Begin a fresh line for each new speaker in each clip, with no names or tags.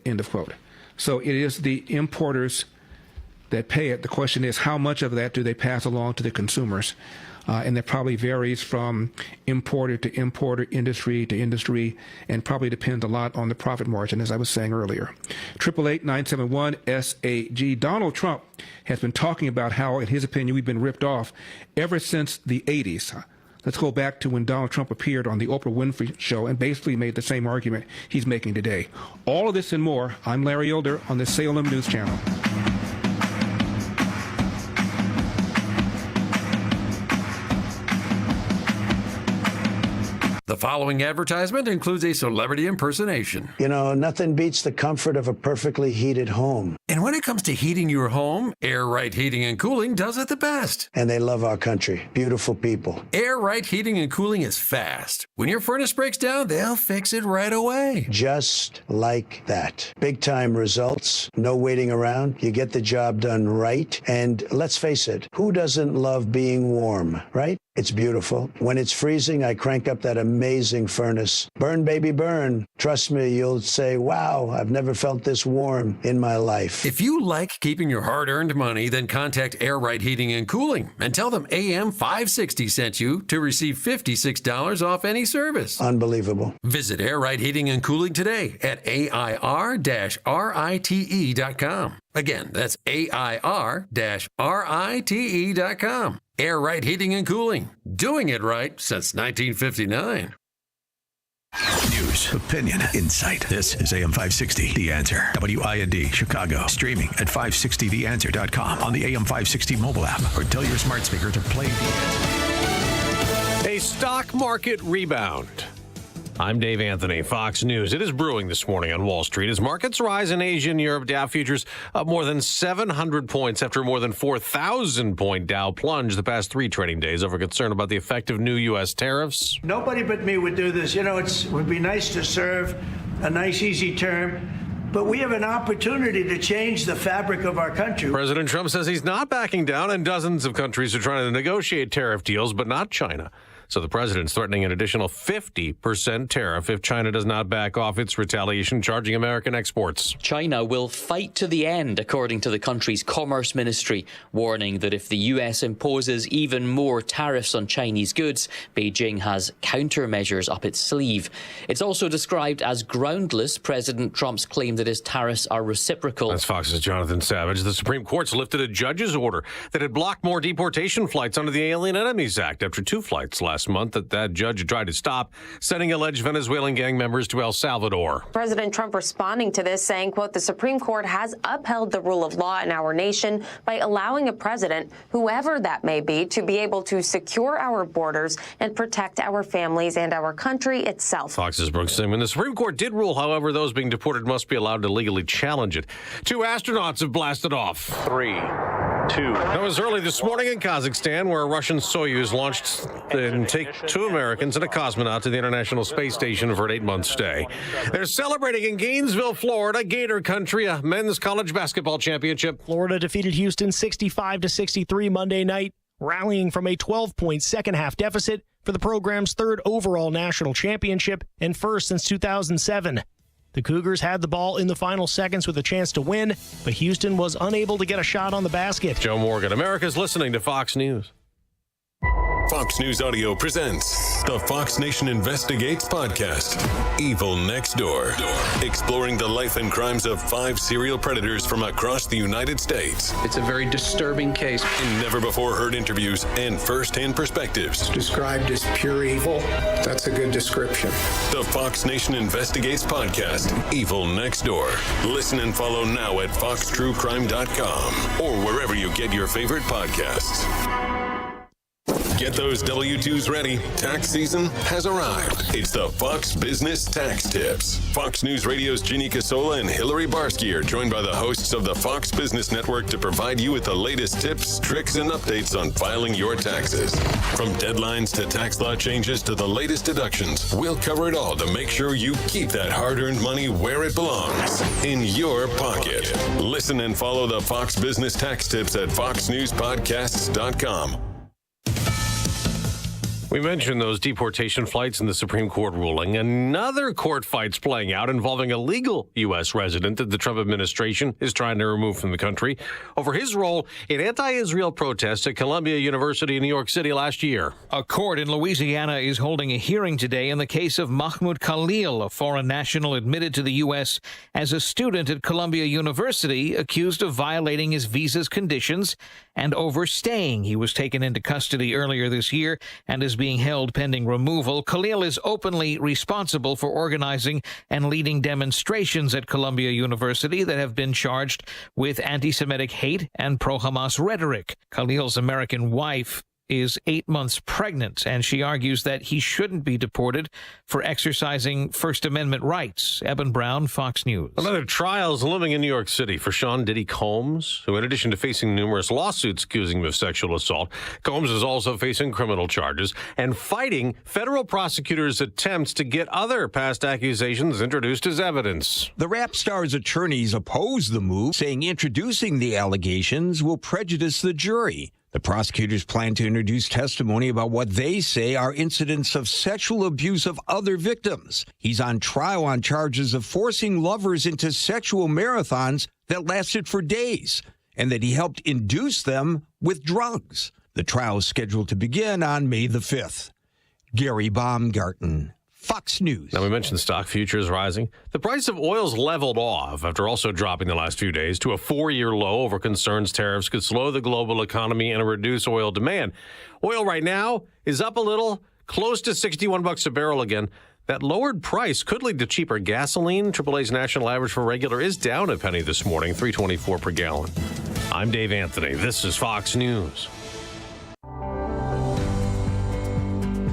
it, end of quote. So it is the importers that pay it. The question is, how much of that do they pass along to the consumers? And that probably varies from importer to importer, industry to industry, and probably depends a lot on the profit margin, as I was saying earlier. 888-971-SAG. Donald Trump has been talking about how, in his opinion, we've been ripped off ever since the 80s. Let's go back to when Donald Trump appeared on the Oprah Winfrey Show and basically made the same argument he's making today. All of this and more. I'm Larry Elder on the Salem News Channel.
The following advertisement includes a celebrity impersonation.
You know, nothing beats the comfort of a perfectly heated home.
And when it comes to heating your home, Air Right Heating and Cooling does it the best.
And they love our country. Beautiful people.
Air Right Heating and Cooling is fast. When your furnace breaks down, they'll fix it right away.
Just like that. Big time results. No waiting around. You get the job done right. And let's face it, who doesn't love being warm, right? It's beautiful. When it's freezing, I crank up that amazing furnace. Burn, baby, burn. Trust me, you'll say, wow, I've never felt this warm in my life.
If you like keeping your hard-earned money, then contact Air Right Heating and Cooling and tell them AM 560 sent you to receive $56 off any service.
Unbelievable.
Visit Air Right Heating and Cooling today at AIR-RITE.com. Again, that's AIR-RITE.com. Air Right Heating and Cooling. Doing it right since 1959.
News, opinion, insight. This is AM 560, The Answer. WIND, Chicago. Streaming at 560theanswer.com on the AM 560 mobile app, or tell your smart speaker to play The Answer.
A stock market rebound. I'm Dave Anthony, Fox News. It is brewing this morning on Wall Street as markets rise in Asia and Europe. Dow futures up more than 700 points after more than 4,000-point Dow plunge the past 3 trading days over concern about the effect of new U.S. tariffs.
Nobody but me would do this. You know, it would be nice to serve a nice, easy term. But we have an opportunity to change the fabric of our country.
President Trump says he's not backing down, and dozens of countries are trying to negotiate tariff deals, but not China. So the president's threatening an additional 50% tariff if China does not back off its retaliation, charging American exports.
China will fight to the end, according to the country's Commerce Ministry, warning that if the U.S. imposes even more tariffs on Chinese goods, Beijing has countermeasures up its sleeve. It's also described as groundless, President Trump's claim that his tariffs are reciprocal.
That's Fox's Jonathan Savage. The Supreme Court's lifted a judge's order that had blocked more deportation flights under the Alien Enemies Act after 2 flights last month that judge tried to stop, sending alleged Venezuelan gang members to El Salvador.
President Trump responding to this, saying, quote, the Supreme Court has upheld the rule of law in our nation by allowing a president, whoever that may be, to be able to secure our borders and protect our families and our country itself.
Fox's Brooks Simon. The Supreme Court did rule, however, those being deported must be allowed to legally challenge it. 2 astronauts have blasted off. 3, 2. That was early this morning in Kazakhstan, where a Russian Soyuz launched and take 2 Americans and a cosmonaut to the International Space Station for an 8-month stay. They're celebrating in Gainesville, Florida, Gator Country, a men's college basketball championship.
Florida defeated Houston 65-63 Monday night, rallying from a 12-point second-half deficit for the program's 3rd overall national championship and first since 2007. The Cougars had the ball in the final seconds with a chance to win, but Houston was unable to get a shot on the basket.
Joe Morgan, America's listening to Fox News.
Fox News Audio presents the Fox Nation Investigates podcast, Evil Next Door, exploring the life and crimes of 5 serial predators from across the United States.
It's a very disturbing case.
In never-before-heard interviews and first-hand perspectives.
Described as pure evil. That's a good description.
The Fox Nation Investigates podcast, Evil Next Door. Listen and follow now at foxtruecrime.com or wherever you get your favorite podcasts. Get those W-2s ready. Tax season has arrived. It's the Fox Business Tax Tips. Fox News Radio's Ginny Casola and Hillary Barsky are joined by the hosts of the Fox Business Network to provide you with the latest tips, tricks, and updates on filing your taxes. From deadlines to tax law changes to the latest deductions, we'll cover it all to make sure you keep that hard-earned money where it belongs, in your pocket. Listen and follow the Fox Business Tax Tips at foxnewspodcasts.com.
We mentioned those deportation flights in the Supreme Court ruling. Another court fight's playing out involving a legal U.S. resident that the Trump administration is trying to remove from the country over his role in anti-Israel protests at Columbia University in New York City last year.
A court in Louisiana is holding a hearing today in the case of Mahmoud Khalil, a foreign national admitted to the U.S. as a student at Columbia University, accused of violating his visa's conditions and overstaying. He was taken into custody earlier this year and is being held pending removal. Khalil is openly responsible for organizing and leading demonstrations at Columbia University that have been charged with anti-Semitic hate and pro-Hamas rhetoric. Khalil's American wife is 8 months pregnant, and she argues that he shouldn't be deported for exercising First Amendment rights. Eben Brown, Fox News.
Another trial is looming in New York City for Sean Diddy Combs, who, in addition to facing numerous lawsuits accusing him of sexual assault, Combs is also facing criminal charges and fighting federal prosecutors' attempts to get other past accusations introduced as evidence.
The rap star's attorneys oppose the move, saying introducing the allegations will prejudice the jury. The prosecutors plan to introduce testimony about what they say are incidents of sexual abuse of other victims. He's on trial on charges of forcing lovers into sexual marathons that lasted for days, and that he helped induce them with drugs. The trial is scheduled to begin on May the 5th. Gary Baumgarten, Fox News.
Now, we mentioned stock futures rising. The price of oil's leveled off after also dropping the last few days to a 4-year low over concerns tariffs could slow the global economy and reduce oil demand. Oil right now is up a little, close to $61 a barrel again. That lowered price could lead to cheaper gasoline. AAA's national average for regular is down a penny this morning, $3.24 per gallon. I'm Dave Anthony. This is Fox News.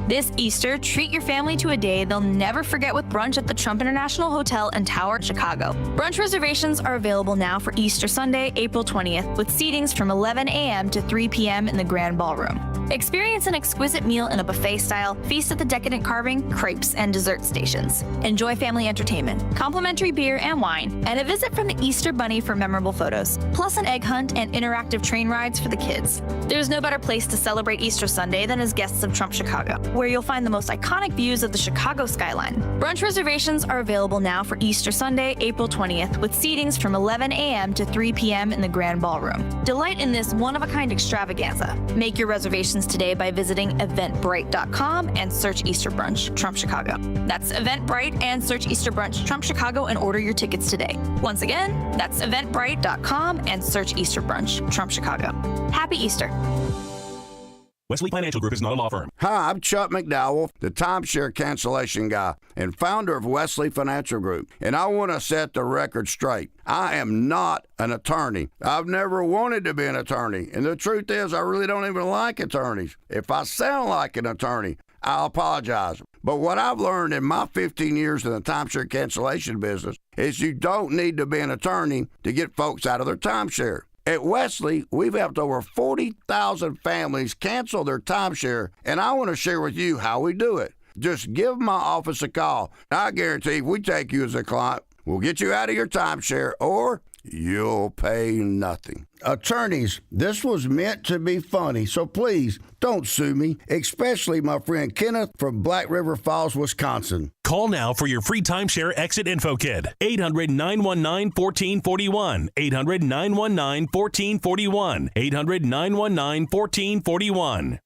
This Easter, treat your family to a day they'll never forget with brunch at the Trump International Hotel and Tower, Chicago. Brunch reservations are available now for Easter Sunday, April 20th, with seatings from 11 a.m. to 3 p.m. in the Grand Ballroom. Experience an exquisite meal in a buffet style, feast at the decadent carving, crepes, and dessert stations. Enjoy family entertainment, complimentary beer and wine, and a visit from the Easter Bunny for memorable photos, plus an egg hunt and interactive train rides for the kids. There's no better place to celebrate Easter Sunday than as guests of Trump Chicago, where you'll find the most iconic views of the Chicago skyline. Brunch reservations are available now for Easter Sunday, April 20th, with seatings from 11 a.m. to 3 p.m. in the Grand Ballroom. Delight in this one-of-a-kind extravaganza. Make your reservations today by visiting eventbrite.com and search Easter Brunch, Trump Chicago. That's Eventbrite and search Easter Brunch, Trump Chicago, and order your tickets today. Once again, that's eventbrite.com and search Easter Brunch, Trump Chicago. Happy Easter.
Wesley Financial Group is not a law firm.
Hi, I'm Chuck McDowell, the timeshare cancellation guy and founder of Wesley Financial Group. And I want to set the record straight. I am not an attorney. I've never wanted to be an attorney. And the truth is, I really don't even like attorneys. If I sound like an attorney, I'll apologize. But what I've learned in my 15 years in the timeshare cancellation business is you don't need to be an attorney to get folks out of their timeshare. At Wesley, we've helped over 40,000 families cancel their timeshare, and I want to share with you how we do it. Just give my office a call. I guarantee if we take you as a client, we'll get you out of your timeshare, or you'll pay nothing. Attorneys, this was meant to be funny, so please don't sue me, especially my friend Kenneth from Black River Falls, Wisconsin.
Call now for your free timeshare exit info kit. 800-919-1441. 800-919-1441. 800-919-1441.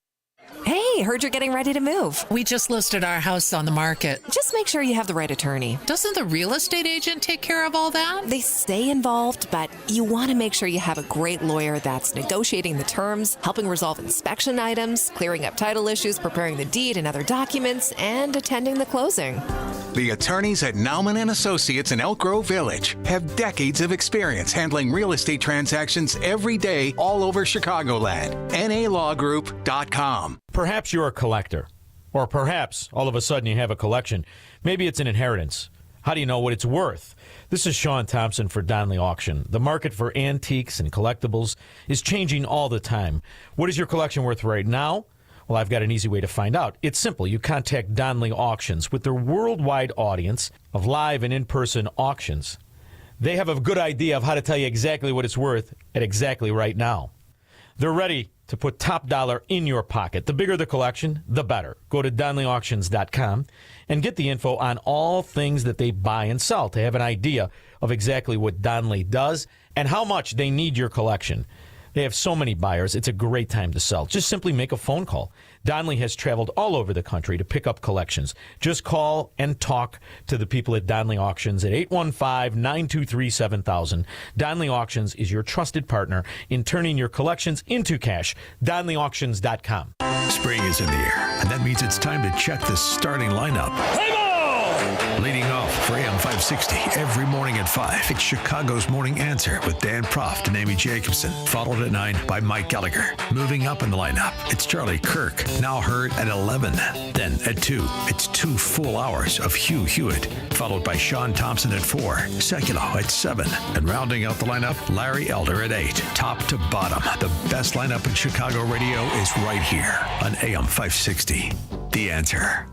Hey, heard you're getting ready to move.
We just listed our house on the market.
Just make sure you have the right attorney.
Doesn't the real estate agent take care of all that?
They stay involved, but you want to make sure you have a great lawyer that's negotiating the terms, helping resolve inspection items, clearing up title issues, preparing the deed and other documents, and attending the closing.
The attorneys at Nauman & Associates in Elk Grove Village have decades of experience handling real estate transactions every day all over Chicagoland. NALawGroup.com.
Perhaps you're a collector, or perhaps all of a sudden you have a collection. Maybe it's an inheritance. How do you know what it's worth? This is Sean Thompson for Donnelly Auction. The market for antiques and collectibles is changing all the time. What is your collection worth right now? Well, I've got an easy way to find out. It's simple. You contact Donnelly Auctions. With their worldwide audience of live and in-person auctions, they have a good idea of how to tell you exactly what it's worth at exactly right now. They're ready to put top dollar in your pocket. The bigger the collection, the better. Go to DonleyAuctions.com and get the info on all things that they buy and sell to have an idea of exactly what Donley does and how much they need your collection. They have so many buyers, it's a great time to sell. Just simply make a phone call. Donley has traveled all over the country to pick up collections. Just call and talk to the people at Donley Auctions at 815-923-7000. Donley Auctions is your trusted partner in turning your collections into cash. DonleyAuctions.com.
Spring is in the air, and that means it's time to check the starting lineup. Leading off for AM 560 every morning at 5, it's Chicago's Morning Answer with Dan Proft and Amy Jacobson, followed at 9 by Mike Gallagher. Moving up in the lineup, it's Charlie Kirk, now heard at 11. Then at 2, it's 2 full hours of Hugh Hewitt, followed by Sean Thompson at 4, Seculo at 7, and rounding out the lineup, Larry Elder at 8. Top to bottom, the best lineup in Chicago radio is right here on AM 560. The Answer.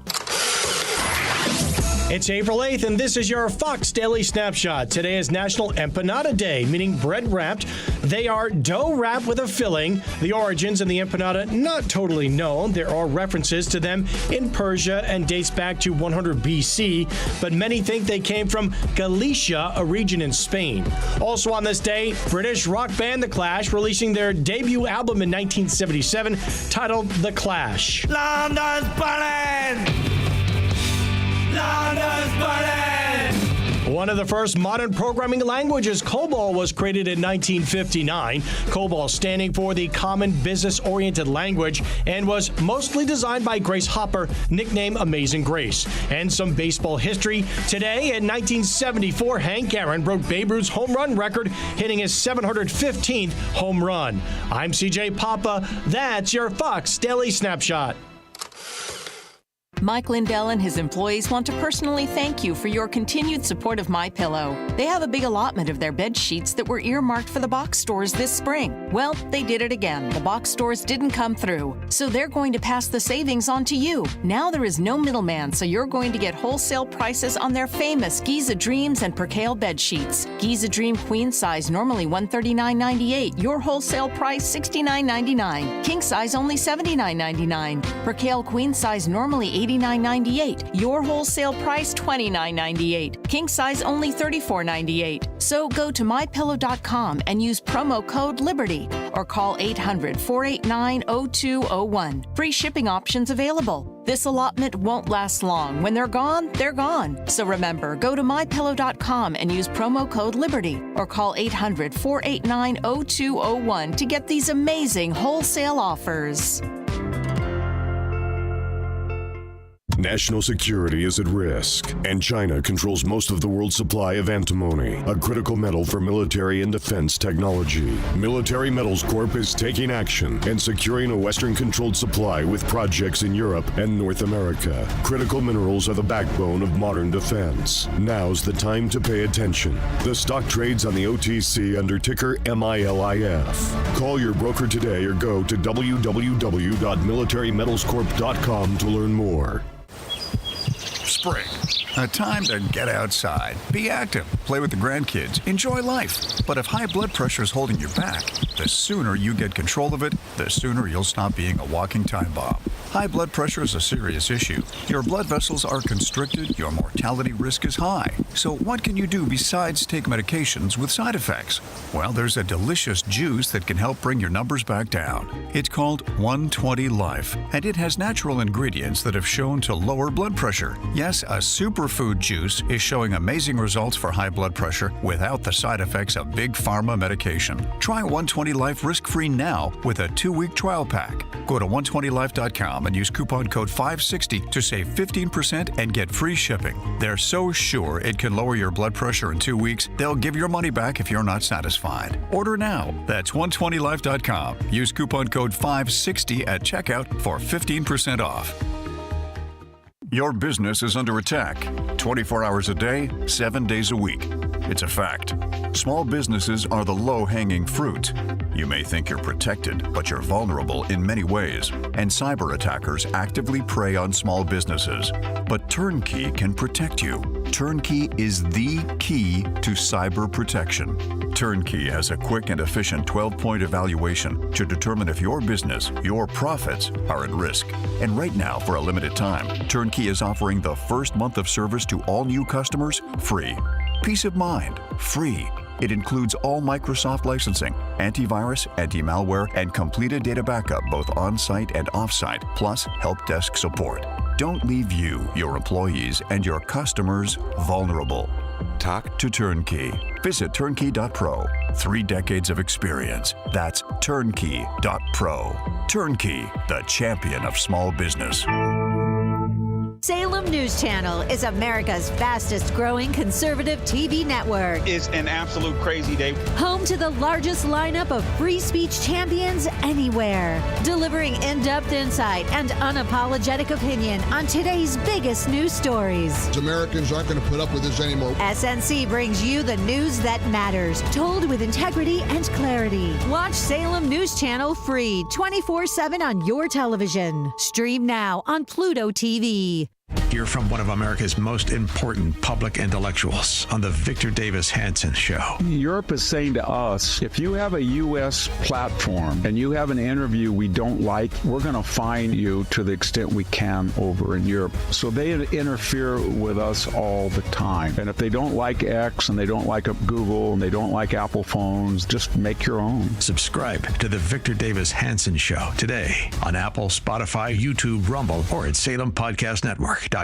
It's April 8th, and this is your Fox Daily Snapshot. Today is National Empanada Day, meaning bread wrapped. They are dough wrapped with a filling. The origins of the empanada not totally known. There are references to them in Persia and dates back to 100 BC, but many think they came from Galicia, a region in Spain. Also on this day, British rock band The Clash releasing their debut album in 1977 titled The Clash.
London's burning! London's burning!
One of the first modern programming languages, COBOL, was created in 1959. COBOL standing for the Common Business-Oriented Language and was mostly designed by Grace Hopper, nicknamed Amazing Grace. And some baseball history. Today, in 1974, Hank Aaron broke Babe Ruth's home run record, hitting his 715th home run. I'm CJ Papa. That's your Fox Daily Snapshot.
Mike Lindell and his employees want to personally thank you for your continued support of MyPillow. They have a big allotment of their bed sheets that were earmarked for the box stores this spring. Well, they did it again. The box stores didn't come through, so they're going to pass the savings on to you. Now there is no middleman, so you're going to get wholesale prices on their famous Giza Dreams and Percale bed sheets. Giza Dream queen size normally $139.98. Your wholesale price $69.99. King size only $79.99. Percale queen size normally $89.98. Your wholesale price $29.98. King size only $34.98. So go to mypillow.com and use promo code LIBERTY or call 800-489-0201. Free shipping options available. This allotment won't last long. When they're gone, they're gone. So remember, go to mypillow.com and use promo code LIBERTY or call 800-489-0201 to get these amazing wholesale offers.
National security is at risk, and China controls most of the world's supply of antimony, a critical metal for military and defense technology. Military Metals Corp is taking action and securing a Western-controlled supply with projects in Europe and North America. Critical minerals are the backbone of modern defense. Now's the time to pay attention. The stock trades on the OTC under ticker MILIF. Call your broker today or go to www.militarymetalscorp.com to learn more.
Spring, a time to get outside, be active, play with the grandkids, enjoy life. But if high blood pressure is holding you back, the sooner you get control of it, the sooner you'll stop being a walking time bomb. High blood pressure is a serious issue. Your blood vessels are constricted, your mortality risk is high. So what can you do besides take medications with side effects? Well, there's a delicious juice that can help bring your numbers back down. It's called 120 Life, and it has natural ingredients that have shown to lower blood pressure. Yes, a superfood juice is showing amazing results for high blood pressure without the side effects of big pharma medication. Try 120 Life risk-free now with a 2-week trial pack. Go to 120life.com and use coupon code 560 to save 15% and get free shipping. They're so sure it can lower your blood pressure in 2 weeks, they'll give your money back if you're not satisfied. Order now. That's 120life.com. Use coupon code 560 at checkout for 15% off. Your business is under attack 24 hours a day, 7 days a week. It's a fact. Small businesses are the low-hanging fruit. You may think you're protected, but you're vulnerable in many ways, and cyber attackers actively prey on small businesses. But Turnkey can protect you. Turnkey is the key to cyber protection. Turnkey has a quick and efficient 12-point evaluation to determine if your business, your profits, are at risk. And right now, for a limited time, Turnkey is offering the first month of service to all new customers free. Peace of mind, free. It includes all Microsoft licensing, antivirus, anti-malware, and completed data backup both on-site and off-site, plus help desk support. Don't leave you, your employees, and your customers vulnerable. Talk to Turnkey. Visit turnkey.pro. 3 decades of experience. That's turnkey.pro. Turnkey, the champion of small business.
Salem News Channel is America's fastest growing conservative TV network.
It's an absolute crazy day.
Home to the largest lineup of free speech champions anywhere. Delivering in-depth insight and unapologetic opinion on today's biggest news stories.
Americans aren't going to put up with this anymore.
SNC brings you the news that matters, told with integrity and clarity. Watch Salem News Channel free 24/7 on your television. Stream now on Pluto TV.
Hear from one of America's most important public intellectuals on the Victor Davis Hanson Show.
Europe is saying to us, if you have a U.S. platform and you have an interview we don't like, we're going to fine you to the extent we can over in Europe. So they interfere with us all the time. And if they don't like X and they don't like Google and they don't like Apple phones, just make your own.
Subscribe to the Victor Davis Hanson Show today on Apple, Spotify, YouTube, Rumble, or at SalemPodcastNetwork.com.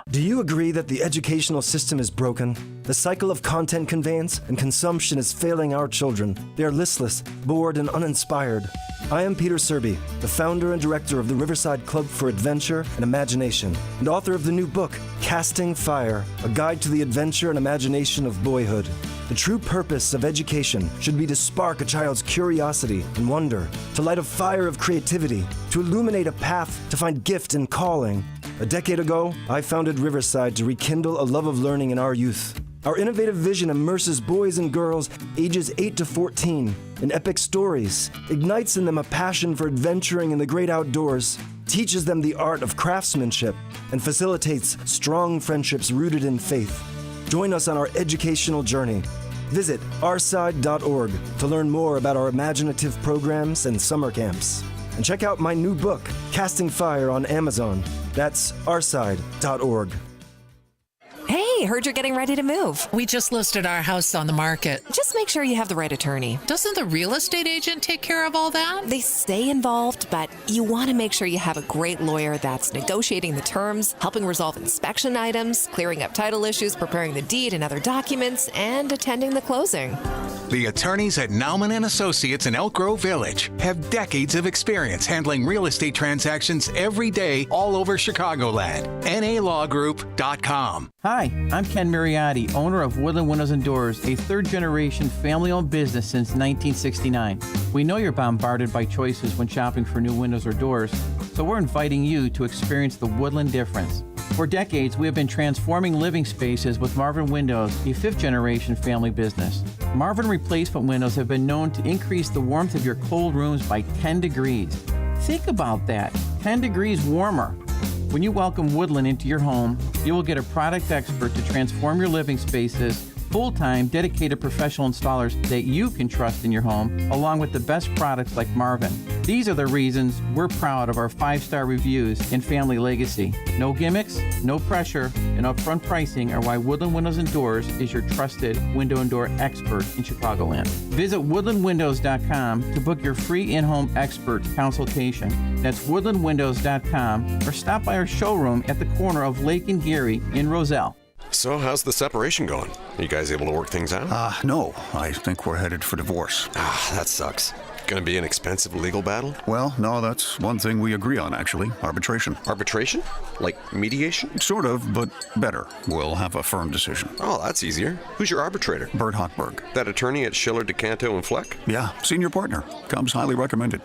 Do you agree that the educational system is broken? The cycle of content conveyance and consumption is failing our children. They are listless, bored, and uninspired. I am Peter Serby, the founder and director of the Riverside Club for Adventure and Imagination, and author of the new book, Casting Fire, a guide to the adventure and imagination of boyhood. The true purpose of education should be to spark a child's curiosity and wonder, to light a fire of creativity, to illuminate a path to find gift and calling. A decade ago, I founded Riverside to rekindle a love of learning in our youth. Our innovative vision immerses boys and girls ages 8 to 14 in epic stories, ignites in them a passion for adventuring in the great outdoors, teaches them the art of craftsmanship, and facilitates strong friendships rooted in faith. Join us on our educational journey. Visit ourside.org to learn more about our imaginative programs and summer camps. And check out my new book, Casting Fire, on Amazon. That's ourside.org.
Hey, heard you're getting ready to move.
We just listed our house on the market.
Just make sure you have the right attorney.
Doesn't the real estate agent take care of all that?
They stay involved, but you want to make sure you have a great lawyer that's negotiating the terms, helping resolve inspection items, clearing up title issues, preparing the deed and other documents, and attending the closing.
The attorneys at Nauman & Associates in Elk Grove Village have decades of experience handling real estate transactions every day all over Chicagoland. NALawGroup.com.
Hi, I'm Ken Mariotti, owner of Woodland Windows and Doors, a third-generation family-owned business since 1969. We know you're bombarded by choices when shopping for new windows or doors, so we're inviting you to experience the Woodland difference. For decades, we have been transforming living spaces with Marvin Windows, a fifth-generation family business. Marvin replacement windows have been known to increase the warmth of your cold rooms by 10 degrees. Think about that, 10 degrees warmer. When you welcome Woodland into your home, you will get a product expert to transform your living spaces, full-time, dedicated professional installers that you can trust in your home, along with the best products like Marvin. These are the reasons we're proud of our 5-star reviews and family legacy. No gimmicks, no pressure, and upfront pricing are why Woodland Windows and Doors is your trusted window and door expert in Chicagoland. Visit woodlandwindows.com to book your free in-home expert consultation. That's woodlandwindows.com, or stop by our showroom at the corner of Lake and Geary in Roselle.
So how's the separation going? Are you guys able to work things out?
No. I think we're headed for divorce.
That sucks. Gonna be an expensive legal battle?
Well, no, that's one thing we agree on, actually. Arbitration.
Arbitration? Like mediation?
Sort of, but better. We'll have a firm decision.
Oh, that's easier. Who's your arbitrator?
Bert Hochberg.
That attorney at Schiller, DeCanto, and Fleck?
Yeah, senior partner. Comes highly recommended.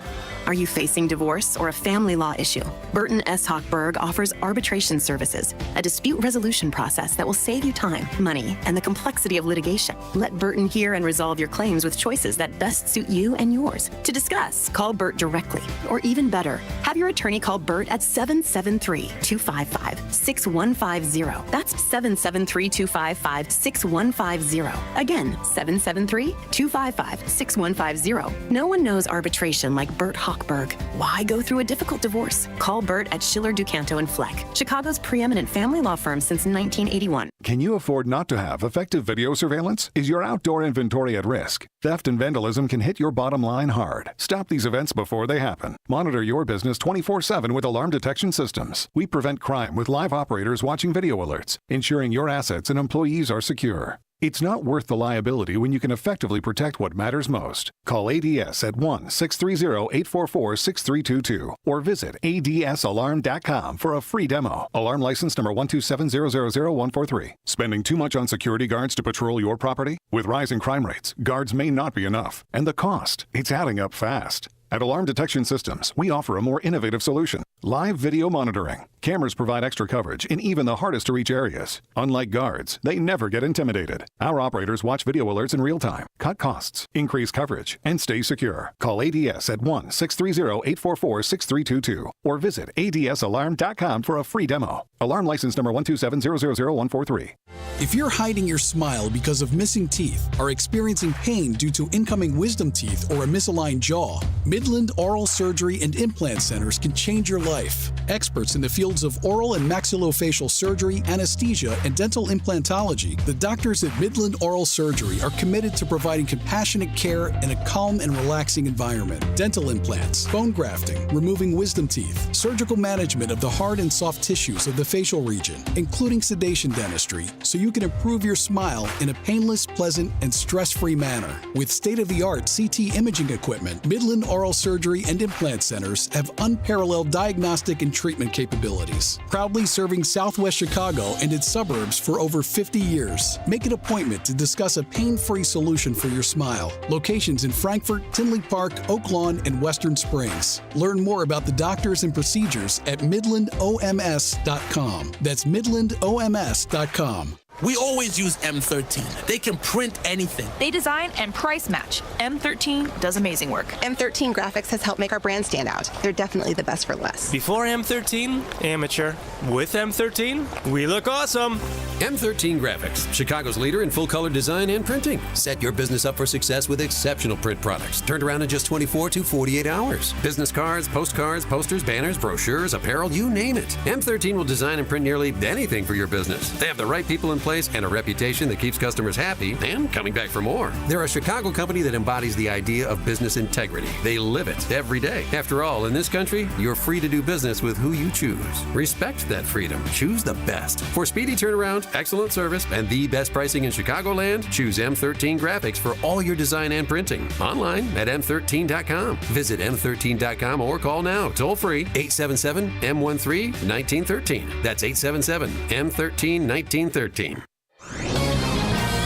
Are you facing divorce or a family law issue? Burton S. Hochberg offers arbitration services, a dispute resolution process that will save you time, money, and the complexity of litigation. Let Burton hear and resolve your claims with choices that best suit you and yours. To discuss, call Bert directly. Or even better, have your attorney call Bert at 773-255-6150. That's 773-255-6150. Again, 773-255-6150. No one knows arbitration like Bert Hochberg. Why go through a difficult divorce? Call Bert at Schiller, Ducanto, and Fleck, Chicago's preeminent family law firm since 1981.
Can you afford not to have effective video surveillance? Is your outdoor inventory at risk? Theft and vandalism can hit your bottom line hard. Stop these events before they happen. Monitor your business 24/7 with alarm detection systems. We prevent crime with live operators watching video alerts, ensuring your assets and employees are secure. It's not worth the liability when you can effectively protect what matters most. Call ADS at 1-630-844-6322 or visit adsalarm.com for a free demo. Alarm license number 127000143. Spending too much on security guards to patrol your property? With rising crime rates, guards may not be enough. And the cost, it's adding up fast. At Alarm Detection Systems, we offer a more innovative solution. Live video monitoring. Cameras provide extra coverage in even the hardest to reach areas. Unlike guards, they never get intimidated. Our operators watch video alerts in real time, cut costs, increase coverage, and stay secure. Call ADS at 1-630-844-6322 or visit adsalarm.com for a free demo. Alarm license number 127000143.
If you're hiding your smile because of missing teeth, are experiencing pain due to incoming wisdom teeth or a misaligned jaw, Midland Oral Surgery and Implant Centers can change your life. Experts in the fields of oral and maxillofacial surgery, anesthesia, and dental implantology, the doctors at Midland Oral Surgery are committed to providing compassionate care in a calm and relaxing environment. Dental implants, bone grafting, removing wisdom teeth, surgical management of the hard and soft tissues of the facial region, including sedation dentistry, so you can improve your smile in a painless, pleasant, and stress-free manner. With state-of-the-art CT imaging equipment, Midland Oral Surgery and Implant Centers have unparalleled diagnostic and treatment capabilities, proudly serving Southwest Chicago and its suburbs for over 50 years. Make an appointment to discuss a pain-free solution for your smile. Locations in Frankfort, Tinley Park, Oak Lawn, and Western Springs. Learn more about the doctors and procedures at midlandoms.com. That's midlandoms.com.
We always use M13. They can print anything.
They design and price match. M13 does amazing work.
M13 Graphics has helped make our brand stand out. They're definitely the best for less.
Before M13, amateur. With M13, we look awesome.
M13 Graphics, Chicago's leader in full-color design and printing. Set your business up for success with exceptional print products. Turned around in just 24 to 48 hours. Business cards, postcards, posters, banners, brochures, apparel, you name it. M13 will design and print nearly anything for your business. They have the right people in place and a reputation that keeps customers happy and coming back for more. They're a Chicago company that embodies the idea of business integrity. They live it every day. After all, in this country, you're free to do business with who you choose. Respect that freedom. Choose the best. For speedy turnaround, excellent service, and the best pricing in Chicagoland, choose M13 Graphics for all your design and printing. Online at M13.com. Visit M13.com or call now, toll free, 877-M13-1913. That's 877-M13-1913.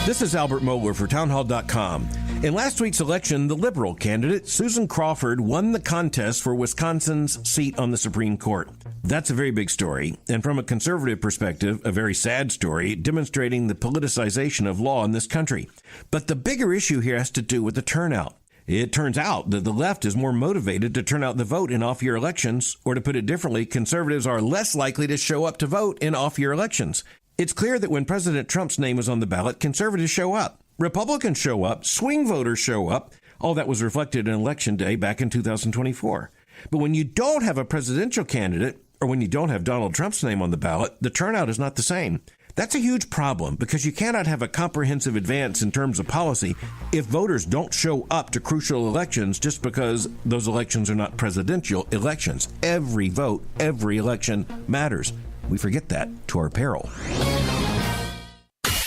This is Albert Mogler for Townhall.com. In last week's election, the Liberal candidate, Susan Crawford, won the contest for Wisconsin's seat on the Supreme Court. That's a very big story, and from a conservative perspective, a very sad story, demonstrating the politicization of law in this country. But the bigger issue here has to do with the turnout. It turns out that the left is more motivated to turn out the vote in off-year elections, or to put it differently, conservatives are less likely to show up to vote in off-year elections. It's clear that when President Trump's name is on the ballot, conservatives show up. Republicans show up. Swing voters show up. All that was reflected in Election Day back in 2024. But when you don't have a presidential candidate, or when you don't have Donald Trump's name on the ballot, the turnout is not the same. That's a huge problem because you cannot have a comprehensive advance in terms of policy if voters don't show up to crucial elections just because those elections are not presidential elections. Every vote, every election matters. We forget that to our peril.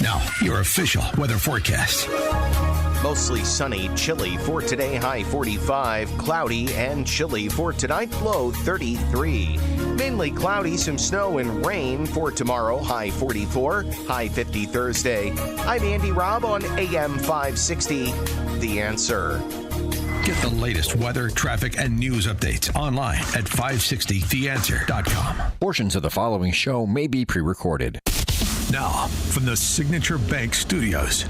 Now, your official weather forecast.
Mostly sunny, chilly for today, high 45, cloudy and chilly for tonight, low 33. Mainly cloudy, some snow and rain for tomorrow, high 44, high 50 Thursday. I'm Andy Robb on AM 560, The Answer.
Get the latest weather, traffic, and news updates online at 560theanswer.com.
Portions of the following show may be pre-recorded.
Now, from the Signature Bank Studios.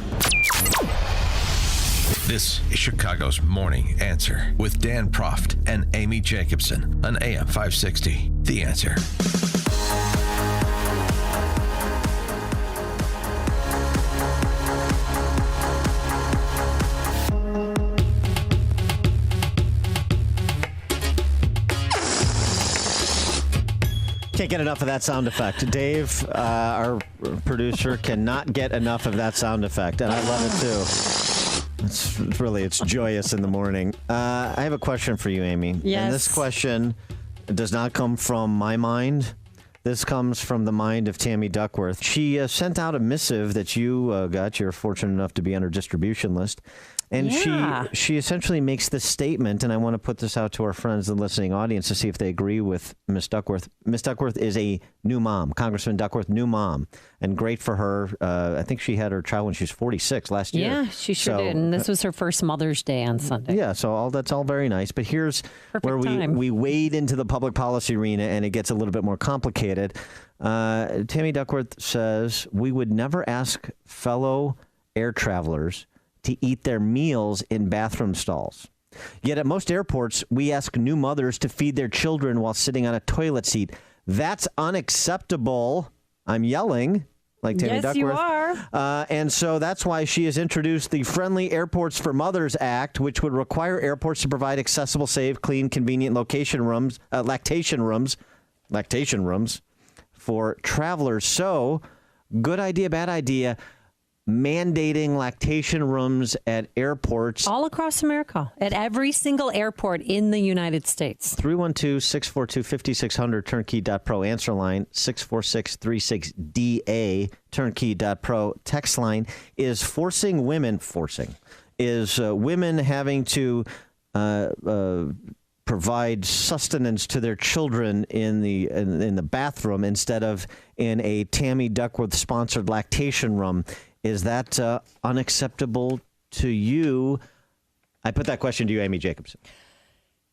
This is Chicago's Morning Answer with Dan Proft and Amy Jacobson on AM 560. The Answer.
Can't get enough of that sound effect. Dave, our producer, cannot get enough of that sound effect, and I love it too. It's joyous in the morning. I have a question for you, Amy.
Yes.
And this question does not come from my mind. This comes from the mind of Tammy Duckworth. She sent out a missive that you got. You're fortunate enough to be on her distribution list. And she essentially makes this statement, and I want to put this out to our friends and listening audience to see if they agree with Miss Duckworth. Miss Duckworth is a new mom, Congressman Duckworth, new mom, and great for her. I think she had her child when she was 46 last year.
Yeah, she sure did. And this was her first Mother's Day on Sunday.
Yeah, so that's all very nice. But here's where we wade into the public policy arena, and it gets a little bit more complicated. Tammy Duckworth says, we would never ask fellow air travelers to eat their meals in bathroom stalls. Yet at most airports, we ask new mothers to feed their children while sitting on a toilet seat. That's unacceptable. I'm yelling like Tammy Duckworth.
Yes, you are.
And so that's why she has introduced the Friendly Airports for Mothers Act, which would require airports to provide accessible, safe, clean, convenient lactation rooms for travelers. So, good idea, bad idea. Mandating lactation rooms at airports.
All across America, at every single airport in the United States.
312-642-5600, turnkey.pro. Answer line, 64636DA, turnkey.pro. Text line is women having to provide sustenance to their children in the bathroom instead of in a Tammy Duckworth sponsored lactation room. Is that unacceptable to you? I put that question to you, Amy Jacobson.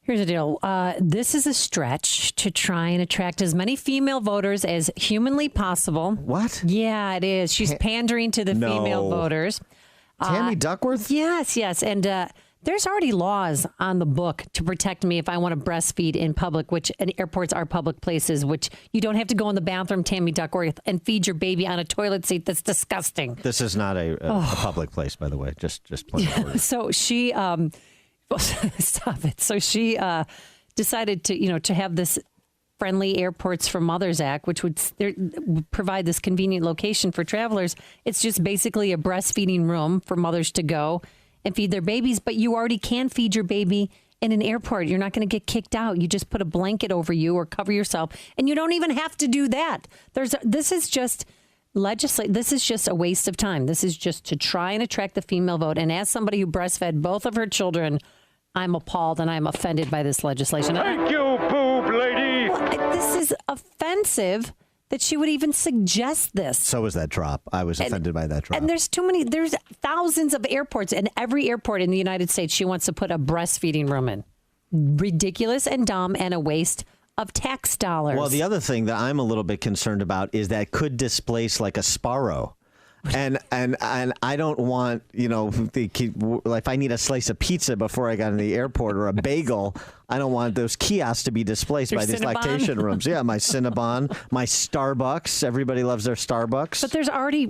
Here's the deal. This is a stretch to try and attract as many female voters as humanly possible.
What?
Yeah, it is. She's pandering to the female voters.
Tammy Duckworth?
Yes. And there's already laws on the book to protect me if I want to breastfeed in public, and airports are public places, which you don't have to go in the bathroom, Tammy Duckworth, and feed your baby on a toilet seat. That's disgusting.
This is not a public place, by the way. Just
So she, stop it. So she decided to have this Friendly Airports for Mothers Act, which would provide this convenient location for travelers. It's just basically a breastfeeding room for mothers to go and feed their babies, but you already can feed your baby in an airport. You're not going to get kicked out. You just put a blanket over you or cover yourself, and you don't even have to do that. This is just a waste of time. This is just to try and attract the female vote. And as somebody who breastfed both of her children, I'm appalled and I'm offended by this legislation.
Thank you, boob lady.
This is offensive that she would even suggest this.
So was that drop. I was offended by that drop.
And there's thousands of airports, and every airport in the United States she wants to put a breastfeeding room in. Ridiculous and dumb and a waste of tax dollars.
Well, the other thing that I'm a little bit concerned about is that could displace like a Sparrow. And I don't want, if I need a slice of pizza before I got in the airport or a bagel, I don't want those kiosks to be displaced by these lactation rooms. Yeah, my Cinnabon, my Starbucks. Everybody loves their Starbucks.
But there's already,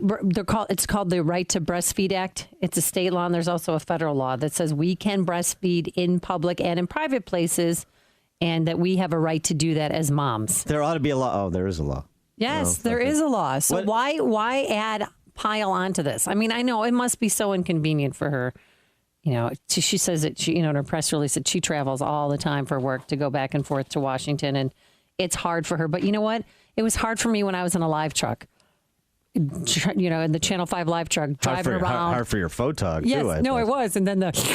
it's called the Right to Breastfeed Act. It's a state law, and there's also a federal law that says we can breastfeed in public and in private places, and that we have a right to do that as moms.
There ought to be a law. Oh, there is a law.
Yes, there is a law. So why pile onto this? I mean, I know it must be so inconvenient for her. She says that she, in her press release that she travels all the time for work to go back and forth to Washington, and it's hard for her. But you know what? It was hard for me when I was in a live truck. In the Channel 5 live truck, driving around.
Hard for your photog,
yes,
too.
It was. And then that's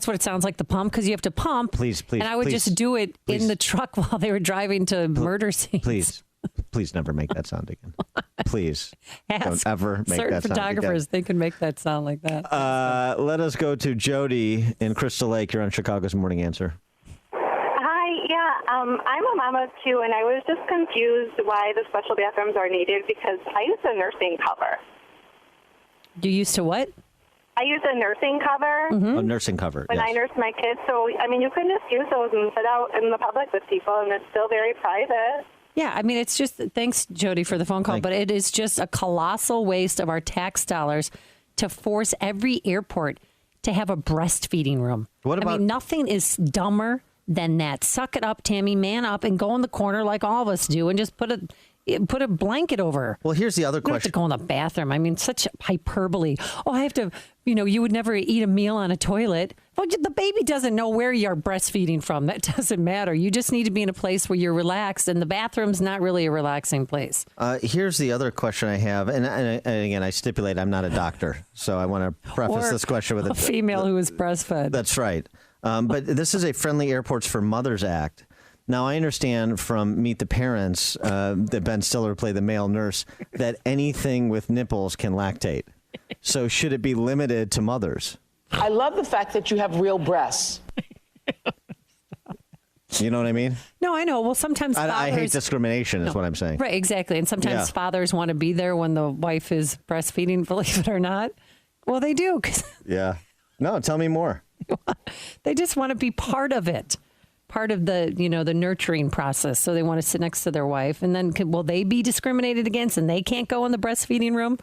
what it sounds like, the pump, because you have to pump.
Please.
And I would just do it in the truck while they were driving to murder scenes.
Please never make that sound again. Please don't ever make that sound again.
Certain photographers, they can make that sound like that.
Let us go to Jody in Crystal Lake. You're on Chicago's Morning Answer.
Hi, I'm a mom of two, and I was just confused why the special bathrooms are needed because I used a nursing cover.
You used to what?
I use a nursing cover.
A nursing cover.
When
yes.
I nurse my kids. So, I mean, you can just use those and sit out in the public with people, and it's still very private.
Yeah, I mean, it's just, thanks, Jody, for the phone call, but it is just a colossal waste of our tax dollars to force every airport to have a breastfeeding room.
What about?
I mean, nothing is dumber than that. Suck it up, Tammy, man up, and go in the corner like all of us do, and just put a blanket over her.
Well, here's the other
You don't have
question.
to go in the bathroom. I mean, such hyperbole. Oh, I have to, you would never eat a meal on a toilet. Well, the baby doesn't know where you're breastfeeding from. That doesn't matter. You just need to be in a place where you're relaxed, and the bathroom's not really a relaxing place.
Here's the other question I have, and again, I stipulate I'm not a doctor, so I want to preface
Or
this question with
a female who is breastfed.
That's right. But this is a Friendly Airports for Mothers Act. Now, I understand from Meet the Parents that Ben Stiller played the male nurse that anything with nipples can lactate. So should it be limited to mothers?
I love the fact that you have real breasts.
You know what I mean?
No, I know. Well, sometimes
I hate
fathers-
discrimination is what I'm saying.
Right, exactly. And sometimes
Yeah.
fathers want to be there when the wife is breastfeeding, believe it or not. Well, they do, because
Yeah. No, tell me more.
they just want to be part of it, part of the the nurturing process. So they want to sit next to their wife, and then will they be discriminated against, and they can't go in the breastfeeding room?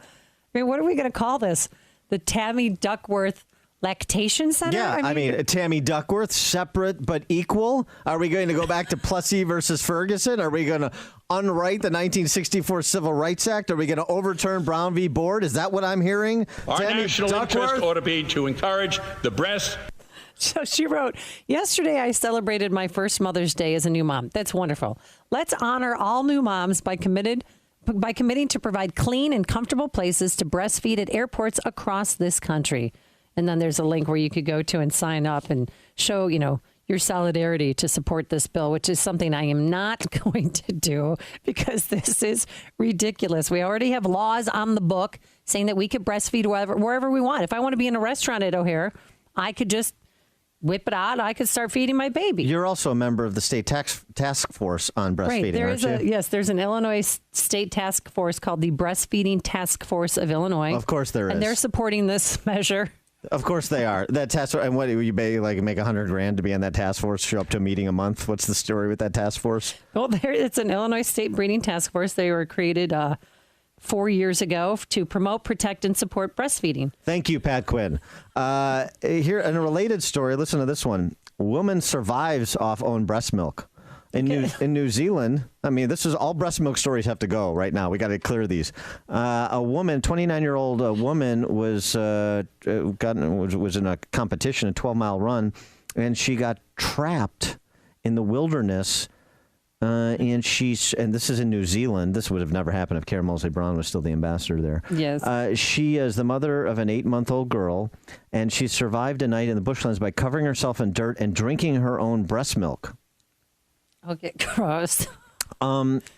I mean, what are we going to call this? The Tammy Duckworth Lactation Center?
Yeah, I mean, Tammy Duckworth, separate but equal. Are we going to go back to Plessy versus Ferguson? Are we going to unwrite the 1964 Civil Rights Act? Are we going to overturn Brown v. Board? Is that what I'm hearing?
Our
Tammy
national
Duckworth?
interest ought to be to encourage the breast.
So she wrote, yesterday I celebrated my first Mother's Day as a new mom. That's wonderful. Let's honor all new moms by committing to provide clean and comfortable places to breastfeed at airports across this country. And then there's a link where you could go to and sign up and show, your solidarity to support this bill, which is something I am not going to do because this is ridiculous. We already have laws on the book saying that we could breastfeed wherever we want. If I want to be in a restaurant at O'Hare, I could just whip it out. I could start feeding my baby.
You're also a member of the state task force on breastfeeding,
right. There
aren't
is
you?
Yes, there's an Illinois state task force called the Breastfeeding Task Force of Illinois.
Of course there is.
And they're supporting this measure.
Of course they are. That task force, and what you pay, like make $100,000 to be on that task force, show up to a meeting a month. What's the story with that task force?
Well, it's an Illinois state breeding task force. They were created 4 years ago to promote, protect, and support breastfeeding.
Thank you, Pat Quinn. Here, in a related story, listen to this one. Woman survives off own breast milk. In New Zealand, I mean, this is all breast milk stories have to go right now. We got to clear these. A woman, 29-year-old woman, was in a competition, a 12-mile run, and she got trapped in the wilderness. And this is in New Zealand. This would have never happened if Karen Mosley Brown was still the ambassador there.
Yes.
She is the mother of an 8-month-old girl, and she survived a night in the bushlands by covering herself in dirt and drinking her own breast milk.
Okay, gross.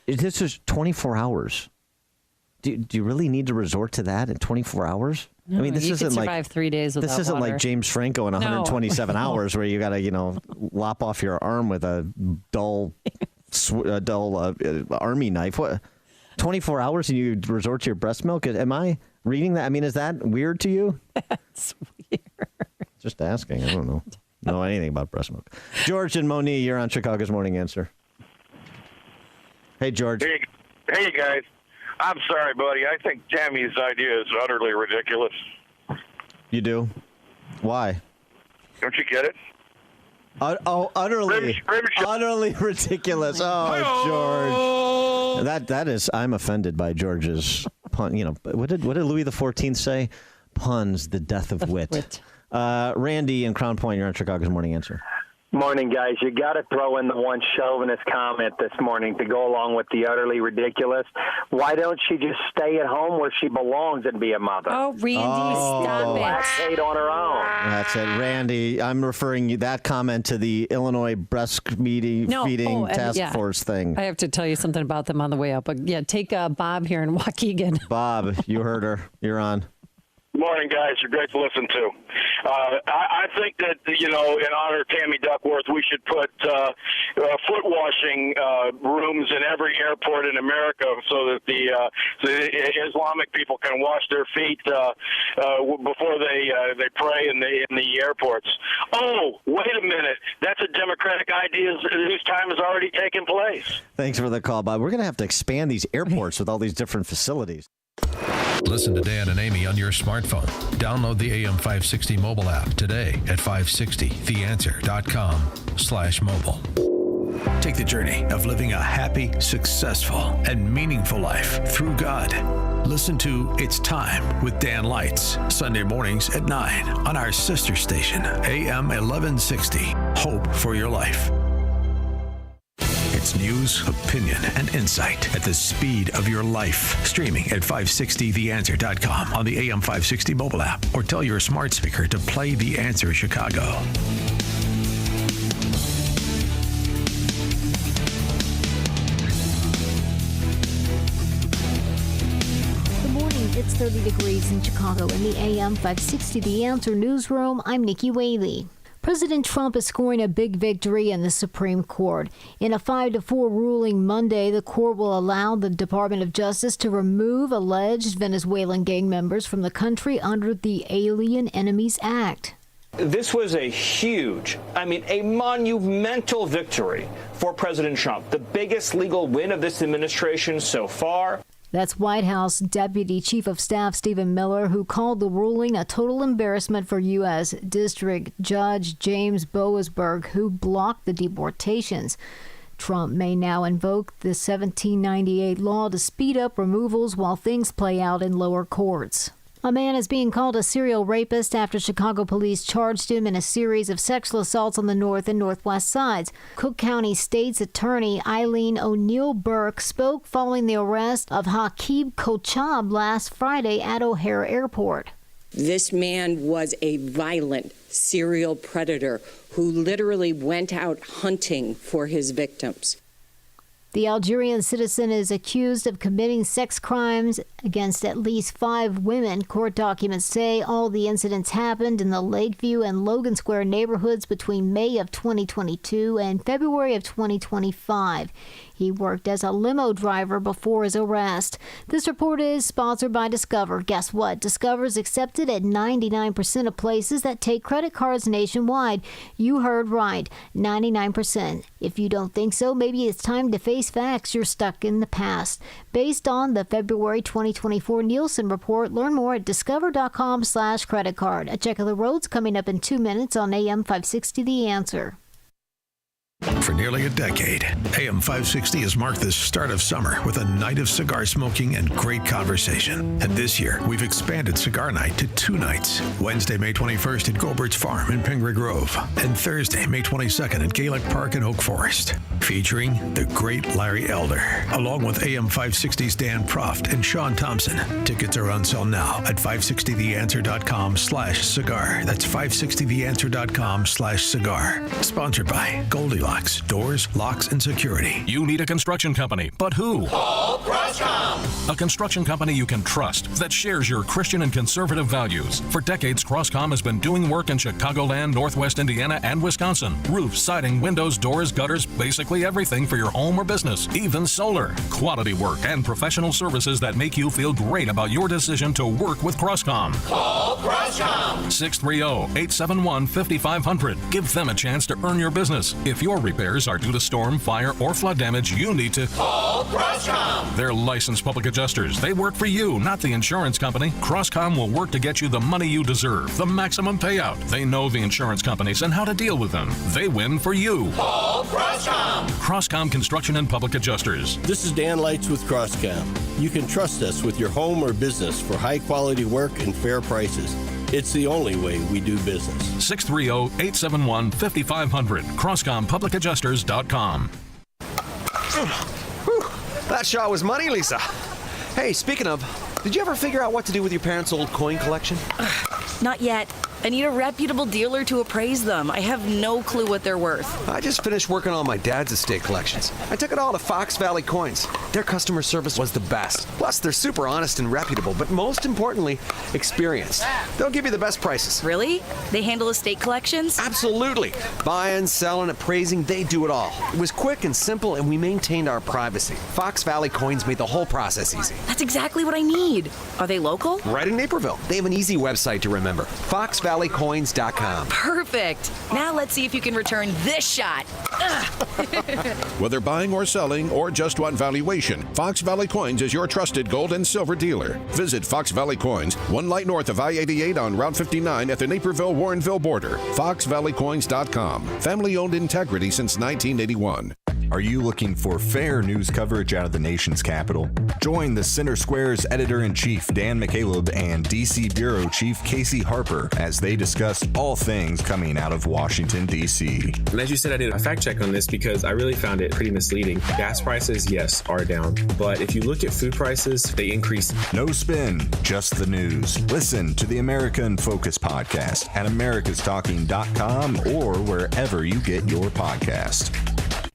This is 24 hours. Do you really need to resort to that in 24 hours?
No,
I mean, this
you
isn't
could
like
survive 3 days without
this isn't
water.
like James Franco in 127 hours where you got to lop off your arm with a dull army knife. What? 24 hours and you resort to your breast milk? Am I reading that? I mean, is that weird to you?
That's weird.
Just asking. I don't know anything about breast milk. George and Moni, you're on Chicago's Morning Answer. Hey, George.
Hey, guys. I'm sorry, buddy. I think Tammy's idea is utterly ridiculous.
You do? Why?
Don't you get it?
Utterly ridiculous. Oh, George. That is, I'm offended by George's pun. What did Louis XIV say? Puns, the death of wit. Randy in Crown Point, you're on Chicago's Morning Answer.
Morning, guys. You got to throw in the one chauvinist comment this morning to go along with the utterly ridiculous. Why don't she just stay at home where she belongs and be a mother?
Oh, Randy, stop it.
Lactate on her own.
That's it, Randy. I'm referring that comment to the Illinois feeding task force thing.
I have to tell you something about them on the way up. But yeah, take Bob here in Waukegan.
Bob, you heard her. You're on.
Good morning, guys. You're great to listen to. I think that, in honor of Tammy Duckworth, we should put foot washing rooms in every airport in America so that the Islamic people can wash their feet before they pray in the airports. Oh, wait a minute. That's a Democratic idea whose time has already taken place.
Thanks for the call, Bob. We're going to have to expand these airports with all these different facilities.
Listen to Dan and Amy on your smartphone. Download the AM 560 mobile app today at 560theanswer.com/mobile. Take the journey of living a happy, successful, and meaningful life through God. Listen to It's Time with Dan Lights, Sunday mornings at 9 on our sister station, AM 1160. Hope for your life. It's news, opinion, and insight at the speed of your life. Streaming at 560theanswer.com on the AM 560 mobile app, or tell your smart speaker to play The Answer Chicago.
Good morning. It's 30 degrees in Chicago in the AM 560 The Answer newsroom. I'm Nikki Whaley. President Trump is scoring a big victory in the Supreme Court. In a 5-4 ruling Monday, the court will allow the Department of Justice to remove alleged Venezuelan gang members from the country under the Alien Enemies Act.
This was a monumental victory for President Trump, the biggest legal win of this administration so far.
That's White House Deputy Chief of Staff Stephen Miller, who called the ruling a total embarrassment for U.S. District Judge James Boasberg, who blocked the deportations. Trump may now invoke the 1798 law to speed up removals while things play out in lower courts. A man is being called a serial rapist after Chicago police charged him in a series of sexual assaults on the north and northwest sides. Cook County State's Attorney Eileen O'Neill Burke spoke following the arrest of Hakeem Kochab last Friday at O'Hare Airport.
This man was a violent serial predator who literally went out hunting for his victims.
The Algerian citizen is accused of committing sex crimes against at least 5 women. Court documents say all the incidents happened in the Lakeview and Logan Square neighborhoods between May of 2022 and February of 2025. He worked as a limo driver before his arrest. This report is sponsored by Discover. Guess what? Discover is accepted at 99% of places that take credit cards nationwide. You heard right, 99%. If you don't think so, maybe it's time to face facts. You're stuck in the past. Based on the February 2024 Nielsen report, learn more at discover.com/credit card. A check of the roads coming up in 2 minutes on AM 560 The Answer.
For nearly a decade, AM 560 has marked the start of summer with a night of cigar smoking and great conversation. And this year, we've expanded Cigar Night to 2 nights. Wednesday, May 21st at Gobert's Farm in Pingree Grove, and Thursday, May 22nd at Gaelic Park in Oak Forest. Featuring the great Larry Elder, along with AM 560's Dan Proft and Sean Thompson. Tickets are on sale now at 560theanswer.com/cigar. That's 560theanswer.com/cigar. Sponsored by Goldilocks Doors, Locks, and Security.
You need a construction company, but who?
Call Croscom.
A construction company you can trust that shares your Christian and conservative values. For decades, Croscom has been doing work in Chicagoland, Northwest Indiana, and Wisconsin. Roofs, siding, windows, doors, gutters, basically everything for your home or business, even solar. Quality work and professional services that make you feel great about your decision to work with Croscom.
Call Croscom.
630-871-5500. Give them a chance to earn your business. If your repairs are due to storm, fire, or flood damage, you need to
call Croscom.
They're licensed public adjusters. They work for you, not the insurance company. Croscom will work to get you the money you deserve, the maximum payout. They know the insurance companies and how to deal with them. They win for you.
Call Croscom.
Croscom Construction and Public Adjusters.
This is Dan Lights with Croscom. You can trust us with your home or business for high quality work and fair prices. It's the only way we do business.
630-871-5500. CroscomPublicAdjusters.com.
That shot was money, Lisa. Hey, speaking of, did you ever figure out what to do with your parents' old coin collection?
Not yet. I need a reputable dealer to appraise them. I have no clue what they're worth.
I just finished working on my dad's estate collections. I took it all to Fox Valley Coins. Their customer service was the best. Plus, they're super honest and reputable, but most importantly, experienced. They'll give you the best prices.
Really? They handle estate collections?
Absolutely. Buying, selling, appraising, they do it all. It was quick and simple, and we maintained our privacy. Fox Valley Coins made the whole process easy.
That's exactly what I need. Are they local?
Right in Naperville. They have an easy website to remember. FoxValleyCoins.com.
Perfect. Now let's see if you can return this shot.
Whether buying or selling or just want valuation, Fox Valley Coins is your trusted gold and silver dealer. Visit Fox Valley Coins, 1 light north of I-88 on Route 59 at the Naperville-Warrenville border. FoxValleyCoins.com. Family-owned integrity since 1981.
Are you looking for fair news coverage out of the nation's capital? Join the Center Square's Editor-in-Chief Dan McCaleb and DC Bureau Chief Casey Harper as they discuss all things coming out of Washington, D.C.
And as you said, I did a fact check on this because I really found it pretty misleading. Gas prices, yes, are down. But if you look at food prices, they increased.
No spin, just the news. Listen to the America in Focus podcast at americastalking.com or wherever you get your podcast.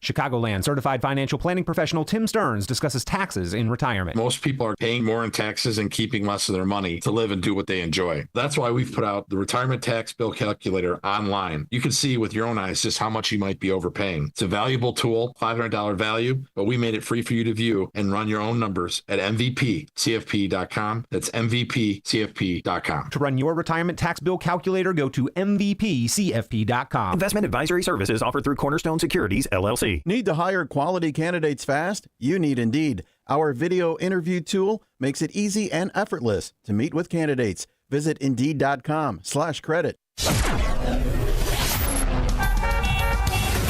Chicagoland certified financial planning professional Tim Stearns discusses taxes in retirement.
Most people are paying more in taxes and keeping less of their money to live and do what they enjoy. That's why we've put out the retirement tax bill calculator online. You can see with your own eyes just how much you might be overpaying. It's a valuable tool, $500 value, but we made it free for you to view and run your own numbers at MVPCFP.com. That's MVPCFP.com.
To run your retirement tax bill calculator, go to MVPCFP.com.
Investment advisory services offered through Cornerstone Securities, LLC.
Need to hire quality candidates fast? You need Indeed. Our video interview tool makes it easy and effortless to meet with candidates. Visit Indeed.com/credit.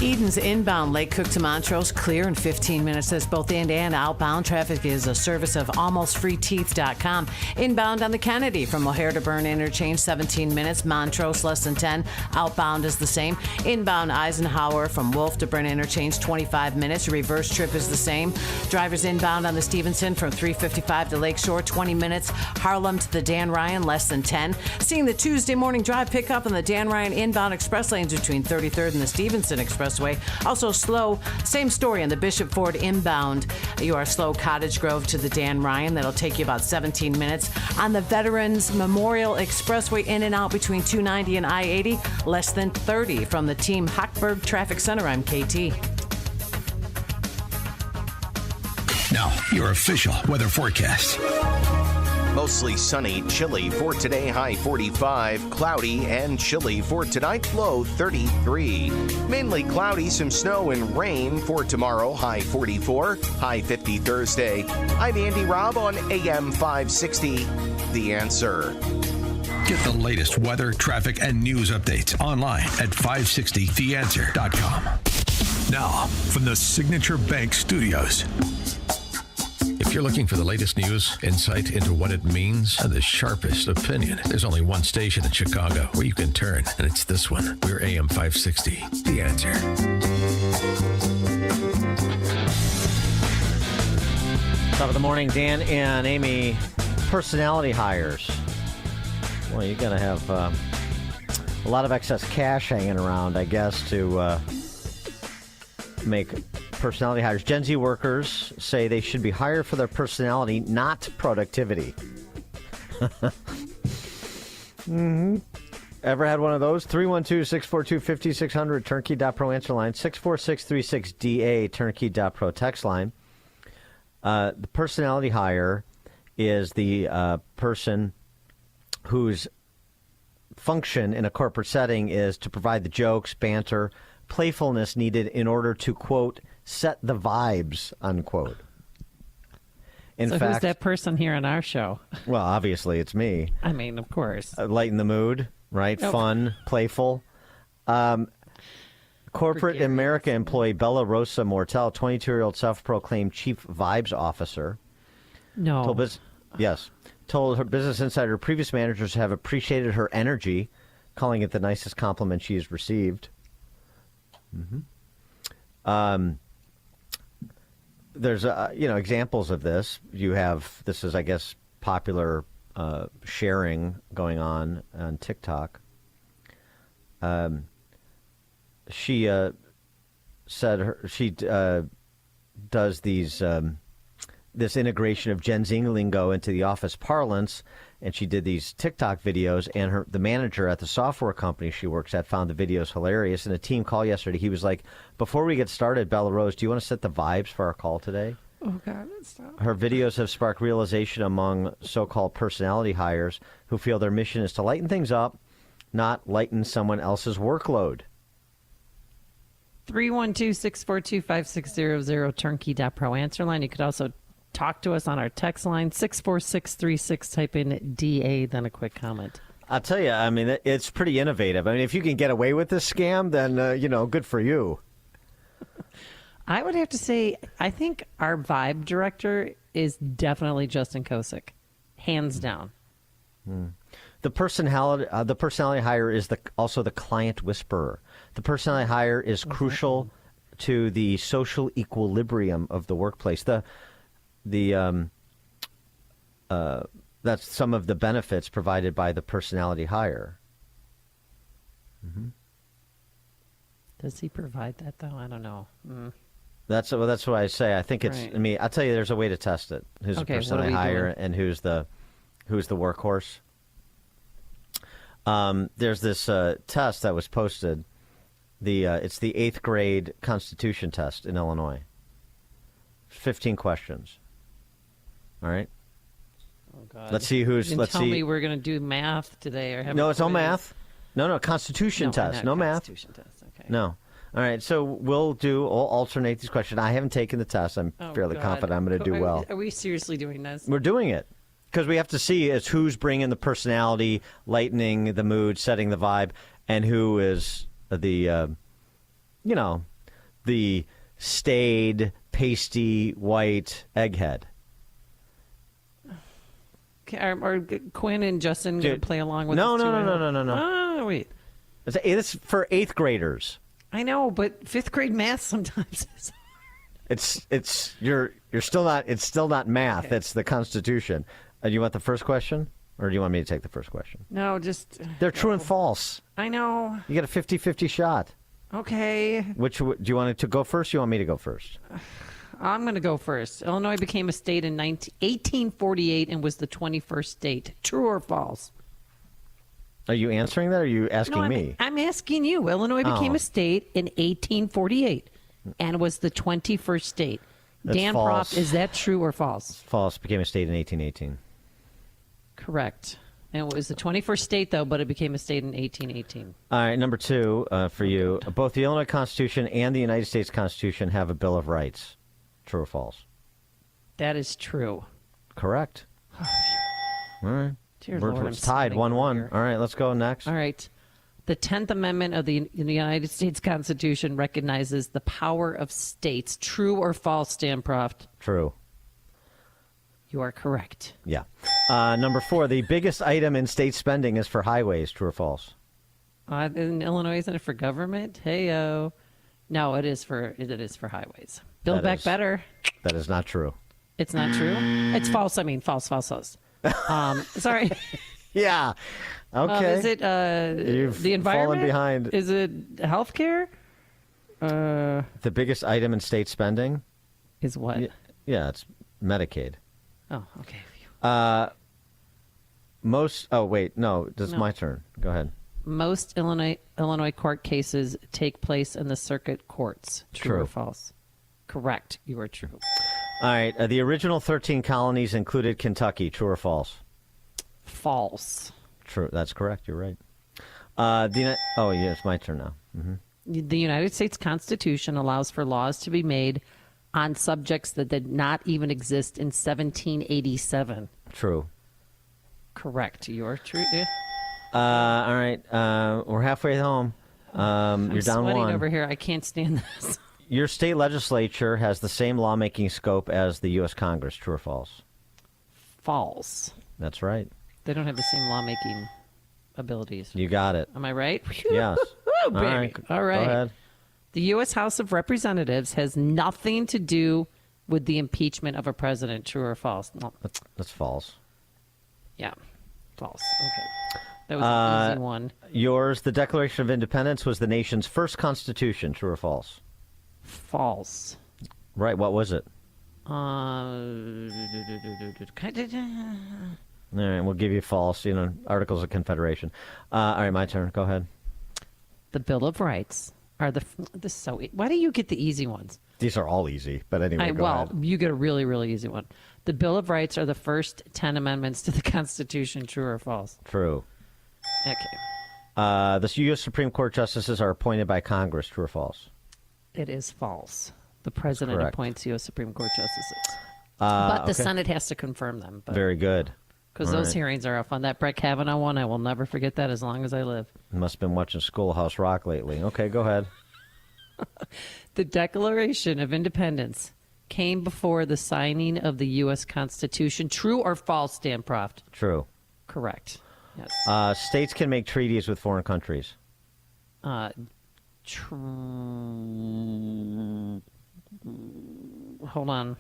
Eden's inbound Lake Cook to Montrose clear in 15 minutes. As both in and outbound traffic is a service of almostfreeteeth.com. Inbound on the Kennedy from O'Hare to Byrne Interchange, 17 minutes. Montrose, less than 10. Outbound is the same. Inbound Eisenhower from Wolf to Byrne Interchange, 25 minutes. Reverse trip is the same. Drivers inbound on the Stevenson from 355 to Lakeshore, 20 minutes. Harlem to the Dan Ryan, less than 10. Seeing the Tuesday morning drive pick up on the Dan Ryan inbound express lanes between 33rd and the Stevenson Expressway. Also slow, same story on the Bishop Ford inbound. You are slow Cottage Grove to the Dan Ryan. That'll take you about 17 minutes. On the Veterans Memorial Expressway in and out between 290 and I-80, less than 30 from the Team Hochberg Traffic Center. I'm KT.
Now, your official weather forecast.
Mostly sunny, chilly for today, high 45, cloudy and chilly for tonight, low 33. Mainly cloudy, some snow and rain for tomorrow, high 44, high 50 Thursday. I'm Andy Robb on AM 560, The Answer.
Get the latest weather, traffic, and news updates online at 560theanswer.com. Now, from the Signature Bank Studios.
If you're looking for the latest news, insight into what it means, and the sharpest opinion, there's only one station in Chicago where you can turn, and it's this one. We're AM 560, The Answer.
Top of the morning, Dan and Amy. Personality hires. Well, you're going to have a lot of excess cash hanging around, I guess, to make personality hires. Gen Z workers say they should be hired for their personality, not productivity. Ever had one of those? 312-642-5600, turnkey.pro answer line, 64636DA, turnkey.pro text line. The personality hire is the person whose function in a corporate setting is to provide the jokes, banter, playfulness needed in order to, quote, set the vibes, unquote. In fact,
who's that person here on our show?
Well, obviously it's me.
I mean, of course.
Lighten the mood, right? Nope. Fun, playful. Corporate America employee Bella Rosa Mortel, 22-year-old self-proclaimed chief vibes officer.
No.
Told her Business Insider previous managers have appreciated her energy, calling it the nicest compliment she has received. There's examples of this. You have, this is, I guess, popular sharing going on TikTok. She said she does these this integration of Gen Z lingo into the office parlance, and she did these TikTok videos, and the manager at the software company she works at found the videos hilarious. In a team call yesterday, he was like, before we get started, Bella Rose, do you want to set the vibes for our call today?
Oh, God, stop.
Her videos have sparked realization among so-called personality hires who feel their mission is to lighten things up, not lighten someone else's workload.
312-642-5600, turnkey.pro answer line. You could also talk to us on our text line, 64636. Type in DA, then a quick comment.
I'll tell you, I mean, it's pretty innovative. I mean, if you can get away with this scam, then, good for you.
I would have to say, I think our vibe director is definitely Justin Kosick, hands down.
The personality hire is also the client whisperer. The personality hire is crucial to the social equilibrium of the workplace. That's some of the benefits provided by the personality hire. Mm-hmm.
Does he provide that though? I don't know.
That's what I say. I think it's.
Right.
I mean, I'll tell you, there's a way to test it. Who's the personality hire and who's the workhorse? There's this test that was posted. It's the 8th grade Constitution test in Illinois. 15 questions. All right.
Oh God.
Let's see who's.
Didn't
Let's
tell
see.
me we're going to do math today or have.
No, it's all
quiz.
math. No, Constitution test. No math.
Constitution test. Okay.
No. All right, so we'll alternate these questions. I haven't taken the test. I'm fairly confident I'm going to do well.
Are we seriously doing this?
We're doing it because we have to see is who's bringing the personality, lightening the mood, setting the vibe, and who is the staid, pasty, white egghead.
Okay, are Quinn and Justin going to play along with
No.
this too?
No.
Oh, wait.
It's for 8th graders.
I know, but 5th grade math sometimes is
It's you're still not. It's still not math. Okay. It's the Constitution. Do you want the first question, or do you want me to take the first question?
No, just
they're true and false.
I know.
You get a 50-50 shot.
Okay.
Which do you want it to go first? Or you want me to go first?
I'm going to go first. Illinois became a state in 1848 and was the 21st state. True or false?
Are you answering that, or are you asking me?
I'm asking you. Illinois became a state in 1848 and was the 21st state.
That's
Dan
false.
Proft, is that true or false?
False. Became a state in 1818.
Correct. And it was the 21st state, though, but it became a state in 1818.
All right, number 2 for you. Both the Illinois Constitution and the United States Constitution have a Bill of Rights. True or false?
That is true.
Correct. All right.
Dear Lord,
it's tied 1-1. All right, let's go next.
All right. The 10th Amendment of the United States Constitution recognizes the power of states. True or false, Dan Proft?
True.
You are correct.
Yeah. Number 4, the biggest item in state spending is for highways. True or false?
In Illinois, isn't it for government? Hey-o. No, it is for highways. Build back better.
That is not true.
It's not true? It's false. I mean, false. Sorry.
Yeah. Okay.
Is it the environment?
Fallen behind.
Is it healthcare?
The biggest item in state spending
is what?
Yeah, it's Medicaid.
Oh, okay.
Oh, wait. No, this is my turn. Go ahead.
Most Illinois court cases take place in the circuit courts. True or false? Correct. You are true.
All right. The original 13 colonies included Kentucky. True or false?
False.
True. That's correct. You're right. It's my turn now. Mm-hmm.
The United States Constitution allows for laws to be made on subjects that did not even exist in 1787.
True.
Correct. You're true. Yeah.
All right. We're halfway home. You're down 1.
I'm sweating over here. I can't stand this.
Your state legislature has the same lawmaking scope as the U.S. Congress. True or false?
False.
That's right.
They don't have the same lawmaking abilities.
You got it.
Am I right?
Yes.
All right. All right.
Go ahead.
The U.S. House of Representatives has nothing to do with the impeachment of a president. True or false? No.
That's false.
Yeah. False. Okay. That was an easy one.
Yours, the Declaration of Independence was the nation's first constitution. True or false?
False.
Right. What was it? All right, we'll give you false. Articles of Confederation. All right, my turn. Go ahead.
The Bill of Rights are why do you get the easy ones?
These are all easy, but anyway, go ahead.
You get a really, really easy one. The Bill of Rights are the first 10 amendments to the Constitution. True or false?
True.
Okay.
The U.S. Supreme Court justices are appointed by Congress. True or false?
It is false. The president
Correct.
appoints U.S. Supreme Court justices. But the Senate has to confirm them.
Very good.
Because those hearings are fun. That Brett Kavanaugh one, I will never forget that as long as I live.
Must have been watching Schoolhouse Rock lately. Okay, go ahead.
The Declaration of Independence came before the signing of the U.S. Constitution. True or false, Dan Proft?
True.
Correct. Yes.
States can make treaties with foreign countries.
Hold on.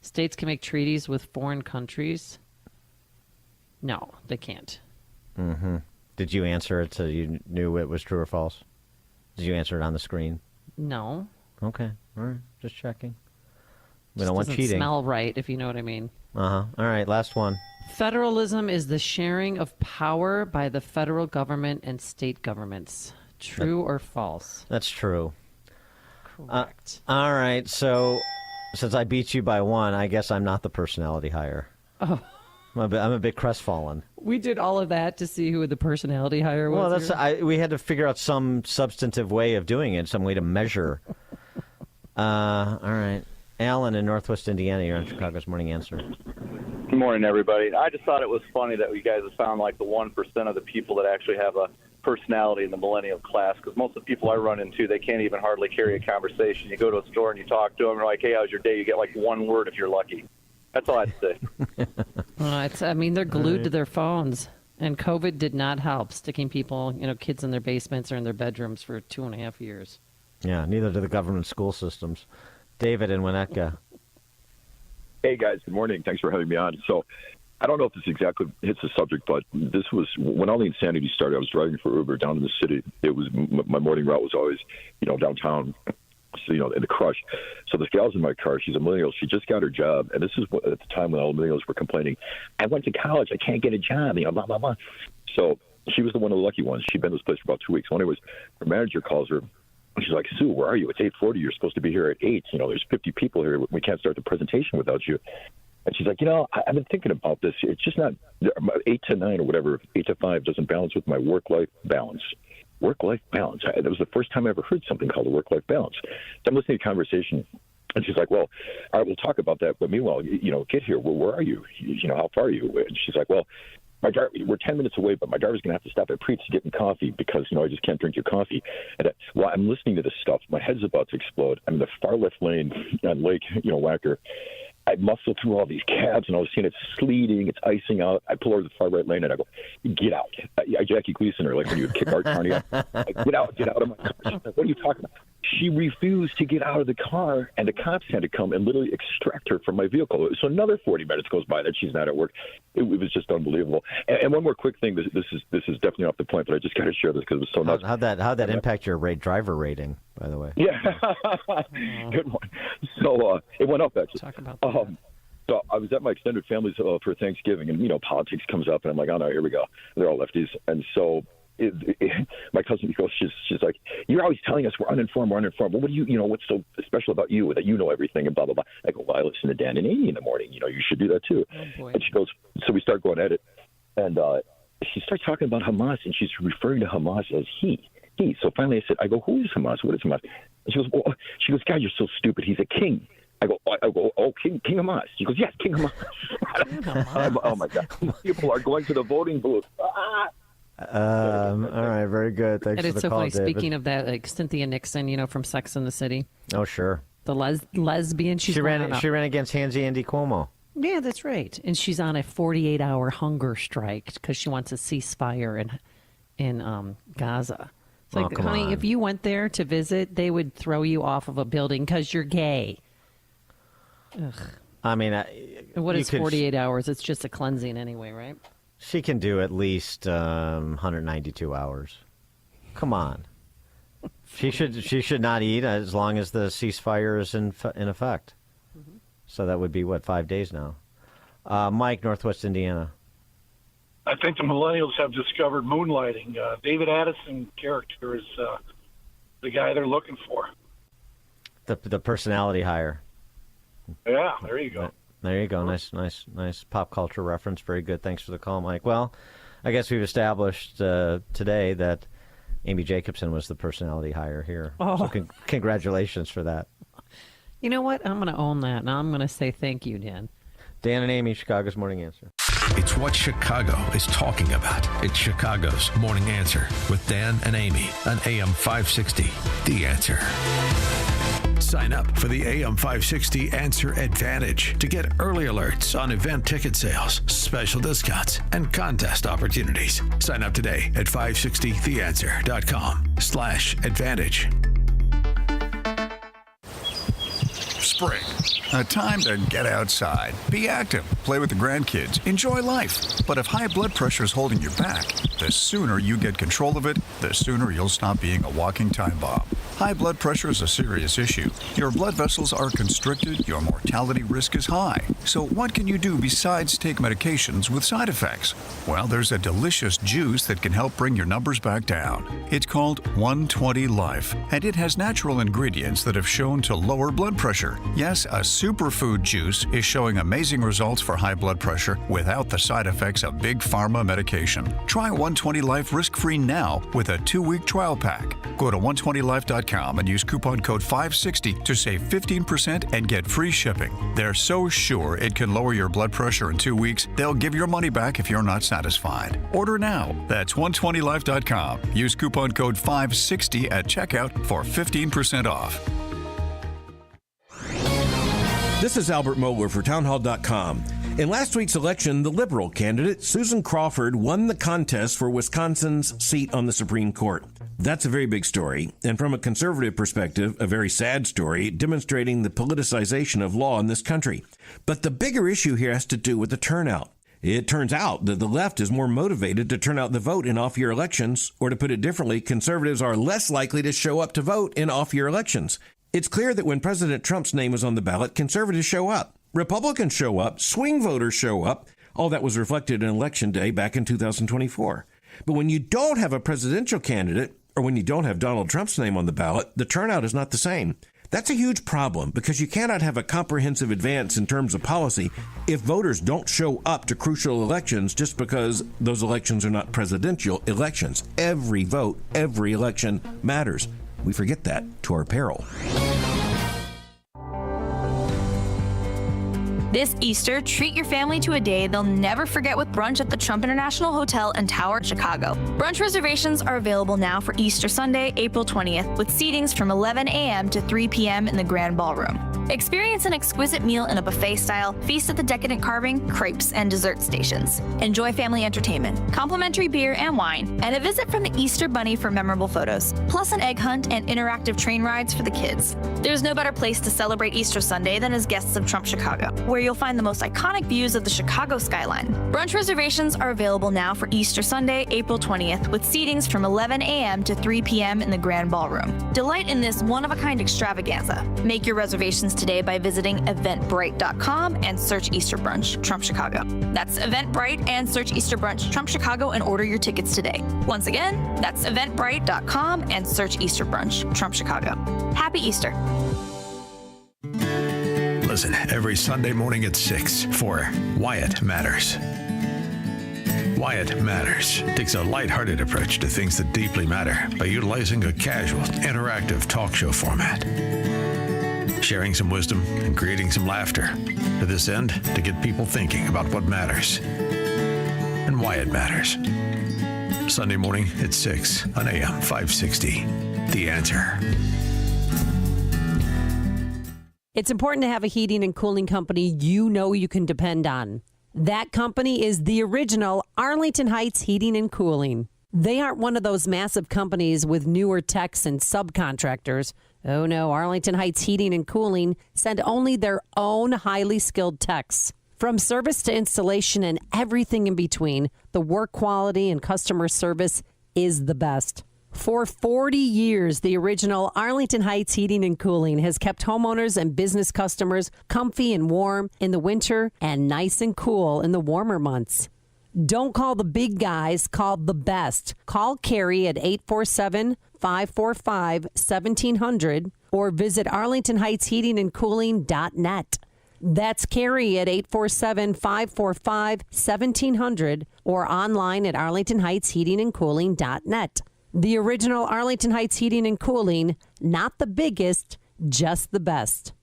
States can make treaties with foreign countries? No, they can't.
Mm-hmm. Did you answer it so you knew it was true or false? Did you answer it on the screen?
No.
Okay. All right. Just checking. We
Just
don't want
doesn't
cheating.
Smell right, if you know what I mean.
All right. Last one.
Federalism is the sharing of power by the federal government and state governments. True or false?
That's true.
Correct.
All right. So, since I beat you by one, I guess I'm not the personality hire.
Oh.
I'm a bit crestfallen.
We did all of that to see who the personality hire was.
Well, we had to figure out some substantive way of doing it, some way to measure. All right. Alan in Northwest Indiana, you're on Chicago's Morning Answer.
Good morning, everybody. I just thought it was funny that you guys have found like the 1% of the people that actually have a personality in the millennial class, because most of the people I run into, they can't even hardly carry a conversation. You go to a store and you talk to them, and they're like, hey, how's your day? You get like one word if you're lucky. That's all I'd say.
They're glued to their phones, and COVID did not help sticking people, kids in their basements or in their bedrooms for 2.5 years.
Yeah, neither do the government school systems. David in Winnetka.
Hey, guys. Good morning. Thanks for having me on. So I don't know if this exactly hits the subject, but this was when all the insanity started. I was driving for Uber down in the city. It was my morning route was always, downtown. So, in the crush. So this gal's in my car. She's a millennial. She just got her job. And this is at the time when all the millennials were complaining, I went to college. I can't get a job, blah, blah, blah. So she was one of the lucky ones. She'd been in this place for about 2 weeks. Well, anyways, her manager calls her. She's like, Sue, where are you? It's 8:40. You're supposed to be here at 8. There's 50 people here. We can't start the presentation without you. And she's like, I've been thinking about this. It's just not 8 to 9 or whatever. 8 to 5 doesn't balance with my work-life balance. Work-life balance. That was the first time I ever heard something called a work-life balance. So I'm listening to a conversation, and she's like, well, all right, we'll talk about that. But meanwhile, get here. Well, where are you? How far are you? And she's like, well, we're 10 minutes away, but my driver's going to have to stop at Preet's to get me coffee because, I just can't drink your coffee. And while I'm listening to this stuff, my head's about to explode. I'm in the far left lane on Lake, Wacker. I muscle through all these cabs, and I was seeing it's sleeting, it's icing out. I pull over to the far right lane, and I go, get out. I Jackie Gleason her, like when you would kick Art Carney out. Get out of my car. She's like, what are you talking about? She refused to get out of the car, and the cops had to come and literally extract her from my vehicle. So another 40 minutes goes by that she's not at work. It was just unbelievable. And one more quick thing. This is definitely off the point, but I just got to share this because it was so nuts.
How'd that impact your driver rating, by the way?
Yeah, good one. So it went up actually.
Talk about that.
So I was at my extended family's for Thanksgiving, and politics comes up, and I'm like, oh no, here we go. They're all lefties, and so. My cousin goes, she's like, you're always telling us we're uninformed. Well, what do you what's so special about you that you know everything and blah, blah, blah. I go, well, I listen to Dan and Amy in the morning. You should do that too.
Oh, boy.
And she goes, so we start going at it. And she starts talking about Hamas, and she's referring to Hamas as he. So finally I go, who is Hamas? What is Hamas? And she goes, God, you're so stupid. He's a king. I go, oh, King Hamas. She goes, yes, King Hamas. Oh, my God. People are going to the voting booth.
All right, very good. Thanks
And
for
it's
the
so
call,
funny.
David.
Speaking of that, like Cynthia Nixon, from Sex and the City.
Oh, sure.
The lesbian.
She ran against Hansi Andy Cuomo.
Yeah, that's right. And she's on a 48-hour hunger strike because she wants a ceasefire in Gaza. It's like,
come
honey,
on.
if you went there to visit, they would throw you off of a building because you're gay. Ugh.
I mean,
And what is 48 hours? It's just a cleansing anyway, right?
She can do at least 192 hours. Come on. She should not eat as long as the ceasefire is in effect. So that would be, 5 days now? Mike, Northwest Indiana.
I think the millennials have discovered moonlighting. David Addison character is the guy they're looking for.
The personality hire.
Yeah, there you go.
There you go. Nice pop culture reference. Very good. Thanks for the call, Mike. Well, I guess we've established today that Amy Jacobson was the personality hire here.
Oh.
So congratulations for that.
You know what? I'm going to own that. Now I'm going to say thank you, Dan.
Dan and Amy, Chicago's Morning Answer.
It's what Chicago is talking about. It's Chicago's Morning Answer with Dan and Amy on AM 560. The Answer.
Sign up for the AM 560 Answer Advantage to get early alerts on event ticket sales, special discounts, and contest opportunities. Sign up today at 560theanswer.com/advantage.
Spring, a time to get outside, be active, play with the grandkids, enjoy life. But if high blood pressure is holding you back, the sooner you get control of it, the sooner you'll stop being a walking time bomb. High blood pressure is a serious issue. Your blood vessels are constricted, your mortality risk is high. So what can you do besides take medications with side effects? Well, there's a delicious juice that can help bring your numbers back down. It's called 120 Life, and it has natural ingredients that have shown to lower blood pressure. Yes, a superfood juice is showing amazing results for high blood pressure without the side effects of big pharma medication. Try 120 Life risk-free now with a 2-week trial pack. Go to 120life.com and use coupon code 560 to save 15% and get free shipping. They're so sure it can lower your blood pressure in 2 weeks, they'll give your money back if you're not satisfied. Order now. That's 120life.com. Use coupon code 560 at checkout for 15% off.
This is Albert Mohler for townhall.com. In last week's election, the Liberal candidate, Susan Crawford, won the contest for Wisconsin's seat on the Supreme Court. That's a very big story, and from a conservative perspective, a very sad story, demonstrating the politicization of law in this country. But the bigger issue here has to do with the turnout. It turns out that the left is more motivated to turn out the vote in off-year elections, or to put it differently, conservatives are less likely to show up to vote in off-year elections. It's clear that when President Trump's name is on the ballot, conservatives show up. Republicans show up, swing voters show up. All that was reflected in Election Day back in 2024. But when you don't have a presidential candidate, or when you don't have Donald Trump's name on the ballot, the turnout is not the same. That's a huge problem because you cannot have a comprehensive advance in terms of policy if voters don't show up to crucial elections just because those elections are not presidential elections. Every vote, every election matters. We forget that to our peril.
This Easter, treat your family to a day they'll never forget with brunch at the Trump International Hotel and Tower, Chicago. Brunch reservations are available now for Easter Sunday, April 20th, with seatings from 11 a.m. to 3 p.m. in the Grand Ballroom. Experience an exquisite meal in a buffet style, feast at the decadent carving, crepes, and dessert stations. Enjoy family entertainment, complimentary beer and wine, and a visit from the Easter Bunny for memorable photos, plus an egg hunt and interactive train rides for the kids. There's no better place to celebrate Easter Sunday than as guests of Trump Chicago, where you'll find the most iconic views of the Chicago skyline. Brunch reservations are available now for Easter Sunday, April 20th, with seatings from 11 a.m. to 3 p.m. in the Grand Ballroom. Delight in this one-of-a-kind extravaganza. Make your reservations today by visiting eventbrite.com and search Easter Brunch, Trump Chicago. That's Eventbrite and search Easter Brunch, Trump Chicago, and order your tickets today. Once again, that's eventbrite.com and search Easter Brunch, Trump Chicago. Happy Easter.
Listen every Sunday morning at 6 for Wyatt Matters. Wyatt Matters takes a lighthearted approach to things that deeply matter by utilizing a casual, interactive talk show format. Sharing some wisdom and creating some laughter. To this end, to get people thinking about what matters. And why it matters. Sunday morning at 6 on AM 560. The Answer.
It's important to have a heating and cooling company you know you can depend on. That company is the original Arlington Heights Heating and Cooling. They aren't one of those massive companies with newer techs and subcontractors. Oh no, Arlington Heights Heating and Cooling send only their own highly skilled techs. From service to installation and everything in between, the work quality and customer service is the best. For 40 years, the original Arlington Heights Heating and Cooling has kept homeowners and business customers comfy and warm in the winter and nice and cool in the warmer months. Don't call the big guys, call the best. Call Carrie at 847-545-1700 or visit arlingtonheightsheatingandcooling.net. That's Carrie at 847-545-1700 or online at arlingtonheightsheatingandcooling.net. The original Arlington Heights Heating and Cooling, not the biggest, just the best.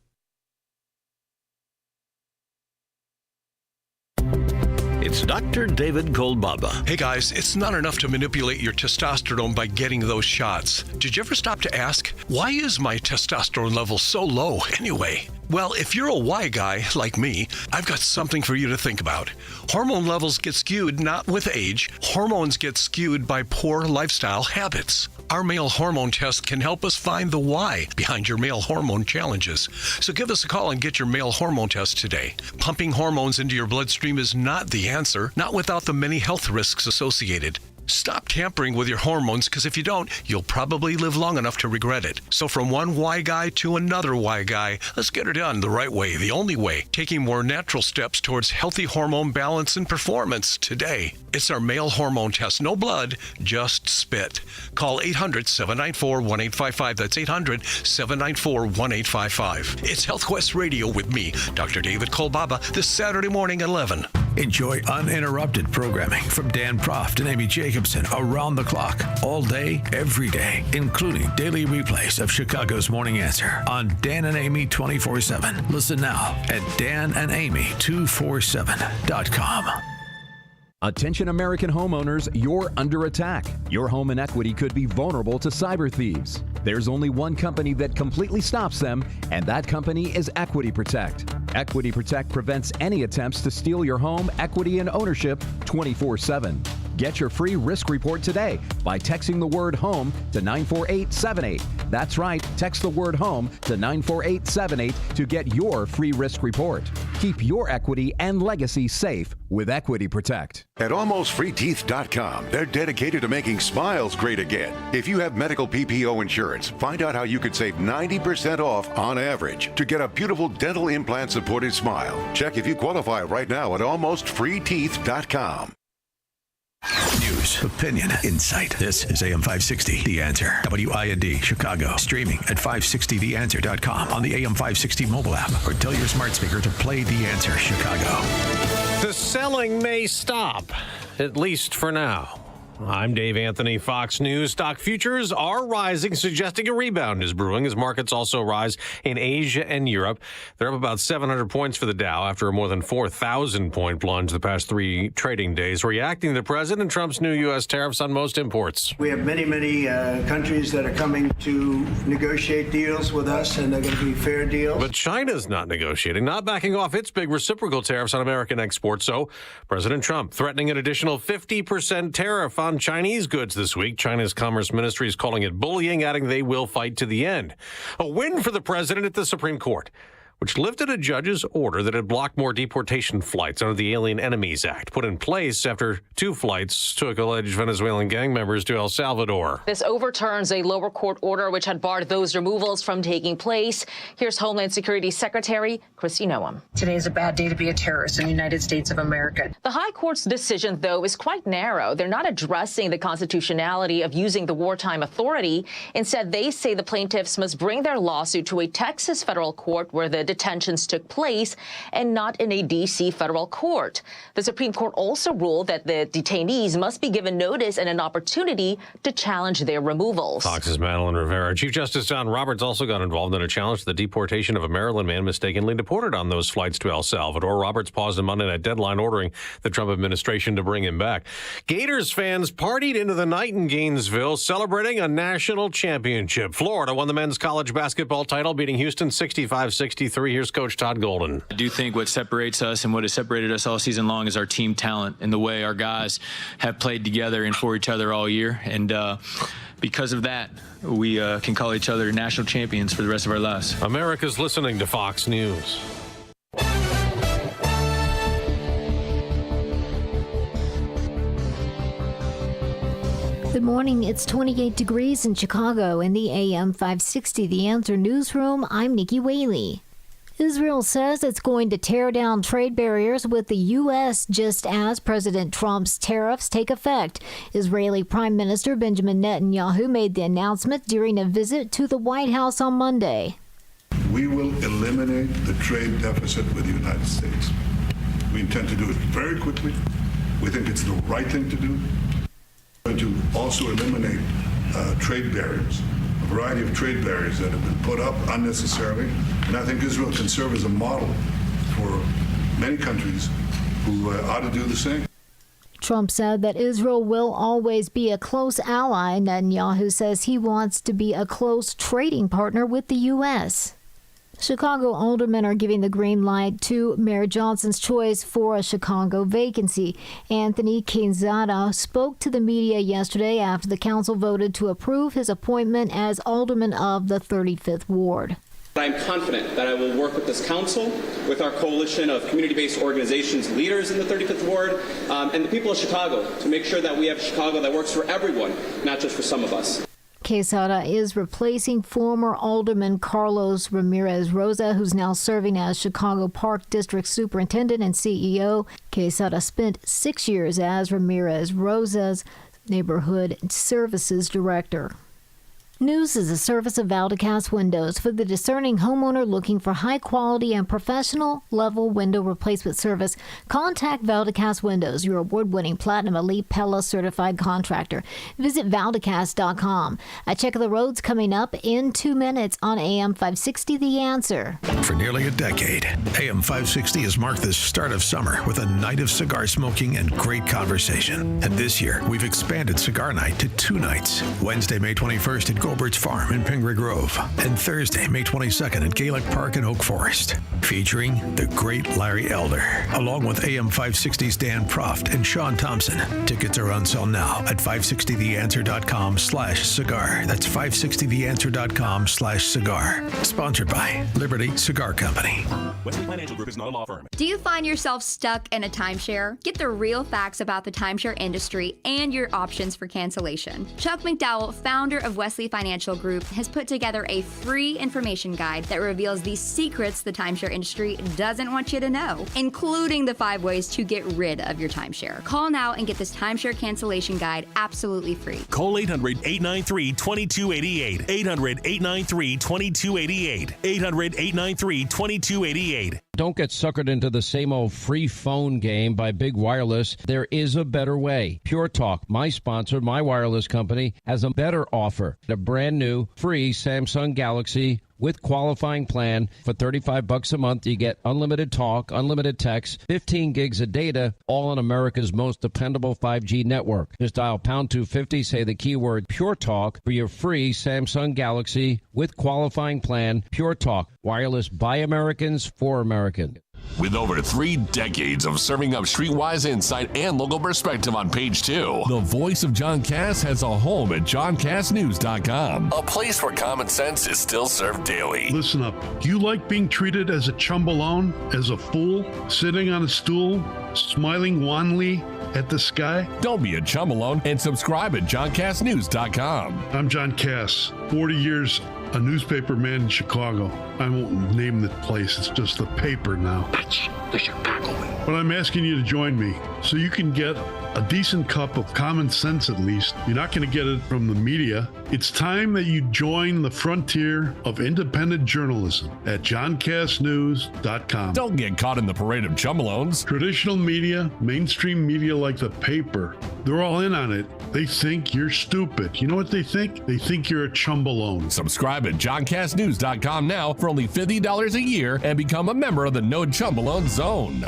It's Dr. David Kolbaba.
Hey guys, it's not enough to manipulate your testosterone by getting those shots. Did you ever stop to ask, why is my testosterone level so low anyway? Well, if you're a Y guy like me, I've got something for you to think about. Hormone levels get skewed not with age. Hormones get skewed by poor lifestyle habits. Our male hormone test can help us find the why behind your male hormone challenges. So give us a call and get your male hormone test today. Pumping hormones into your bloodstream is not the answer, not without the many health risks associated. Stop tampering with your hormones, because if you don't, you'll probably live long enough to regret it. So from one Y guy to another Y guy, let's get her done the right way, the only way, taking more natural steps towards healthy hormone balance and performance today. It's our male hormone test. No blood, just spit. Call 800-794-1855. That's 800-794-1855. It's Health Quest Radio with me, Dr. David Kolbaba, this Saturday morning at 11.
Enjoy uninterrupted programming from Dan Proft and Amy Jacobson around the clock, all day, every day, including daily replays of Chicago's Morning Answer on Dan and Amy 24/7. Listen now at danandamy247.com.
Attention American homeowners, you're under attack. Your home and equity could be vulnerable to cyber thieves. There's only one company that completely stops them, and that company is Equity Protect. Equity Protect prevents any attempts to steal your home, equity, and ownership 24/7. Get your free risk report today by texting the word HOME to 94878. That's right, text the word HOME to 94878 to get your free risk report. Keep your equity and legacy safe with Equity Protect.
At AlmostFreeTeeth.com, they're dedicated to making smiles great again. If you have medical PPO insurance, find out how you could save 90% off on average to get a beautiful dental implant-supported smile. Check if you qualify right now at AlmostFreeTeeth.com.
News, opinion, insight. This is AM 560, The Answer. WIND, Chicago. Streaming at 560theanswer.com on the AM 560 mobile app, or tell your smart speaker to play The Answer Chicago.
The selling may stop, at least for now. I'm Dave Anthony, Fox News. Stock futures are rising, suggesting a rebound is brewing as markets also rise in Asia and Europe. They're up about 700 points for the Dow after a more than 4,000-point plunge the past 3 trading days, reacting to President Trump's new U.S. tariffs on most imports.
We have many countries that are coming to negotiate deals with us, and they're going to be fair deals.
But China's not negotiating, not backing off its big reciprocal tariffs on American exports. So President Trump threatening an additional 50% tariff on Chinese goods this week. China's Commerce Ministry is calling it bullying, adding they will fight to the end. A win for the president at the Supreme Court, which lifted a judge's order that had blocked more deportation flights under the Alien Enemies Act, put in place after 2 flights took alleged Venezuelan gang members to El Salvador.
This overturns a lower court order which had barred those removals from taking place. Here's Homeland Security Secretary Kristi Noem.
Today is a bad day to be a terrorist in the United States of America.
The High Court's decision, though, is quite narrow. They're not addressing the constitutionality of using the wartime authority. Instead, they say the plaintiffs must bring their lawsuit to a Texas federal court where the detentions took place and not in a D.C. federal court. The Supreme Court also ruled that the detainees must be given notice and an opportunity to challenge their removals.
Fox's Madeline Rivera. Chief Justice John Roberts also got involved in a challenge to the deportation of a Maryland man mistakenly deported on those flights to El Salvador. Roberts paused a Monday night deadline ordering the Trump administration to bring him back. Gators fans partied into the night in Gainesville, celebrating a national championship. Florida won the men's college basketball title, beating Houston 65-63. Here's Coach Todd Golden.
I do think what separates us and what has separated us all season long is our team talent and the way our guys have played together and for each other all year. And because of that, we can call each other national champions for the rest of our lives.
America's listening to Fox News.
The
Good morning. It's 28 degrees in Chicago in the AM 560 The Answer newsroom. I'm Nikki Whaley. Israel says it's going to tear down trade barriers with the U.S. just as President Trump's tariffs take effect. Israeli Prime Minister Benjamin Netanyahu made the announcement during a visit to the White House on Monday.
We will eliminate the trade deficit with the United States. We intend to do it very quickly. We think it's the right thing to do. We're going to also eliminate trade barriers, a variety of trade barriers that have been put up unnecessarily. And I think Israel can serve as a model for many countries who ought to do the same.
Trump said that Israel will always be a close ally. Netanyahu says he wants to be a close trading partner with the U.S. Chicago aldermen are giving the green light to Mayor Johnson's choice for a Chicago vacancy. Anthony Quezada spoke to the media yesterday after the council voted to approve his appointment as alderman of the 35th Ward.
I'm confident that I will work with this council, with our coalition of community-based organizations, leaders in the 35th Ward, and the people of Chicago to make sure that we have a Chicago that works for everyone, not just for some of us.
Quesada is replacing former Alderman Carlos Ramirez Rosa, who's now serving as Chicago Park District Superintendent and CEO. Quesada spent 6 years as Ramirez Rosa's Neighborhood Services Director. News is a service of Valdecast Windows for the discerning homeowner looking for high-quality and professional-level window replacement service. Contact Valdecast Windows, your award-winning Platinum Elite Pella certified contractor. Visit Valdecast.com. A check of the roads coming up in 2 minutes on AM 560 The Answer.
For nearly a decade, AM 560 has marked the start of summer with a night of cigar smoking and great conversation. And this year, we've expanded Cigar Night to 2 nights. Wednesday, May 21st at Goldberg's Farm in Pingree Grove, and Thursday, May 22nd at Gaelic Park in Oak Forest, featuring the great Larry Elder, along with AM 560's Dan Proft and Sean Thompson. Tickets are on sale now at 560theanswer.com/cigar. That's 560theanswer.com/cigar. Sponsored by Liberty Cigar Company.
Wesley Financial Group is not a law firm.
Do you find yourself stuck in a timeshare? Get the real facts about the timeshare industry and your options for cancellation. Chuck McDowell, founder of Wesley Financial Group, has put together a free information guide that reveals the secrets the timeshare industry doesn't want you to know, including the 5 ways to get rid of your timeshare. Call now and get this timeshare cancellation guide absolutely free.
Call 800-893-2288. 800-893-2288. 800-893-2288.
Don't get suckered into the same old free phone game by Big Wireless. There is a better way. Pure Talk, my sponsor, my wireless company, has a better offer. A brand new free Samsung Galaxy with qualifying plan for $35 a month. You get unlimited talk, unlimited text, 15 gigs of data, all on America's most dependable 5G network. Just dial pound 250, say the keyword Pure Talk for your free Samsung Galaxy with qualifying plan. Pure Talk, wireless by Americans for Americans.
With over 3 decades of serving up streetwise insight and local perspective on Page 2, the voice of John Cass has a home at JohnCassNews.com. A place where common sense is still served daily.
Listen up. Do you like being treated as a chumbalone, as a fool, sitting on a stool, smiling wanly at the sky?
Don't be a chumbalone and subscribe at JohnCassNews.com.
I'm John Cass, 40 years a newspaper man in Chicago. I won't name the place, it's just the paper now. That's the Chicago way. But I'm asking you to join me so you can get a decent cup of common sense at least. You're not going to get it from the media. It's time that you join the frontier of independent journalism at JohnCassNews.com.
Don't get caught in the parade of chumbalones.
Traditional media, mainstream media like the paper, they're all in on it. They think you're stupid. You know what they think? They think you're a chumbalone.
Subscribe at JohnCassNews.com now for only $50 a year and become a member of the No Chumbalone Zone.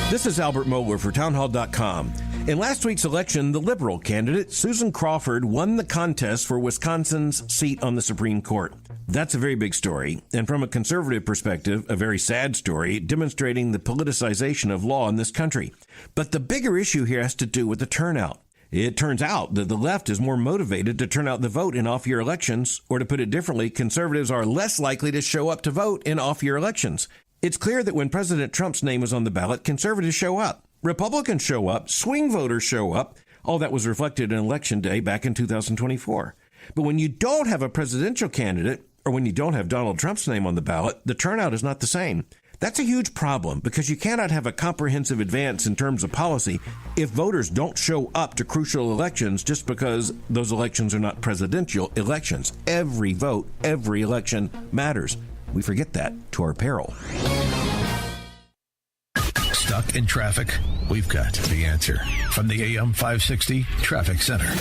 This is Albert Mohler for townhall.com. In last week's election, the Liberal candidate, Susan Crawford, won the contest for Wisconsin's seat on the Supreme Court. That's a very big story, and from a conservative perspective, a very sad story, demonstrating the politicization of law in this country. But the bigger issue here has to do with the turnout. It turns out that the left is more motivated to turn out the vote in off-year elections, or to put it differently, conservatives are less likely to show up to vote in off-year elections. It's clear that when President Trump's name is on the ballot, conservatives show up. Republicans show up, swing voters show up, All that was reflected in Election Day back in 2024. But when you don't have a presidential candidate, or when you don't have Donald Trump's name on the ballot, the turnout is not the same. That's a huge problem because you cannot have a comprehensive advance in terms of policy if voters don't show up to crucial elections just because those elections are not presidential elections. Every vote, every election matters. We forget that to our peril.
Stuck in traffic? We've got the answer from the AM 560 Traffic Center.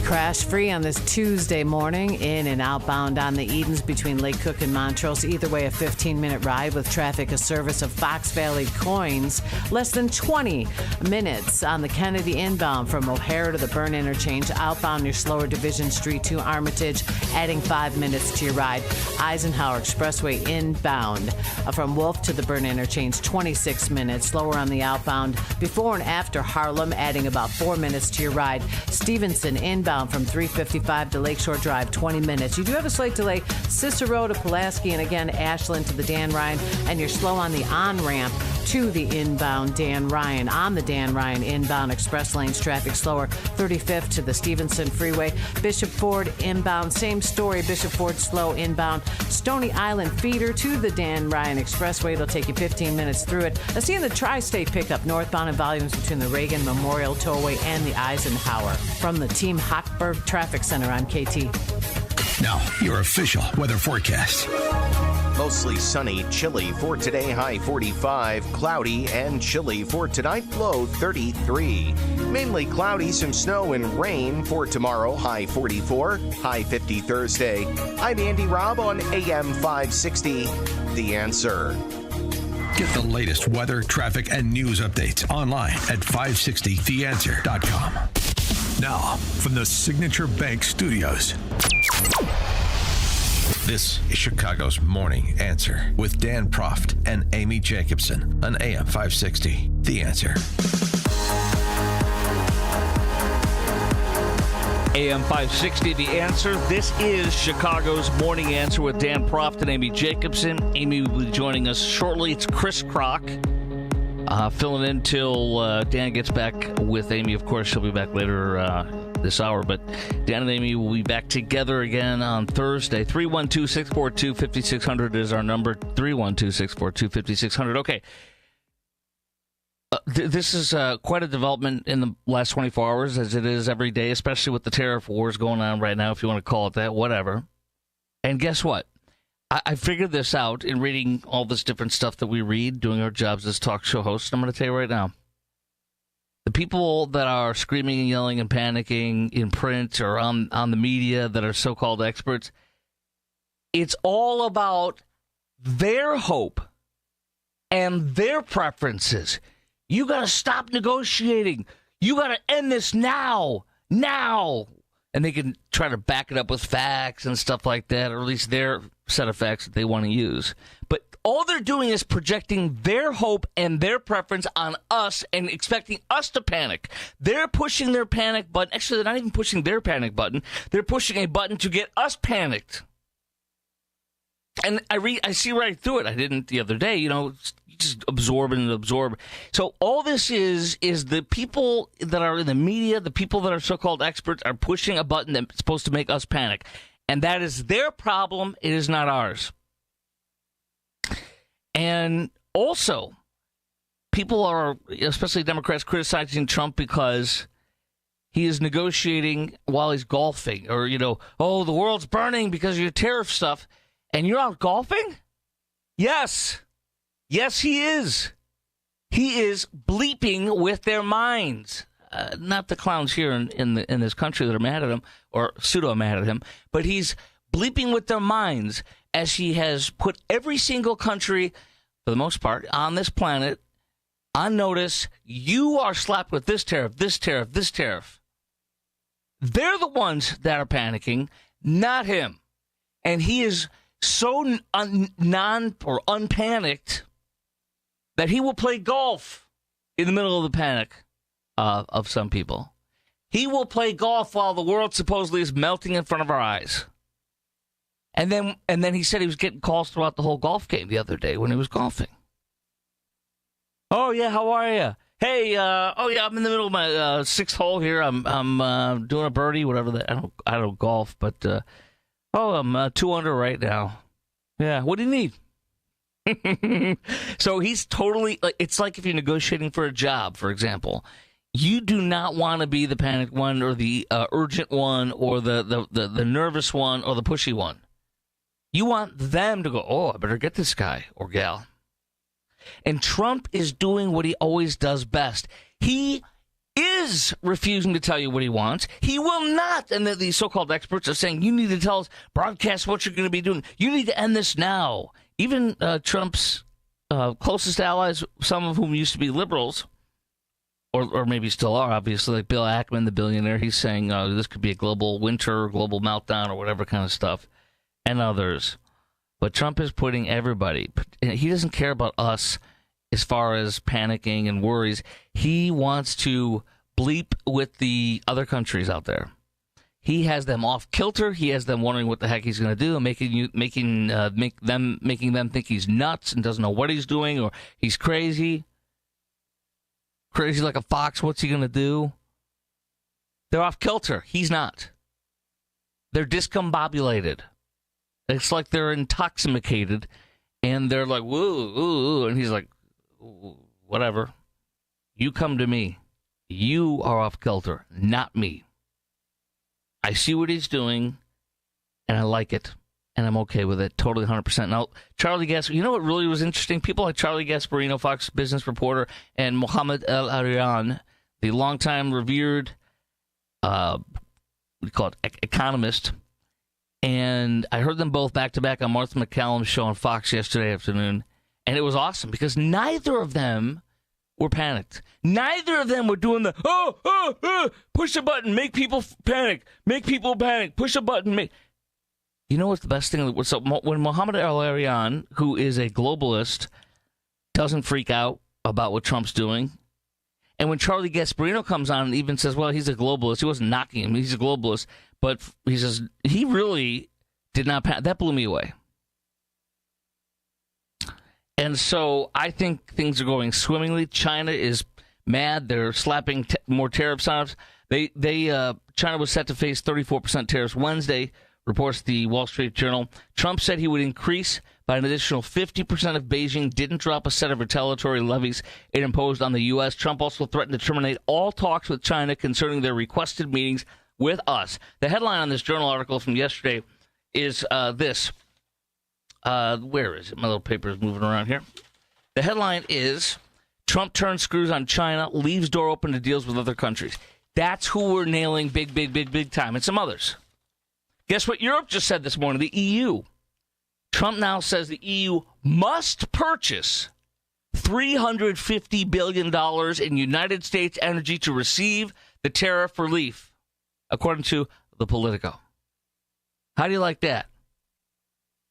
Crash free on this Tuesday morning in and outbound on the Edens between Lake Cook and Montrose. Either way, a 15-minute ride with traffic, a service of Fox Valley Coins. Less than 20 minutes on the Kennedy inbound from O'Hare to the Byrne interchange. Outbound near slower Division Street to Armitage, adding 5 minutes to your ride. Eisenhower Expressway inbound from Wolf to the Byrne interchange, 26 minutes. Slower on the outbound before and after Harlem, adding about 4 minutes to your ride. Stevenson inbound from 355 to Lakeshore Drive, 20 minutes. You do have a slight delay, Cicero to Pulaski, and again, Ashland to the Dan Ryan, and you're slow on the on-ramp to the inbound Dan Ryan. On the Dan Ryan inbound express lanes, traffic slower, 35th to the Stevenson Freeway. Bishop Ford inbound, same story, Bishop Ford slow inbound. Stony Island feeder to the Dan Ryan Expressway. It'll take you 15 minutes through it. Let's see in the Tri-State pickup, northbound and volumes between the Reagan Memorial Tollway and the Eisenhower. From the Team Hochberg Traffic Center, I'm KT.
Now, your official weather forecast.
Mostly sunny, chilly for today, high 45, cloudy and chilly for tonight, low 33. Mainly cloudy, some snow and rain for tomorrow, high 44, high 50 Thursday. I'm Andy Robb on AM 560, The Answer.
Get the latest weather, traffic, and news updates online at 560theanswer.com. Now, from the Signature Bank Studios, this is Chicago's Morning Answer with Dan Proft and Amy Jacobson on AM 560. The Answer.
AM 560, The Answer. This is Chicago's Morning Answer with Dan Proft and Amy Jacobson. Amy will be joining us shortly. It's Chris Crock filling in till Dan gets back with Amy. Of course, she'll be back later this hour, but Dan and Amy will be back together again on Thursday. 312-642-5600 is our number. 312-642-5600. Okay. This is quite a development in the last 24 hours, as it is every day, especially with the tariff wars going on right now, if you want to call it that, whatever. And guess what? I figured this out in reading all this different stuff that we read, doing our jobs as talk show hosts. I'm going to tell you right now. The people that are screaming and yelling and panicking in print or on the media that are so-called experts, it's all about their hope and their preferences. You got to stop negotiating. You got to end this now. Now. And they can try to back it up with facts and stuff like that, or at least their set of facts that they want to use. But all they're doing is projecting their hope and their preference on us and expecting us to panic. They're pushing their panic button. Actually, they're not even pushing their panic button. They're pushing a button to get us panicked. And I see right through it. I didn't the other day, you just absorb and absorb. So all this is the people that are in the media, the people that are so-called experts are pushing a button that's supposed to make us panic. And that is their problem. It is not ours. And also, people are, especially Democrats, criticizing Trump because he is negotiating while he's golfing. Or, the world's burning because of your tariff stuff. And you're out golfing? Yes. Yes, he is. He is bleeping with their minds. Not the clowns here in this country that are mad at him or pseudo mad at him, but he's bleeping with their minds as he has put every single country, for the most part, on this planet on notice. You are slapped with this tariff, this tariff, this tariff. They're the ones that are panicking, not him. And he is so unpanicked that he will play golf in the middle of the panic of some people. He will play golf while the world supposedly is melting in front of our eyes. And then he said he was getting calls throughout the whole golf game the other day when he was golfing. Oh, yeah, how are you? Hey, I'm in the middle of my sixth hole here. I'm doing a birdie, whatever that. I don't golf, but I'm 2 under right now. Yeah, what do you need? So he's totally. It's like if you're negotiating for a job, for example. You do not want to be the panicked one or the urgent one or the nervous one or the pushy one. You want them to go, oh, I better get this guy or gal. And Trump is doing what he always does best. He is refusing to tell you what he wants. He will not. And these so-called experts are saying, you need to tell us, broadcast what you're going to be doing. You need to end this now. Even Trump's closest allies, some of whom used to be liberals, or maybe still are, obviously, like Bill Ackman, the billionaire, he's saying this could be a global winter, global meltdown, or whatever kind of stuff, and others. But Trump is putting everybody, he doesn't care about us as far as panicking and worries. He wants to bleep with the other countries out there. He has them off kilter. He has them wondering what the heck he's going to do, and making them think he's nuts and doesn't know what he's doing, or he's crazy like a fox. What's he going to do? They're off kilter. He's not. They're discombobulated. It's like they're intoxicated, and they're like, woo, and he's like, whatever. You come to me. You are off kilter, not me. I see what he's doing, and I like it, and I'm okay with it, totally 100%. Now, Charlie Gasparino, you know what really was interesting? People like Charlie Gasparino, Fox business reporter, and Mohammed El-Arian, the longtime revered, economist, and I heard them both back-to-back on Martha McCallum's show on Fox yesterday afternoon, and it was awesome because neither of them were panicked. Neither of them were doing the, push a button, make people panic, push a button, You know what's the best thing? So when Mohammed El-Arian, who is a globalist, doesn't freak out about what Trump's doing, and when Charlie Gasparino comes on and even says, well, he's a globalist, he wasn't knocking him, he's a globalist, but he says, he really did not panic. That blew me away. And so I think things are going swimmingly. China is mad. They're slapping more tariffs on us. China was set to face 34% tariffs Wednesday, reports the Wall Street Journal. Trump said he would increase by an additional 50% if Beijing didn't drop a set of retaliatory levies it imposed on the U.S. Trump also threatened to terminate all talks with China concerning their requested meetings with us. The headline on this Journal article from yesterday is this. Where is it? My little paper is moving around here. The headline is, Trump turns screws on China, leaves door open to deals with other countries. That's who we're nailing big time, and some others. Guess what Europe just said this morning? The EU. Trump now says the EU must purchase $350 billion in United States energy to receive the tariff relief, according to the Politico. How do you like that?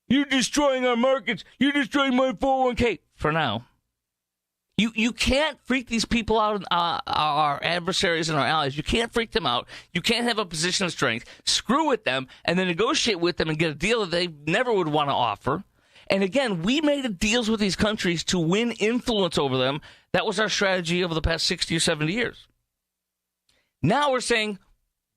You're destroying our markets. You're destroying my 401k. For now. You can't freak these people out, our adversaries and our allies. You can't freak them out. You can't have a position of strength. Screw with them and then negotiate with them and get a deal that they never would want to offer. And again, we made deals with these countries to win influence over them. That was our strategy over the past 60 or 70 years. Now we're saying,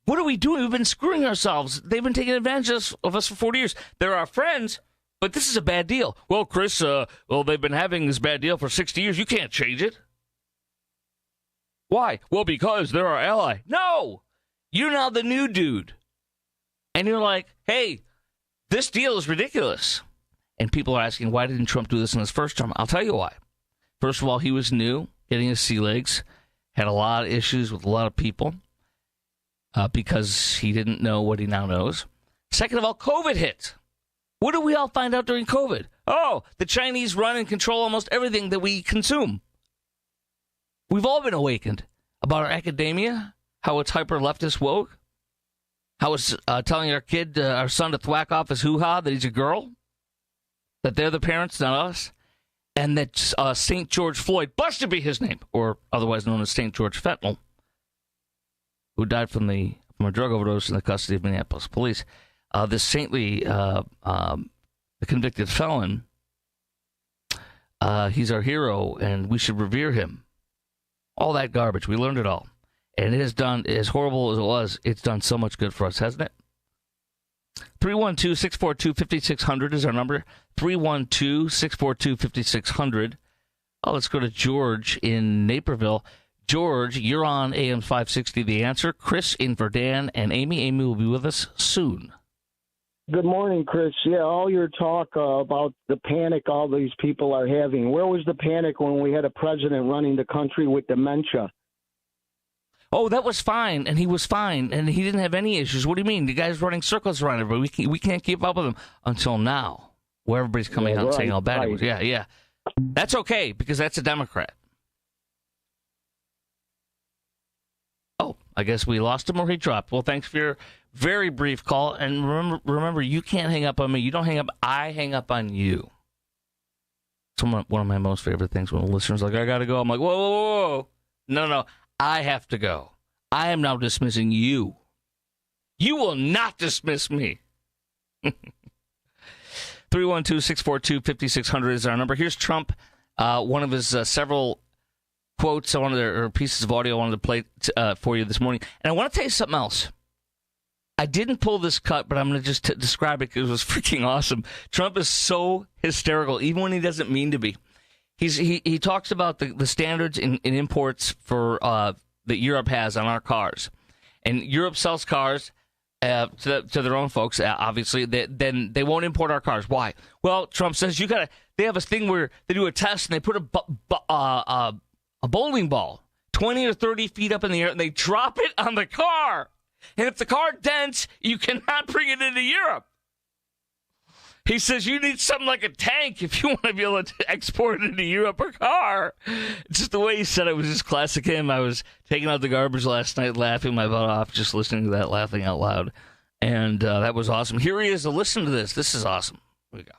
what are we doing? We've been screwing ourselves. They've been taking advantage of us for 40 years. They're our friends, but this is a bad deal. Well, Chris, they've been having this bad deal for 60 years. You can't change it. Why? Well, because they're our ally. No! You're now the new dude. And you're like, hey, this deal is ridiculous. And people are asking, why didn't Trump do this in his first term? I'll tell you why. First of all, he was new, getting his sea legs, had a lot of issues with a lot of people because he didn't know what he now knows. Second of all, COVID hit. What did we all find out during COVID? Oh, the Chinese run and control almost everything that we consume. We've all been awakened about our academia, how it's hyper-leftist woke, how it's telling our son to thwack off his hoo-ha, that he's a girl, that they're the parents, not us, and that St. George Floyd, blessed to be his name, or otherwise known as St. George Fentanyl, who died from a drug overdose in the custody of Minneapolis police, this saintly, convicted felon, he's our hero, and we should revere him. All that garbage. We learned it all. And it has done, as horrible as it was, it's done so much good for us, hasn't it? 312-642-5600 is our number. 312-642-5600. Oh, let's go to George in Naperville. George, you're on AM 560, The Answer. Chris in for Dan and Amy. Amy will be with us soon.
Good morning, Chris. Yeah, all your talk about the panic all these people are having. Where was the panic when we had a president running the country with dementia?
Oh, that was fine, and he was fine, and he didn't have any issues. What do you mean? The guy's running circles around everybody. We can't keep up with him until now, where everybody's coming out and saying how bad it was. Yeah. That's okay, because that's a Democrat. Oh, I guess we lost him or he dropped. Well, thanks for your very brief call, and remember, you can't hang up on me. You don't hang up. I hang up on you. It's one of my most favorite things when a listener's like, I got to go. I'm like, whoa. No. I have to go. I am now dismissing you. You will not dismiss me. 312-642-5600 is our number. Here's Trump, one of his several quotes or pieces of audio I wanted to play for you this morning. And I want to tell you something else. I didn't pull this cut, but I'm going to just describe it because it was freaking awesome. Trump is so hysterical, even when he doesn't mean to be. He talks about the standards in imports for that Europe has on our cars, and Europe sells cars to their own folks. Obviously, then they won't import our cars. Why? Well, Trump says they have a thing where they do a test and they put a bowling ball 20 or 30 feet up in the air and they drop it on the car. And if the car dents, you cannot bring it into Europe. He says you need something like a tank if you want to be able to export it into Europe or car. Just the way he said it was just classic him. I was taking out the garbage last night, laughing my butt off, just listening to that, laughing out loud. And that was awesome. Here he is to listen to this. This is awesome. Here we go.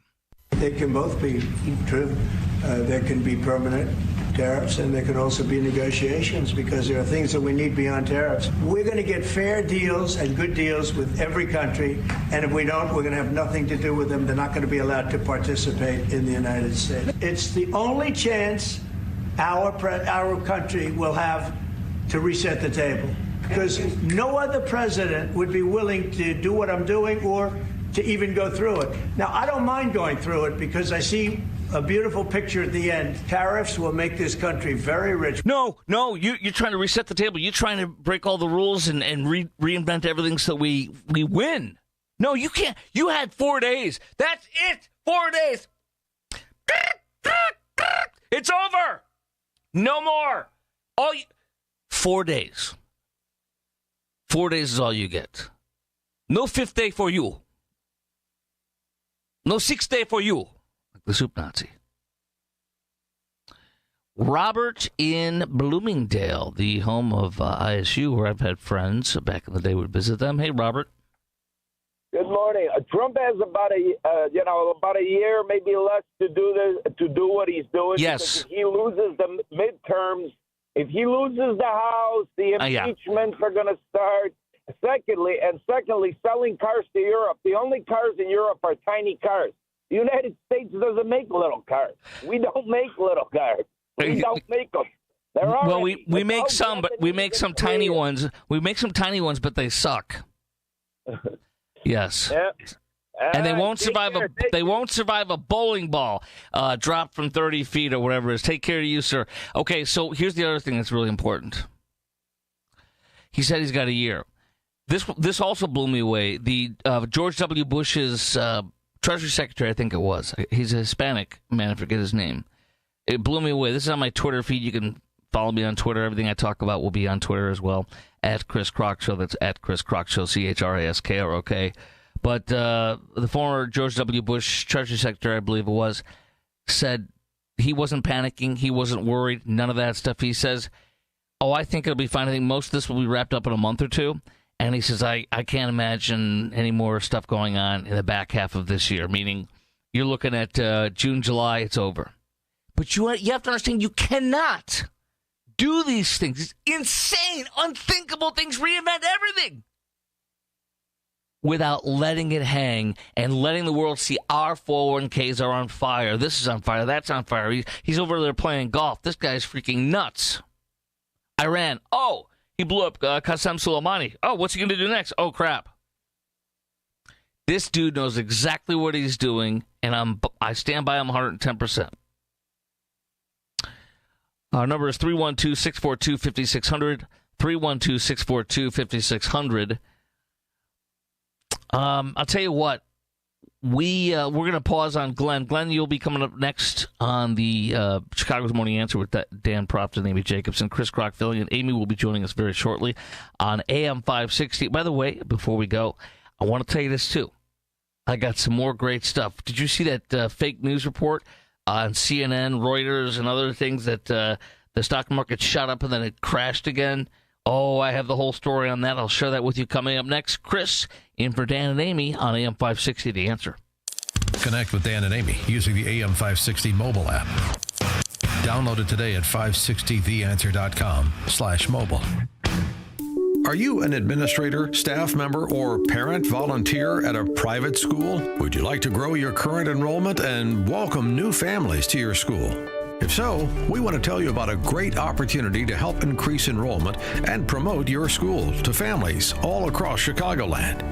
They can both be true. There can be permanent tariffs, and there can also be negotiations because there are things that we need beyond tariffs. We're going to get fair deals and good deals with every country, and if we don't, we're going to have nothing to do with them. They're not going to be allowed to participate in the United States. It's the only chance our country will have to reset the table, because no other president would be willing to do what I'm doing or to even go through it. Now, I don't mind going through it because I see a beautiful picture at the end. Tariffs will make this country very rich.
No, you're trying to reset the table. You're trying to break all the rules and reinvent everything so we win. No, you can't. You had 4 days. That's it. 4 days. It's over. No more. 4 days. 4 days is all you get. No fifth day for you. No sixth day for you. The soup Nazi. Robert in Bloomingdale, the home of ISU, where I've had friends back in the day would visit them. Hey, Robert.
Good morning. Trump has about a year, maybe less, to do what he's doing.
Yes.
If he loses the midterms, if he loses the House, the impeachments are going to start. Secondly, selling cars to Europe. The only cars in Europe are tiny cars. The United States doesn't make little cars. We don't make little cars. We don't make them.
Well, we make some, but we make some tiny ones. We make some tiny ones, but they suck. Yes.
Yeah.
And they won't survive a bowling ball dropped from 30 feet or whatever it is. Take care of you, sir. Okay, so here's the other thing that's really important. He said he's got a year. This also blew me away. The George W. Bush's Treasury Secretary, I think it was. He's a Hispanic man. I forget his name. It blew me away. This is on my Twitter feed. You can follow me on Twitter. Everything I talk about will be on Twitter as well. At Chris Kroc Show. That's at Chris Kroc Show. CHRASKROK. But the former George W. Bush Treasury Secretary, I believe it was, said he wasn't panicking. He wasn't worried. None of that stuff. He says, I think it'll be fine. I think most of this will be wrapped up in a month or two. And he says, I can't imagine any more stuff going on in the back half of this year, meaning you're looking at June, July, it's over. But you have to understand, you cannot do these things. It's insane, unthinkable things, reinvent everything without letting it hang and letting the world see our 401ks are on fire. This is on fire. That's on fire. He's over there playing golf. This guy's freaking nuts. Iran. Oh, he blew up Qasem Soleimani. Oh, what's he going to do next? Oh, crap. This dude knows exactly what he's doing, and I stand by him 110%. Our number is 312-642-5600, 312-642-5600. I'll tell you what, we're going to pause on Glenn. Glenn, you'll be coming up next on the Chicago's Morning Answer with Dan Proft and Amy Jacobson. Chris Crock filling in. Amy will be joining us very shortly on AM 560. By the way, before we go, I want to tell you this too. I got some more great stuff. Did you see that fake news report on CNN, Reuters, and other things that the stock market shot up and then it crashed again? Oh, I have the whole story on that. I'll share that with you coming up next. Chris, in for Dan and Amy on AM 560, The Answer.
Connect with Dan and Amy using the AM 560 mobile app. Download it today at 560theanswer.com/mobile. Are you an administrator, staff member, or parent volunteer at a private school? Would you like to grow your current enrollment and welcome new families to your school? If so, we want to tell you about a great opportunity to help increase enrollment and promote your school to families all across Chicagoland.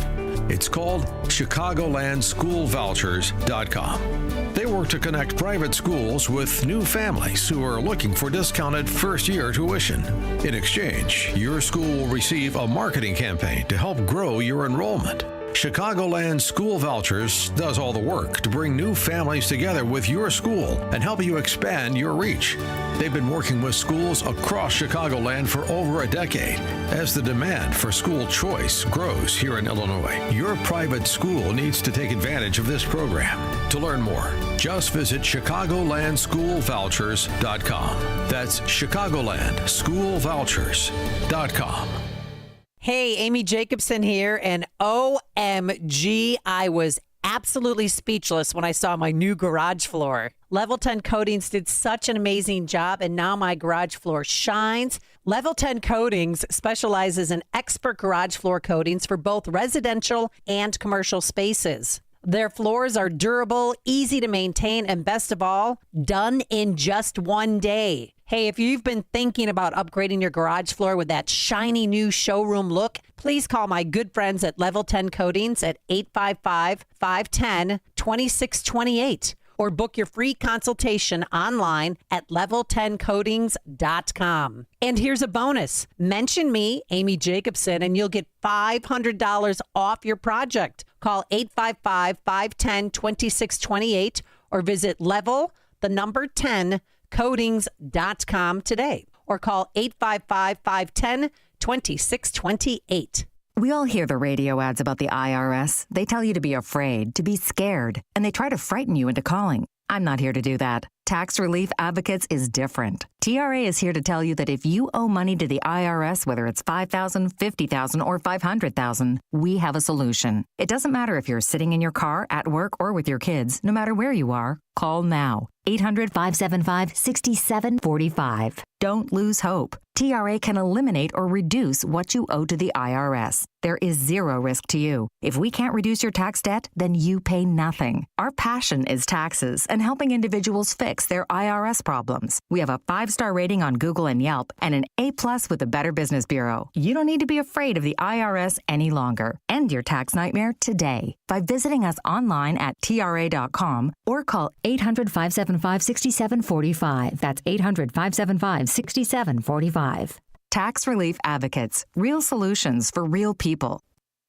It's called ChicagolandSchoolVouchers.com. They work to connect private schools with new families who are looking for discounted first-year tuition. In exchange, your school will receive a marketing campaign to help grow your enrollment. Chicagoland School Vouchers does all the work to bring new families together with your school and help you expand your reach. They've been working with schools across Chicagoland for over a decade. As the demand for school choice grows here in Illinois, your private school needs to take advantage of this program. To learn more, just visit ChicagolandSchoolVouchers.com. That's ChicagolandSchoolVouchers.com.
Hey, Amy Jacobson here, and OMG, I was absolutely speechless when I saw my new garage floor. Level 10 Coatings did such an amazing job, and now my garage floor shines. Level 10 Coatings specializes in expert garage floor coatings for both residential and commercial spaces. Their floors are durable, easy to maintain, and best of all, done in just one day. Hey, if you've been thinking about upgrading your garage floor with that shiny new showroom look, please call my good friends at Level 10 Coatings at 855-510-2628 or book your free consultation online at level10coatings.com. And here's a bonus. Mention me, Amy Jacobson, and you'll get $500 off your project. Call 855-510-2628 or visit level10coatings.com today or call 855-510-2628.
We all hear the radio ads about the IRS. They tell you to be afraid, to be scared, and they try to frighten you into calling. I'm not here to do that. Tax Relief Advocates is different. TRA is here to tell you that if you owe money to the IRS, whether it's $5,000, $50,000, or $500,000, we have a solution. It doesn't matter if you're sitting in your car, at work, or with your kids. No matter where you are, call now. 800-575-6745. Don't lose hope. TRA can eliminate or reduce what you owe to the IRS. There is zero risk to you. If we can't reduce your tax debt, then you pay nothing. Our passion is taxes and helping individuals fix their IRS problems. We have a 5-star rating on Google and Yelp and an A+ with the Better Business Bureau. You don't need to be afraid of the IRS any longer. End your tax nightmare today by visiting us online at TRA.com or call 800-575-6745. That's 800-575-6745. Tax Relief Advocates. Real solutions for real people.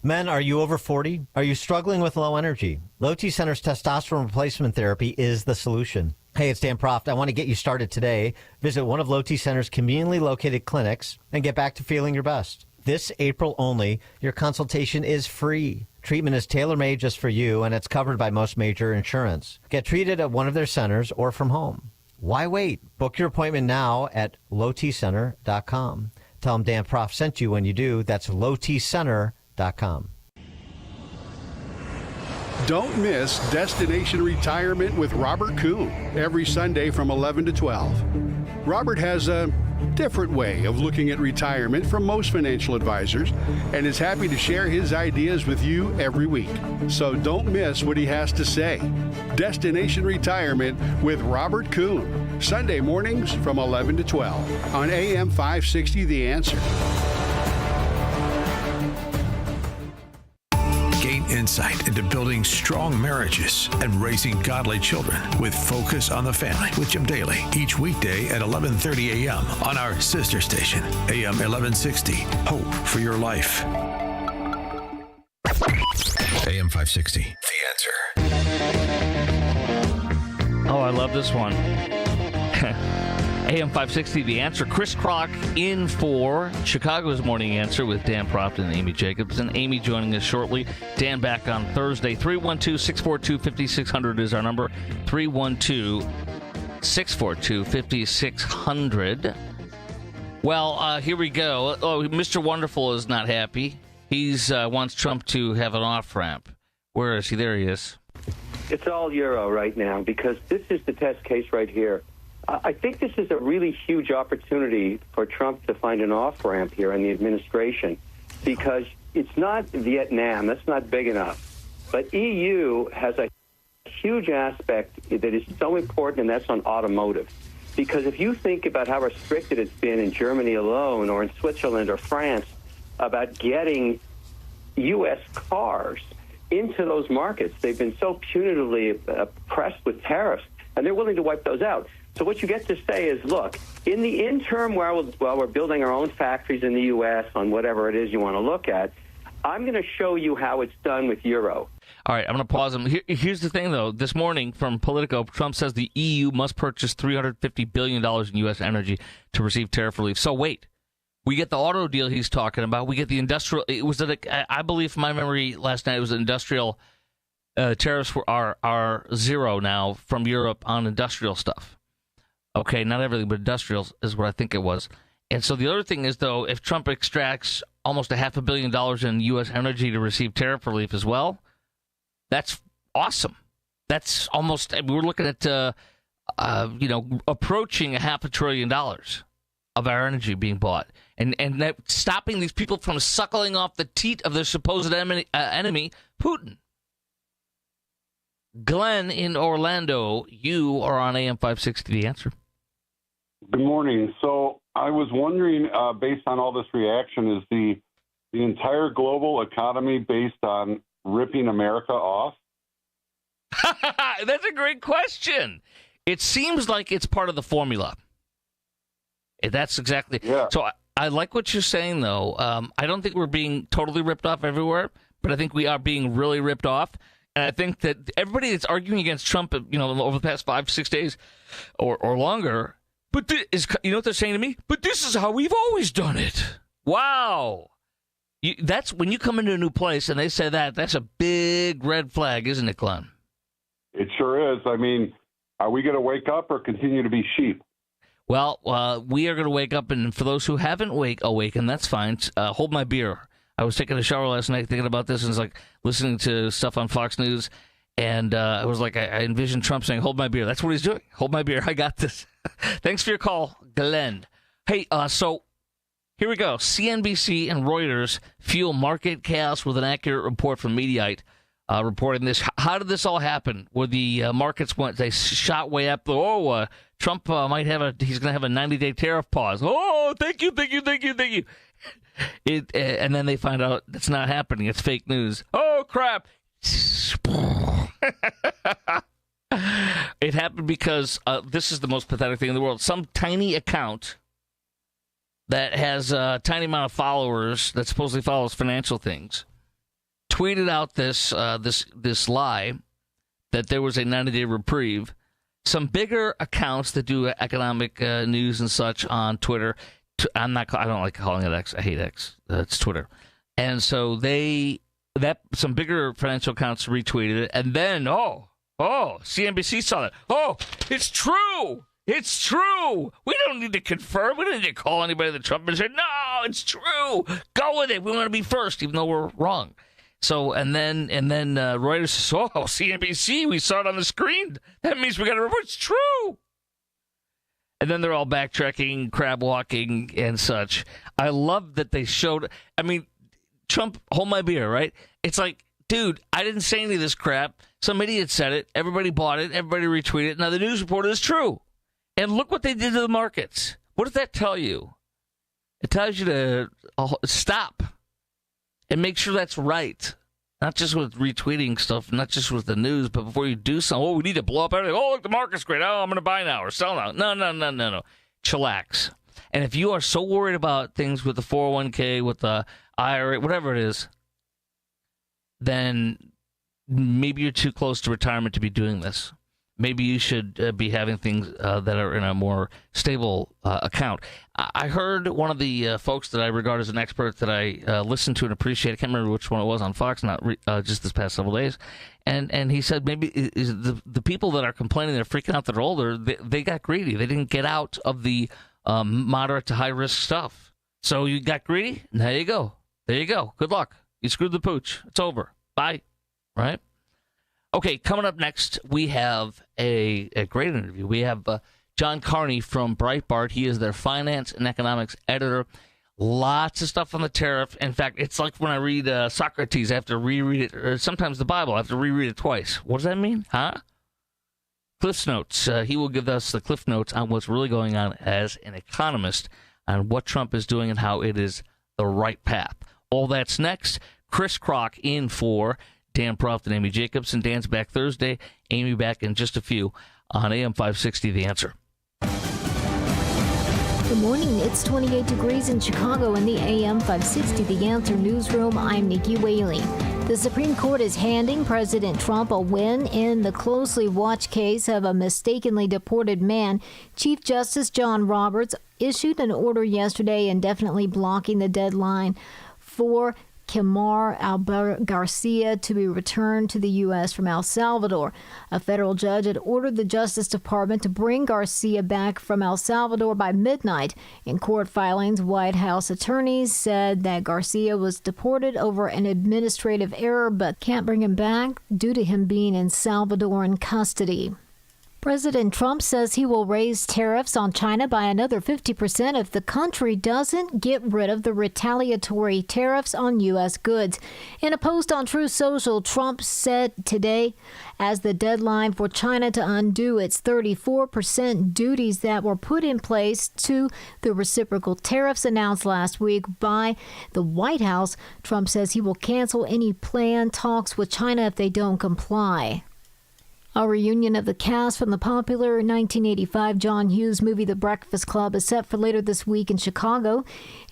Men, are you over 40? Are you struggling with low energy? Low T Center's testosterone replacement therapy is the solution. Hey, it's Dan Proft. I want to get you started today. Visit one of Low T Center's conveniently located clinics and get back to feeling your best. This April only, your consultation is free. Treatment is tailor-made just for you, and it's covered by most major insurance. Get treated at one of their centers or from home. Why wait? Book your appointment now at lowtcenter.com. Tell them Dan Proft sent you when you do. That's lowtcenter.com.
Don't miss Destination Retirement with Robert Kuhn every Sunday from 11 to 12. Robert has a different way of looking at retirement from most financial advisors and is happy to share his ideas with you every week. So don't miss what he has to say. Destination Retirement with Robert Kuhn
Sunday mornings from 11 to 12 on AM 560 The Answer.
Gain insight into building strong marriages and raising godly children with Focus on the Family with Jim Daly each weekday at 11:30 a.m. on our sister station, AM 1160. Hope for your life. AM 560, The Answer.
Oh, I love this one. AM 560, The Answer. Chris Kroc in for Chicago's Morning Answer with Dan Proft and Amy Jacobson. Amy joining us shortly. Dan back on Thursday. 312-642-5600 is our number. 312-642-5600. Well, here we go. Oh, Mr. Wonderful is not happy. He's wants Trump to have an off-ramp. Where is he? There he is.
It's all Euro right now because this is the test case right here. I think this is a really huge opportunity for Trump to find an off-ramp here in the administration because it's not Vietnam. That's not big enough. But EU has a huge aspect that is so important, and that's on automotive. Because if you think about how restricted it's been in Germany alone or in Switzerland or France about getting U.S. cars into those markets, they've been so punitively pressed with tariffs, and they're willing to wipe those out. So what you get to say is, look, in the interim while we're building our own factories in the U.S. on whatever it is you want to look at, I'm going to show you how it's done with Euro.
All right, I'm going to pause him. Here's the thing, though. This morning from Politico, Trump says the EU must purchase $350 billion in U.S. energy to receive tariff relief. So wait. We get the auto deal he's talking about. We get the industrial. It was, I believe, from my memory last night, it was industrial tariffs are zero now from Europe on industrial stuff. Okay, not everything, but industrial is what I think it was. And so the other thing is, though, if Trump extracts almost $500 million in U.S. energy to receive tariff relief as well, that's awesome. That's almost, we're looking at, approaching $500 billion of our energy being bought. And that stopping these people from suckling off the teat of their supposed enemy, Putin. Glenn in Orlando, you are on AM 560, The Answer.
Good morning. So I was wondering, based on all this reaction, is the entire global economy based on ripping America off?
That's a great question. It seems like it's part of the formula. That's exactly. Yeah. So I like what you're saying, though. I don't think we're being totally ripped off everywhere, but I think we are being really ripped off. And I think that everybody that's arguing against Trump, over the past 5-6 days or longer, but you know what they're saying to me? But this is how we've always done it. Wow. That's when you come into a new place and they say that, that's a big red flag, isn't it, Glenn?
It sure is. I mean, are we going to wake up or continue to be sheep?
Well, we are going to wake up, and for those who haven't awakened, that's fine. Hold my beer. I was taking a shower last night thinking about this, and it's like listening to stuff on Fox News, and I was like, I envisioned Trump saying, hold my beer. That's what he's doing. Hold my beer. I got this. Thanks for your call, Glenn. Hey, so here we go. CNBC and Reuters fuel market chaos with an accurate report from Mediaite reporting this. How did this all happen? Where the markets went, they shot way up. Trump he's going to have a 90-day tariff pause. Oh, thank you. And then they find out it's not happening. It's fake news. Oh, crap. It happened because this is the most pathetic thing in the world. Some tiny account that has a tiny amount of followers that supposedly follows financial things tweeted out this lie that there was a 90-day reprieve. Some bigger accounts that do economic news and such on Twitter. I don't like calling it X. I hate X. It's Twitter. And so some bigger financial accounts retweeted it, and then CNBC saw that. Oh, it's true. It's true. We don't need to confirm. We don't need to call anybody that Trump and say, no, it's true. Go with it. We want to be first, even though we're wrong. So, and then Reuters says, CNBC, we saw it on the screen. That means we got to report. It's true. And then they're all backtracking, crab walking, and such. I love that they showed. I mean, Trump, hold my beer, right? It's like, dude, I didn't say any of this crap. Some idiot said it. Everybody bought it. Everybody retweeted it. Now the news report is true. And look what they did to the markets. What does that tell you? It tells you to stop and make sure that's right. Not just with retweeting stuff, not just with the news, but before you do something, we need to blow up everything. Oh, look, the market's great. Oh, I'm going to buy now or sell now. No. Chillax. And if you are so worried about things with the 401k, with the IRA, whatever it is, then maybe you're too close to retirement to be doing this. Maybe you should be having things that are in a more stable account. I heard one of the folks that I regard as an expert that I listen to and appreciate. I can't remember which one it was on Fox, just this past several days. And he said maybe the people that are complaining, they're freaking out, that are older, they got greedy. They didn't get out of the moderate to high risk stuff. So you got greedy? There you go. Good luck. You screwed the pooch. It's over. Bye. Right? Okay, coming up next, we have a great interview. We have John Carney from Breitbart. He is their finance and economics editor. Lots of stuff on the tariff. In fact, it's like when I read Socrates, I have to reread it, or sometimes the Bible, I have to reread it twice. What does that mean? Huh? Cliff Notes. He will give us the Cliff Notes on what's really going on as an economist, on what Trump is doing and how it is the right path. All that's next. Chris Kroc in for Dan Proft and Amy Jacobson. Dan's back Thursday. Amy back in just a few on AM 560, The Answer.
Good morning. It's 28 degrees in Chicago in the AM 560, The Answer newsroom. I'm Nikki Whaley. The Supreme Court is handing President Trump a win in the closely watched case of a mistakenly deported man. Chief Justice John Roberts issued an order yesterday indefinitely blocking the deadline for Kilmar Albert Garcia to be returned to the U.S. from El Salvador. A federal judge had ordered the Justice Department to bring Garcia back from El Salvador by midnight. In court filings, White House attorneys said that Garcia was deported over an administrative error but can't bring him back due to him being in Salvadoran custody. President Trump says he will raise tariffs on China by another 50% if the country doesn't get rid of the retaliatory tariffs on U.S. goods. In a post on Truth Social, Trump said today, as the deadline for China to undo its 34% duties that were put in place to the reciprocal tariffs announced last week by the White House, Trump says he will cancel any planned talks with China if they don't comply. A reunion of the cast from the popular 1985 John Hughes movie The Breakfast Club is set for later this week in Chicago.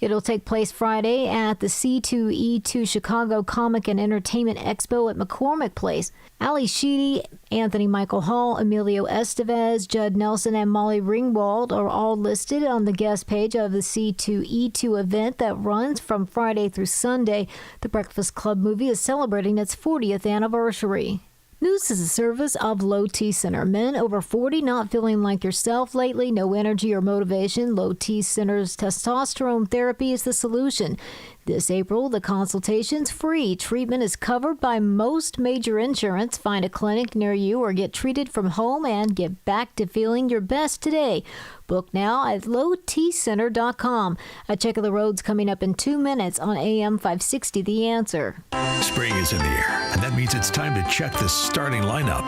It'll take place Friday at the C2E2 Chicago Comic and Entertainment Expo at McCormick Place. Ali Sheedy, Anthony Michael Hall, Emilio Estevez, Judd Nelson, and Molly Ringwald are all listed on the guest page of the C2E2 event that runs from Friday through Sunday. The Breakfast Club movie is celebrating its 40th anniversary. News is a service of Low T Center. Men over 40 not feeling like yourself lately, no energy or motivation. Low T Center's testosterone therapy is the solution. This April, the consultation's free. Treatment is covered by most major insurance. Find a clinic near you or get treated from home and get back to feeling your best today. Book now at lowtcenter.com. A check of the roads coming up in 2 minutes on AM 560 The Answer.
Spring is in the air, and that means it's time to check the starting lineup.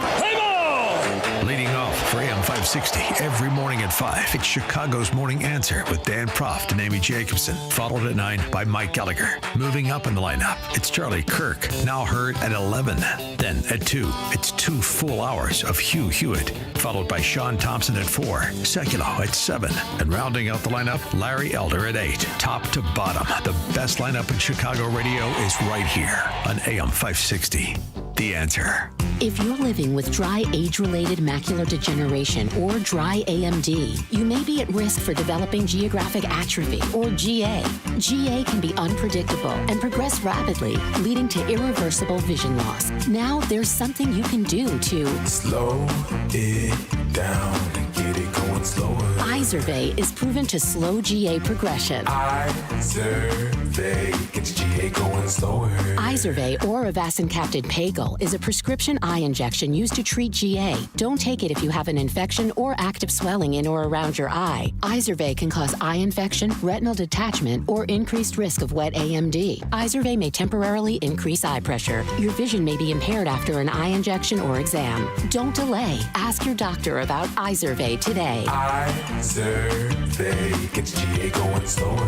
Leading off for AM 560 every morning at 5, it's Chicago's Morning Answer with Dan Proft and Amy Jacobson, followed at 9 by Mike Gallagher. Moving up in the lineup, it's Charlie Kirk, now heard at 11. Then at 2, it's 2 full hours of Hugh Hewitt, followed by Sean Thompson at 4, Seculo at 7, and rounding out the lineup, Larry Elder at 8. Top to bottom, the best lineup in Chicago radio is right here on AM 560. The Answer.
If you're living with dry age-related macular degeneration or dry AMD, you may be at risk for developing geographic atrophy or GA. GA can be unpredictable and progress rapidly, leading to irreversible vision loss. Now there's something you can do to
slow it down and get it going slower.
Izervay is proven to slow GA progression.
Izervay gets GA going slower.
Izervay or avacincaptad pagel is a prescription eye injection used to treat GA. Don't take it if you have an infection or active swelling in or around your eye. Izervay can cause eye infection, retinal detachment, or increased risk of wet AMD. Izervay may temporarily increase eye pressure. Your vision may be impaired after an eye injection or exam. Don't delay. Ask your doctor about Izervay today.
Izervay gets GA going slower.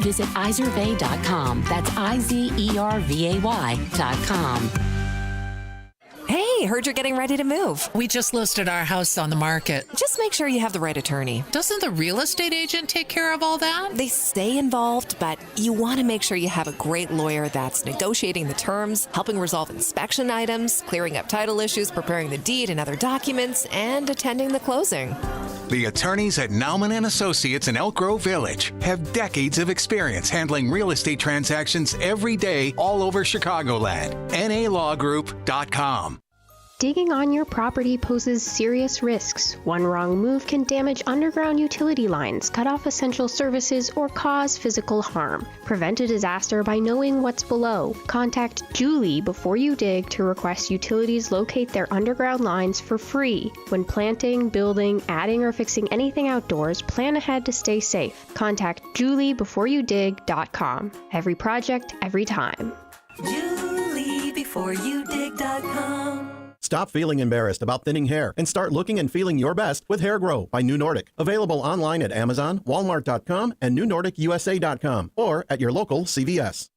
Visit Izervay.com. That's IZERVAY.com.
Hey, heard you're getting ready to move.
We just listed our house on the market.
Just make sure you have the right attorney.
Doesn't the real estate agent take care of all that?
They stay involved, but you want to make sure you have a great lawyer that's negotiating the terms, helping resolve inspection items, clearing up title issues, preparing the deed and other documents, and attending the closing.
The attorneys at Nauman & Associates in Elk Grove Village have decades of experience handling real estate transactions every day all over Chicagoland. NALawGroup.com.
Digging on your property poses serious risks. One wrong move can damage underground utility lines, cut off essential services, or cause physical harm. Prevent a disaster by knowing what's below. Contact Julie before you dig to request utilities locate their underground lines for free. When planting, building, adding, or fixing anything outdoors, plan ahead to stay safe. Contact JulieBeforeYouDig.com. Every project, every time.
JulieBeforeYouDig.com. Stop feeling embarrassed about thinning hair and start looking and feeling your best with Hair Grow by New Nordic. Available online at Amazon, Walmart.com, and NewNordicUSA.com, or at your local CVS.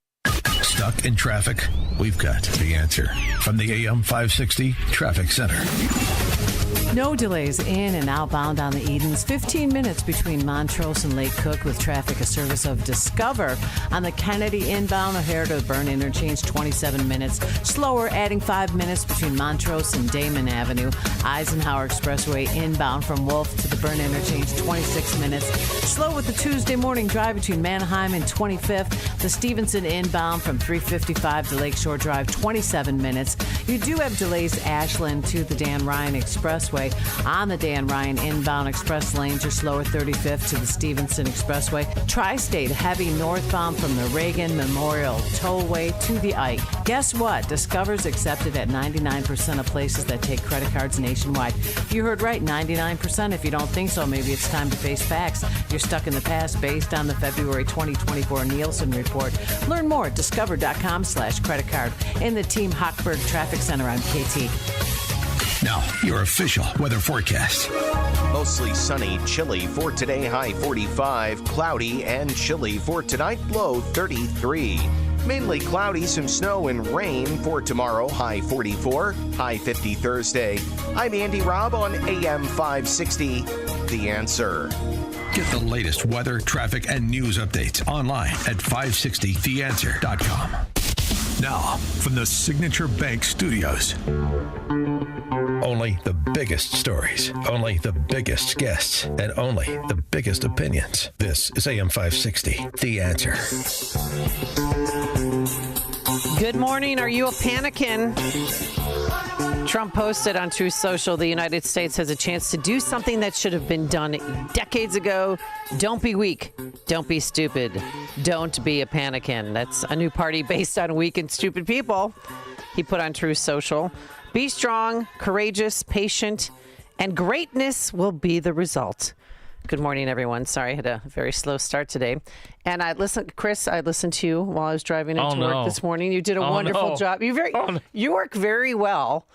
Stuck in traffic? We've got the answer. From the AM 560 Traffic Center.
No delays in and outbound on the Edens. 15 minutes between Montrose and Lake Cook with traffic, a service of Discover. On the Kennedy inbound O'Hare to the Byrne interchange, 27 minutes. Slower, adding 5 minutes between Montrose and Damon Avenue. Eisenhower Expressway inbound from Wolf to the Byrne interchange, 26 minutes. Slow with the Tuesday morning drive between Manheim and 25th. The Stevenson inbound from 355 to Lakeshore Drive, 27 minutes. You do have delays Ashland to the Dan Ryan Expressway. On the Dan Ryan inbound express lanes are slower 35th to the Stevenson Expressway. Tri-State heavy northbound from the Reagan Memorial Tollway to the Ike. Guess what? Discover's accepted at 99% of places that take credit cards nationwide. You heard right, 99%. If you don't think so, maybe it's time to face facts. You're stuck in the past based on the February 2024 Nielsen report. Learn more at discover.com/credit card. In the Team Hochberg Traffic Center, I'm KT.
Now, your official weather forecast.
Mostly sunny, chilly for today, high 45. Cloudy and chilly for tonight, low 33. Mainly cloudy, some snow and rain for tomorrow, high 44, high 50 Thursday. I'm Andy Robb on AM 560, The Answer.
Get the latest weather, traffic, and news updates online at 560theanswer.com. Now, from the Signature Bank Studios. Only the biggest stories, only the biggest guests, and only the biggest opinions. This is AM 560, The Answer.
Good morning. Are you a panicking? Trump posted on Truth Social, the United States has a chance to do something that should have been done decades ago. Don't be weak. Don't be stupid. Don't be a panicking. That's a new party based on weak and stupid people. He put on Truth Social. Be strong, courageous, patient, and greatness will be the result. Good morning, everyone. Sorry, I had a very slow start today. And Chris, I listened to you while I was driving into work this morning. You did a wonderful job. You work very well.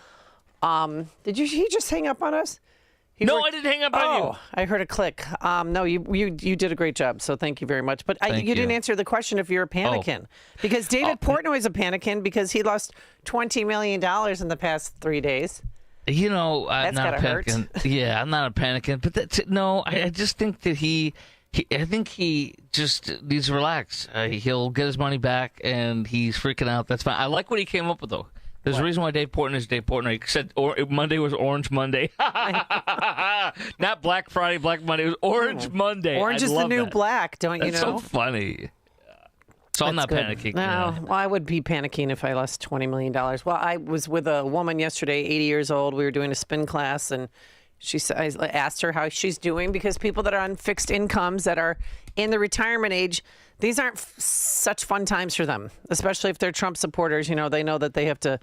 Did he just hang up on us?
I didn't hang up on you.
I heard a click. No, you did a great job, so thank you very much. But you didn't answer the question if you're a panicking. Because David Portnoy is a panicking because he lost $20 million in the past 3 days.
You know, I'm
That's
not a panicking. Yeah, I'm not a panicking. But I just think that he just needs to relax. He'll get his money back, and he's freaking out. That's fine. I like what he came up with, though. There's a reason why Dave Portnoy is Dave Portnoy. He said Monday was Orange Monday. Not Black Friday, Black Monday. It was Orange Monday.
Orange is the new black, don't you know?
That's so funny. So I'm not panicking.
No, well, I would be panicking if I lost $20 million. Well, I was with a woman yesterday, 80 years old. We were doing a spin class, and I asked her how she's doing because people that are on fixed incomes that are in the retirement age, these aren't such fun times for them, especially if they're Trump supporters. You know, they know that they have to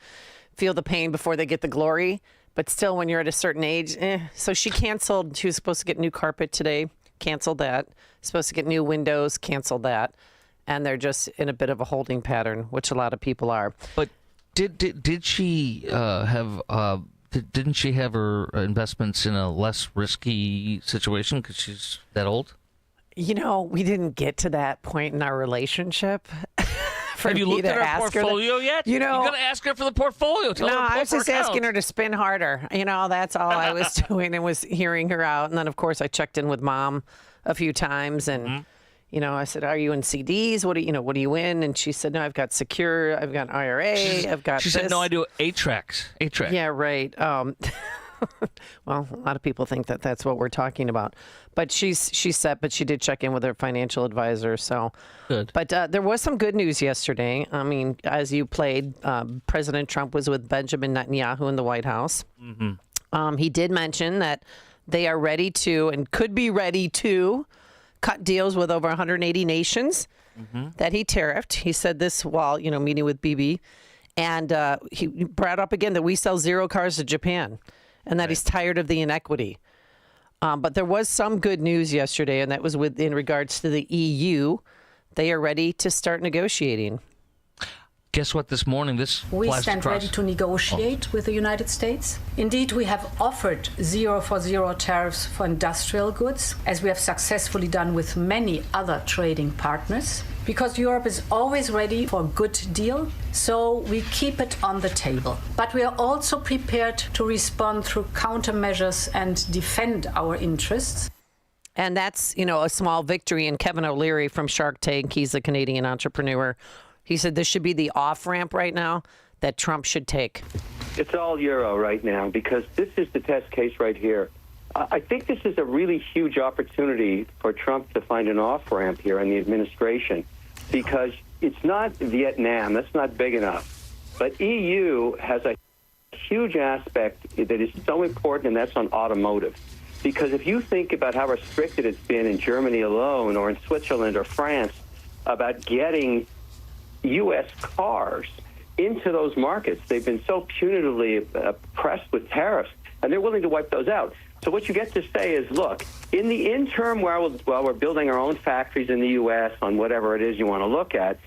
feel the pain before they get the glory. But still, when you're at a certain age, So she canceled. She was supposed to get new carpet today, canceled that. Supposed to get new windows, canceled that. And they're just in a bit of a holding pattern, which a lot of people are.
But did she have Didn't she have her investments in a less risky situation because she's that old?
You know, we didn't get to that point in our relationship.
Have you looked at her portfolio yet?
You know,
you got to ask her for the portfolio. Tell her
I was just
account.
asking her to spin harder. You know, that's all I was doing, and was hearing her out. And then, of course, I checked in with Mom a few times, and you know, I said, "Are you in CDs? What are you in?" And she said, "No, I've got Secure, I've got IRA, I've got."
She said, "No, I do 8-tracks." 8-track.
Yeah, right. Well, a lot of people think that that's what we're talking about, but she's set. But she did check in with her financial advisor, so
good.
But there was some good news yesterday. I mean, as you played, President Trump was with Benjamin Netanyahu in the White House. He did mention that they are ready to and could be ready to cut deals with over 180 nations that he tariffed. He said this while meeting with Bibi, and he brought up again that we sell 0 cars to Japan. And that he's tired of the inequity. But there was some good news yesterday, and that was in regards to the EU. They are ready to start negotiating.
Guess what? This morning,
we stand ready to negotiate with the United States. Indeed, we have offered 0 for 0 tariffs for industrial goods, as we have successfully done with many other trading partners, because Europe is always ready for a good deal, so we keep it on the table. But we are also prepared to respond through countermeasures and defend our interests.
And that's, a small victory. And Kevin O'Leary from Shark Tank, he's a Canadian entrepreneur. He said this should be the off-ramp right now that Trump should take.
It's all euro right now because this is the test case right here. I think this is a really huge opportunity for Trump to find an off-ramp here in the administration because it's not Vietnam. That's not big enough. But EU has a huge aspect that is so important, and that's on automotive. Because if you think about how restricted it's been in Germany alone or in Switzerland or France about getting U.S. cars into those markets. They've been so punitively pressed with tariffs, and they're willing to wipe those out. So what you get to say is, look, in the interim while we're building our own factories in the U.S. on whatever it is you want to look at,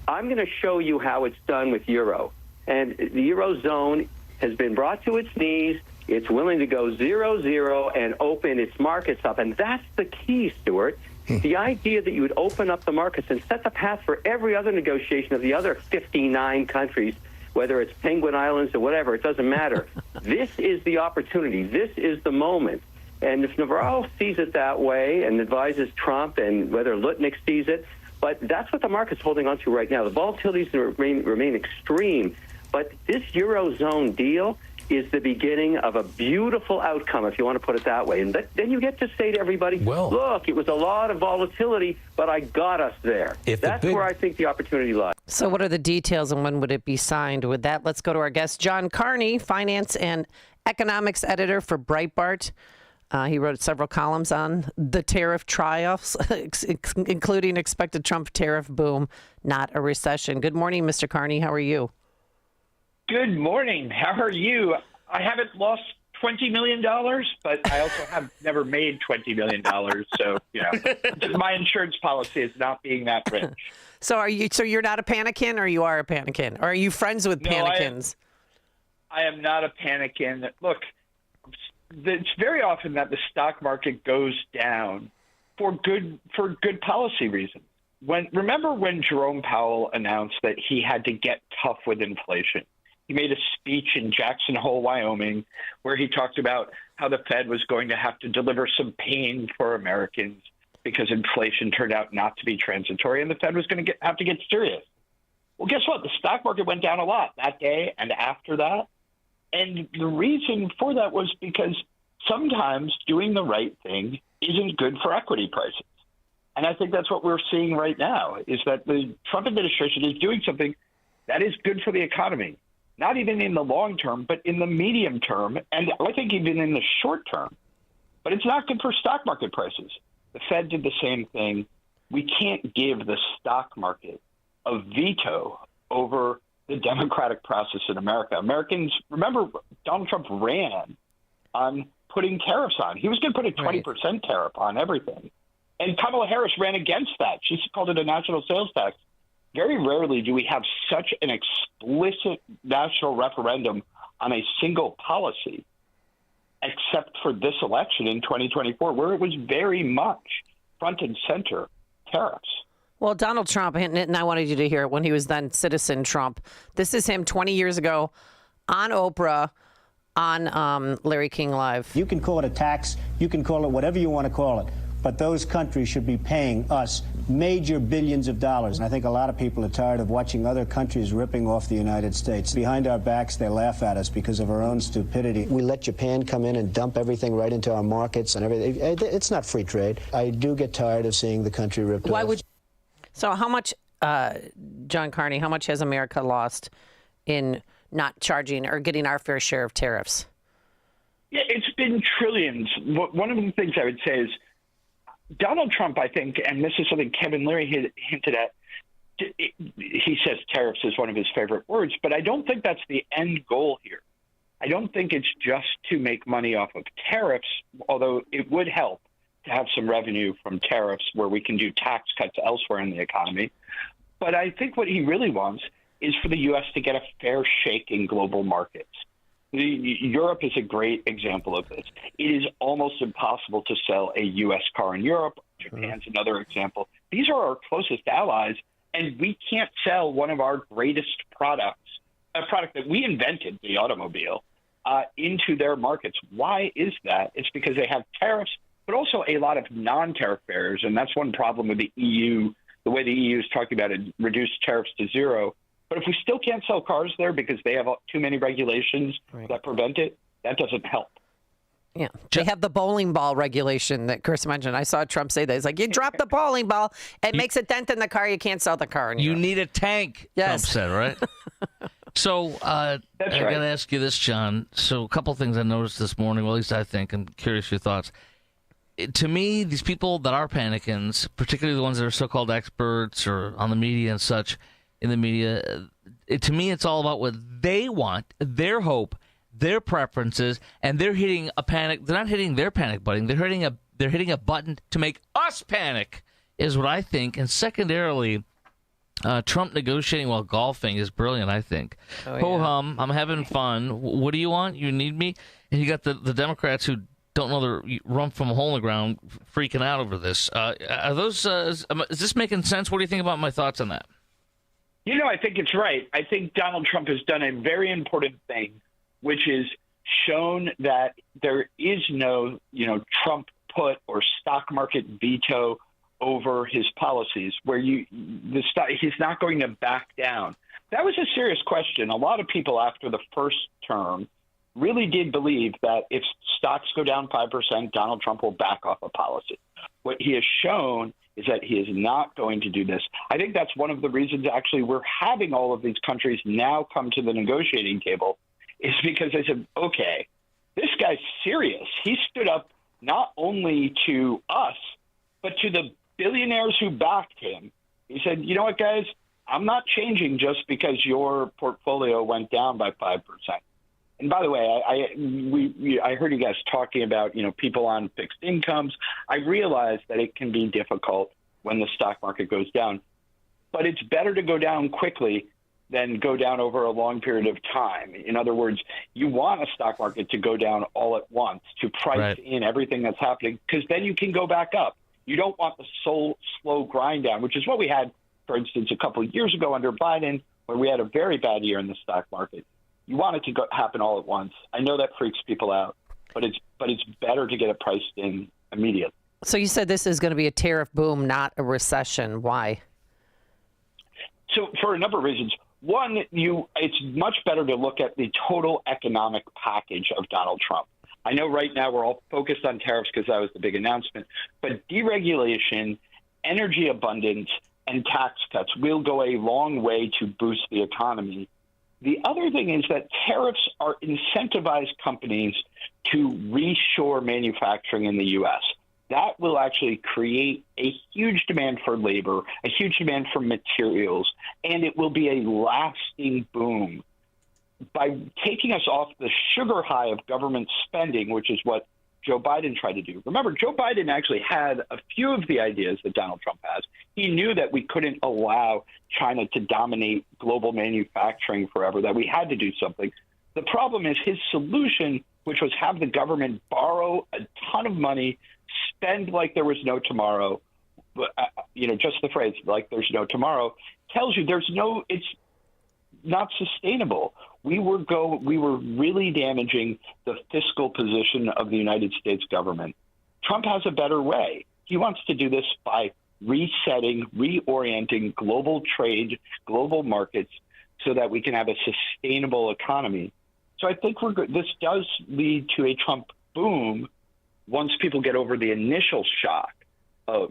I'm going to show you how it's done with Euro. And the Eurozone has been brought to its knees. It's willing to go 0-0 and open its markets up. And that's the key, Stuart. The idea that you would open up the markets and set the path for every other negotiation of the other 59 countries, whether it's Penguin Islands or whatever, it doesn't matter. This is the opportunity. This is the moment. And if Navarro sees it that way and advises Trump, and whether Lutnick sees it, but that's what the market's holding on to right now. The volatilities remain extreme. But this Eurozone deal is the beginning of a beautiful outcome, if you want to put it that way. And then you get to say to everybody, look, it was a lot of volatility, but I got us there. That's where I think the opportunity lies.
So what are the details and when would it be signed? With that, let's go to our guest, John Carney, finance and economics editor for Breitbart. He wrote several columns on the tariff trials, including expected Trump tariff boom, not a recession. Good morning, Mr. Carney. How are you?
Good morning. How are you? I haven't lost $20 million, but I also have never made $20 million. So, my insurance policy is not being that rich.
So you're not a panikin, or you are a panikin? Or are you friends with panikins?
I am not a panikin. Look, it's very often that the stock market goes down for good policy reasons. Remember when Jerome Powell announced that he had to get tough with inflation? He made a speech in Jackson Hole, Wyoming, where he talked about how the Fed was going to have to deliver some pain for Americans because inflation turned out not to be transitory, and the Fed was going to have to get serious. Well, guess what? The stock market went down a lot that day and after that. And the reason for that was because sometimes doing the right thing isn't good for equity prices. And I think that's what we're seeing right now, is that the Trump administration is doing something that is good for the economy. Not even in the long term, but in the medium term, and I think even in the short term. But it's not good for stock market prices. The Fed did the same thing. We can't give the stock market a veto over the democratic process in America. Americans, remember, Donald Trump ran on putting tariffs on. He was going to put a 20% tariff on everything. And Kamala Harris ran against that. She called it a national sales tax. Very rarely do we have such an explicit national referendum on a single policy, except for this election in 2024, where it was very much front and center tariffs.
Well, Donald Trump, and I wanted you to hear it when he was then Citizen Trump. This is him 20 years ago on Oprah, on Larry King Live.
You can call it a tax. You can call it whatever you want to call it. But those countries should be paying us major billions of dollars. And I think a lot of people are tired of watching other countries ripping off the United States. Behind our backs, they laugh at us because of our own stupidity. We let Japan come in and dump everything right into our markets and everything. It's not free trade. I do get tired of seeing the country ripped off.
So how much, John Carney, how much has America lost in not charging or getting our fair share of tariffs?
Yeah, it's been trillions. One of the things I would say is Donald Trump, I think, and this is something Kevin Leary hinted at, he says tariffs is one of his favorite words, but I don't think that's the end goal here. I don't think it's just to make money off of tariffs, although it would help to have some revenue from tariffs where we can do tax cuts elsewhere in the economy. But I think what he really wants is for the U.S. to get a fair shake in global markets. Europe is a great example of this. It is almost impossible to sell a U.S. car in Europe. Japan's another example. These are our closest allies, and we can't sell one of our greatest products, a product that we invented, the automobile, into their markets. Why is that? It's because they have tariffs, but also a lot of non-tariff barriers, and that's one problem with the EU, the way the EU is talking about it, reduce tariffs to zero. But if we still can't sell cars there because they have too many regulations that prevent it, that doesn't help.
Yeah, they have the bowling ball regulation that Chris mentioned. I saw Trump say that. He's like, you drop the bowling ball, it makes a dent in the car, you can't sell the car anymore.
You need a tank,
yes.
Trump said, right? So I got to ask you this, John. So a couple things I noticed this morning, well, at least I think, I'm curious your thoughts. To me, these people that are panicking, particularly the ones that are so-called experts or on the media and such, in the media, to me, it's all about what they want, their hope, their preferences, and they're hitting a panic. They're not hitting their panic button. They're hitting a button to make us panic, is what I think. And secondarily, Trump negotiating while golfing is brilliant, I think. Ho hum, I'm having fun. What do you want? You need me? And you got the Democrats who don't know their run from a hole in the ground freaking out over this. Are those? Is this making sense? What do you think about my thoughts on that?
You know, I think it's right. I think Donald Trump has done a very important thing, which is shown that there is no, Trump put or stock market veto over his policies, where he's not going to back down. That was a serious question. A lot of people after the first term really did believe that if stocks go down 5%, Donald Trump will back off a policy. What he has shown is that he is not going to do this. I think that's one of the reasons, actually, we're having all of these countries now come to the negotiating table, is because they said, okay, this guy's serious. He stood up not only to us, but to the billionaires who backed him. He said, you know what, guys, I'm not changing just because your portfolio went down by 5%. And by the way, I heard you guys talking about, people on fixed incomes. I realize that it can be difficult when the stock market goes down, but it's better to go down quickly than go down over a long period of time. In other words, you want a stock market to go down all at once to price in everything that's happening, because then you can go back up. You don't want the slow grind down, which is what we had, for instance, a couple of years ago under Biden, where we had a very bad year in the stock market. You want it to happen all at once. I know that freaks people out, but it's better to get it priced in immediately.
So you said this is going to be a tariff boom, not a recession. Why?
So for a number of reasons. One, it's much better to look at the total economic package of Donald Trump. I know right now we're all focused on tariffs because that was the big announcement, but deregulation, energy abundance, and tax cuts will go a long way to boost the economy. The other thing is that tariffs are incentivize companies to reshore manufacturing in the U.S. That will actually create a huge demand for labor, a huge demand for materials, and it will be a lasting boom. By taking us off the sugar high of government spending, which is what Joe Biden tried to do. Remember, Joe Biden actually had a few of the ideas that Donald Trump has. He knew that we couldn't allow China to dominate global manufacturing forever, that we had to do something. The problem is his solution, which was have the government borrow a ton of money, spend like there was no tomorrow. Just the phrase "like there's no tomorrow" tells you it's not sustainable. We were really damaging the fiscal position of the United States government. Trump has a better way. He wants to do this by resetting, reorienting global trade, global markets, so that we can have a sustainable economy. So I think this does lead to a Trump boom once people get over the initial shock.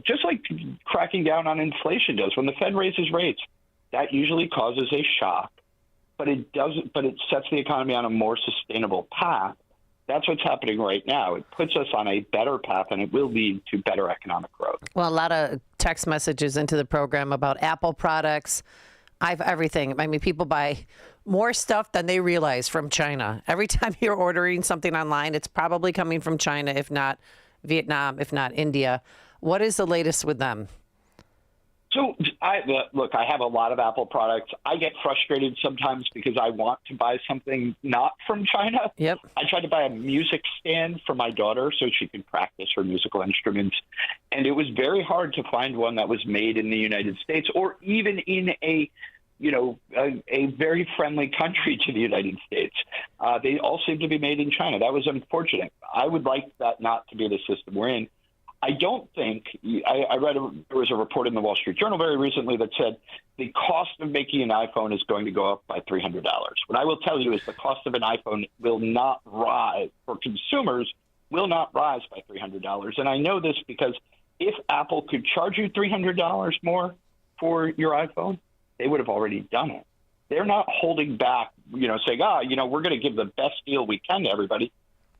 Just like cracking down on inflation does. When the Fed raises rates, that usually causes a shock, but it sets the economy on a more sustainable path. That's what's happening right now. It puts us on a better path, and it will lead to better economic growth.
Well, a lot of text messages into the program about Apple products. Everything. I mean, people buy more stuff than they realize from China. Every time you're ordering something online, it's probably coming from China, if not Vietnam, if not India. What is the latest with them?
So, I have a lot of Apple products. I get frustrated sometimes because I want to buy something not from China.
Yep.
I tried to buy a music stand for my daughter so she could practice her musical instruments. And it was very hard to find one that was made in the United States or even in a very friendly country to the United States. They all seem to be made in China. That was unfortunate. I would like that not to be the system we're in. I don't think I read there was a report in the Wall Street Journal very recently that said the cost of making an iPhone is going to go up by $300. What I will tell you is the cost of an iPhone will not rise for consumers, will not rise by $300. And I know this because if Apple could charge you $300 more for your iPhone, they would have already done it. They're not holding back, saying, we're going to give the best deal we can to everybody.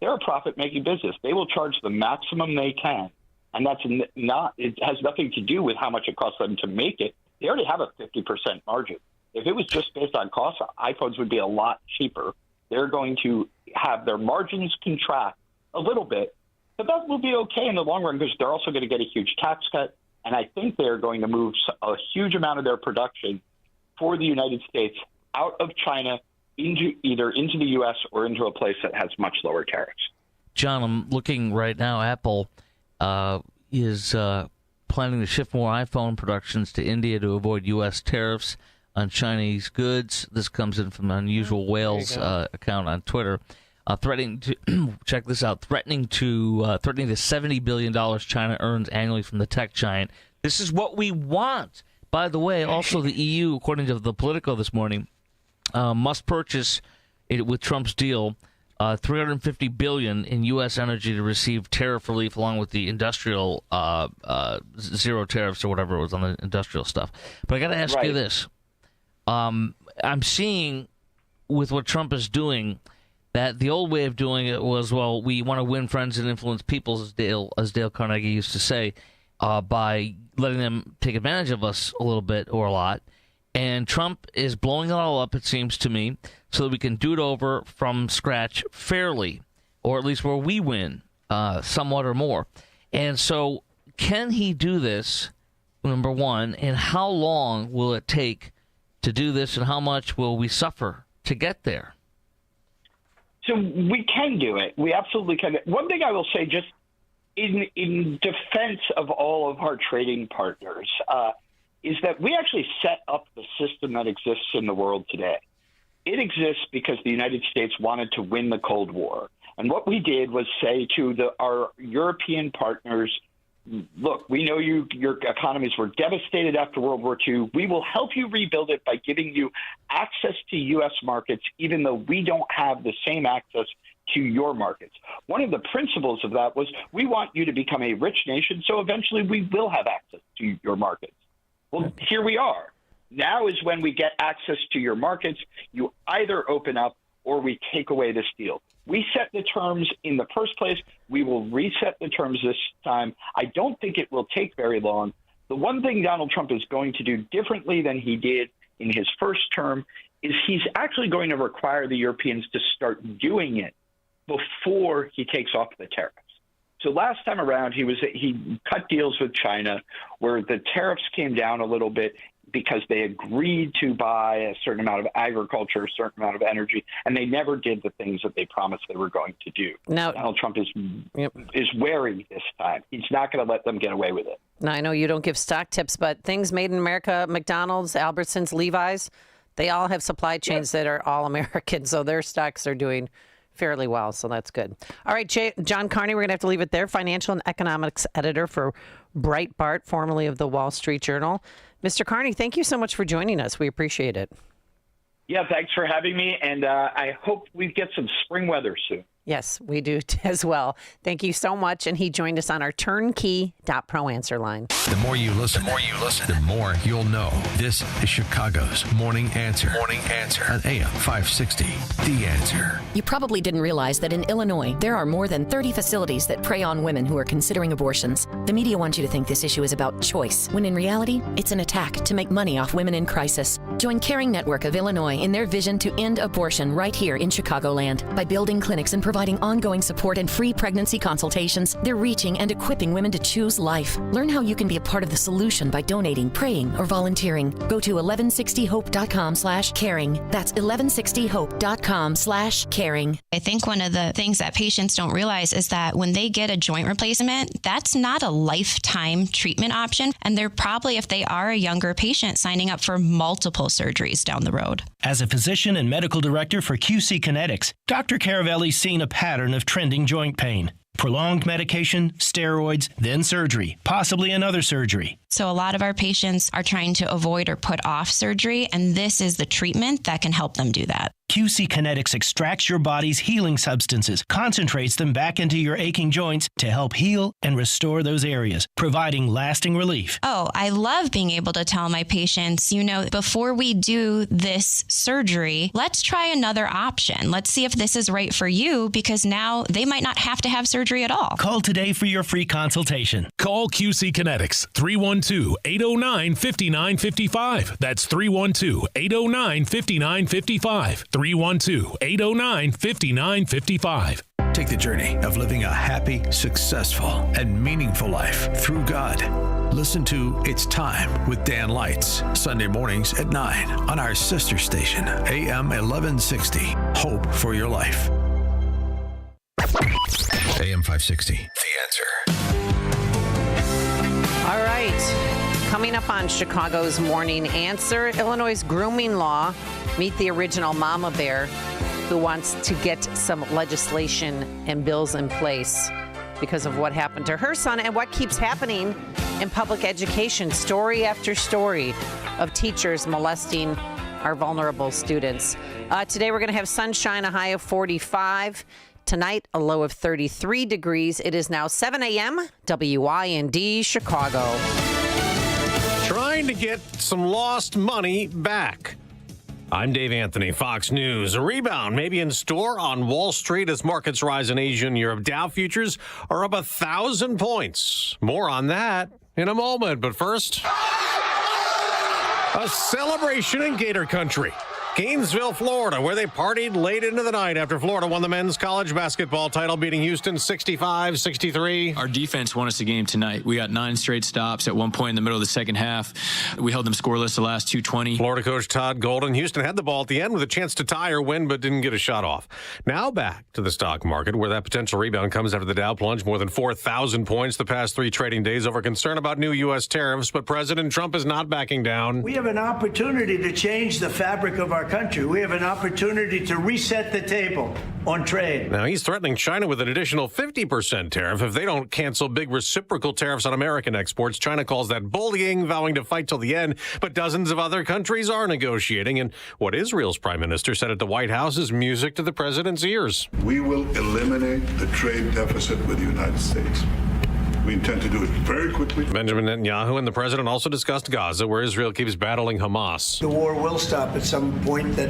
They're a profit-making business. They will charge the maximum they can. And it has nothing to do with how much it costs them to make it. They already have a 50% margin. If it was just based on cost, iPhones would be a lot cheaper. They're going to have their margins contract a little bit, but that will be okay in the long run because they're also going to get a huge tax cut. And I think they're going to move a huge amount of their production for the United States out of China into the U.S. or into a place that has much lower tariffs.
John, I'm looking right now. Apple is planning to shift more iPhone productions to India to avoid U.S. tariffs on Chinese goods. This comes in from Unusual Whales account on Twitter. Threatening to check this out. Threatening the $70 billion China earns annually from the tech giant. This is what we want. By the way, also the EU, according to the Politico this morning, must purchase with Trump's deal $350 billion in U.S. energy to receive tariff relief, along with the industrial zero tariffs or whatever it was on the industrial stuff. But I got to ask you this: I'm seeing with what Trump is doing that the old way of doing it was, well, we want to win friends and influence people, as Dale Carnegie used to say, by letting them take advantage of us a little bit or a lot. And Trump is blowing it all up, it seems to me, so that we can do it over from scratch fairly, or at least where we win somewhat or more. And so can he do this, number one, and how long will it take to do this, and how much will we suffer to get there?
So we can do it. We absolutely can. One thing I will say, just in defense of all of our trading partners, is that we actually set up the system that exists in the world today. It exists because the United States wanted to win the Cold War. And what we did was say to our European partners, look, we know your economies were devastated after World War II. We will help you rebuild it by giving you access to U.S. markets, even though we don't have the same access to your markets. One of the principles of that was we want you to become a rich nation, so eventually we will have access to your markets. Well, here we are. Now is when we get access to your markets. You either open up or we take away this deal. We set the terms in the first place. We will reset the terms this time. I don't think it will take very long. The one thing Donald Trump is going to do differently than he did in his first term is he's actually going to require the Europeans to start doing it before he takes off the tariffs. So last time around, he cut deals with China where the tariffs came down a little bit. because they agreed to buy a certain amount of agriculture, a certain amount of energy, and they never did the things that they promised they were going to do.
Now,
Donald Trump is wary this time. He's not going to let them get away with it.
Now, I know you don't give stock tips, but things made in America, McDonald's, Albertsons, Levi's, they all have supply chains that are all American, so their stocks are doing fairly well, so that's good. All right, John Carney, we're going to have to leave it there, financial and economics editor for Breitbart, formerly of the Wall Street Journal. Mr. Carney, thank you so much for joining us. We appreciate it.
Yeah, thanks for having me, and I hope we get some spring weather soon.
Yes, we do as well. Thank you so much. And he joined us on our turnkey.pro answer line.
The more you listen, the more you'll know. This is Chicago's Morning Answer. Morning Answer on AM 560. The Answer.
You probably didn't realize that in Illinois, there are more than 30 facilities that prey on women who are considering abortions. The media wants you to think this issue is about choice, when in reality, it's an attack to make money off women in crisis. Join Caring Network of Illinois in their vision to end abortion right here in Chicagoland. By building clinics and providing ongoing support and free pregnancy consultations, they're reaching and equipping women to choose life. Learn how you can be a part of the solution by donating, praying, or volunteering. Go to 1160hope.com/caring. That's 1160hope.com/caring.
I think one of the things that patients don't realize is that when they get a joint replacement, that's not a lifetime treatment option. And they're probably, if they are a younger patient, signing up for multiple surgeries down the road.
As a physician and medical director for QC Kinetics, Dr. Caravelli's seen a pattern of trending joint pain. Prolonged medication, steroids, then surgery, possibly another surgery.
So a lot of our patients are trying to avoid or put off surgery, and this is the treatment that can help them do that.
QC Kinetics extracts your body's healing substances, concentrates them back into your aching joints to help heal and restore those areas, providing lasting relief.
Oh, I love being able to tell my patients, before we do this surgery, let's try another option. Let's see if this is right for you, because now they might not have to have surgery at all.
Call today for your free consultation.
Call QC Kinetics, 312-809-5955. That's 312-809-5955. 312-809-5955.
Take the journey of living a happy, successful, and meaningful life through God. Listen to It's Time with Dan Lights, Sunday mornings at 9 on our sister station, AM 1160. Hope for your life. AM 560, The Answer.
All right. Coming up on Chicago's Morning Answer, Illinois' grooming law. Meet the original mama bear who wants to get some legislation and bills in place because of what happened to her son and what keeps happening in public education. Story after story of teachers molesting our vulnerable students. Today we're going to have sunshine, a high of 45. Tonight, a low of 33 degrees. It is now 7 a.m. WIND Chicago.
Trying to get some lost money back. I'm Dave Anthony, Fox News. A rebound may be in store on Wall Street as markets rise in Asia and Europe. Dow futures are up 1,000 points. More on that in a moment. But first, a celebration in Gator Country. Gainesville, Florida, where they partied late into the night after Florida won the men's college basketball title, beating Houston 65-63.
Our defense won us the game tonight. We got 9 straight stops at one point in the middle of the second half. We held them scoreless the last 2:20.
Florida coach Todd Golden. Houston had the ball at the end with a chance to tie or win, but didn't get a shot off. Now back to the stock market, where that potential rebound comes after the Dow plunged more than 4,000 points the past 3 trading days over concern about new U.S. tariffs. But President Trump is not backing down.
We have an opportunity to change the fabric of our country. We have an opportunity to reset the table on trade.
Now, he's threatening China with an additional 50% tariff if they don't cancel big reciprocal tariffs on American exports. China calls that bullying, vowing to fight till the end. But dozens of other countries are negotiating. And what Israel's prime minister said at the White House is music to the president's ears.
We will eliminate the trade deficit with the United States. We intend to do it very quickly.
Benjamin Netanyahu and the president also discussed Gaza, where Israel keeps battling Hamas.
The war will stop at some point that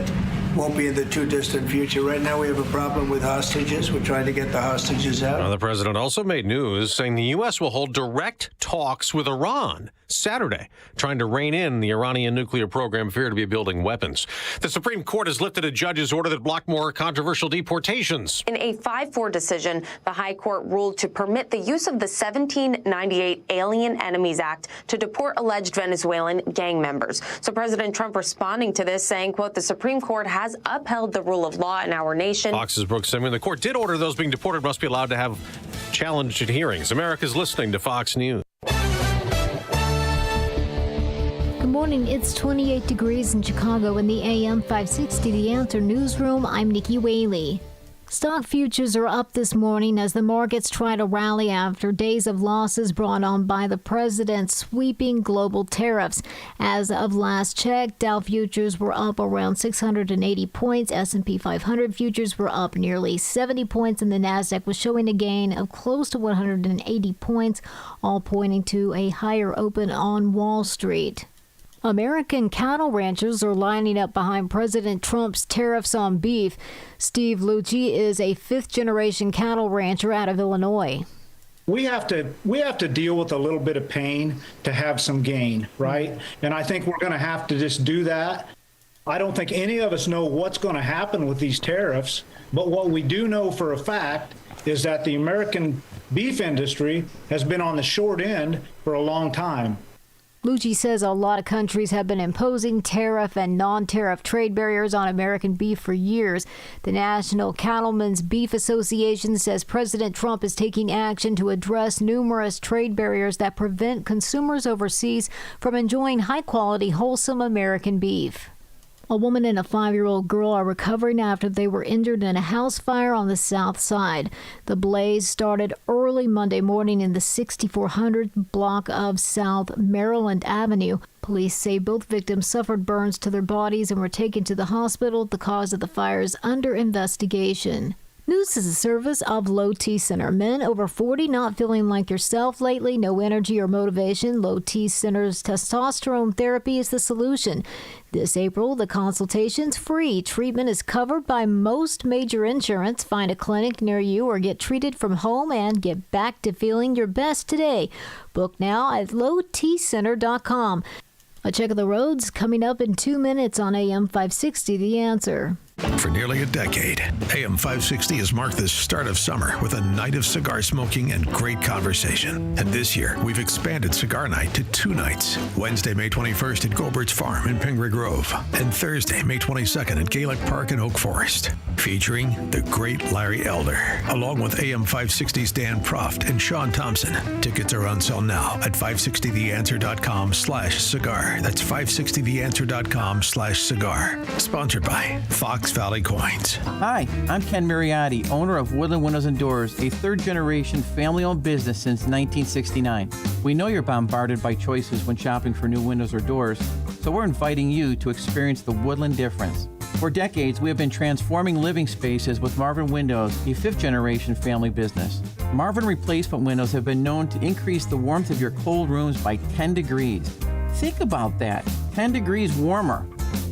won't be in the too distant future. Right now, we have a problem with hostages. We're trying to get the hostages out.
Now, the president also made news saying the U.S. will hold direct talks with Iran Saturday, trying to rein in the Iranian nuclear program feared to be building weapons. The Supreme Court has lifted a judge's order that blocked more controversial deportations.
In a 5-4 decision, the High Court ruled to permit the use of the 1798 Alien Enemies Act to deport alleged Venezuelan gang members. So President Trump responding to this, saying, quote, the Supreme Court has upheld the rule of law in our nation.
Fox's Brooks Simeon. The court did order those being deported must be allowed to have challenged hearings. America's listening to Fox News.
Good morning. It's 28 degrees in Chicago in the AM 560 The Answer newsroom. I'm Nikki Whaley. Stock futures are up this morning as the markets try to rally after days of losses brought on by the president's sweeping global tariffs. As of last check, Dow futures were up around 680 points. S&P 500 futures were up nearly 70 points, and the Nasdaq was showing a gain of close to 180 points, all pointing to a higher open on Wall Street. American cattle ranchers are lining up behind President Trump's tariffs on beef. Steve Lucci is a fifth-generation cattle rancher out of Illinois.
We have to deal with a little bit of pain to have some gain, right? And I think we're going to have to just do that. I don't think any of us know what's going to happen with these tariffs, but what we do know for a fact is that the American beef industry has been on the short end for a long time.
Lucci says a lot of countries have been imposing tariff and non-tariff trade barriers on American beef for years. The National Cattlemen's Beef Association says President Trump is taking action to address numerous trade barriers that prevent consumers overseas from enjoying high-quality, wholesome American beef. A woman and a 5-year-old girl are recovering after they were injured in a house fire on the south side. The blaze started early Monday morning in the 6400 block of South Maryland Avenue. Police say both victims suffered burns to their bodies and were taken to the hospital. The cause of the fire is under investigation. News is a service of Low T Center. Men over 40 not feeling like yourself lately, no energy or motivation. Low T Center's testosterone therapy is the solution. This April, the consultation's free. Treatment is covered by most major insurance. Find a clinic near you or get treated from home and get back to feeling your best today. Book now at lowtcenter.com. A check of the roads coming up in 2 minutes on AM 560 The Answer.
For nearly a decade, AM 560 has marked the start of summer with a night of cigar smoking and great conversation. And this year, we've expanded Cigar Night to 2 nights. Wednesday, May 21st at Gobert's Farm in Pingree Grove. And Thursday, May 22nd at Gaelic Park in Oak Forest. Featuring the great Larry Elder, along with AM 560's Dan Proft and Sean Thompson. Tickets are on sale now at 560theanswer.com/cigar. That's 560theanswer.com/cigar. Sponsored by Fox Valley Coins.
Hi, I'm Ken Mariotti, owner of Woodland Windows and Doors, a third-generation family-owned business since 1969. We know you're bombarded by choices when shopping for new windows or doors, so we're inviting you to experience the Woodland difference. For decades, we have been transforming living spaces with Marvin Windows, a fifth-generation family business. Marvin replacement windows have been known to increase the warmth of your cold rooms by 10 degrees. Think about that, 10 degrees warmer.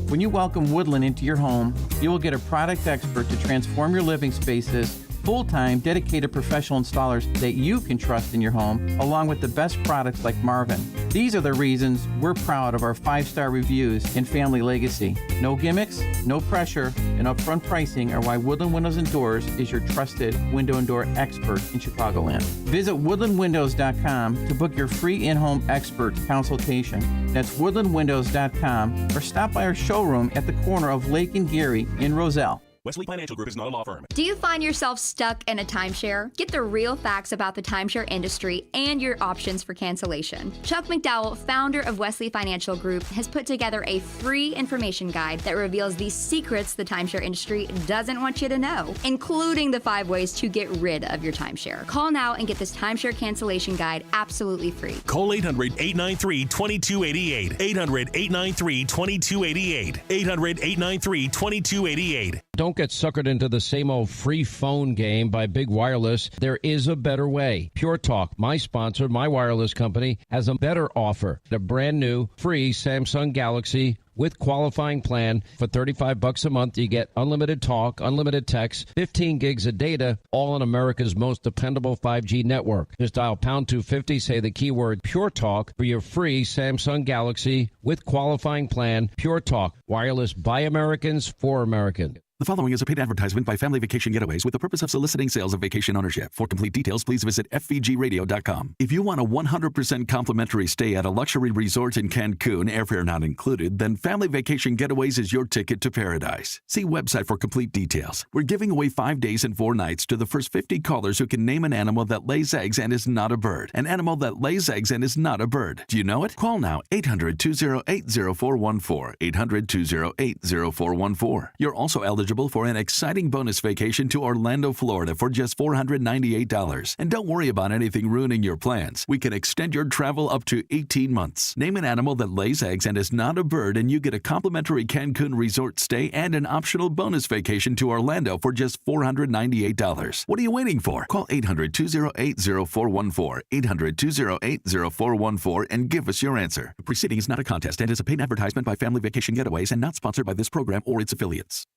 When you welcome Woodland into your home, you will get a product expert to transform your living spaces, full-time, dedicated professional installers that you can trust in your home, along with the best products like Marvin. These are the reasons we're proud of our 5-star reviews and family legacy. No gimmicks, no pressure, and upfront pricing are why Woodland Windows and Doors is your trusted window and door expert in Chicagoland. Visit woodlandwindows.com to book your free in-home expert consultation. That's woodlandwindows.com, or stop by our showroom at the corner of Lake and Geary in Roselle.
Wesley Financial Group is not a law firm.
Do you find yourself stuck in a timeshare? Get the real facts about the timeshare industry and your options for cancellation. Chuck McDowell, founder of Wesley Financial Group, has put together a free information guide that reveals the secrets the timeshare industry doesn't want you to know, including the 5 ways to get rid of your timeshare. Call now and get this timeshare cancellation guide absolutely free.
Call 800-893-2288. 800-893-2288. 800-893-2288.
Don't get suckered into the same old free phone game by Big Wireless. There is a better way. Pure Talk, my sponsor, my wireless company, has a better offer. The brand new free Samsung Galaxy with qualifying plan. For $35 a month, you get unlimited talk, unlimited text, 15 gigs of data, all on America's most dependable 5G network. Just dial pound 250, say the keyword Pure Talk for your free Samsung Galaxy with qualifying plan. Pure Talk, wireless by Americans for Americans.
The following is a paid advertisement by Family Vacation Getaways with the purpose of soliciting sales of vacation ownership. For complete details, please visit fvgradio.com. If you want a 100% complimentary stay at a luxury resort in Cancun, airfare not included, then Family Vacation Getaways is your ticket to paradise. See website for complete details. We're giving away 5 days and 4 nights to the first 50 callers who can name an animal that lays eggs and is not a bird. An animal that lays eggs and is not a bird. Do you know it? Call now, 800-208-0414. 800-208-0414. You're also eligible for an exciting bonus vacation to Orlando, Florida for just $498. And don't worry about anything ruining your plans. We can extend your travel up to 18 months. Name an animal that lays eggs and is not a bird, and you get a complimentary Cancun resort stay and an optional bonus vacation to Orlando for just $498. What are you waiting for? Call 800-208-0414. 800-208-0414 and give us your answer. The preceding is not a contest and is a paid advertisement by Family Vacation Getaways and not sponsored by this program or its affiliates.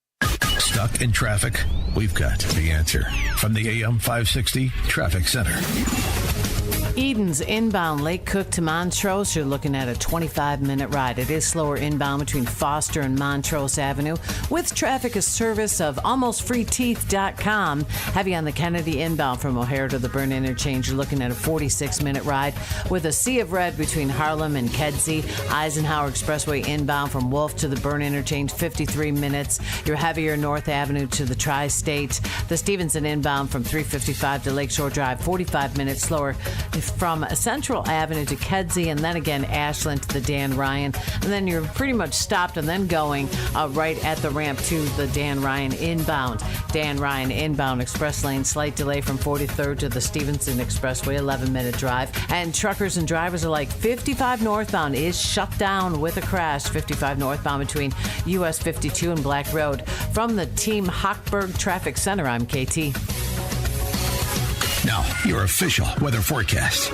Stuck in traffic? We've got the answer from the AM 560 Traffic Center.
Eden's inbound Lake Cook to Montrose, you're looking at a 25-minute ride. It is slower inbound between Foster and Montrose Avenue. With traffic, a service of almostfreeteeth.com. Heavy on the Kennedy inbound from O'Hare to the Byrne Interchange, you're looking at a 46-minute ride. With a sea of red between Harlem and Kedzie. Eisenhower Expressway inbound from Wolf to the Byrne Interchange, 53 minutes. You're heavier North Avenue to the Tri-State. The Stevenson inbound from 355 to Lakeshore Drive, 45 minutes slower from Central Avenue to Kedzie, and then again Ashland to the Dan Ryan, and then you're pretty much stopped and then going right at the ramp to the Dan Ryan inbound. Dan Ryan inbound express lane, slight delay from 43rd to the Stevenson Expressway, 11-minute drive. And truckers and drivers are like 55 northbound is shut down with a crash. 55 northbound between US 52 and Black Road. From the Team Hochberg Traffic Center, I'm KT.
Now, your official weather forecast.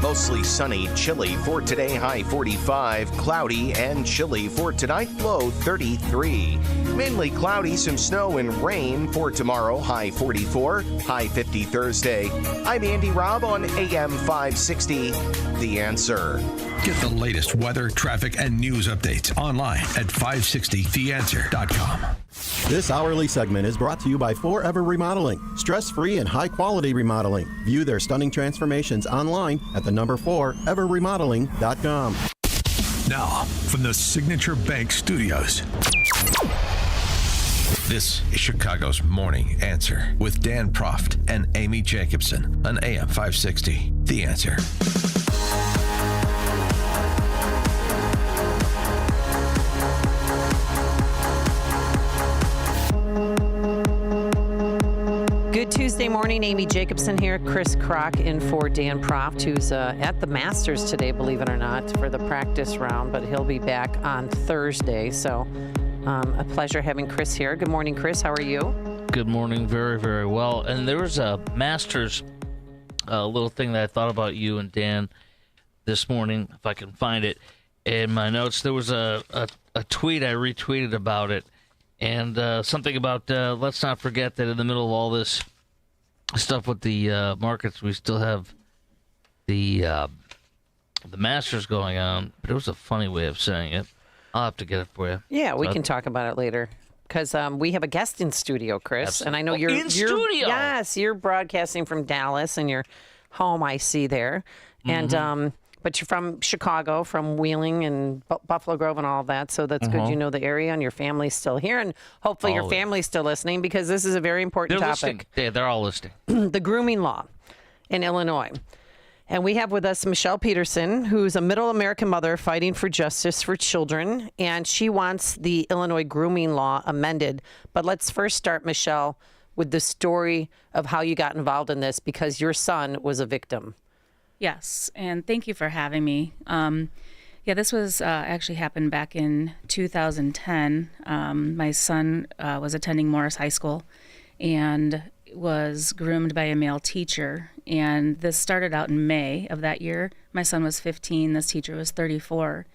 Mostly sunny, chilly for today, high 45. Cloudy and chilly for tonight, low 33. Mainly cloudy, some snow and rain for tomorrow, high 44, high 50 Thursday. I'm Andy Robb on AM 560, The Answer.
Get the latest weather, traffic, and news updates online at 560theanswer.com.
This hourly segment is brought to you by Forever Remodeling. Stress-free and high-quality remodeling. View their stunning transformations online at the number 4everremodeling.com.
Now, from the Signature Bank Studios, this is Chicago's Morning Answer with Dan Proft and Amy Jacobson on AM 560. The Answer.
Good Tuesday morning. Amy Jacobson here. Chris Kroc in for Dan Proft, who's at the Masters today, believe it or not, for the practice round, but he'll be back on Thursday. So a pleasure having Chris here. Good morning, Chris. How are you?
Good morning. Very, very well. And there was a Masters little thing that I thought about you and Dan this morning, if I can find it in my notes. There was a tweet I retweeted about it. And something about let's not forget that in the middle of all this stuff with the markets, we still have the Masters going on. But it was a funny way of saying it. I'll have to get it for you.
Yeah, we can talk about it later. Because we have a guest in studio, Chris.
Absolutely.
And I know you're
in studio.
Yes, you're broadcasting from Dallas and your home, I see there.
Mm-hmm.
And but you're from Chicago, from Wheeling and Buffalo Grove and all of that. So that's good. You know the area and your family's still here. And hopefully your family's still listening because this is a very important
They're
topic.
listening. They're all listening.
The grooming law in Illinois. And we have with us Michelle Peterson, who's a middle American mother fighting for justice for children. And she wants the Illinois grooming law amended. But let's first start, Michelle, with the story of how you got involved in this because your son was a victim.
Yes, and thank you for having me. This was actually happened back in 2010. My son was attending Morris High School and was groomed by a male teacher. And this started out in May of that year. My son was 15. This teacher was 34.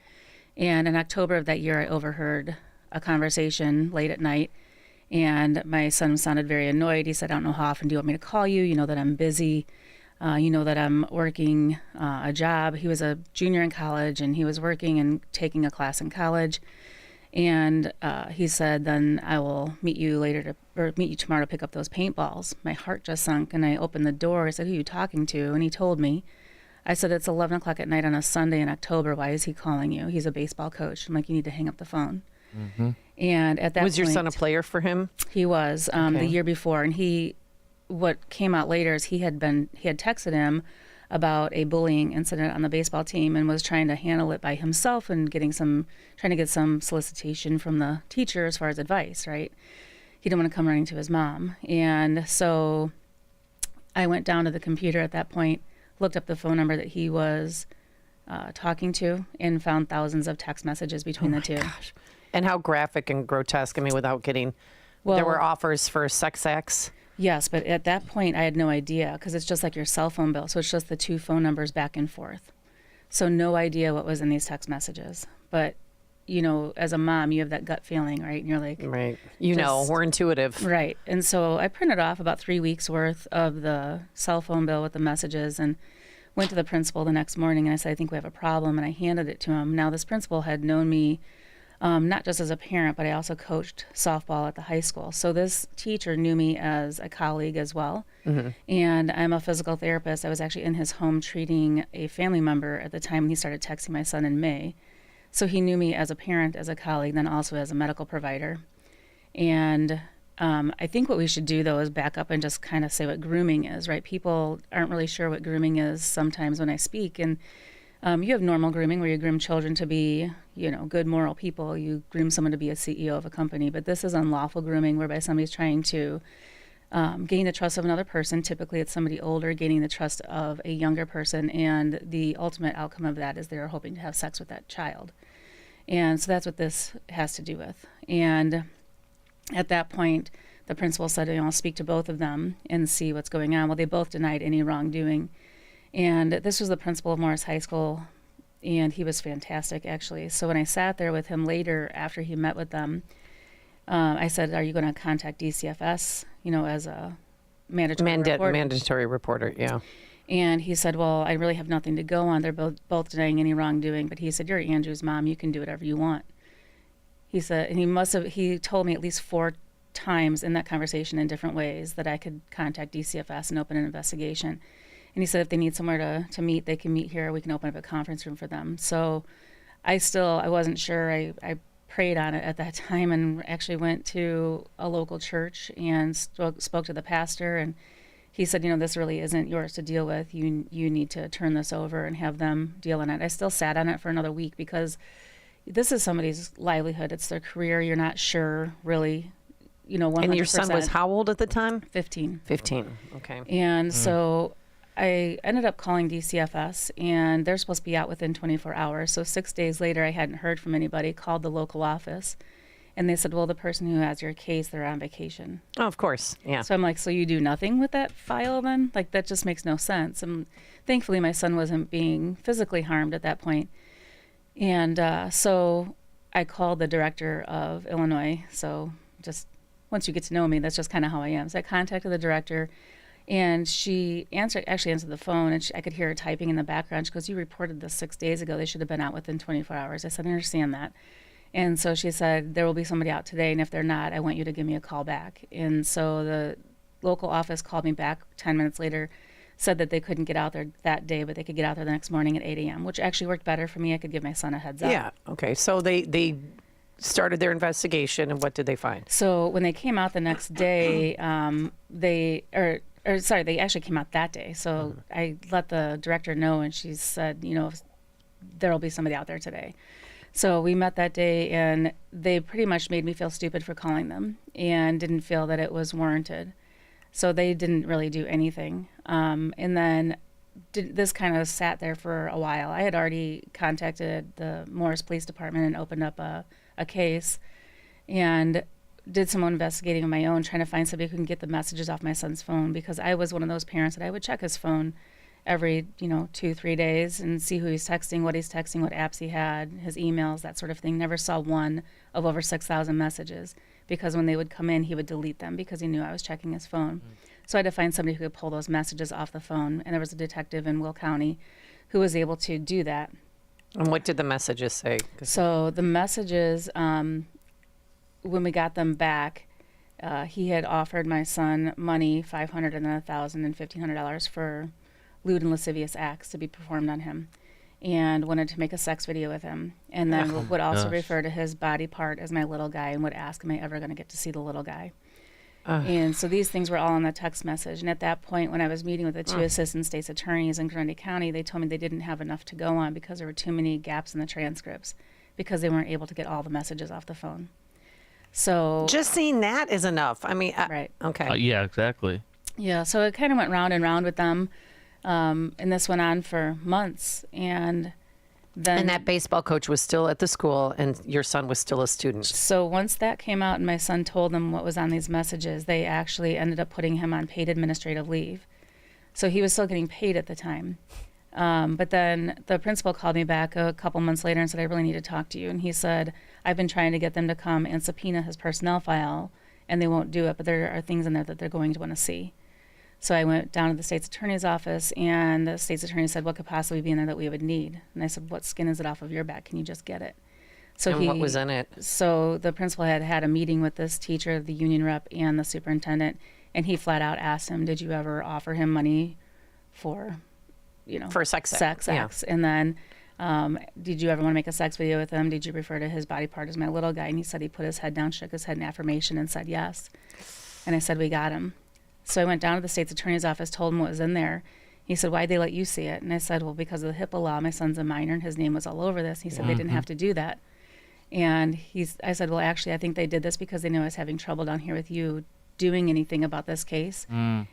And in October of that year, I overheard a conversation late at night, and my son sounded very annoyed. He said, I don't know how often do you want me to call you? You know that I'm busy. You know that I'm working a job. He was a junior in college, and he was working and taking a class in college. And he said, then I will meet you meet you tomorrow to pick up those paintballs. My heart just sunk, and I opened the door. I said, who are you talking to? And he told me. I said, it's 11 o'clock at night on a Sunday in October. Why is he calling you? He's a baseball coach. I'm like, you need to hang up the phone.
Mm-hmm.
And at that
was
point,
your son a player for him?
He was the year before. And what came out later is he had texted him about a bullying incident on the baseball team and was trying to handle it by himself and trying to get some solicitation from the teacher as far as advice, right? He didn't want to come running to his mom. And so I went down to the computer at that point, looked up the phone number that he was talking to, and found thousands of text messages between the two.
Gosh. And how graphic and grotesque. I mean, without getting, there were offers for sex acts.
Yes, but at that point, I had no idea, because it's just like your cell phone bill. So it's just the two phone numbers back and forth. So no idea what was in these text messages. But, you know, as a mom, you have that gut feeling, right? And you're like...
Right. You know, we're intuitive.
Right. And so I printed off about 3 weeks' worth of the cell phone bill with the messages and went to the principal the next morning, and I said, I think we have a problem, and I handed it to him. Now, this principal had known me not just as a parent, but I also coached softball at the high school. So this teacher knew me as a colleague as well. Mm-hmm. And I'm a physical therapist. I was actually in his home treating a family member at the time when he started texting my son in May. So he knew me as a parent, as a colleague, then also as a medical provider. And I think what we should do, though, is back up and just kind of say what grooming is, right? People aren't really sure what grooming is sometimes when I speak. And you have normal grooming where you groom children to be, you know, good moral people. You groom someone to be a CEO of a company. But this is unlawful grooming whereby somebody's trying to gain the trust of another person. Typically, it's somebody older gaining the trust of a younger person. And the ultimate outcome of that is they're hoping to have sex with that child. And so that's what this has to do with. And at that point, the principal said, I'll speak to both of them and see what's going on. Well, they both denied any wrongdoing. And this was the principal of Morris High School, and he was fantastic, actually. So when I sat there with him later after he met with them, I said, are you going to contact DCFS, you know, as a mandatory reporter?
Yeah.
And he said, well, I really have nothing to go on. They're both denying any wrongdoing. But he said, you're Andrew's mom. You can do whatever you want. He said, and he told me at least 4 times in that conversation in different ways that I could contact DCFS and open an investigation. And he said if they need somewhere to meet, they can meet here. We can open up a conference room for them. So I wasn't sure. I prayed on it at that time and actually went to a local church and spoke to the pastor. And he said, you know, this really isn't yours to deal with. You need to turn this over and have them deal on it. I still sat on it for another week because this is somebody's livelihood. It's their career. You're not sure, really, you know, 100%.
And your son was how old at the time?
15.
15, okay.
And so I ended up calling DCFS, and they're supposed to be out within 24 hours. So 6 days later, I hadn't heard from anybody, called the local office, and they said, well, the person who has your case, they're on vacation.
Oh, of course, yeah.
So I'm like, so you do nothing with that file then? Like, that just makes no sense. And thankfully, my son wasn't being physically harmed at that point. And so I called the director of Illinois. So just once you get to know me, that's just kind of how I am. So I contacted the director, and she actually answered the phone, and I could hear her typing in the background. She goes, you reported this 6 days ago. They should have been out within 24 hours. I said, I understand that. And so she said, there will be somebody out today, and if they're not, I want you to give me a call back. And so the local office called me back 10 minutes later, said that they couldn't get out there that day, but they could get out there the next morning at 8 a.m., which actually worked better for me. I could give my son a heads up.
Yeah, okay. So they started their investigation, and what did they find?
So when they came out the next day, they actually came out that day. So I let the director know, and she said, you know, there will be somebody out there today. So we met that day, and they pretty much made me feel stupid for calling them and didn't feel that it was warranted. So they didn't really do anything. And then this kind of sat there for a while. I had already contacted the Morris Police Department and opened up a case and did some investigating of my own, trying to find somebody who can get the messages off my son's phone, because I was one of those parents that I would check his phone every 2-3 days and see who he's texting, what apps he had, his emails, that sort of thing. Never saw one of over 6,000 messages, because when they would come in, he would delete them because he knew I was checking his phone. So I had to find somebody who could pull those messages off the phone, and there was a detective in Will County who was able to do that.
And what did the messages say?
So the messages, when we got them back, he had offered my son money, $500 and then $1,000 and $1,500 for lewd and lascivious acts to be performed on him, and wanted to make a sex video with him, and then would also refer to his body part as my little guy, and would ask, am I ever going to get to see the little guy? And so these things were all in the text message. And at that point, when I was meeting with the two assistant state's attorneys in Grundy County, they told me they didn't have enough to go on because there were too many gaps in the transcripts, because they weren't able to get all the messages off the phone. So
just seeing that is enough. I mean,
right.
Okay.
Yeah, exactly.
Yeah, so it kind of went round and round with them. And this went on for months. And
that baseball coach was still at the school, and your son was still a student.
So once that came out and my son told them what was on these messages, they actually ended up putting him on paid administrative leave. So he was still getting paid at the time. But then the principal called me back a couple months later and said, I really need to talk to you. And he said, I've been trying to get them to come and subpoena his personnel file, and they won't do it, but there are things in there that they're going to want to see. So I went down to the state's attorney's office, and the state's attorney said, what could possibly be in there that we would need? And I said, what skin is it off of your back? Can you just get it? So
what was in it?
So the principal had a meeting with this teacher, the union rep, and the superintendent, and he flat out asked him, did you ever offer him money for,
for sex
acts?
Yeah.
And then did you ever want to make a sex video with him? Did you refer to his body part as my little guy? And he said he put his head down, shook his head in affirmation, and said yes. And I said, we got him. So I went down to the state's attorney's office, told him what was in there. He said, why'd they let you see it? And I said, well, because of the HIPAA law, my son's a minor and his name was all over this. He said they didn't have to do that. And I said, well, actually, I think they did this because they knew I was having trouble down here with you doing anything about this case.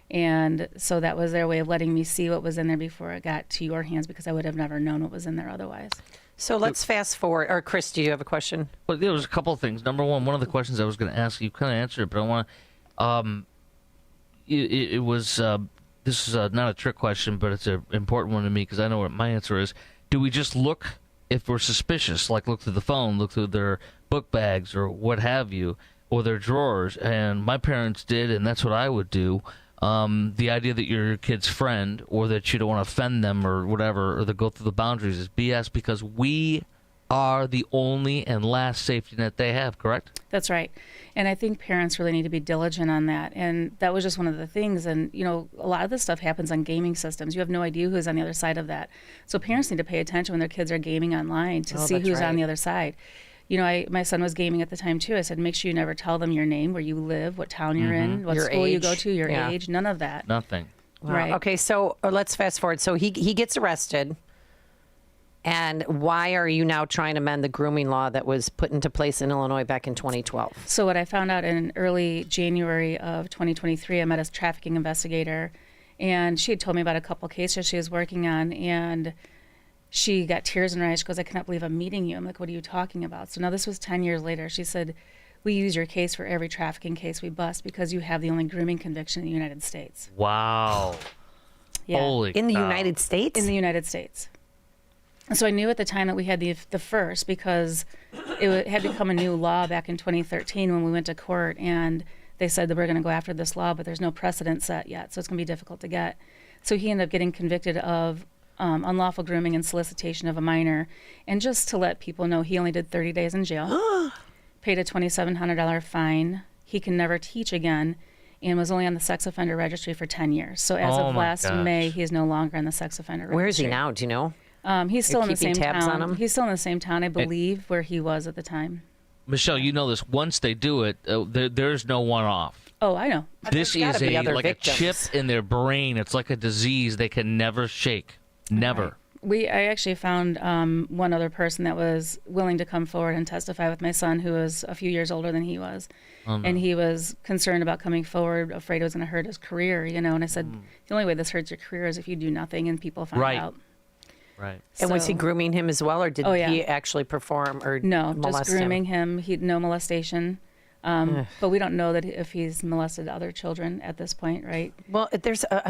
And so that was their way of letting me see what was in there before it got to your hands, because I would have never known what was in there otherwise.
So let's fast forward. Or Chris, do you have a question?
Well, there was a couple of things. Number one of the questions I was going to ask you, kind of answered it, but I want to... It was this is not a trick question, but it's an important one to me because I know what my answer is. Do we just look if we're suspicious, like look through the phone, look through their book bags or what have you, or their drawers? And my parents did, and that's what I would do. The idea that you're your kid's friend or that you don't want to offend them or whatever, or to go through the boundaries is BS, because we are the only and last safety net they have, correct?
That's right. And I think parents really need to be diligent on that. And that was just one of the things. And, a lot of this stuff happens on gaming systems. You have no idea who's on the other side of that. So parents need to pay attention when their kids are gaming online to see who's on the other side. My son was gaming at the time, too. I said, make sure you never tell them your name, where you live, what town you're in, what
Your
school you
age.
go to, your
Yeah.
age, none of that.
Nothing.
Wow.
Right.
Okay, so let's fast forward. So he gets arrested. And why are you now trying to amend the grooming law that was put into place in Illinois back in 2012?
So what I found out in early January of 2023, I met a trafficking investigator, and she had told me about a couple cases she was working on, and she got tears in her eyes. She goes, I cannot believe I'm meeting you. I'm like, what are you talking about? So now this was 10 years later. She said, we use your case for every trafficking case we bust because you have the only grooming conviction in the United States.
Wow.
Yeah.
Holy
In the
cow.
United States?
In the United States. So I knew at the time that we had the first, because it had become a new law back in 2013 when we went to court, and they said that we're going to go after this law, but there's no precedent set yet, so it's going to be difficult to get. So he ended up getting convicted of unlawful grooming and solicitation of a minor. And just to let people know, he only did 30 days in jail, paid a $2,700 fine. He can never teach again, and was only on the sex offender registry for 10 years. So as of last May, he is no longer on the sex offender registry.
Where is he now? Do you know?
He's still in the
keeping
same
tabs
town.
on him?
He's still in the same town, I believe, where he was at the time.
Michelle, you know this. Once they do it, there's no one off.
Oh, I know.
This is like a chip in their brain. It's like a disease they can never shake. Never.
Right. I actually found one other person that was willing to come forward and testify with my son, who was a few years older than he was. Oh, no. And he was concerned about coming forward, afraid it was going to hurt his career, And I said, the only way this hurts your career is if you do nothing and people find out.
Right.
And was he grooming him as well, or did he actually perform or
no,
molest
just grooming
him?
him? No molestation. But we don't know that if he's molested other children at this point, right?
Well,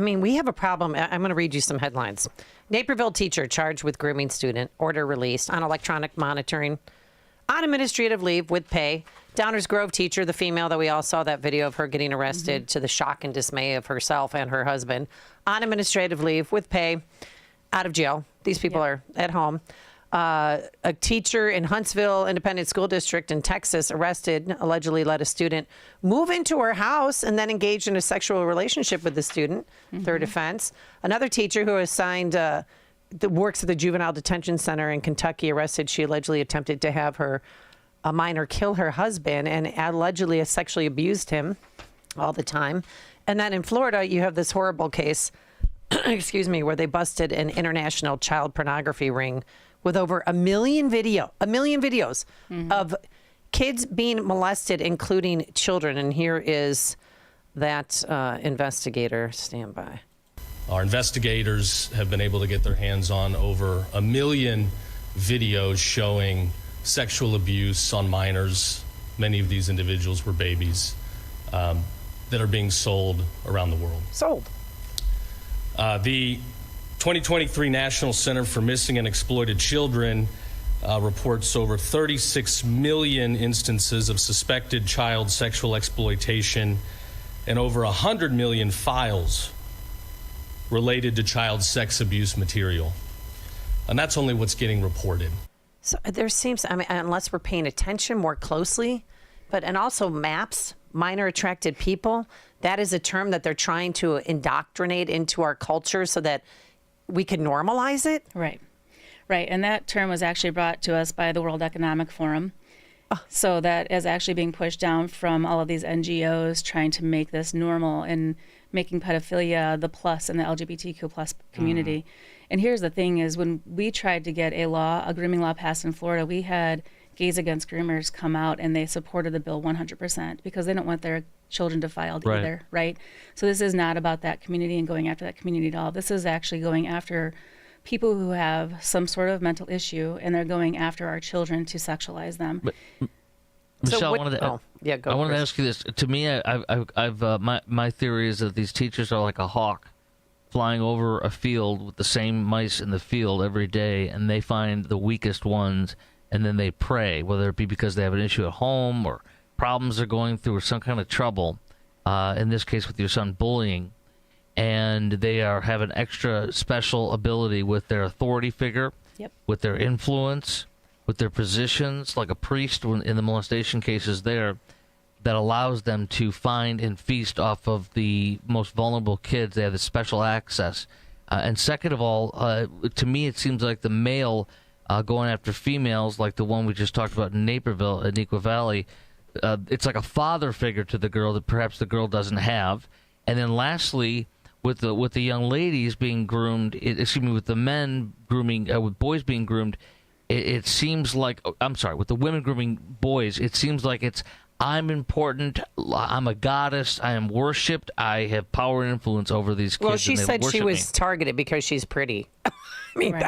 we have a problem. I'm going to read you some headlines. Naperville teacher charged with grooming student, order released on electronic monitoring, on administrative leave with pay. Downers Grove teacher, the female that we all saw that video of her getting arrested to the shock and dismay of herself and her husband, on administrative leave with pay, out of jail. These people are at home. A teacher in Huntsville Independent School District in Texas arrested, allegedly let a student move into her house and then engaged in a sexual relationship with the student. Third offense. Another teacher who assigned that works at the Juvenile Detention Center in Kentucky arrested. She allegedly attempted to have a minor kill her husband and allegedly sexually abused him all the time. And then in Florida, you have this horrible case, where they busted an international child pornography ring with over 1 million videos of kids being molested, including children. And here is that investigator. Stand by.
Our investigators have been able to get their hands on over 1 million videos showing sexual abuse on minors. Many of these individuals were babies that are being sold around the world.
Sold.
The 2023 National Center for Missing and Exploited Children reports over 36 million instances of suspected child sexual exploitation and over 100 million files related to child sex abuse material. And that's only what's getting reported.
So there seems, unless we're paying attention more closely, and also MAPS, minor attracted people, that is a term that they're trying to indoctrinate into our culture so that we can normalize it.
Right. And that term was actually brought to us by the World Economic Forum. So that is actually being pushed down from all of these NGOs trying to make this normal and making pedophilia the plus in the LGBTQ plus community. And here's the thing is when we tried to get a grooming law passed in Florida, we had Gays Against Groomers come out and they supported the bill 100% because they don't want their children defiled either, right? So this is not about that community and going after that community at all. This is actually going after people who have some sort of mental issue and they're going after our children to sexualize them.
But, Michelle, I wanted to ask you this. To me, my theory is that these teachers are like a hawk flying over a field with the same mice in the field every day, and they find the weakest ones, and then they prey, whether it be because they have an issue at home or problems they're going through or some kind of trouble, in this case with your son bullying, and they have an extra special ability with their authority figure, with their influence, with their positions, like a priest in the molestation cases there, that allows them to find and feast off of the most vulnerable kids. They have this special access. And second of all, to me it seems like the male going after females, like the one we just talked about in Naperville, in Neuqua Valley, it's like a father figure to the girl that perhaps the girl doesn't have. And then lastly, with the young ladies being groomed, with the men grooming, with boys being groomed, it seems like, with the women grooming boys, it seems like it's, I'm important, I'm a goddess, I am worshipped, I have power and influence over these kids.
Well, she said she was
me.
targeted because she's pretty. I mean,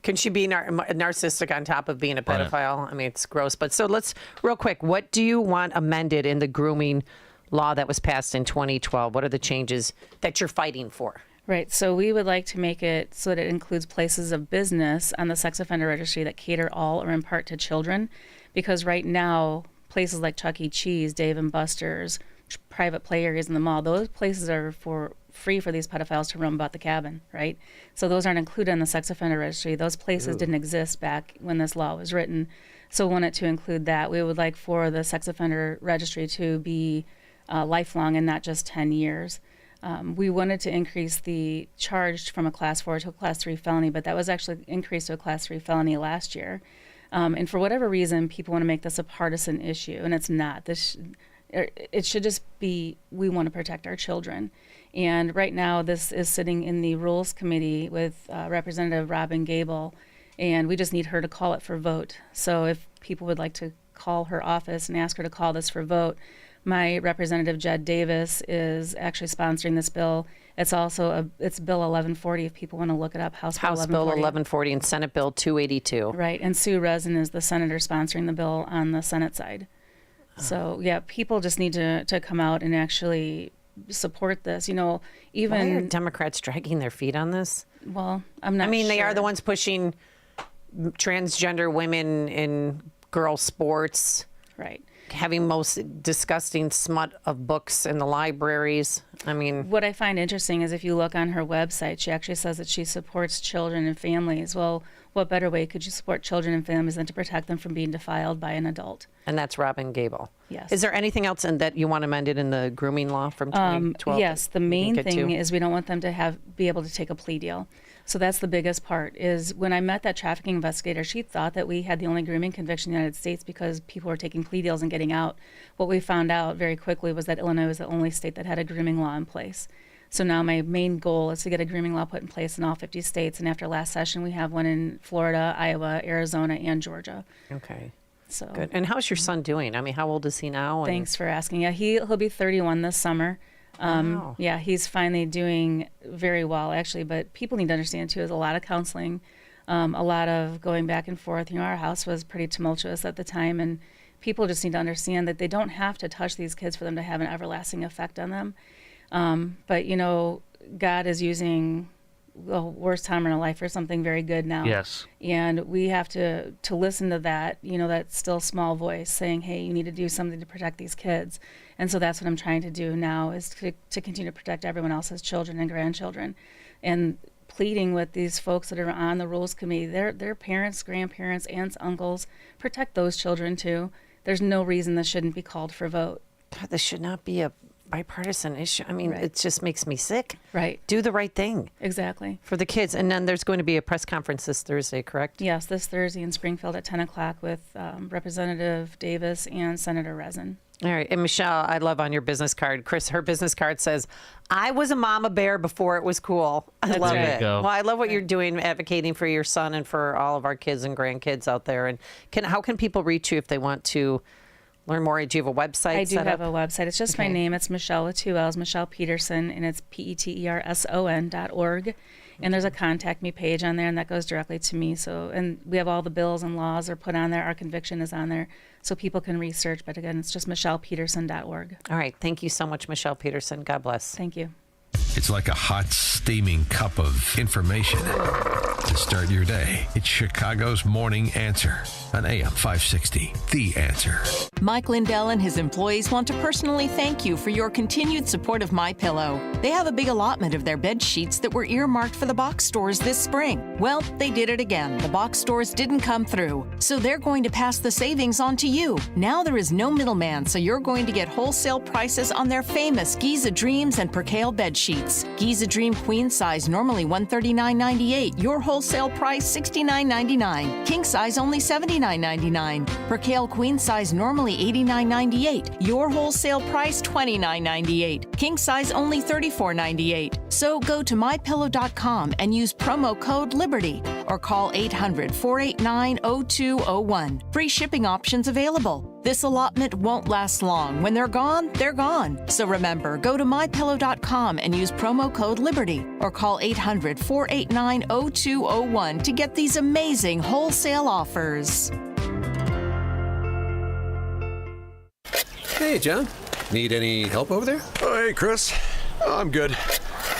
can she be narcissistic on top of being a pedophile? Right. I mean, it's gross. But so let's, real quick, what do you want amended in the grooming law that was passed in 2012? What are the changes that you're fighting for?
Right. So we would like to make it so that it includes places of business on the sex offender registry that cater all or in part to children. Because right now, places like Chuck E. Cheese, Dave & Buster's, private play areas in the mall, those places are free for these pedophiles to roam about the cabin, right? So those aren't included in the sex offender registry. Those places didn't exist back when this law was written. So we wanted to include that. We would like for the sex offender registry to be lifelong and not just 10 years. We wanted to increase the charge from a Class 4 to a Class 3 felony, but that was actually increased to a Class 3 felony last year. And for whatever reason, people want to make this a partisan issue, and it's not. It should just be, we want to protect our children. And right now, this is sitting in the Rules Committee with Representative Robin Gable, and we just need her to call it for vote. So if people would like to call her office and ask her to call this for vote, my Representative Jed Davis is actually sponsoring this bill. It's also it's Bill 1140 if people want to look it up. House Bill
1140 and Senate Bill 282.
Right, and Sue Resin is the senator sponsoring the bill on the Senate side. So, yeah, people just need to come out and actually support this. You know, even...
Why are Democrats dragging their feet on this?
Well, I'm not
they
sure.
are the ones pushing transgender women in girl sports.
Right.
Having most disgusting smut of books in the libraries. I mean...
What I find interesting is if you look on her website, she actually says that she supports children and families. Well, what better way could you support children and families than to protect them from being defiled by an adult?
And that's Robin Gable.
Yes.
Is there anything else that you want amended in the grooming law from 2012?
Yes, the main thing is we don't want them to be able to take a plea deal. So that's the biggest part. Is when I met that trafficking investigator, she thought that we had the only grooming conviction in the United States because people were taking plea deals and getting out. What we found out very quickly was that Illinois was the only state that had a grooming law in place. So now my main goal is to get a grooming law put in place in all 50 states. And after last session, we have one in Florida, Iowa, Arizona, and Georgia.
Okay.
So
good. And how's your son doing? I mean, how old is he now?
Thanks for asking. Yeah, he'll be 31 this summer.
Wow.
Yeah, he's finally doing very well, actually. But people need to understand, too, there's a lot of counseling, a lot of going back and forth. You know, our house was pretty tumultuous at the time, and people just need to understand that they don't have to touch these kids for them to have an everlasting effect on them. But, you know, God is using the worst time in our life for something very good now.
Yes.
And we have to listen to that, you know, that still small voice saying, hey, you need to do something to protect these kids. And so that's what I'm trying to do now is to continue to protect everyone else's children and grandchildren. And pleading with these folks that are on the Rules Committee, their parents, grandparents, aunts, uncles, protect those children too. There's no reason this shouldn't be called for a vote.
God, this should not be a bipartisan issue. I mean,
Right.
It just makes me sick.
Right.
Do the right thing.
Exactly.
For the kids. And then there's going to be a press conference this Thursday, correct?
Yes, this Thursday in Springfield at 10 o'clock with Representative Davis and Senator Rezin.
All right. And Michelle, I love on your business card, Chris, her business card says, I was a mama bear before it was cool. I love
There you
it.
go.
Well, I love what you're doing, advocating for your son and for all of our kids and grandkids out there. And how can people reach you if they want to learn more? Do you have a website
I do
set
have
up?
a website. It's just my
Okay.
name. It's Michelle with 2 L's, Michelle Peterson, and it's PETERSON.org. And there's a contact me page on there, and that goes directly to me. So, and we have all the bills and laws are put on there. Our conviction is on there, so people can research. But again, it's just MichellePeterson.org.
All right. Thank you so much, Michelle Peterson. God bless.
Thank you.
It's like a hot, steaming cup of information to start your day. It's Chicago's Morning Answer on AM 560. The Answer.
Mike Lindell and his employees want to personally thank you for your continued support of MyPillow. They have a big allotment of their bed sheets that were earmarked for the box stores this spring. Well, they did it again. The box stores didn't come through, so they're going to pass the savings on to you. Now there is no middleman, so you're going to get wholesale prices on their famous Giza Dreams and Percale bed sheets. Giza Dream Queen size normally $139.98. Your wholesale price $69.99. King size only $79.99. Percale Queen size normally $89.98. Your wholesale price $29.98. King size only $34.98. So go to mypillow.com and use promo code LIBERTY or call 800-489-0201. Free shipping options available. This allotment won't last long. When they're gone, they're gone. So remember, go to mypillow.com and use promo code LIBERTY or call 800-489-0201 to get these amazing wholesale offers.
Hey, John. Need any help over there?
Oh, hey, Chris. Oh, I'm good.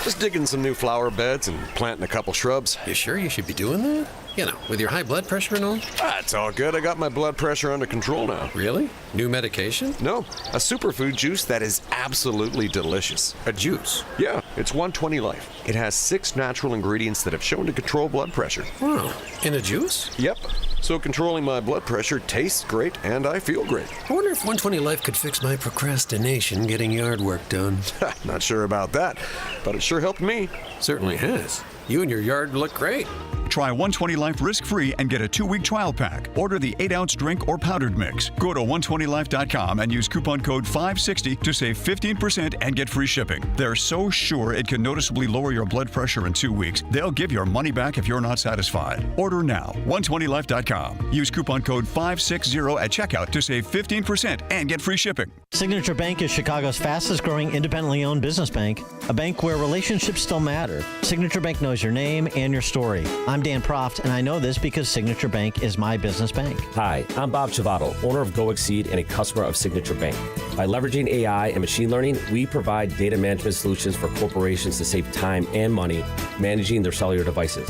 Just digging some new flower beds and planting a couple shrubs.
You sure you should be doing that? You know, with your high blood pressure and all?
It's all good. I got my blood pressure under control now.
Really? New medication?
No, a superfood juice that is absolutely delicious.
A juice?
Yeah, it's 120 Life. It has 6 natural ingredients that have shown to control blood pressure.
Wow. In a juice?
Yep. So controlling my blood pressure tastes great and I feel great.
I wonder if 120 Life could fix my procrastination getting yard work done.
Not sure about that, but it sure helped me.
Certainly has. You and your yard look great.
Try 120 Life risk-free and get a 2-week trial pack. Order the 8-ounce drink or powdered mix. Go to 120life.com and use coupon code 560 to save 15% and get free shipping. They're so sure it can noticeably lower your blood pressure in 2 weeks, they'll give your money back if you're not satisfied. Order now. 120life.com. Use coupon code 560 at checkout to save 15% and get free shipping.
Signature Bank is Chicago's fastest growing independently owned business bank, a bank where relationships still matter. Signature Bank knows your name and your story. I'm I'm Dan Proft, and I know this because Signature Bank is my business bank.
Hi, I'm Bob Chivato, owner of GoExceed and a customer of Signature Bank. By leveraging AI and machine learning, we provide data management solutions for corporations to save time and money managing their cellular devices.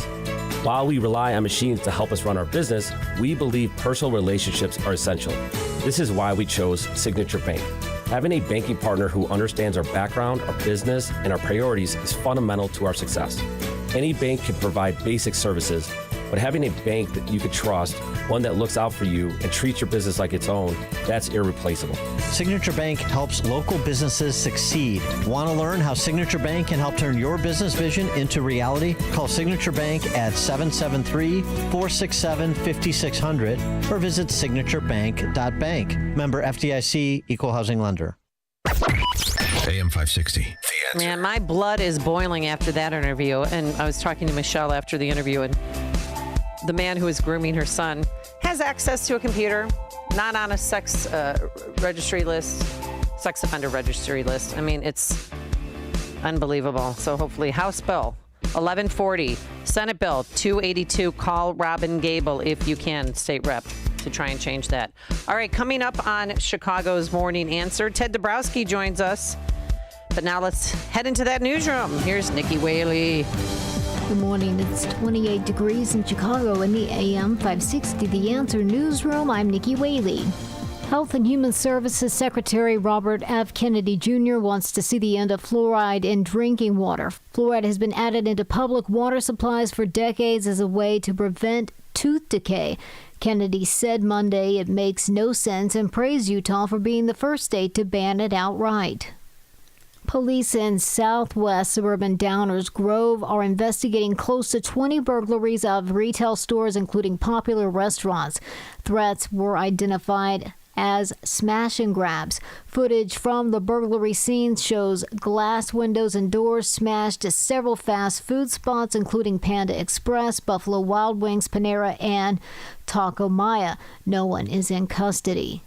While we rely on machines to help us run our business, we believe personal relationships are essential. This is why we chose Signature Bank. Having a banking partner who understands our background, our business, and our priorities is fundamental to our success. Any bank can provide basic services, but having a bank that you can trust, one that looks out for you and treats your business like its own, that's irreplaceable.
Signature Bank helps local businesses succeed. Want to learn how Signature Bank can help turn your business vision into reality? Call Signature Bank at 773-467-5600 or visit signaturebank.bank. Member FDIC, Equal Housing Lender.
AM 560.
Man, my blood is boiling after that interview. And I was talking to Michelle after the interview, and the man who is grooming her son has access to a computer, not on a sex registry list, sex offender registry list. I mean, it's unbelievable. So hopefully, House Bill 1140, Senate Bill 282, call Robin Gable if you can, state rep, to try and change that. All right, coming up on Chicago's Morning Answer, Ted Dabrowski joins us. But now let's head into that newsroom. Here's Nikki Whaley.
Good morning. It's 28 degrees in Chicago in the AM 560 The Answer newsroom. I'm Nikki Whaley. Health and Human Services Secretary Robert F. Kennedy Jr. wants to see the end of fluoride in drinking water. Fluoride has been added into public water supplies for decades as a way to prevent tooth decay. Kennedy said Monday it makes no sense and praised Utah for being the first state to ban it outright. Police in southwest suburban Downers Grove are investigating close to 20 burglaries of retail stores, including popular restaurants. Threats were identified as smash and grabs. Footage from the burglary scene shows glass windows and doors smashed at several fast food spots, including Panda Express, Buffalo Wild Wings, Panera, and Taco Maya. No one is in custody.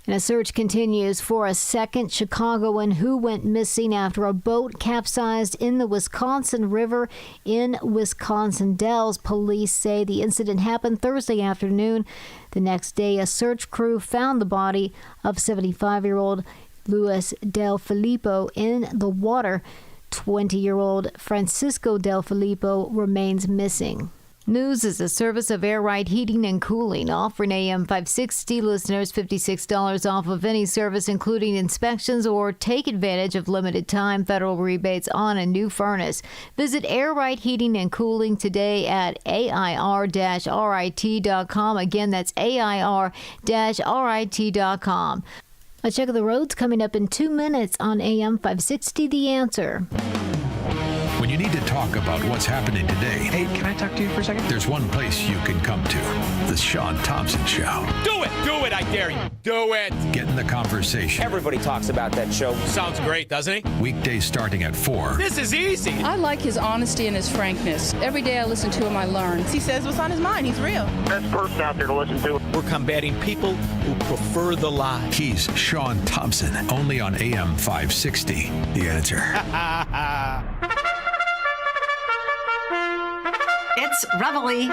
And a search continues for a second Chicagoan who went missing after a boat capsized in the Wisconsin River in Wisconsin Dells. Police say the incident happened Thursday afternoon. The next day, a search crew found the body of 75-year-old Luis Del Filippo in the water. 20-year-old Francisco Del Filippo remains missing. News is a service of Air Right Heating and Cooling, offering AM 560 listeners $56 off of any service, including inspections, or take advantage of limited time federal rebates on a new furnace. Visit Air Right Heating and Cooling today at AIR-RIT.com. Again, that's AIR-RIT.com. A check of the roads coming up in 2 minutes on AM 560 The Answer.
When you need to talk about what's happening today.
Hey, can I talk to you for a second?
There's one place you can come to. The Sean Thompson Show.
Do it! Do it, I dare you. Do it!
Get in the conversation.
Everybody talks about that show. Sounds great, doesn't he?
Weekdays starting at 4.
This is easy.
I like his honesty and his frankness. Every day I listen to him, I learn.
He says what's on his mind. He's real.
Best person out there to listen to. We're combating people who prefer the lie.
He's Sean Thompson, only on AM 560. The Answer.
It's Reveille.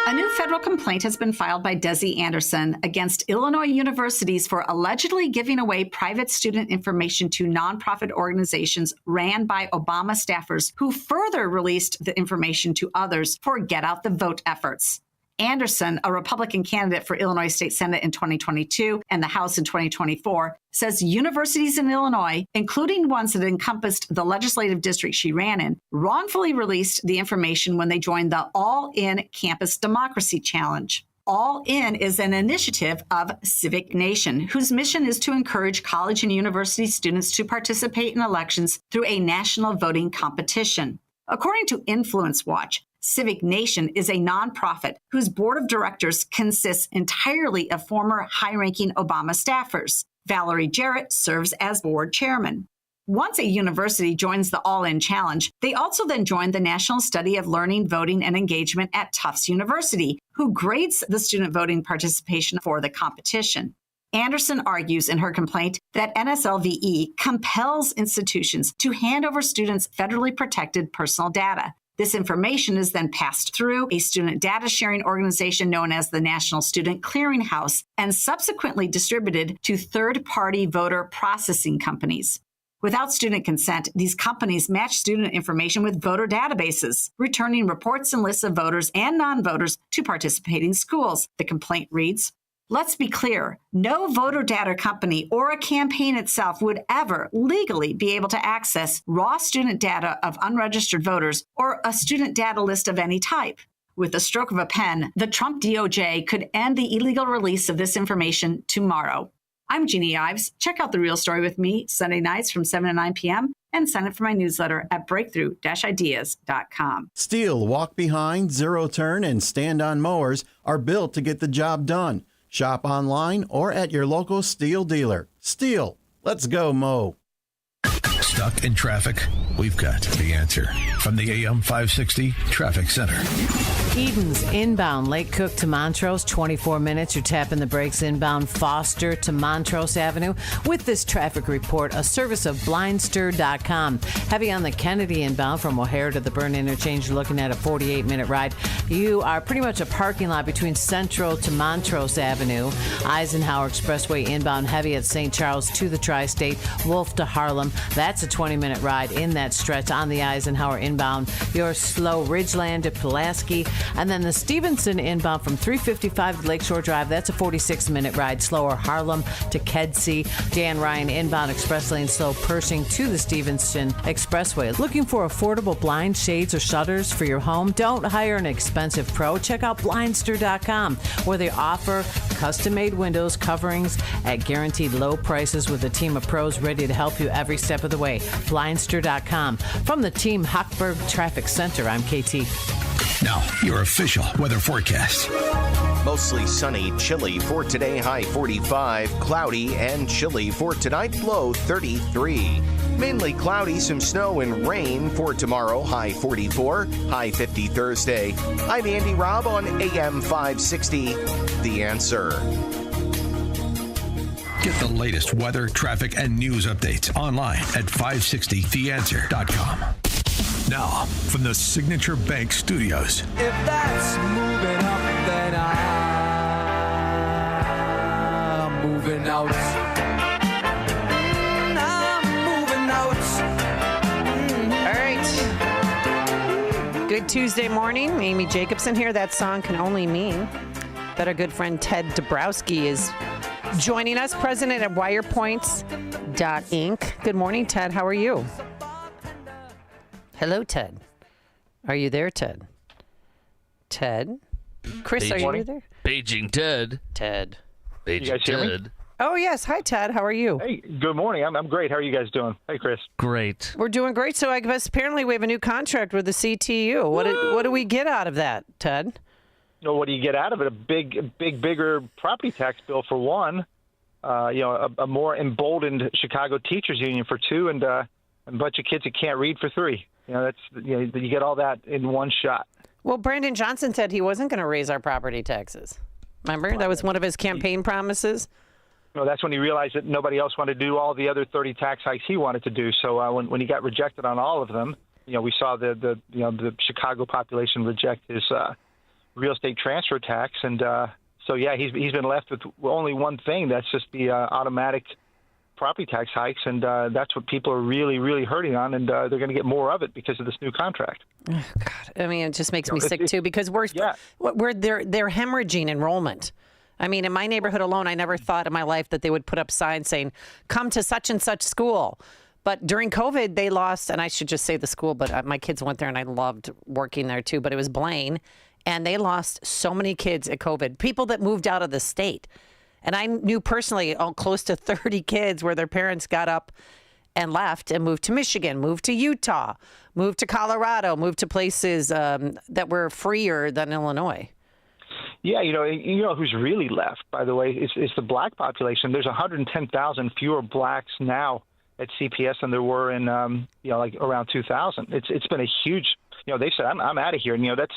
A new federal complaint has been filed by Desi Anderson against Illinois universities for allegedly giving away private student information to nonprofit organizations ran by Obama staffers who further released the information to others for Get Out the Vote efforts. Anderson, a Republican candidate for Illinois State Senate in 2022 and the House in 2024, says universities in Illinois, including ones that encompassed the legislative district she ran in, wrongfully released the information when they joined the All In Campus Democracy Challenge. All In is an initiative of Civic Nation, whose mission is to encourage college and university students to participate in elections through a national voting competition. According to Influence Watch, Civic Nation is a nonprofit whose board of directors consists entirely of former high-ranking Obama staffers. Valerie Jarrett serves as board chairman. Once a university joins the All-In Challenge, they also then join the National Study of Learning, Voting, and Engagement at Tufts University, who grades the student voting participation for the competition. Anderson argues in her complaint that NSLVE compels institutions to hand over students' federally protected personal data. This information is then passed through a student data sharing organization known as the National Student Clearinghouse and subsequently distributed to third-party voter processing companies. Without student consent, these companies match student information with voter databases, returning reports and lists of voters and non-voters to participating schools. The complaint reads, "Let's be clear, no voter data company or a campaign itself would ever legally be able to access raw student data of unregistered voters or a student data list of any type. With the stroke of a pen, the Trump DOJ could end the illegal release of this information tomorrow." I'm Jeannie Ives. Check out The Real Story with me Sunday nights from 7 to 9 p.m. and sign up for my newsletter at breakthrough-ideas.com.
Steel, walk behind, zero turn, and stand on mowers are built to get the job done. Shop online or at your local Steel dealer. Steel, let's go mow.
Stuck in traffic? We've got the answer from the AM 560 Traffic Center.
Edens inbound Lake Cook to Montrose, 24 minutes. You're tapping the brakes inbound Foster to Montrose Avenue. With this traffic report, a service of Blindster.com. Heavy on the Kennedy inbound from O'Hare to the Burn interchange. You're looking at a 48-minute ride. You are pretty much a parking lot between Central to Montrose Avenue. Eisenhower Expressway inbound heavy at St. Charles to the Tri-State. Wolf to Harlem. That's a 20-minute ride in that stretch on the Eisenhower inbound. Your slow Ridgeland to Pulaski. And then the Stevenson inbound from 355 to Lakeshore Drive. That's a 46-minute ride. Slower Harlem to Kedzie. Dan Ryan inbound express lane slow Pershing to the Stevenson Expressway. Looking for affordable blinds, shades, or shutters for your home? Don't hire an expensive pro. Check out Blindster.com, where they offer custom-made windows coverings at guaranteed low prices with a team of pros ready to help you every step of the way. Blindster.com. From the Team Hochberg Traffic Center, I'm KT.
Now, your official weather forecast.
Mostly sunny, chilly for today, high 45. Cloudy and chilly for tonight, low 33. Mainly cloudy, some snow and rain for tomorrow, high 44, high 50 Thursday. I'm Andy Robb on AM 560, The Answer.
Get the latest weather, traffic, and news updates online at 560theanswer.com. Now, from the Signature Bank Studios.
If that's moving up, then I'm moving out. I'm moving out.
All right. Good Tuesday morning. Amy Jacobson here. That song can only mean that our good friend Ted Dabrowski is joining us, president at WirePoints.Inc. Good morning, Ted. How are you? Hello, Ted. Are you there, Ted? Ted? Chris, are you there?
Paging Ted.
Ted.
Paging
You guys hear me?
Ted.
Oh, yes. Hi, Ted. How are you?
Hey, good morning. I'm great. How are you guys doing? Hey, Chris.
Great.
We're doing great. So I guess apparently we have a new contract with the CTU. What do we get out of that, Ted?
You know, what do you get out of it? A bigger property tax bill for one. A more emboldened Chicago Teachers Union for two, and a bunch of kids that can't read for three. You get all that in one shot.
Well, Brandon Johnson said he wasn't going to raise our property taxes. Remember? That was one of his campaign promises.
That's when he realized that nobody else wanted to do all the other 30 tax hikes he wanted to do. So when he got rejected on all of them, we saw the Chicago population reject his real estate transfer tax, and he's been left with only one thing. That's just the automatic property tax hikes, and that's what people are really, really hurting on, and they're going to get more of it because of this new contract.
Oh, God. I mean, it just makes me sick, too, because they're hemorrhaging enrollment. I mean, in my neighborhood alone, I never thought in my life that they would put up signs saying, come to such and such school. But during COVID, they lost, and I should just say the school, but my kids went there, and I loved working there, too, but it was Blaine, and they lost so many kids at COVID, people that moved out of the state. And I knew personally close to 30 kids where their parents got up and left and moved to Michigan, moved to Utah, moved to Colorado, moved to places that were freer than Illinois.
Yeah, you know who's really left, by the way, is the black population. There's 110,000 fewer blacks now at CPS than there were in around 2000. It's been a huge. They said I'm out of here, and that's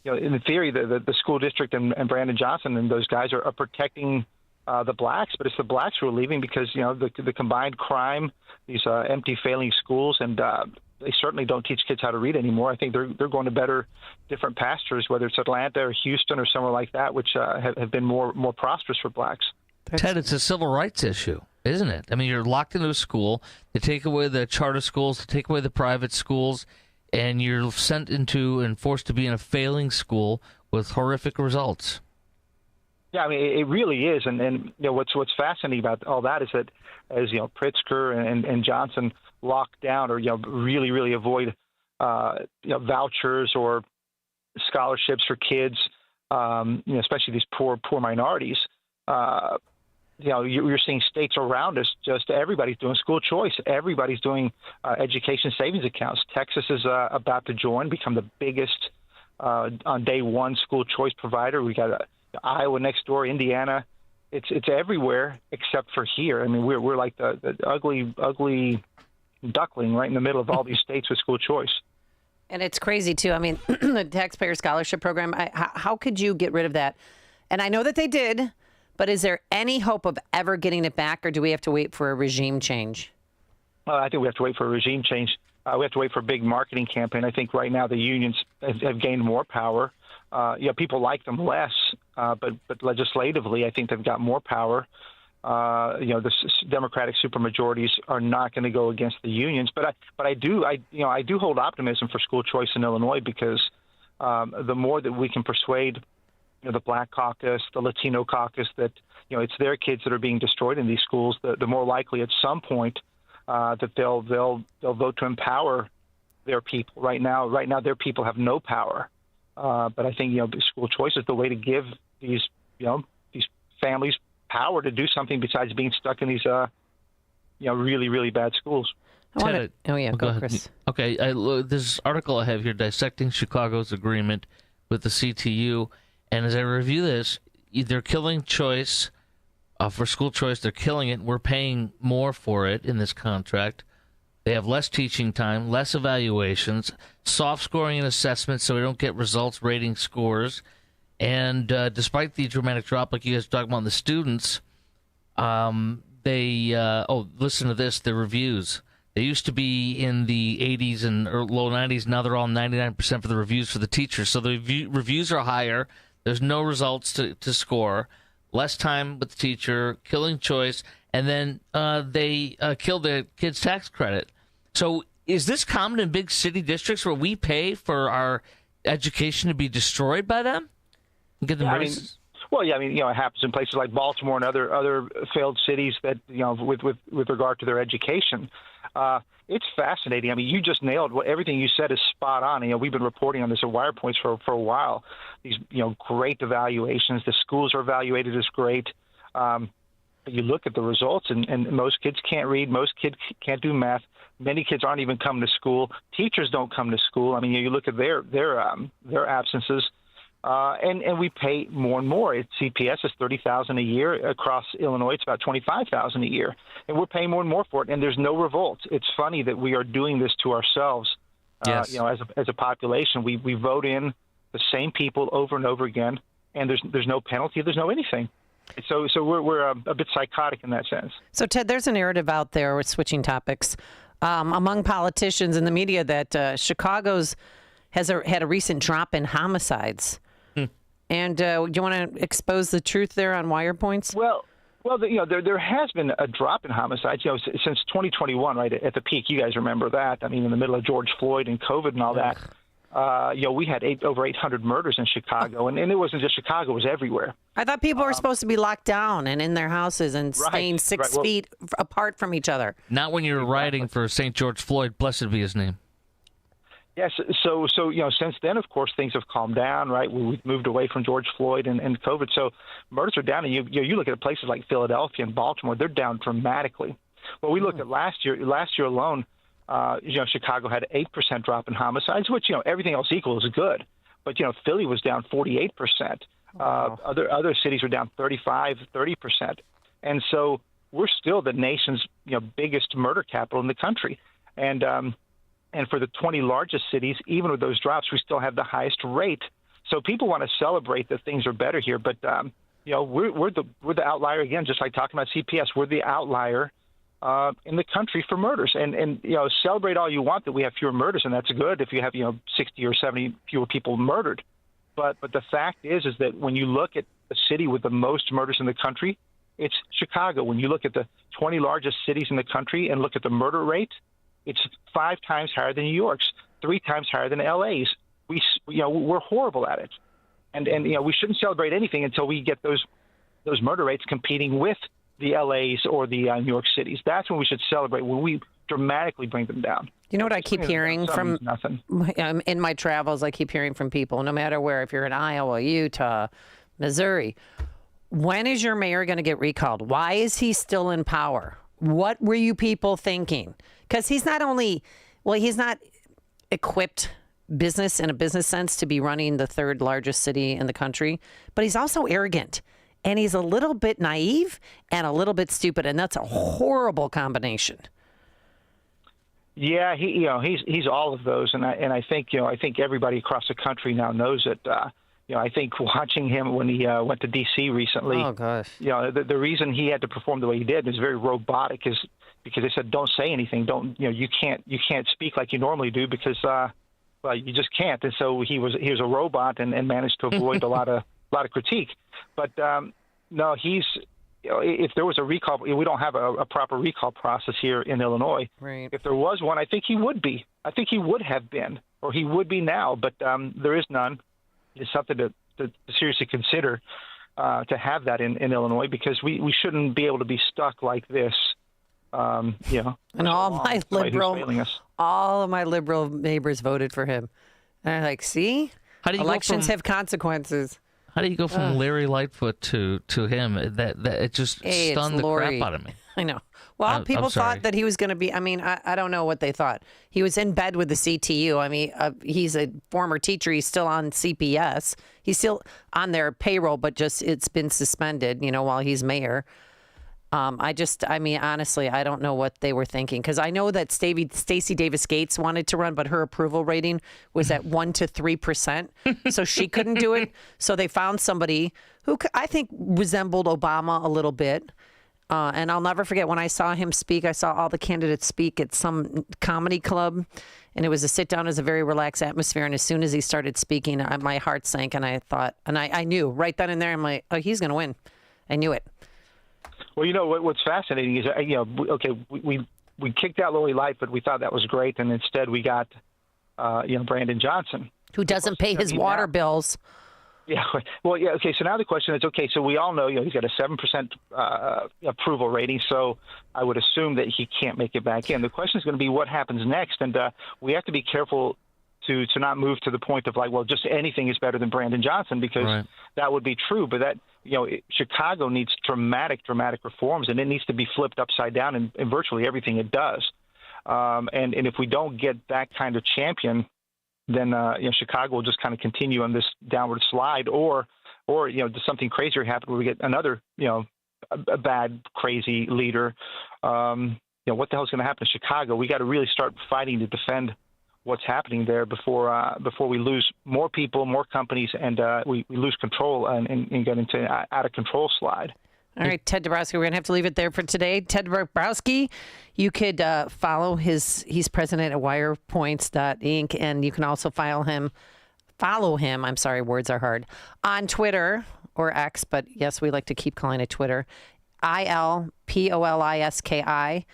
in theory the school district and Brandon Johnson and those guys are protecting the blacks, but it's the blacks who are leaving because the combined crime, these empty failing schools, and they certainly don't teach kids how to read anymore. I think they're going to better, different pastures, whether it's Atlanta or Houston or somewhere like that, which have been more prosperous for blacks.
Ted, it's a civil rights issue, isn't it? I mean, you're locked into a school. They take away the charter schools, they take away the private schools, and you're sent into and forced to be in a failing school with horrific results.
Yeah, I mean, it really is. And what's fascinating about all that is that as, Pritzker and Johnson lock down or, really, really avoid, vouchers or scholarships for kids, especially these poor minorities, you're seeing states around us, just everybody's doing school choice. Everybody's doing education savings accounts. Texas is about to become the biggest on day one school choice provider. We got Iowa next door, Indiana. It's everywhere except for here. I mean, we're like the ugly duckling right in the middle of all these states with school choice.
And it's crazy too. I mean, the taxpayer scholarship program. How could you get rid of that? And I know that they did. But is there any hope of ever getting it back, or do we have to wait for a regime change?
I think we have to wait for a regime change. We have to wait for a big marketing campaign. I think right now the unions have gained more power. People like them less, but legislatively, I think they've got more power. The Democratic supermajorities are not going to go against the unions. But I do hold optimism for school choice in Illinois because the more that we can persuade the Black caucus, the Latino caucus, that it's their kids that are being destroyed in these schools, the more likely at some point that they'll vote to empower their people. Right now their people have no power. But I think school choice is the way to give these families power to do something besides being stuck in these really, really bad schools.
Go ahead, Chris.
Okay, this article I have here dissecting Chicago's agreement with the CTU. And as I review this, they're killing choice for school choice. They're killing it. We're paying more for it in this contract. They have less teaching time, less evaluations, soft scoring and assessments so we don't get results rating scores. And despite the dramatic drop, like you guys were talking about in the students, listen to this, the reviews. They used to be in the 80s and low 90s. Now they're all 99% for the reviews for the teachers. So the reviews are higher. There's no results to score, less time with the teacher, killing choice, and then they kill the kids' tax credit. So is this common in big city districts where we pay for our education to be destroyed by them? Get them raises?
It happens in places like Baltimore and other failed cities that, with regard to their education. It's fascinating. I mean, you just nailed everything you said is spot on. We've been reporting on this at WirePoints for a while. These, great evaluations. The schools are evaluated as great. But you look at the results, and most kids can't read. Most kids can't do math. Many kids aren't even coming to school. Teachers don't come to school. I mean, you look at their absences. And we pay more and more. CPS is $30,000 a year across Illinois. It's about $25,000 a year, and we're paying more and more for it. And there's no revolt. It's funny that we are doing this to ourselves.
Yes.
As a population, we vote in the same people over and over again, and there's no penalty. There's no anything. So we're a bit psychotic in that sense.
So Ted, there's a narrative out there. We're switching topics among politicians and the media that Chicago's had a recent drop in homicides. And do you want to expose the truth there on WirePoints?
Well, there has been a drop in homicides, since 2021, right at the peak. You guys remember that? I mean, in the middle of George Floyd and COVID and all that. We had over 800 murders in Chicago, and it wasn't just Chicago; it was everywhere.
I thought people were supposed to be locked down and in their houses and staying 6 feet apart from each other.
Not when you're rioting for St. George Floyd. Blessed be his name.
Yes. So since then, of course, things have calmed down, right? We've moved away from George Floyd and COVID. So murders are down. And you look at places like Philadelphia and Baltimore, they're down dramatically. Well, we looked at last year alone, Chicago had an 8% drop in homicides, which, everything else equal is good. But, Philly was down 48%. Wow. Other cities were down 35, 30%. And so we're still the nation's, biggest murder capital in the country. And for the 20 largest cities, even with those drops, we still have the highest rate. So people want to celebrate that things are better here, but we're the outlier again. Just like talking about CPS, we're the outlier in the country for murders. And celebrate all you want that we have fewer murders, and that's good if you have 60 or 70 fewer people murdered. But the fact is that when you look at the city with the most murders in the country, it's Chicago. When you look at the 20 largest cities in the country and look at the murder rate, it's 5 times higher than New York's, 3 times higher than LA's. We're horrible at it, and we shouldn't celebrate anything until we get those murder rates competing with the LA's or the New York cities. That's when we should celebrate, when we dramatically bring them down.
You know what I keep hearing from in my travels? I keep hearing from people, no matter where, if you're in Iowa, Utah, Missouri, when is your mayor going to get recalled? Why is he still in power? What were you people thinking? Because he's not equipped business in a business sense to be running the 3rd largest city in the country, but he's also arrogant. And he's a little bit naive and a little bit stupid, and that's a horrible combination.
Yeah, he's all of those, and I think everybody across the country now knows it. I think watching him when he went to D.C. recently.
Oh gosh.
The reason he had to perform the way he did is very robotic, is because they said don't say anything, you can't speak like you normally do because you just can't. And so he was a robot and managed to avoid a lot of critique. But no, if there was a recall, we don't have a proper recall process here in Illinois.
Right.
If there was one, I think he would be. I think he would have been, or he would be now. But there is none. It's something to seriously consider to have that in Illinois, because we shouldn't be able to be stuck like this. And
all of my liberal neighbors voted for him. And I'm like, see, elections have consequences.
How do you go from Larry Lightfoot to him? That it just stunned the crap out of me.
I know. Well, people thought that he was going to be. I mean, I don't know what they thought. He was in bed with the CTU. I mean, he's a former teacher. He's still on CPS. He's still on their payroll, but it's been suspended. While he's mayor. Honestly, I don't know what they were thinking, because I know that Stacey Davis Gates wanted to run, but her approval rating was at 1% to 3%, so she couldn't do it. So they found somebody who I think resembled Obama a little bit. And I'll never forget when I saw him speak. I saw all the candidates speak at some comedy club, and it was a sit down. It was a very relaxed atmosphere. And as soon as he started speaking, my heart sank, and I thought, and I knew right then and there, I'm like, oh, he's going to win. I knew it.
Well, what's fascinating is, we kicked out Lori Lightfoot. We thought that was great, and instead we got, Brandon Johnson,
who doesn't pay his water bills.
Yeah. Well, yeah. Okay. So now the question is, okay, so we all know, he's got a 7% approval rating. So I would assume that he can't make it back in. The question is going to be what happens next. And we have to be careful to not move to the point of like, well, just anything is better than Brandon Johnson, because that would be true. But that, Chicago needs dramatic reforms, and it needs to be flipped upside down in virtually everything it does. And if we don't get that kind of champion, then Chicago will just kind of continue on this downward slide, or does something crazier happen where we get another a bad crazy leader? What the hell is going to happen in Chicago? We got to really start fighting to defend what's happening there before we lose more people, more companies, and we lose control and get into out of control slide.
All right, Ted Dabrowski, we're going to have to leave it there for today. Ted Dabrowski, you could follow he's president at wirepoints.inc, and you can also follow him, I'm sorry, words are hard, on Twitter or X, but yes, we like to keep calling it Twitter, ILPOLISKI.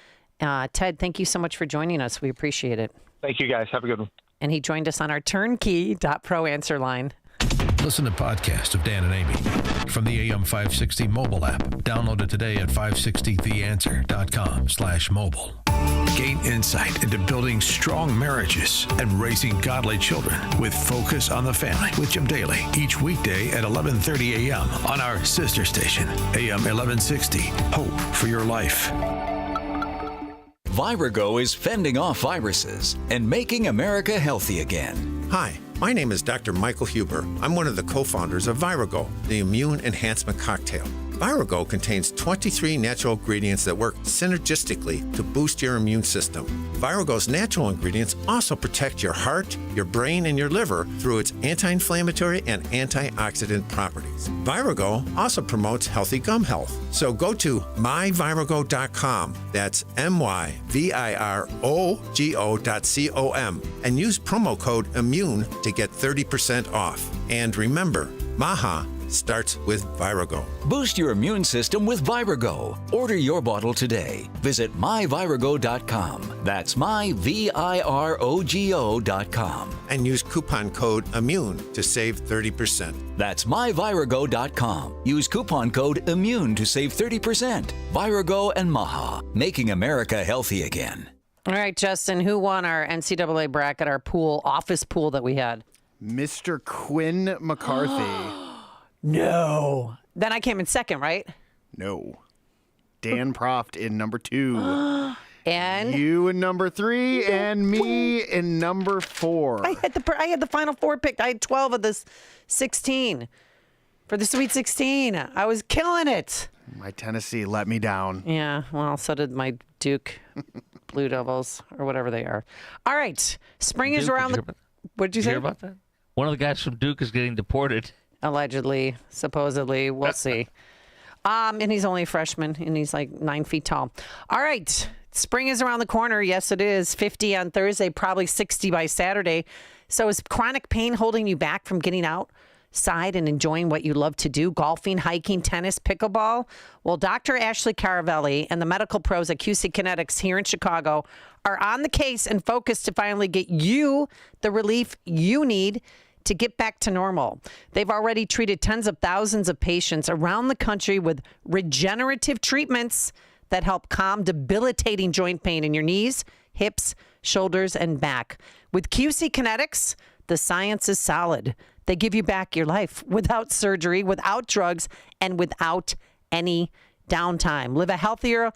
Ted, thank you so much for joining us. We appreciate it.
Thank you, guys. Have a good one.
And he joined us on our turnkey.pro answer line.
Listen to podcasts of Dan and Amy from the AM 560 mobile app. Download it today at 560theanswer.com/mobile. Gain insight into building strong marriages and raising godly children with Focus on the Family with Jim Daly each weekday at 11:30 a.m. on our sister station, AM 1160. Hope for your life.
Virago is fending off viruses and making America healthy again.
Hi, my name is Dr. Michael Huber. I'm one of the co-founders of Virago, the immune enhancement cocktail.
Virogo contains 23 natural ingredients that work synergistically to boost your immune system. Virogo's natural ingredients also protect your heart, your brain, and your liver through its anti-inflammatory and antioxidant properties. Virogo also promotes healthy gum health. So go to myvirogo.com, that's myvirogo.com, and use promo code IMMUNE to get 30% off. And remember, Maha starts with Virogo.
Boost your immune system with Virogo. Order your bottle today. Visit myvirogo.com. That's myvirogo.com.
And use coupon code IMMUNE to save 30%.
That's myvirogo.com. Use coupon code IMMUNE to save 30%. Virogo and Maha, making America healthy again.
All right, Justin, who won our NCAA bracket, our office pool that we had?
Mr. Quinn McCarthy.
No. Then I came in second, right?
No. Dan Proft in number 2.
And
you in number 3, and me in number 4.
I had the final 4 picked. I had 12 of this 16 for the Sweet 16. I was killing it.
My Tennessee let me down.
Yeah, well, so did my Duke Blue Devils or whatever they are. All right, spring is around the. What did you say?
Hear about that? One of the guys from Duke is getting deported.
Allegedly, supposedly, we'll see. And he's only a freshman, and he's like 9 feet tall. All right, spring is around the corner. Yes, it is. 50 on Thursday, probably 60 by Saturday. So is chronic pain holding you back from getting outside and enjoying what you love to do? Golfing, hiking, tennis, pickleball? Well, Dr. Ashley Caravelli and the medical pros at QC Kinetics here in Chicago are on the case and focused to finally get you the relief you need to get back to normal. They've already treated tens of thousands of patients around the country with regenerative treatments that help calm debilitating joint pain in your knees, hips, shoulders, and back. With QC Kinetics, the science is solid. They give you back your life without surgery, without drugs, and without any downtime. Live a healthier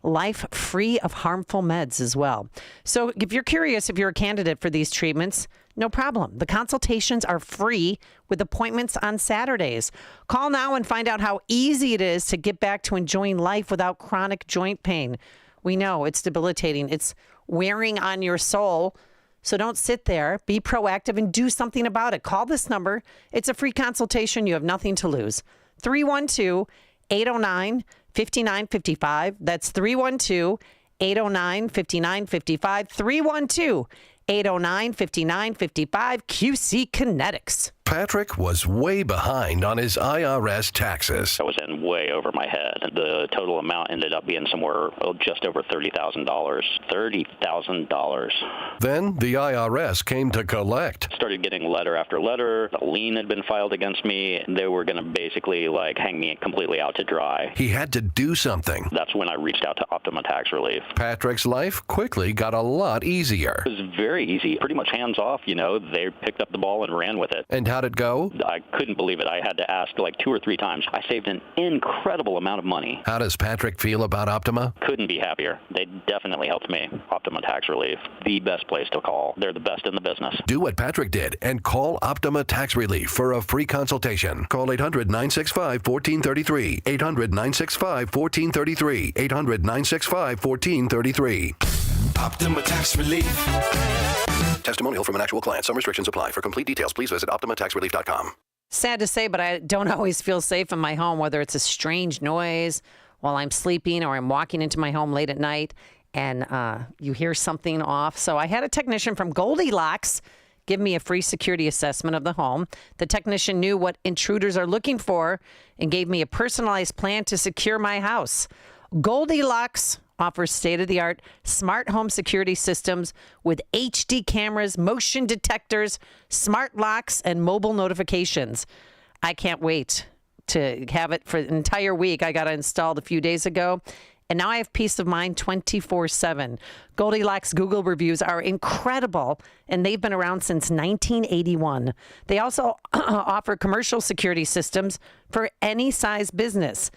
life free of harmful meds as well. So if you're curious if you're a candidate for these treatments, no problem. The consultations are free with appointments on Saturdays. Call now and find out how easy it is to get back to enjoying life without chronic joint pain. We know it's debilitating. It's wearing on your soul. So don't sit there. Be proactive and do something about it. Call this number. It's a free consultation. You have nothing to lose. 312-809-5955. That's 312-809-5955. 312-809-5955. QC Kinetics.
Patrick was way behind on his IRS taxes.
I was in way over my head. The total amount ended up being somewhere just over $30,000. $30,000.
Then the IRS came to collect.
Started getting letter after letter. A lien had been filed against me. They were going to basically hang me completely out to dry.
He had to do something.
That's when I reached out to Optima Tax Relief.
Patrick's life quickly got a lot easier.
It was very easy, pretty much hands off. They picked up the ball and ran with it.
And how'd it go?
I couldn't believe it. I had to ask 2 or 3 times. I saved an incredible amount of money.
How does Patrick feel about Optima?
Couldn't be happier. They definitely helped me. Optima Tax Relief, the best place to call. They're the best in the business.
Do what Patrick did and call Optima Tax Relief for a free consultation. Call 800-965-1433. 800-965-1433. 800-965-1433.
Optima Tax Relief.
Testimonial from an actual client. Some restrictions apply. For complete details, please visit OptimaTaxRelief.com.
Sad to say, but I don't always feel safe in my home, whether it's a strange noise while I'm sleeping or I'm walking into my home late at night and you hear something off. So I had a technician from Goldilocks give me a free security assessment of the home. The technician knew what intruders are looking for and gave me a personalized plan to secure my house. Goldilocks offers state-of-the-art smart home security systems with HD cameras, motion detectors, smart locks, and mobile notifications. I can't wait to have it for an entire week. I got it installed a few days ago, and now I have peace of mind 24/7. Goldilocks Google reviews are incredible, and they've been around since 1981. They also offer commercial security systems for any size business.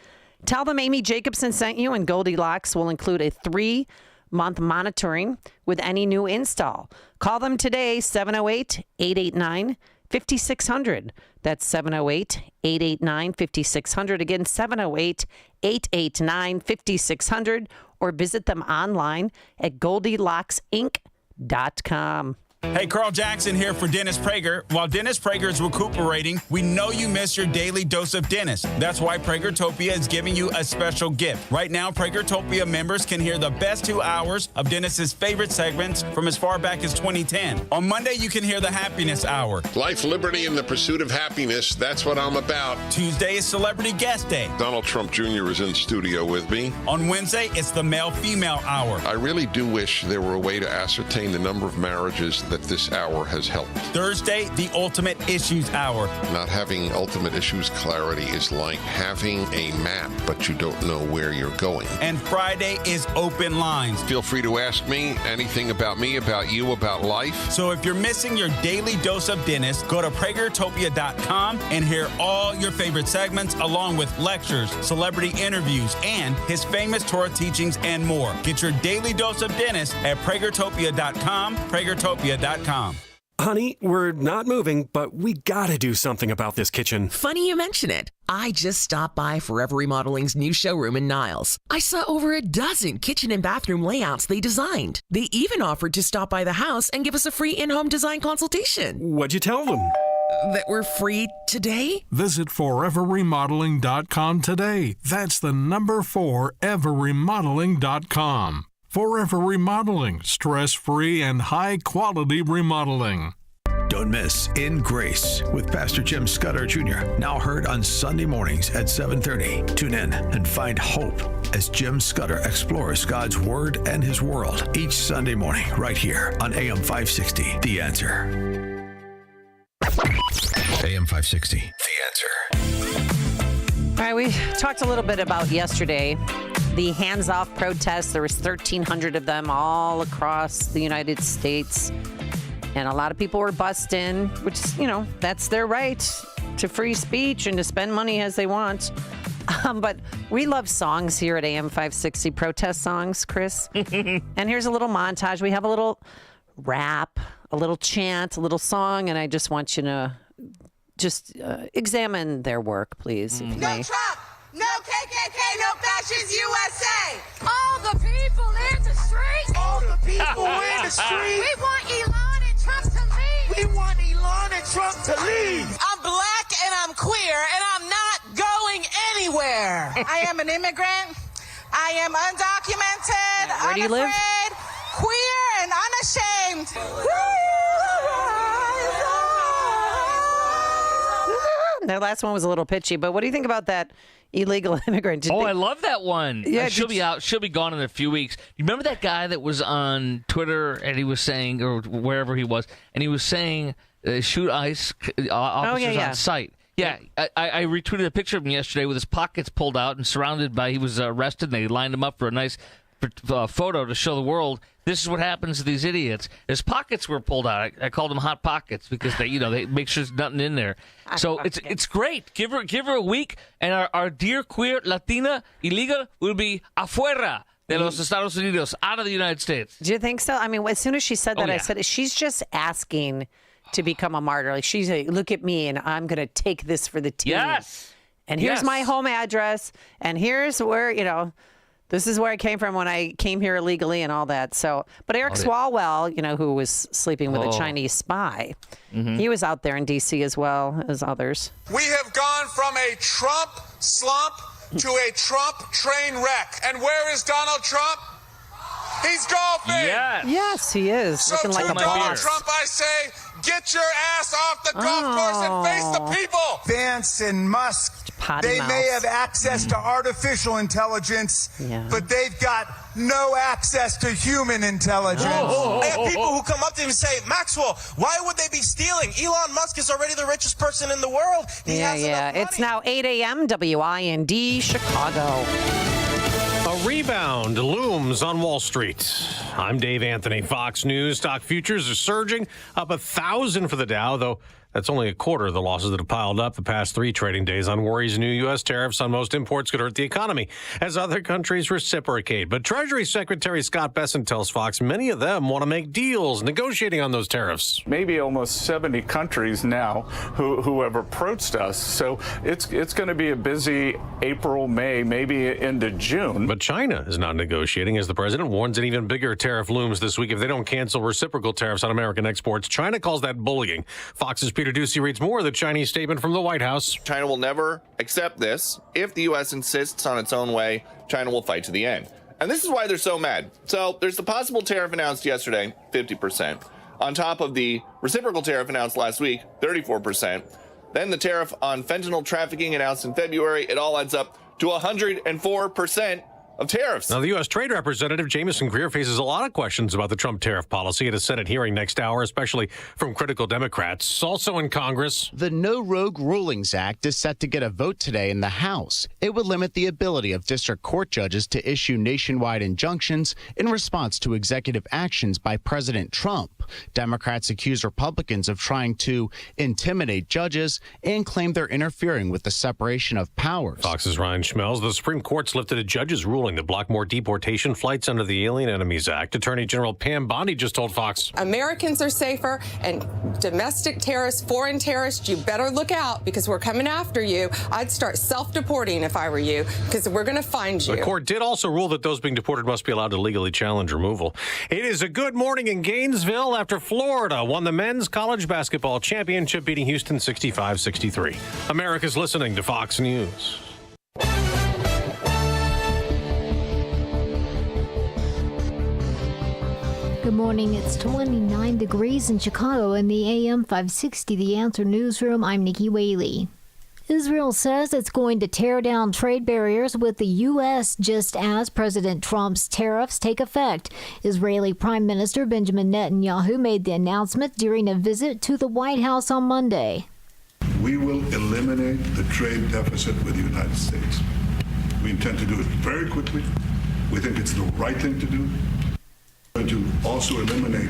Tell them Amy Jacobson sent you, and Goldilocks will include a 3-month monitoring with any new install. Call them today, 708-889-27 5600. That's 708-889-5600. Again, 708-889-5600. Or visit them online at GoldilocksInc.com.
Hey, Carl Jackson here for Dennis Prager. While Dennis Prager is recuperating, we know you miss your daily dose of Dennis. That's why Pragertopia is giving you a special gift. Right now, Pragertopia members can hear the best 2 hours of Dennis's favorite segments from as far back as 2010. On Monday, you can hear the Happiness Hour.
Life, liberty, and the pursuit of happiness. That's what I'm about.
Tuesday is Celebrity Guest Day.
Donald Trump Jr. is in studio with me.
On Wednesday, it's the Male-Female Hour.
I really do wish there were a way to ascertain the number of marriages that this hour has helped.
Thursday, the Ultimate Issues Hour.
Not having ultimate issues clarity is like having a map, but you don't know where you're going.
And Friday is Open Lines.
Feel free to ask me anything about me, about you, about life.
So if you're missing your daily dose of Dennis, go to Pragertopia.com and hear all your favorite segments along with lectures, celebrity interviews, and his famous Torah teachings and more. Get your daily dose of Dennis at Pragertopia.com, Pragertopia.com.
Honey, we're not moving, but we gotta do something about this kitchen.
Funny you mention it. I just stopped by Forever Remodeling's new showroom in Niles. I saw over a dozen kitchen and bathroom layouts they designed. They even offered to stop by the house and give us a free in-home design consultation.
What'd you tell them?
That we're free today?
Visit foreverremodeling.com today. That's the number 4, everremodeling.com. Forever Remodeling, stress-free and high-quality remodeling.
Don't miss In Grace with Pastor Jim Scudder Jr. Now heard on Sunday mornings at 7:30. Tune in and find hope as Jim Scudder explores God's Word and His world each Sunday morning right here on AM 560, The Answer. AM 560, The Answer.
All right, we talked a little bit about yesterday the hands-off protests. There was 1,300 of them all across the United States. And a lot of people were bussed in, which, that's their right to free speech and to spend money as they want. But we love songs here at AM 560, protest songs, Chris. And here's a little montage. We have a little rap, a little chant, a little song, and I just want you to just examine their work, please. If you may.
Trump! No KKK, no fascist USA! All the people in the street! All the people in the street! We want Elon and Trump to leave! We want Elon and Trump to leave! I'm black and I'm queer and I'm not going anywhere! I am an immigrant. I am undocumented,
Where do you live?
unafraid, queer and unashamed.
That last one was a little pitchy, but what do you think about that illegal immigrant?
I love that one.
Yeah,
she'll be out. She'll be gone in a few weeks. You remember that guy that was on Twitter and he was saying, or wherever he was, and he was saying, shoot ICE officers on sight. Yeah, I retweeted a picture of him yesterday with his pockets pulled out and surrounded by, he was arrested, and they lined him up for a nice photo to show the world, this is what happens to these idiots. His pockets were pulled out. I called them hot pockets because they make sure there's nothing in there. So it's great. Give her a week, and our dear queer Latina illegal will be afuera de los Estados Unidos, out of the United States.
Do you think so? I mean, as soon as she said that, I said, she's just asking to become a martyr. Like, she's like, look at me, and I'm going to take this for the team.
Yes.
And here's my home address, and here's where, this is where I came from when I came here illegally and all that. So, but Eric Swalwell, who was sleeping with a Chinese spy, he was out there in D.C. as well as others.
We have gone from a Trump slump to a Trump train wreck. And where is Donald Trump? He's golfing.
Yes, he is.
So
looking like
to
a
Donald
boss.
Trump, I say, get your ass off the golf course and face the people.
Vance and Musk, they may have access to artificial intelligence, but they've got no access to human intelligence.
I have people who come up to him and say, Maxwell, why would they be stealing? Elon Musk is already the richest person in the world. He has enough money.
It's now 8 a.m. WIND Chicago.
A rebound looms on Wall Street. I'm Dave Anthony, Fox News. Stock futures are surging, up 1,000 for the Dow, though That's only a quarter of the losses that have piled up the past 3 trading days on worries new U.S. tariffs on most imports could hurt the economy as other countries reciprocate. But Treasury Secretary Scott Bessent tells Fox many of them want to make deals negotiating on those tariffs.
Maybe almost 70 countries now who have approached us. So it's going to be a busy April, May, maybe into June.
But China is not negotiating as the president warns an even bigger tariff looms this week if they don't cancel reciprocal tariffs on American exports. China calls that bullying. Fox's Peter Doocy reads more of the Chinese statement from the White House.
China will never accept this. If the U.S. insists on its own way, China will fight to the end. And this is why they're so mad. So there's the possible tariff announced yesterday, 50%. On top of the reciprocal tariff announced last week, 34%. Then the tariff on fentanyl trafficking announced in February. It all adds up to 104% of tariffs.
Now, the U.S. Trade Representative Jamieson Greer faces a lot of questions about the Trump tariff policy at a Senate hearing next hour, especially from critical Democrats. Also in Congress,
the No Rogue Rulings Act is set to get a vote today in the House. It would limit the ability of district court judges to issue nationwide injunctions in response to executive actions by President Trump. Democrats accuse Republicans of trying to intimidate judges and claim they're interfering with the separation of powers.
Fox's Ryan Schmelz. The Supreme Court's lifted a judge's ruling to block more deportation flights under the Alien Enemies Act. Attorney General Pam Bondi just told Fox,
Americans are safer, and domestic terrorists, foreign terrorists, you better look out because we're coming after you. I'd start self-deporting if I were you, because we're going to find you.
The court did also rule that those being deported must be allowed to legally challenge removal. It is a good morning in Gainesville after Florida won the men's college basketball championship, beating Houston 65-63. America's listening to Fox News.
Good morning. It's 29 degrees in Chicago in the AM 560 The Answer newsroom. I'm Nikki Whaley. Israel says it's going to tear down trade barriers with the U.S. just as President Trump's tariffs take effect. Israeli Prime Minister Benjamin Netanyahu made the announcement during a visit to the White House on Monday.
We will eliminate the trade deficit with the United States. We intend to do it very quickly. We think it's the right thing to do. We're going to also eliminate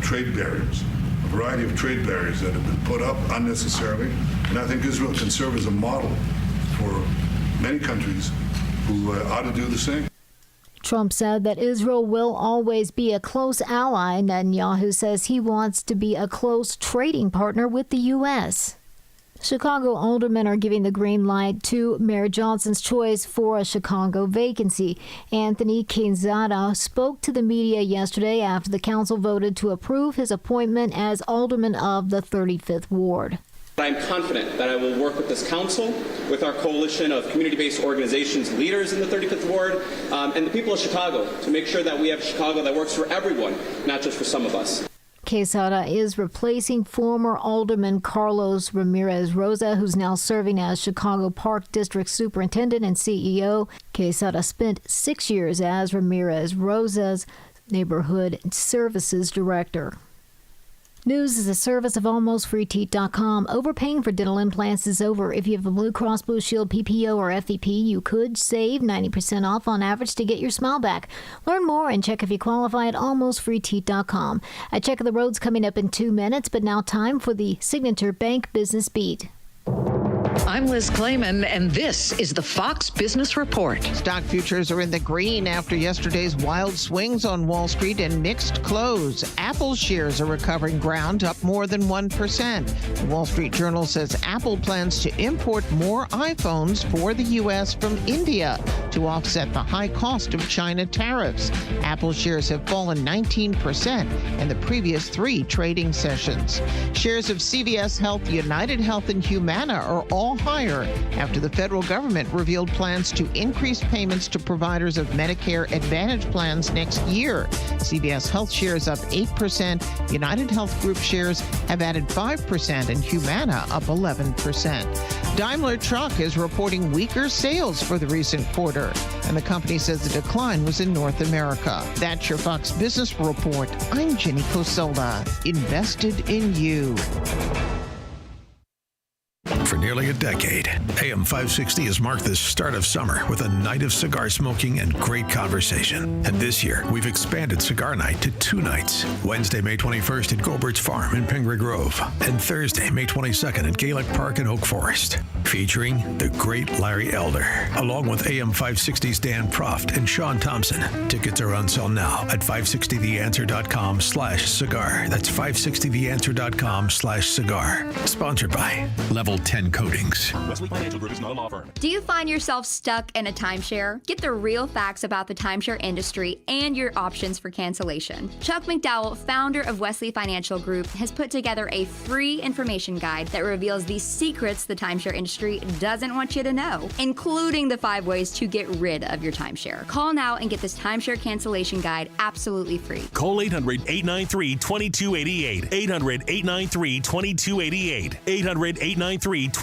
trade barriers, a variety of trade barriers that have been put up unnecessarily. And I think Israel can serve as a model for many countries who ought to do the same.
Trump said that Israel will always be a close ally. Netanyahu says he wants to be a close trading partner with the U.S. Chicago aldermen are giving the green light to Mayor Johnson's choice for a Chicago vacancy. Anthony Quezada spoke to the media yesterday after the council voted to approve his appointment as alderman of the 35th Ward.
I'm confident that I will work with this council, with our coalition of community-based organizations, leaders in the 35th Ward, and the people of Chicago to make sure that we have a Chicago that works for everyone, not just for some of us.
Quesada is replacing former Alderman Carlos Ramirez Rosa, who's now serving as Chicago Park District Superintendent and CEO. Quesada spent 6 years as Ramirez Rosa's Neighborhood Services Director. News is a service of AlmostFreeTeeth.com. Overpaying for dental implants is over. If you have a Blue Cross Blue Shield PPO or FEP, you could save 90% off on average to get your smile back. Learn more and check if you qualify at AlmostFreeTeeth.com. A check of the roads coming up in 2 minutes, but now time for the Signature Bank Business Beat.
I'm Liz Clayman, and this is the Fox Business Report.
Stock futures are in the green after yesterday's wild swings on Wall Street and mixed close. Apple shares are recovering ground, up more than 1%. The Wall Street Journal says Apple plans to import more iPhones for the U.S. from India to offset the high cost of China tariffs. Apple shares have fallen 19% in the previous 3 trading sessions. Shares of CVS Health, United Health, and Humana are all higher after the federal government revealed plans to increase payments to providers of Medicare Advantage plans next year. CVS Health shares up 8%, United Health Group shares have added 5%, and Humana up 11%. Daimler Truck is reporting weaker sales for the recent quarter, and the company says the decline was in North America. That's your Fox Business Report. I'm Jenny Cosola. Invested in you.
for nearly a decade, AM 560 has marked the start of summer with a night of cigar smoking and great conversation. And this year, we've expanded Cigar Night to 2 nights. Wednesday, May 21st at Gobert's Farm in Pingree Grove, and Thursday, May 22nd at Gaelic Park in Oak Forest, featuring the great Larry Elder, along with AM 560's Dan Proft and Sean Thompson. Tickets are on sale now at 560theanswer.com/cigar. That's 560theanswer.com/cigar. Sponsored by Level 10 Coatings.
Wesley Financial Group is not a law firm.
Do you find yourself stuck in a timeshare? Get the real facts about the timeshare industry and your options for cancellation. Chuck McDowell, founder of Wesley Financial Group, has put together a free information guide that reveals the secrets the timeshare industry doesn't want you to know, including the 5 ways to get rid of your timeshare. Call now and get this timeshare cancellation guide absolutely free.
Call 800-893-2288. 800-893-2288. 800-893-2288.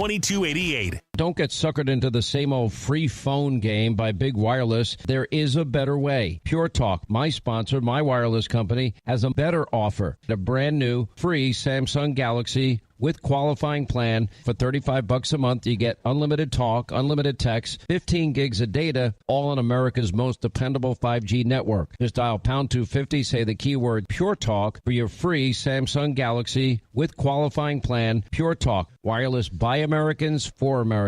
Don't get suckered into the same old free phone game by Big Wireless. There is a better way. Pure Talk, my sponsor, my wireless company, has a better offer. A brand new free Samsung Galaxy with qualifying plan for $35 a month. You get unlimited talk, unlimited text, 15 gigs of data, all on America's most dependable 5G network. Just dial pound 250, say the keyword Pure Talk for your free Samsung Galaxy with qualifying plan. Pure Talk, wireless by Americans for Americans.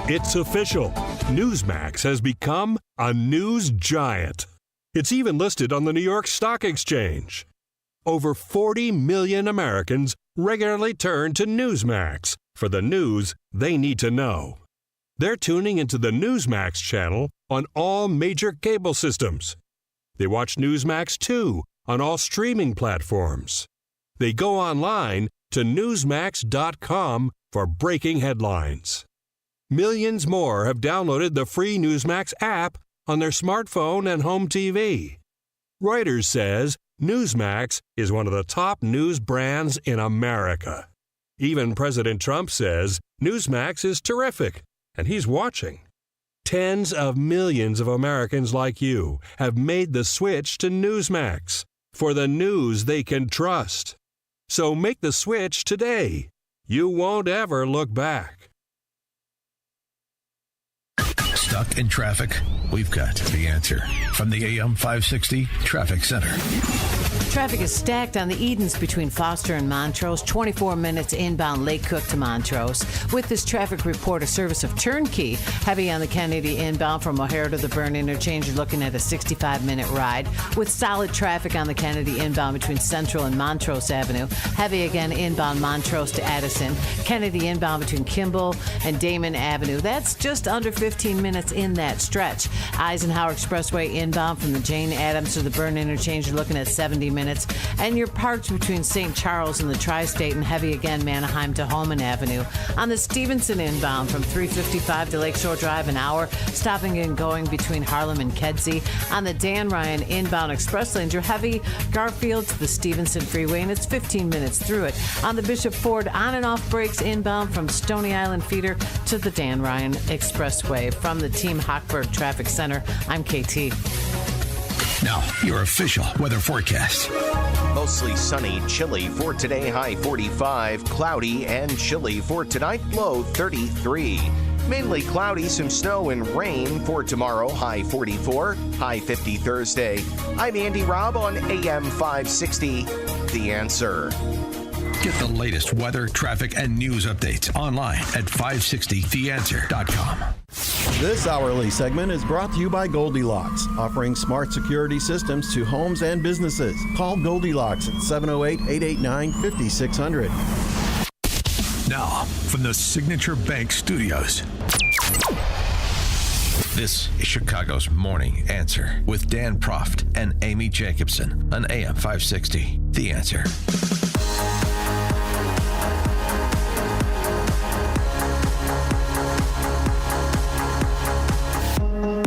It's official. Newsmax has become a news giant. It's even listed on the New York Stock Exchange. Over 40 million Americans regularly turn to Newsmax for the news they need to know. They're tuning into the Newsmax channel on all major cable systems. They watch Newsmax 2 on all streaming platforms. They go online to Newsmax.com for breaking headlines. Millions more have downloaded the free Newsmax app on their smartphone and home TV. Reuters says Newsmax is one of the top news brands in America. Even President Trump says Newsmax is terrific, and he's watching. Tens of millions of Americans like you have made the switch to Newsmax for the news they can trust. So make the switch today. You won't ever look back.
Stuck in traffic? We've got the answer from the AM 560 Traffic Center.
Traffic is stacked on the Edens between Foster and Montrose, 24 minutes inbound Lake Cook to Montrose. With this traffic report, a service of Turnkey, heavy on the Kennedy inbound from O'Hare to the Byrne interchange. You're looking at a 65-minute ride. With solid traffic on the Kennedy inbound between Central and Montrose Avenue. Heavy again inbound Montrose to Addison. Kennedy inbound between Kimball and Damon Avenue. That's just under 15 minutes in that stretch. Eisenhower Expressway inbound from the Jane Addams to the Byrne interchange. You're looking at 70 minutes. And you're parked between St. Charles and the Tri-State, and heavy again Manheim to Holman Avenue. On the Stevenson inbound from 355 to Lakeshore Drive, an hour, stopping and going between Harlem and Kedzie. On the Dan Ryan inbound express lanes, you're heavy Garfield to the Stevenson Freeway, and it's 15 minutes through it. On the Bishop Ford on and off breaks inbound from Stony Island Feeder to the Dan Ryan Expressway. From the Team Hochberg Traffic Center, I'm KT.
Now, your official weather forecast.
Mostly sunny, chilly for today, high 45. Cloudy and chilly for tonight, low 33. Mainly cloudy, some snow and rain for tomorrow, high 44, high 50 Thursday. I'm Andy Robb on AM 560, The Answer.
Get the latest weather, traffic, and news updates online at 560theanswer.com.
This hourly segment is brought to you by Goldilocks, offering smart security systems to homes and businesses. Call Goldilocks at 708-889-5600.
Now, from the Signature Bank Studios, this is Chicago's Morning Answer with Dan Proft and Amy Jacobson on AM 560. The Answer.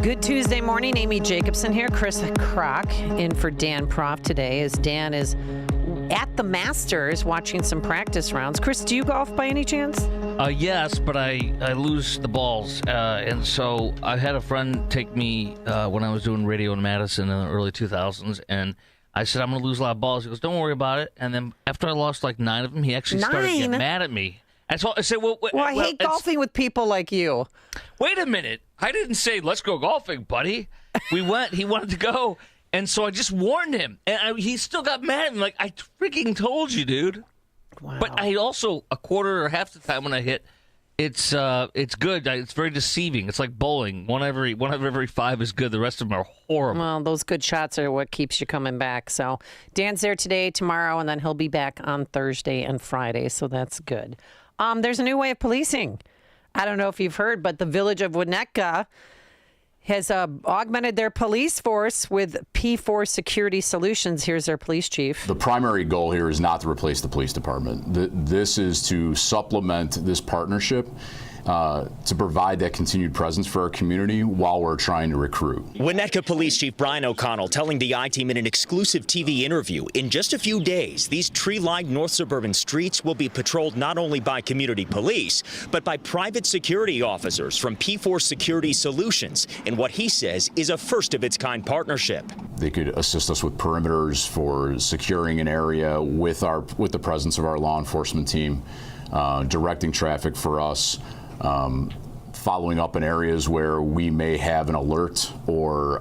Good Tuesday morning. Amy Jacobson here. Chris Kroc in for Dan Proft today, as Dan is at the Masters watching some practice rounds. Chris, do you golf by any chance?
Yes, but I lose the balls. And so I had a friend take me when I was doing radio in Madison in the early 2000s, and I said, I'm going to lose a lot of balls. He goes, don't worry about it. And then after I lost like 9 of them, he actually started getting mad at me. And so I said, well,
I hate golfing with people like you.
Wait a minute. I didn't say, let's go golfing, buddy. We went. He wanted to go. And so I just warned him. And he still got mad. And like, I freaking told you, dude. Wow. But I also, a quarter or half the time when I hit, it's good. It's very deceiving. It's like bowling. One of every 5 is good. The rest of them are horrible.
Well, those good shots are what keeps you coming back. So Dan's there today, tomorrow, and then he'll be back on Thursday and Friday. So that's good. There's a new way of policing. I don't know if you've heard, but the village of Winnetka has augmented their police force with P4 Security Solutions. Here's their police chief.
The primary goal here is not to replace the police department. This is to supplement this partnership to provide that continued presence for our community while we're trying to recruit.
Winnetka Police Chief Brian O'Connell telling the I-Team in an exclusive TV interview, in just a few days, these tree-lined north suburban streets will be patrolled not only by community police, but by private security officers from P4 Security Solutions in what he says is a first-of-its-kind partnership.
They could assist us with perimeters for securing an area with the presence of our law enforcement team, directing traffic for us, following up in areas where we may have an alert or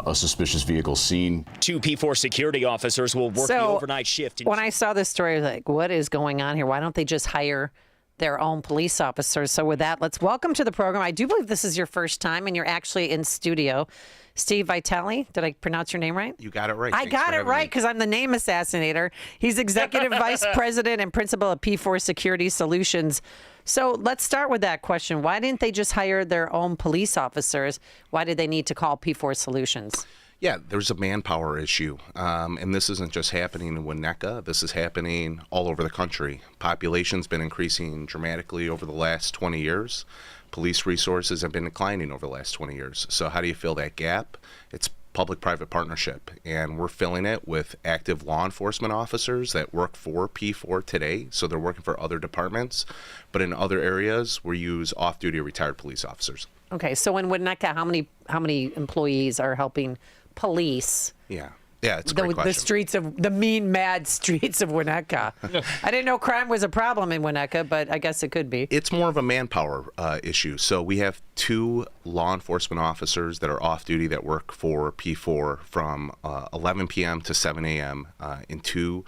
a suspicious vehicle seen.
2 P4 security officers will work the overnight shift.
When I saw this story, I was like, what is going on here? Why don't they just hire their own police officers? So with that, let's welcome to the program. I do believe this is your first time, and you're actually in studio. Steve Vitale, did I pronounce your name right?
You got it right.
I got it right because I'm the name assassinator. He's Executive Vice President and Principal of P4 Security Solutions. So let's start with that question. Why didn't they just hire their own police officers? Why did they need to call P4 Solutions?
Yeah, there's a manpower issue, and this isn't just happening in Winnetka. This is happening all over the country. Population's been increasing dramatically over the last 20 years. Police resources have been declining over the last 20 years. So how do you fill that gap? It's public-private partnership, and we're filling it with active law enforcement officers that work for P4 today, so they're working for other departments, but in other areas we use off-duty retired police officers.
Okay, so in Winnetka, how many employees are helping police?
Yeah, it's a great question.
The streets of the mean, mad streets of Winnetka. I didn't know crime was a problem in Winnetka, but I guess it could be.
It's more of a manpower issue. So we have 2 law enforcement officers that are off duty that work for P4 from 11 p.m. to 7 a.m. In 2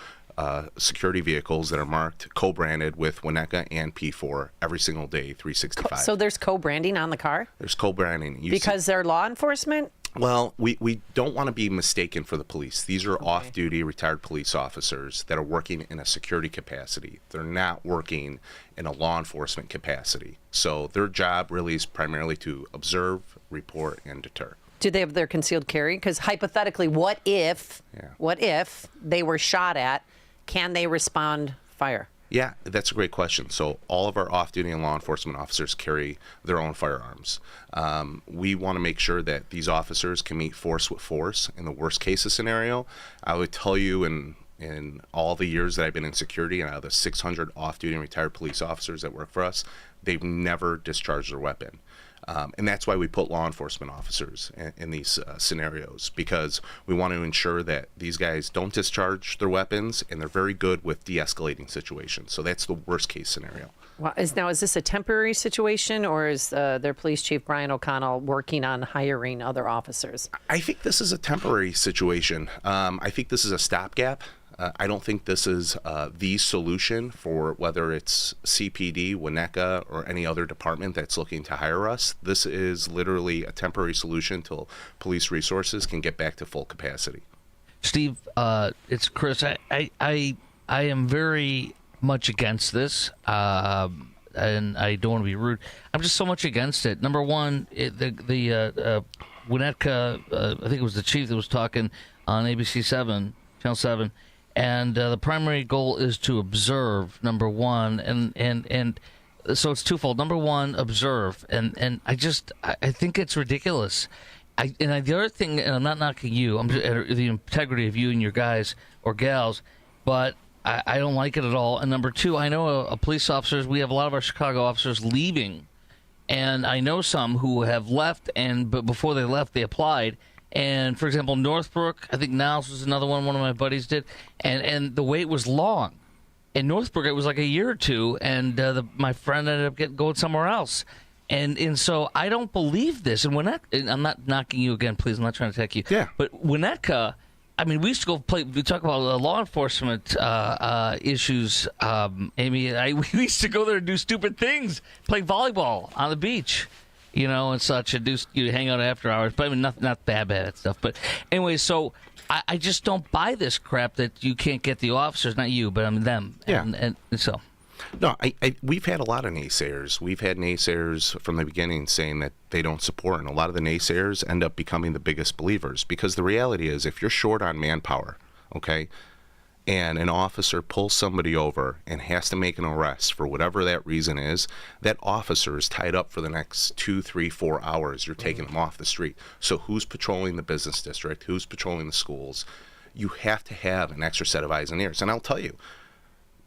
security vehicles that are marked, co-branded with Winnetka and P4 every single day, 365.
So there's co-branding on the car?
There's co-branding.
Because they're law enforcement?
Well, we don't want to be mistaken for the police. These are off-duty retired police officers that are working in a security capacity. They're not working in a law enforcement capacity. So their job really is primarily to observe, report, and deter.
Do they have their concealed carry? Because hypothetically, what if they were shot at? Can they respond fire?
Yeah, that's a great question. So all of our off-duty and law enforcement officers carry their own firearms. We want to make sure that these officers can meet force with force in the worst case scenario. I would tell you in all the years that I've been in security, and out of the 600 off-duty and retired police officers that work for us, they've never discharged their weapon. And that's why we put law enforcement officers in these scenarios, because we want to ensure that these guys don't discharge their weapons, and they're very good with de-escalating situations. So that's the worst case scenario.
Well, is this a temporary situation, or is their police chief, Brian O'Connell, working on hiring other officers?
I think this is a temporary situation. I think this is a stopgap. I don't think this is the solution for whether it's CPD, Winnetka, or any other department that's looking to hire us. This is literally a temporary solution till police resources can get back to full capacity.
Steve, it's Chris. I am very much against this, and I don't want to be rude. I'm just so much against it. Number one, the Winnetka, I think it was the chief that was talking on ABC 7, Channel 7, and the primary goal is to observe, number one, and so it's twofold. Number one, observe, and I think it's ridiculous. The other thing, and I'm not knocking you, I'm just, the integrity of you and your guys or gals, but I don't like it at all. And number two, I know a police officers, we have a lot of our Chicago officers leaving, and I know some who have left, but before they left, they applied. And, for example, Northbrook, I think Niles was another one of my buddies did, and the wait was long. In Northbrook, it was like a year or two, and my friend ended up going somewhere else. And so I don't believe this. And I'm not knocking you again, please. I'm not trying to attack you.
Yeah.
But Winnetka, I mean, we used to go play. We talk about law enforcement issues, Amy. We used to go there and do stupid things, play volleyball on the beach, and such, and hang out after hours. But I mean, not bad stuff. But anyway, so I just don't buy this crap that you can't get the officers, not you, but I mean them.
Yeah.
And so.
No, we've had a lot of naysayers. We've had naysayers from the beginning saying that they don't support, and a lot of the naysayers end up becoming the biggest believers, because the reality is, if you're short on manpower, okay, and an officer pulls somebody over and has to make an arrest for whatever that reason is, that officer is tied up for the next 2, 3, 4 hours. You're taking them off the street. So who's patrolling the business district? Who's patrolling the schools? You have to have an extra set of eyes and ears. And I'll tell you,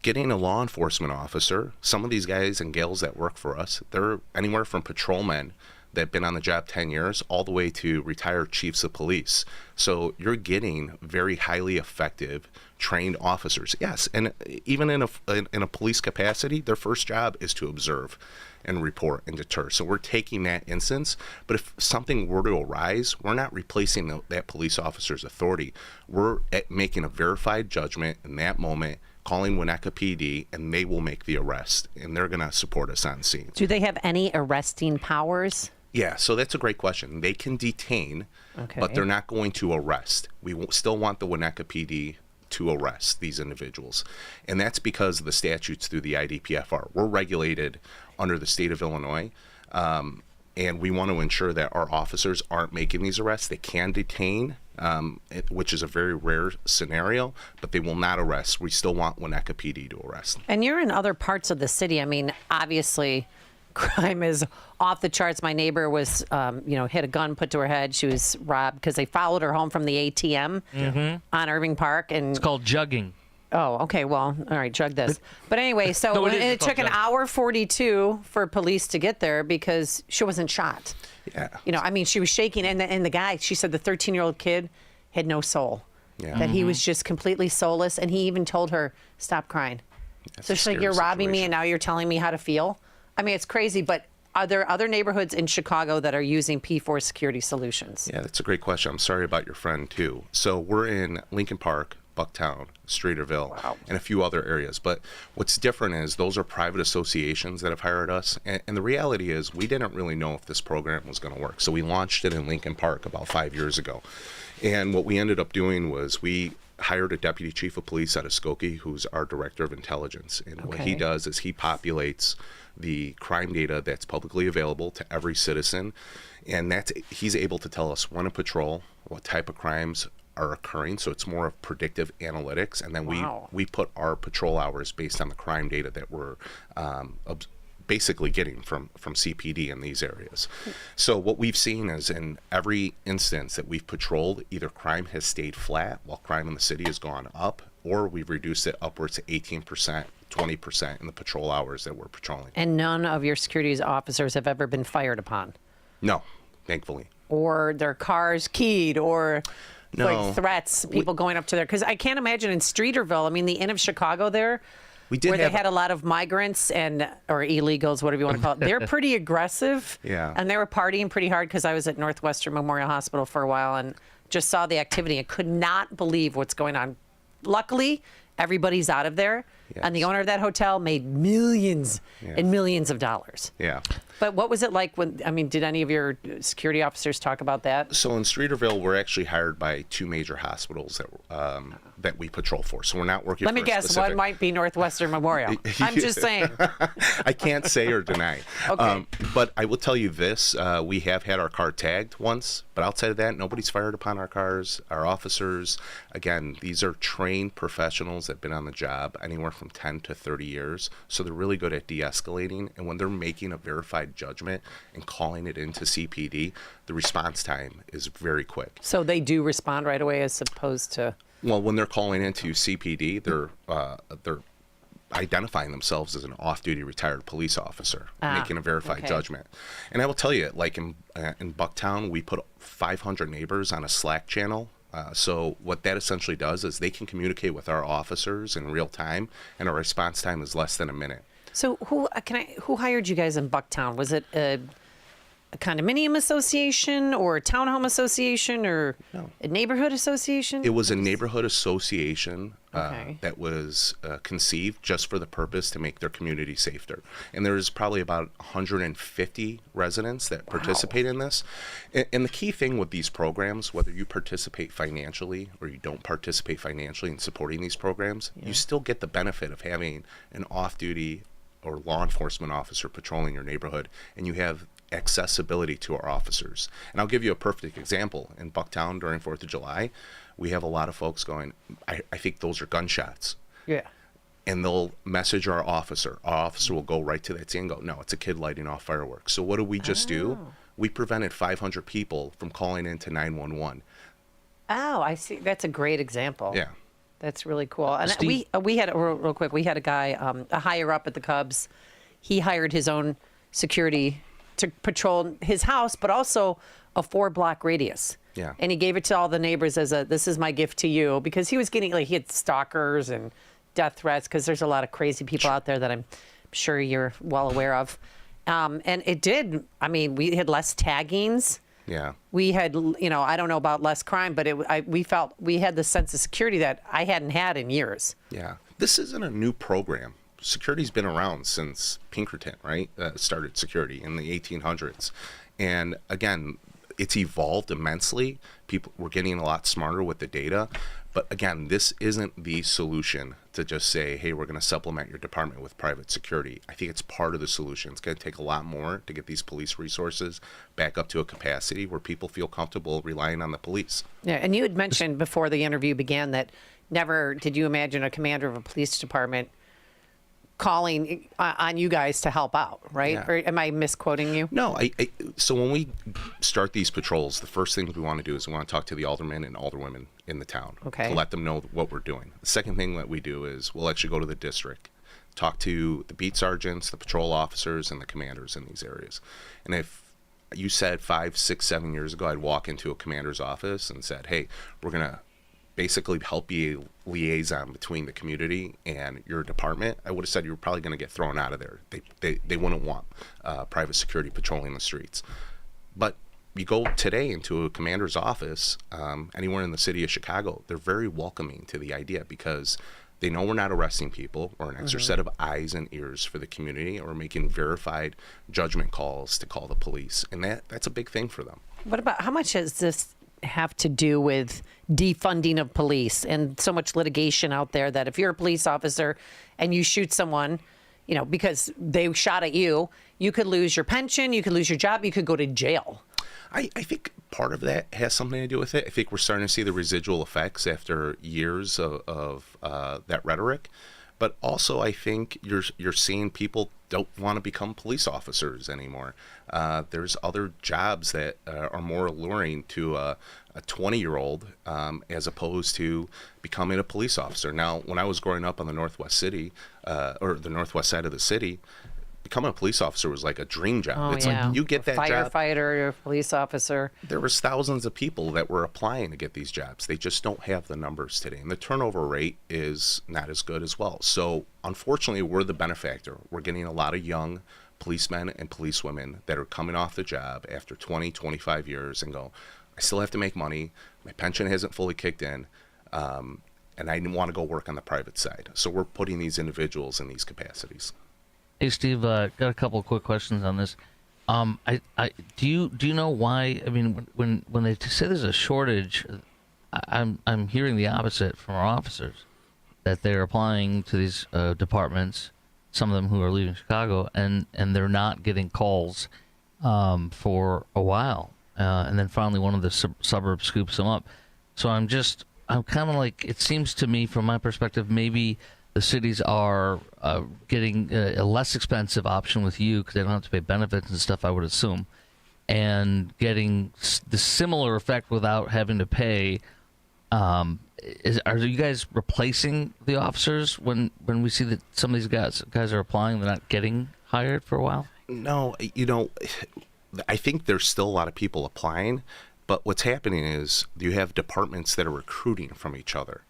getting a law enforcement officer, some of these guys and gals that work for us, they're anywhere from patrolmen that have been on the job 10 years all the way to retired chiefs of police. So you're getting very highly effective, trained officers. Yes, and even in a police capacity, their first job is to observe and report and deter. So we're taking that instance, but if something were to arise, we're not replacing that police officer's authority. We're making a verified judgment in that moment, calling Winnetka PD, and they will make the arrest, and they're going to support us on scene.
Do they have any arresting powers?
Yeah, so that's a great question. They can detain,
Okay.
but they're not going to arrest. We still want the Winnetka PD to arrest these individuals, and that's because of the statutes through the IDPFR. We're regulated under the state of Illinois, and we want to ensure that our officers aren't making these arrests. They can detain, which is a very rare scenario, but they will not arrest. We still want Winnetka PD to arrest.
And you're in other parts of the city. I mean, obviously, crime is off the charts. My neighbor was, hit a gun put to her head. She was robbed because they followed her home from the ATM on Irving Park. And
it's called jugging.
Oh, okay. Well, all right, jug this. But anyway, so
No,
it took an
jugging.
hour 42 for police to get there because she wasn't shot.
Yeah.
I mean, she was shaking, and the guy, she said the 13-year-old kid had no soul.
Yeah.
That he was just completely soulless, and he even told her, stop crying.
That's
So
a
she's like,
scary
you're robbing me,
situation.
and now you're telling me how to feel? I mean, it's crazy, but are there other neighborhoods in Chicago that are using P4 security solutions?
Yeah, that's a great question. I'm sorry about your friend, too. So we're in Lincoln Park, Bucktown, Streeterville, and a few other areas. But what's different is those are private associations that have hired us. And the reality is we didn't really know if this program was going to work. So we launched it in Lincoln Park about 5 years ago. And what we ended up doing was we hired a deputy chief of police out of Skokie, who's our director of intelligence. And what he does is he populates the crime data that's publicly available to every citizen. And he's able to tell us when to patrol, what type of crimes are occurring. So it's more of predictive analytics. And then we put our patrol hours based on the crime data that we're basically getting from CPD in these areas. So what we've seen is in every instance that we've patrolled, either crime has stayed flat while crime in the city has gone up, or we've reduced it upwards to 18%, 20% in the patrol hours that we're patrolling.
And none of your security officers have ever been fired upon?
No, thankfully.
Or their cars keyed, or
No.
like threats, people going up to there? Because I can't imagine in Streeterville, I mean, the Inn of Chicago there, where they had a lot of migrants or illegals, whatever you want to call it. They're pretty aggressive.
Yeah.
And they were partying pretty hard because I was at Northwestern Memorial Hospital for a while and just saw the activity and could not believe what's going on. Luckily, everybody's out of there.
Yes.
And the owner of that hotel made millions and millions of dollars.
Yeah.
But what was it like did any of your security officers talk about that?
So in Streeterville, we're actually hired by two major hospitals that we patrol for. So we're not working
Let
for
me guess,
specific...
one might be Northwestern Memorial. I'm just saying.
I can't say or deny.
Okay.
But I will tell you this, we have had our car tagged once, but outside of that, nobody's fired upon our cars. Our officers, again, these are trained professionals that have been on the job anywhere from 10 to 30 years. So they're really good at de-escalating. And when they're making a verified judgment and calling it into CPD, the response time is very quick.
So they do respond right away as opposed to...
Well, when they're calling into CPD, they're identifying themselves as an off-duty retired police officer, making a verified judgment. And I will tell you, like in Bucktown, we put 500 neighbors on a Slack channel So what that essentially does is they can communicate with our officers in real time, and our response time is less than a minute.
So who hired you guys in Bucktown? Was it a condominium association or a townhome association or a neighborhood association?
It was a neighborhood association that was conceived just for the purpose to make their community safer. And there's probably about 150 residents that participate in this. And the key thing with these programs, whether you participate financially or you don't participate financially in supporting these programs, you still get the benefit of having an off-duty or law enforcement officer patrolling your neighborhood, and you have accessibility to our officers. And I'll give you a perfect example. In Bucktown during 4th of July, we have a lot of folks going, I think those are gunshots.
Yeah.
And they'll message our officer. Our officer will go right to that scene and go, no, it's a kid lighting off fireworks. So what did we just do? We prevented 500 people from calling into 911.
Oh, I see. That's a great example.
Yeah.
That's really cool. And
Steve?
we had, real quick, we had a guy, a higher up at the Cubs. He hired his own security to patrol his house, but also a 4-block radius.
Yeah.
And he gave it to all the neighbors as this is my gift to you, because he was getting, he had stalkers and death threats, because there's a lot of crazy people out there that I'm sure you're well aware of. And it did, we had less taggings.
Yeah.
We had, I don't know about less crime, but we felt we had the sense of security that I hadn't had in years.
Yeah. This isn't a new program. Security's been around since Pinkerton, right? Started security in the 1800s. And again, it's evolved immensely. We're getting a lot smarter with the data. But again, this isn't the solution to just say, hey, we're going to supplement your department with private security. I think it's part of the solution. It's going to take a lot more to get these police resources back up to a capacity where people feel comfortable relying on the police.
Yeah, and you had mentioned before the interview began that never did you imagine a commander of a police department calling on you guys to help out, right?
Yeah.
Or am I misquoting you?
No, so when we start these patrols, the first thing we want to do is we want to talk to the aldermen and alderwomen in the town
to
let them know what we're doing. The second thing that we do is we'll actually go to the district, talk to the beat sergeants, the patrol officers, and the commanders in these areas. And if you said 5, 6, 7 years ago, I'd walk into a commander's office and said, hey, we're going to basically help be a liaison between the community and your department, I would have said you were probably going to get thrown out of there. They wouldn't want private security patrolling the streets. But you go today into a commander's office, anywhere in the city of Chicago, they're very welcoming to the idea because they know we're not arresting people. We're an extra set of eyes and ears for the community, or making verified judgment calls to call the police. And that's a big thing for them.
What about, how much has this have to do with defunding of police and so much litigation out there that if you're a police officer and you shoot someone, because they shot at you, you could lose your pension, you could lose your job, you could go to jail.
I think part of that has something to do with it. I think we're starting to see the residual effects after years of that rhetoric. But also, I think you're seeing people don't want to become police officers anymore. There's other jobs that are more alluring to a 20-year-old as opposed to becoming a police officer. Now, when I was growing up on the Northwest City, or the Northwest side of the city, becoming a police officer was like a dream job. It's like you get that job.
Firefighter, police officer.
There was thousands of people that were applying to get these jobs. They just don't have the numbers today. And the turnover rate is not as good as well. So unfortunately, we're the benefactor. We're getting a lot of young policemen and policewomen that are coming off the job after 20, 25 years and go, I still have to make money. My pension hasn't fully kicked in. And I didn't want to go work on the private side. So we're putting these individuals in these capacities.
Hey Steve, got a couple of quick questions on this. Do you know why? I mean, when they say there's a shortage, I'm hearing the opposite from our officers, that they're applying to these departments, some of them who are leaving Chicago, and they're not getting calls for a while, and then finally one of the suburbs scoops them up. So I'm kind of like, it seems to me from my perspective, maybe the cities are getting a less expensive option with you because they don't have to pay benefits and stuff, I would assume, and getting the similar effect without having to pay. Are you guys replacing the officers when we see that some of these guys are applying, they're not getting hired for a while?
No, I think there's still a lot of people applying. But what's happening is you have departments that are recruiting from each other.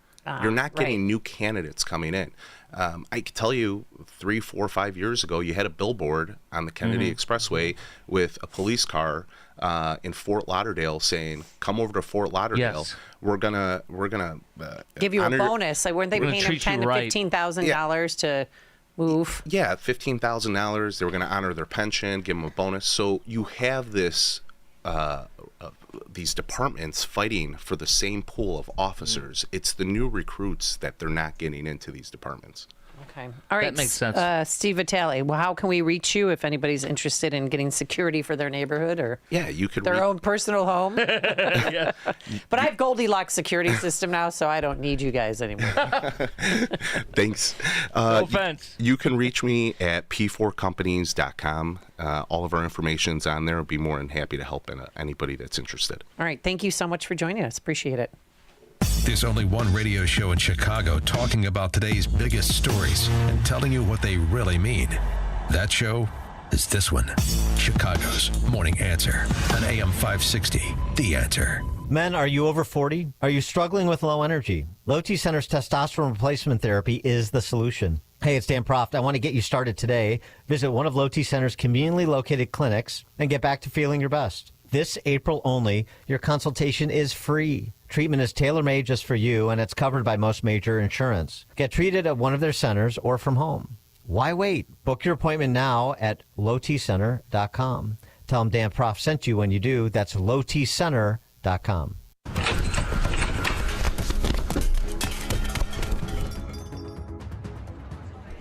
You're not getting new candidates coming in. I can tell you 3, 4, 5 years ago, you had a billboard on the Kennedy Expressway with a police car in Fort Lauderdale saying, "Come over to Fort Lauderdale.
Yes.
We're gonna
give you a
honor your-"
bonus. Like, weren't they paying them $10,000 to $15,000 to move?
Yeah, $15,000. They were going to honor their pension, give them a bonus. So you have this. These departments fighting for the same pool of officers. It's the new recruits that they're not getting into these departments.
Okay. All right.
That makes sense.
Steve Vitale, well, how can we reach you if anybody's interested in getting security for their neighborhood or
you could
their own personal home?
Yeah.
But I have Goldilocks security system now, so I don't need you guys anymore.
Thanks.
No offense.
You can reach me at p4companies.com. All of our information's on there. I'll be more than happy to help anybody that's interested.
All right. Thank you so much for joining us. Appreciate it.
There's only one radio show in Chicago talking about today's biggest stories and telling you what they really mean. That show is this one, Chicago's Morning Answer on AM 560, The Answer.
Men, are you over 40? Are you struggling with low energy? Low T Center's testosterone replacement therapy is the solution. Hey, it's Dan Proft. I want to get you started today. Visit one of Low T Center's conveniently located clinics and get back to feeling your best. This April only, your consultation is free. Treatment is tailor-made just for you, and it's covered by most major insurance. Get treated at one of their centers or from home. Why wait? Book your appointment now at lowtcenter.com. Tell them Dan Proft sent you when you do. That's lowtcenter.com.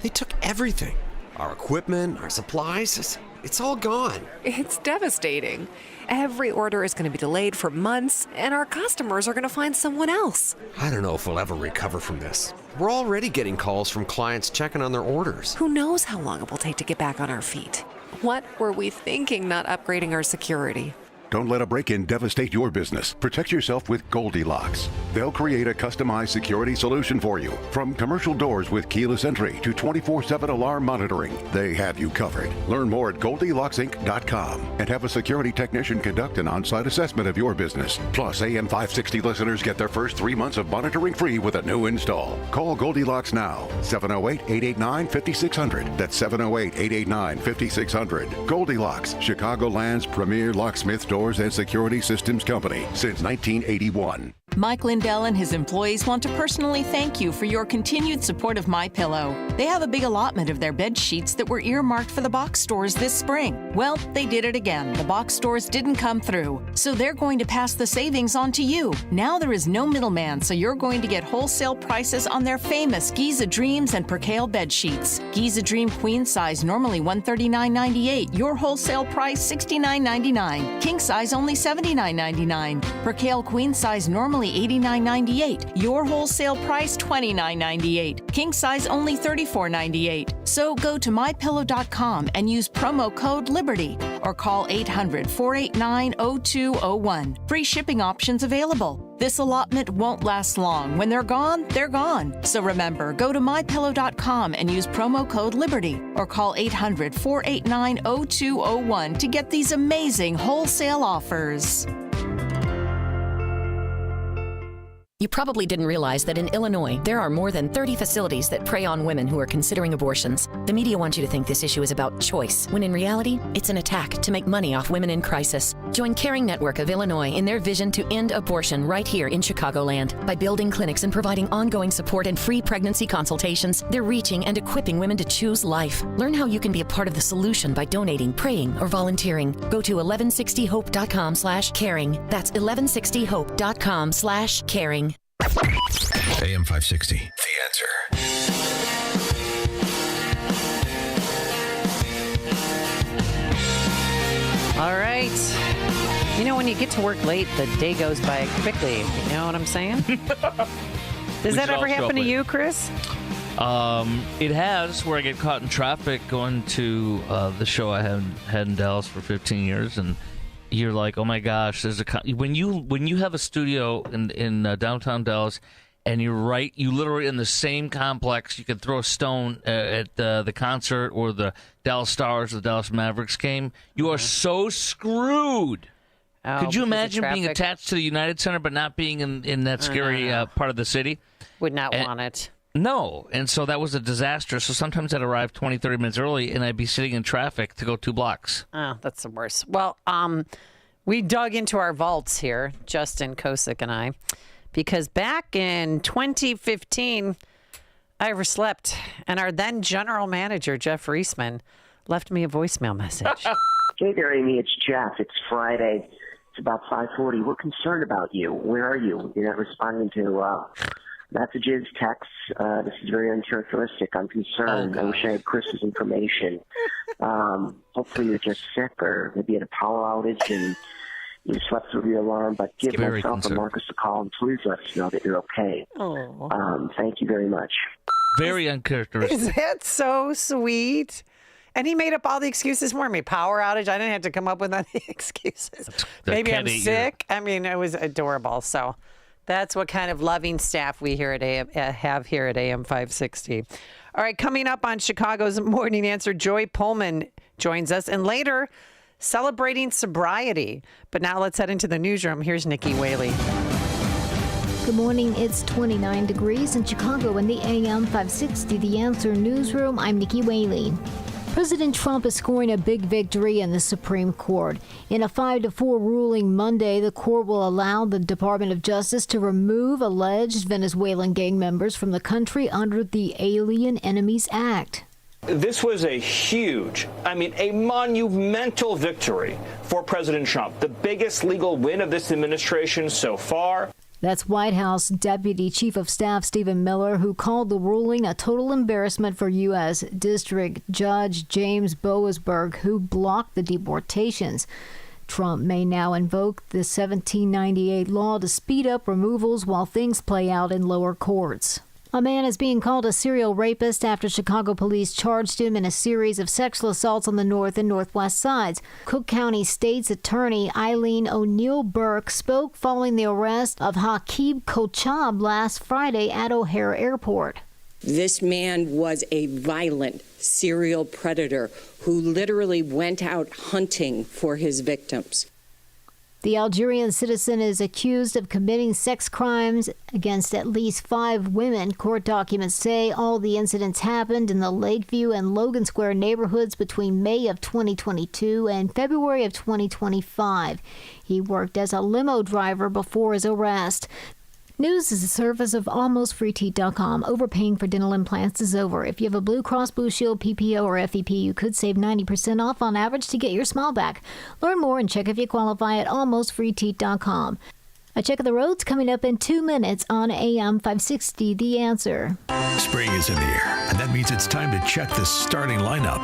They took everything. Our equipment, our supplies, it's all gone.
It's devastating. Every order is going to be delayed for months, and our customers are going to find someone else.
I don't know if we'll ever recover from this. We're already getting calls from clients checking on their orders.
Who knows how long it will take to get back on our feet? What were we thinking not upgrading our security?
Don't let a break-in devastate your business. Protect yourself with Goldilocks. They'll create a customized security solution for you. From commercial doors with keyless entry to 24/7 alarm monitoring, they have you covered. Learn more at GoldilocksInc.com and have a security technician conduct an on-site assessment of your business. Plus, AM 560 listeners get their first 3 months of monitoring free with a new install. Call Goldilocks now. 708-889-5600. That's 708-889-5600. Goldilocks, Chicagoland's premier locksmith doors and security systems company since 1981.
Mike Lindell and his employees want to personally thank you for your continued support of MyPillow. They have a big allotment of their bed sheets that were earmarked for the box stores this spring. Well, they did it again. The box stores didn't come through, so they're going to pass the savings on to you. Now there is no middleman, so you're going to get wholesale prices on their famous Giza Dreams and Percale bed sheets. Giza Dream queen size normally $139.98. Your wholesale price $69.99. King size only $79.99. Percale queen size normally $89.98. Your wholesale price $29.98. King size only $34.98. So go to mypillow.com and use promo code LIBERTY or call 800-489-0201. Free shipping options available. This allotment won't last long. When they're gone, they're gone. So remember, go to mypillow.com and use promo code LIBERTY or call 800-489-0201 to get these amazing wholesale offers.
You probably didn't realize that in Illinois, there are more than 30 facilities that prey on women who are considering abortions. The media wants you to think this issue is about choice, when in reality, it's an attack to make money off women in crisis. Join Caring Network of Illinois in their vision to end abortion right here in Chicagoland. By building clinics and providing ongoing support and free pregnancy consultations, they're reaching and equipping women to choose life. Learn how you can be a part of the solution by donating, praying, or volunteering. Go to 1160hope.com/caring. That's 1160hope.com/caring.
AM 560, The Answer.
All right. You know, when you get to work late, the day goes by quickly. You know what I'm saying? Does that ever happen to you, Chris?
It has, where I get caught in traffic going to the show I had in Dallas for 15 years, and you're like, oh my gosh, there's when you have a studio in downtown Dallas, and you literally in the same complex, you can throw a stone at the concert or the Dallas Stars or the Dallas Mavericks game. You are so screwed.
Oh,
Could you
because of
imagine being
traffic?
attached to the United Center but not being in that scary part of the city?
Would not want it.
No. And so that was a disaster. So sometimes I'd arrive 20, 30 minutes early, and I'd be sitting in traffic to go 2 blocks.
Oh, that's the worst. Well, we dug into our vaults here, Justin Kosick and I, because back in 2015, I overslept, and our then general manager, Jeff Reisman, left me a voicemail message.
Hey there, Amy. It's Jeff. It's Friday. It's about 5:40. We're concerned about you. Where are you? You're not responding to messages, texts. This is very uncharacteristic. I'm concerned. I wish I had Chris's information. Hopefully you're just sick, or maybe you had a power outage and you slept through the alarm. But give myself and Marcus a call, and please let us know that you're okay. Thank you very much.
Very uncharacteristic.
Is that so sweet? And he made up all the excuses for me. Power outage. I didn't have to come up with any excuses. Maybe I'm sick. I mean, it was adorable. So that's what kind of loving staff we here at have here at AM 560. All right, coming up on Chicago's Morning Answer, Joy Pullman joins us. And later, celebrating sobriety. But now let's head into the newsroom. Here's Nikki Whaley.
Good morning. It's 29 degrees in Chicago in the AM 560 The Answer newsroom. I'm Nikki Whaley. President Trump is scoring a big victory in the Supreme Court. In a 5-4 ruling Monday, the court will allow the Department of Justice to remove alleged Venezuelan gang members from the country under the Alien Enemies Act.
This was a huge, a monumental victory for President Trump, the biggest legal win of this administration so far.
That's White House Deputy Chief of Staff Stephen Miller, who called the ruling a total embarrassment for U.S. District Judge James Boasberg, who blocked the deportations. Trump may now invoke the 1798 law to speed up removals while things play out in lower courts. A man is being called a serial rapist after Chicago police charged him in a series of sexual assaults on the north and northwest sides. Cook County State's Attorney Eileen O'Neill Burke spoke following the arrest of Hakeem Kochab last Friday at O'Hare Airport.
This man was a violent serial predator who literally went out hunting for his victims.
The Algerian citizen is accused of committing sex crimes against at least 5 women. Court documents say all the incidents happened in the Lakeview and Logan Square neighborhoods between May of 2022 and February of 2025. He worked as a limo driver before his arrest. News is a service of AlmostFreeTeeth.com. Overpaying for dental implants is over. If you have a Blue Cross Blue Shield, PPO, or FEP, you could save 90% off on average to get your smile back. Learn more and check if you qualify at AlmostFreeTeeth.com. A check of the roads coming up in 2 minutes on AM 560, The Answer.
Spring is in the air, and that means it's time to check the starting lineup.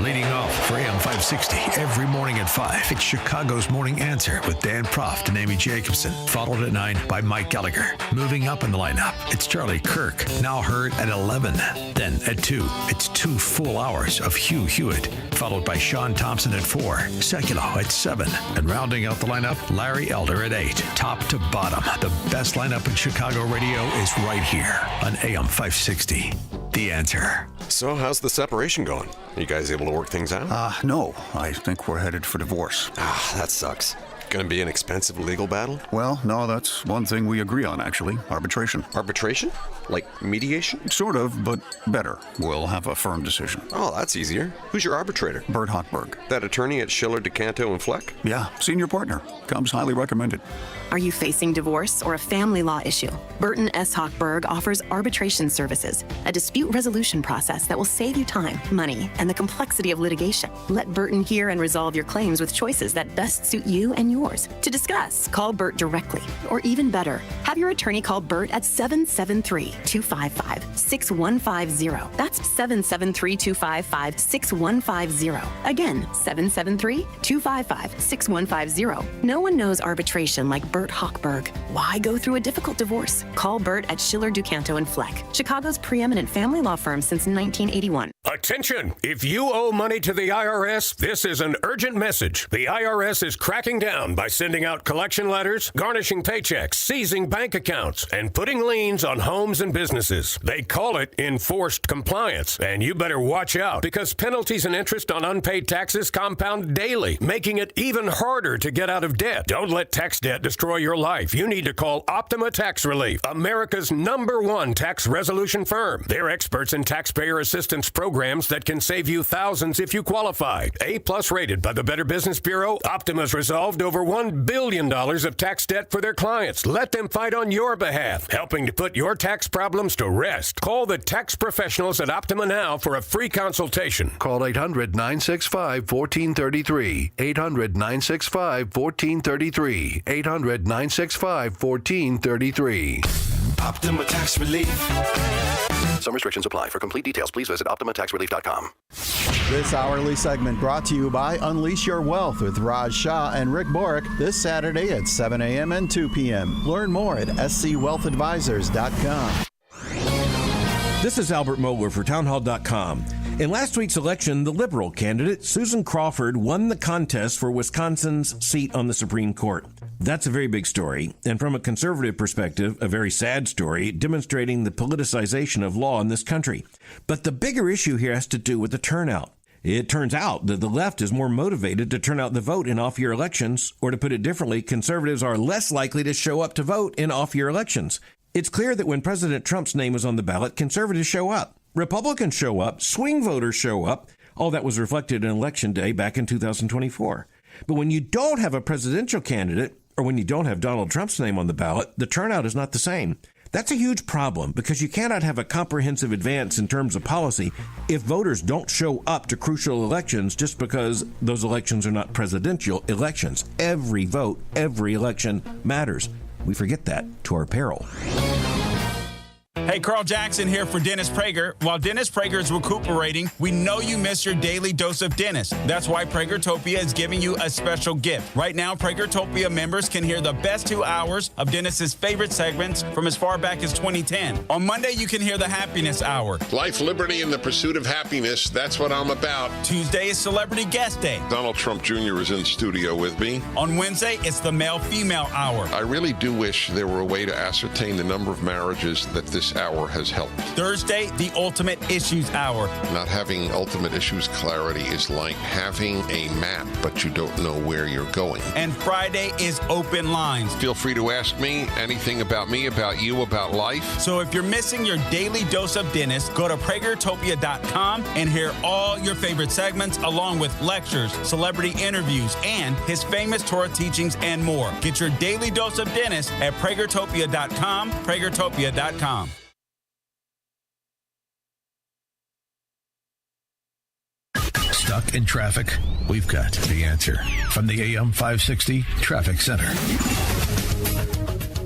Leading off for AM 560 every morning at 5, it's Chicago's Morning Answer with Dan Proft and Amy Jacobson, followed at 9 by Mike Gallagher. Moving up in the lineup, it's Charlie Kirk, now heard at 11. Then at 2, it's 2 full hours of Hugh Hewitt, followed by Sean Thompson at 4, Seculo at 7, and rounding out the lineup, Larry Elder at 8. Top to bottom, the best lineup in Chicago radio is right here on AM 560. The Answer.
So, how's the separation going? Are you guys able to work things out?
No. I think we're headed for divorce.
That sucks. Going to be an expensive legal battle?
Well, no, that's one thing we agree on, actually. Arbitration.
Arbitration? Like mediation?
Sort of, but better. We'll have a firm decision.
Oh, that's easier. Who's your arbitrator?
Bert Hochberg.
That attorney at Schiller, DeCanto, and Fleck?
Yeah, senior partner. Comes highly recommended.
Are you facing divorce or a family law issue? Burton S. Hochberg offers arbitration services, a dispute resolution process that will save you time, money, and the complexity of litigation. Let Burton hear and resolve your claims with choices that best suit you and yours. To discuss, call Bert directly. Or even better, have your attorney call Bert at 773-255-6150. That's 773-255-6150. Again, 773-255-6150. No one knows arbitration like Bert Hochberg. Why go through a difficult divorce? Call Bert at Schiller, DuCanto, and Fleck, Chicago's preeminent family law firm since 1981.
Attention! If you owe money to the IRS, this is an urgent message. The IRS is cracking down.
down by sending out collection letters, garnishing paychecks, seizing bank accounts, and putting liens on homes and businesses. They call it enforced compliance, and you better watch out because penalties and interest on unpaid taxes compound daily, making it even harder to get out of debt. Don't let tax debt destroy your life. You need to call Optima Tax Relief, America's #1 tax resolution firm. They're experts in taxpayer assistance programs that can save you thousands if you qualify. A+ rated by the Better Business Bureau, Optima's resolved over $1 billion of tax debt for their clients. Let them fight on your behalf, helping to put your tax problems to rest. Call the tax professionals at Optima now for a free consultation.
Call 800-965-1433. 800-965-1433. 800-965-1433.
Optima Tax Relief.
Some restrictions apply. For complete details, please visit OptimaTaxRelief.com.
This hourly segment brought to you by Unleash Your Wealth with Raj Shah and Rick Borick this Saturday at 7 a.m. and 2 p.m. Learn more at scwealthadvisors.com.
This is Albert Mohler for townhall.com. In last week's election, the Liberal candidate, Susan Crawford, won the contest for Wisconsin's seat on the Supreme Court. That's a very big story, and from a conservative perspective, a very sad story, demonstrating the politicization of law in this country. But the bigger issue here has to do with the turnout. It turns out that the left is more motivated to turn out the vote in off-year elections, or to put it differently, conservatives are less likely to show up to vote in off-year elections. It's clear that when President Trump's name is on the ballot, conservatives show up. Republicans show up, swing voters show up. All that was reflected in Election Day back in 2024. But when you don't have a presidential candidate, or when you don't have Donald Trump's name on the ballot, the turnout is not the same. That's a huge problem because you cannot have a comprehensive advance in terms of policy if voters don't show up to crucial elections just because those elections are not presidential elections. Every vote, every election matters. We forget that to our peril.
Hey, Carl Jackson here for Dennis Prager. While Dennis Prager is recuperating, we know you miss your daily dose of Dennis. That's why Pragertopia is giving you a special gift. Right now, Pragertopia members can hear the best 2 hours of Dennis's favorite segments from as far back as 2010. On Monday, you can hear the Happiness Hour.
Life, liberty, and the pursuit of happiness. That's what I'm about.
Tuesday is Celebrity Guest Day.
Donald Trump Jr. is in studio with me.
On Wednesday, it's the Male-Female Hour.
I really do wish there were a way to ascertain the number of marriages that this hour has helped.
Thursday, the Ultimate Issues Hour.
Not having ultimate issues clarity is like having a map, but you don't know where you're going.
And Friday is Open Lines.
Feel free to ask me anything about me, about you, about life.
So if you're missing your daily dose of Dennis, go to Pragertopia.com and hear all your favorite segments along with lectures, celebrity interviews, and his famous Torah teachings and more. Get your daily dose of Dennis at Pragertopia.com, Pragertopia.com.
Stuck in traffic? We've got the answer. From the AM 560 Traffic Center.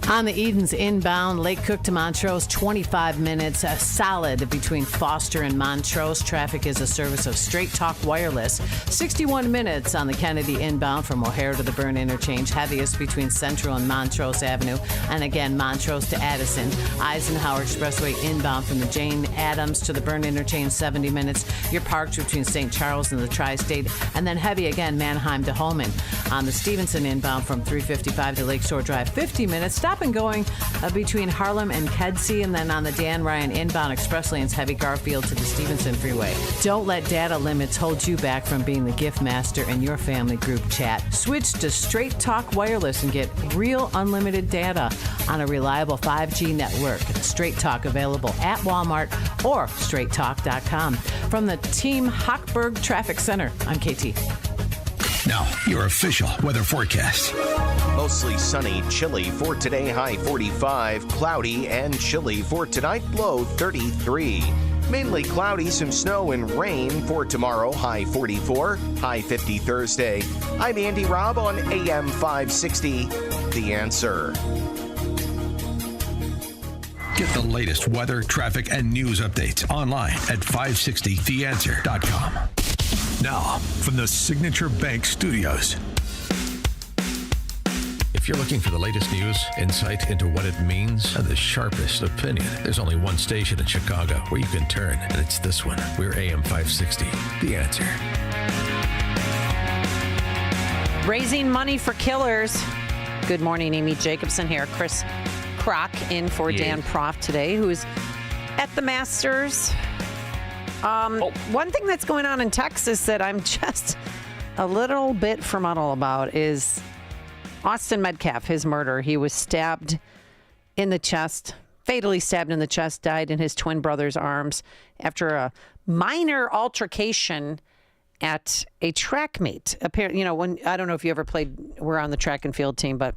On the Edens inbound, Lake Cook to Montrose, 25 minutes, solid between Foster and Montrose. Traffic is a service of Straight Talk Wireless. 61 minutes on the Kennedy inbound from O'Hare to the Byrne Interchange. Heaviest between Central and Montrose Avenue. And again, Montrose to Addison. Eisenhower Expressway inbound from the Jane Addams to the Byrne Interchange, 70 minutes. You're parked between St. Charles and the Tri-State. And then heavy again, Manheim to Holman. On the Stevenson inbound from 355 to Lakeshore Drive, 50 minutes. Stop and going between Harlem and Kedzie, and then on the Dan Ryan inbound express lanes, heavy Garfield to the Stevenson Freeway. Don't let data limits hold you back from being the gift master in your family group chat. Switch to Straight Talk Wireless and get real unlimited data on a reliable 5G network. Straight Talk available at Walmart or straighttalk.com. From the Team Hochberg Traffic Center, I'm KT.
Now, your official weather forecast.
Mostly sunny, chilly for today, high 45. Cloudy and chilly for tonight, low 33. Mainly cloudy, some snow and rain for tomorrow, high 44. High 50 Thursday. I'm Andy Robb on AM 560. The Answer.
Get the latest weather, traffic, and news updates online at 560theanswer.com. Now, from the Signature Bank Studios. If you're looking for the latest news, insight into what it means, and the sharpest opinion, there's only one station in Chicago where you can turn, and it's this one. We're AM 560, The Answer.
Raising money for killers. Good morning, Amy Jacobson here. Chris Kroc in for Dan Proft today, who's at the Masters. One thing that's going on in Texas that I'm just a little bit fermental about is Austin Metcalf, his murder. He was stabbed in the chest, fatally stabbed in the chest, died in his twin brother's arms after a minor altercation at a track meet. Apparently, you know, when I don't know if you ever were on the track and field team, but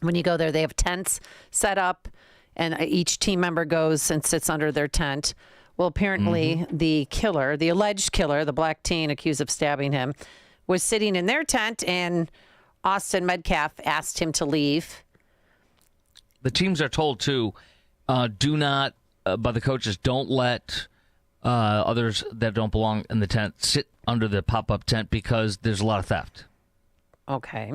when you go there, they have tents set up, and each team member goes and sits under their tent. Well, apparently the killer, the alleged killer, the black teen accused of stabbing him, was sitting in their tent, and Austin Metcalf asked him to leave.
The teams are told to do not, by the coaches, don't let others that don't belong in the tent sit under the pop-up tent because there's a lot of theft.
Okay.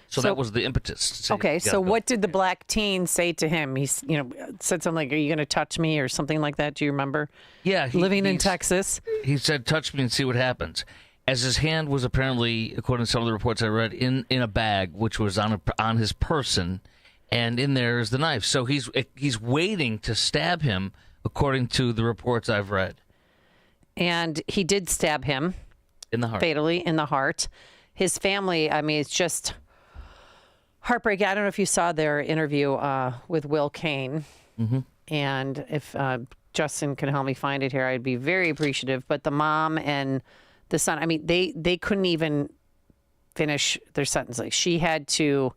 So that was the impetus.
Okay, so what did the black teen say to him? He said something like, "Are you going to touch me?" or something like that. Do you remember?
Yeah.
Living in Texas.
He said, "Touch me and see what happens." As his hand was apparently, according to some of the reports I read, in a bag, which was on his person, and in there is the knife. So he's waiting to stab him, according to the reports I've read.
And he did stab him.
In the heart.
Fatally, in the heart. His family, I mean, it's just heartbreaking. I don't know if you saw their interview with Will Kane. And if Justin can help me find it here, I'd be very appreciative. But the mom and the son, I mean, they couldn't even finish their sentence. Like, she had to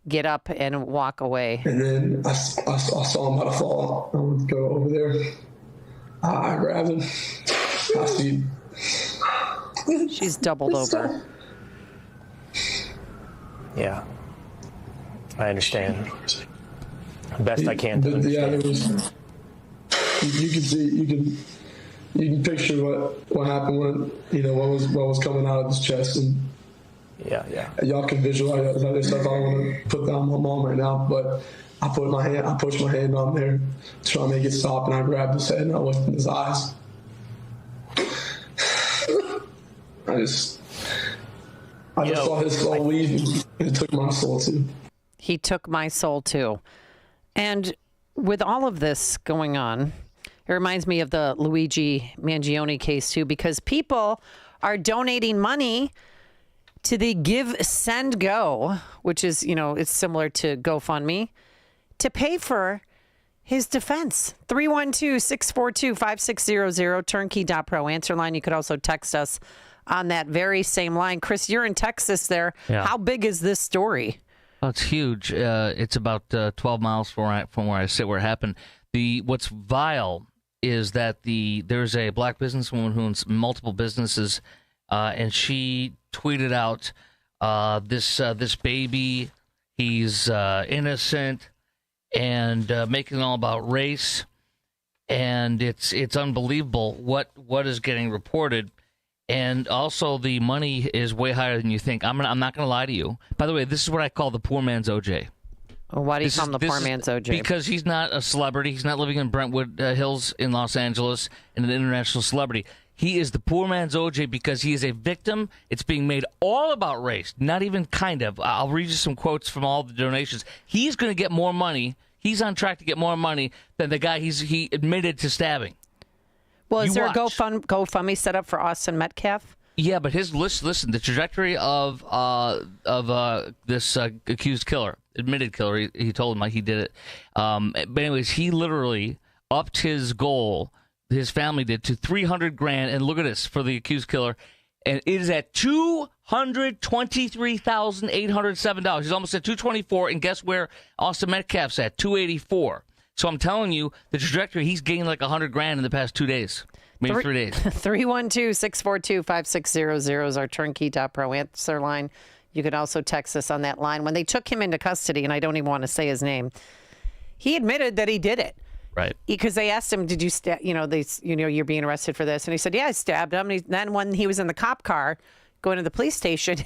get up and walk away.
And then I saw him about to fall. I went to go over there. I grabbed him. I see.
She's doubled over.
Yeah, I understand. Best I can.
Yeah, there was. You can see. You can picture what happened when what was coming out of his chest, and
yeah.
Y'all can visualize other stuff. I don't want to put down my mom right now, but I pushed my hand on there, trying to make it stop, and I grabbed his head and I looked in his eyes. I just saw his soul leave, and it took my soul too.
He took my soul too. And with all of this going on, it reminds me of the Luigi Mangione case too, because people are donating money to the Give, Send, Go, which is, it's similar to GoFundMe, to pay for his defense. 312-642-5600, turnkey.pro answer line. You could also text us on that very same line. Chris, you're in Texas there. Yeah. How big is this story?
Oh, it's huge. It's about 12 miles from where I sit, where it happened. What's vile is that there's a black businesswoman who owns multiple businesses, and she tweeted out this baby. He's innocent, and making it all about race, and it's unbelievable what is getting reported. And also, the money is way higher than you think. I'm not going to lie to you. By the way, this is what I call the poor man's OJ.
Well, why do you call him the poor man's OJ?
Because he's not a celebrity. He's not living in Brentwood Hills in Los Angeles and an international celebrity. He is the poor man's OJ because he is a victim. It's being made all about race, not even kind of. I'll read you some quotes from all the donations. He's going to get more money. He's on track to get more money than the guy he admitted to stabbing.
Well, is there a GoFundMe set up for Austin Metcalf?
Yeah, but listen, the trajectory of this accused killer, admitted killer, he told him he did it. But anyways, he literally upped his goal, his family did, to $300,000. And look at this for the accused killer, and it is at $223,807. He's almost at $224,000, and guess where Austin Metcalf's at? $284,000. So I'm telling you, the trajectory, he's gained like $100,000 in the past 2 days, maybe 3 days.
312-642-5600 is our turnkey.pro answer line. You can also text us on that line. When they took him into custody, and I don't even want to say his name, he admitted that he did it.
Right.
Because they asked him, did you stab, you're being arrested for this. And he said, yeah, I stabbed him. And then when he was in the cop car going to the police station,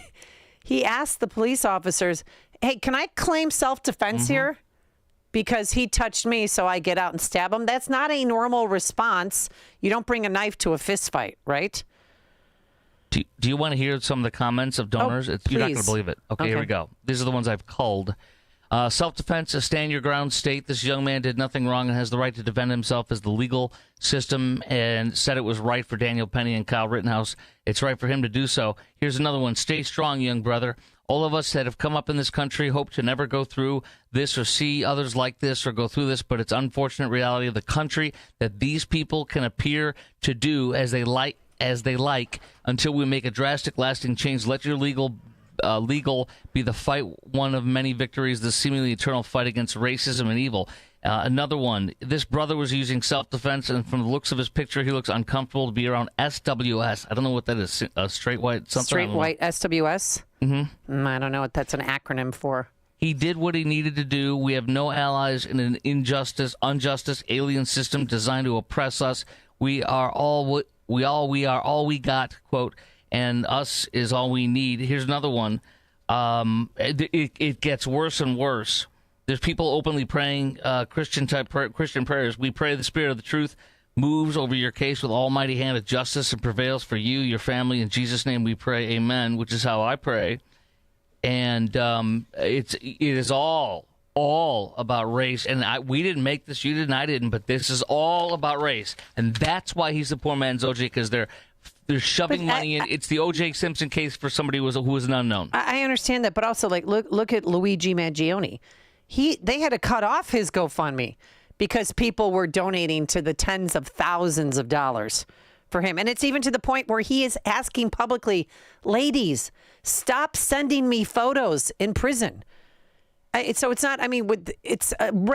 he asked the police officers, hey, can I claim self-defense here? Because he touched me, so I get out and stab him. That's not a normal response. You don't bring a knife to a fist fight, right?
Do you want to hear some of the comments of donors? You're not going to believe it. Okay, here we go. These are the ones I've culled. Self-defense, a stand-your-ground state. This young man did nothing wrong and has the right to defend himself as the legal system and said it was right for Daniel Penny and Kyle Rittenhouse. It's right for him to do so. Here's another one. Stay strong, young brother. All of us that have come up in this country hope to never go through this or see others like this or go through this, but it's unfortunate reality of the country that these people can appear to do as they like until we make a drastic, lasting change. Let your legal be the fight, one of many victories, the seemingly eternal fight against racism and evil. Another one, this brother was using self-defense, and from the looks of his picture, he looks uncomfortable to be around SWS. I don't know what that is. Straight white something?
Straight white SWS? Mm-hmm. I don't know what that's an acronym for.
He did what he needed to do. We have no allies in an unjustice, alien system designed to oppress us. We are all we got, quote, and us is all we need. Here's another one. It gets worse and worse. There's people openly praying Christian prayers. We pray the spirit of the truth moves over your case with almighty hand of justice and prevails for you, your family. In Jesus' name we pray, amen, which is how I pray. And it is all about race. And we didn't make this, you didn't, I didn't, but this is all about race. And that's why he's the poor man's OJ, because they're shoving money in. It's the O.J. Simpson case for somebody who was an unknown.
I understand that, but also look at Luigi Mangione. They had to cut off his GoFundMe because people were donating to the tens of thousands of dollars for him, and it's even to the point where he is asking publicly, "Ladies, stop sending me photos in prison." So it's not. I mean,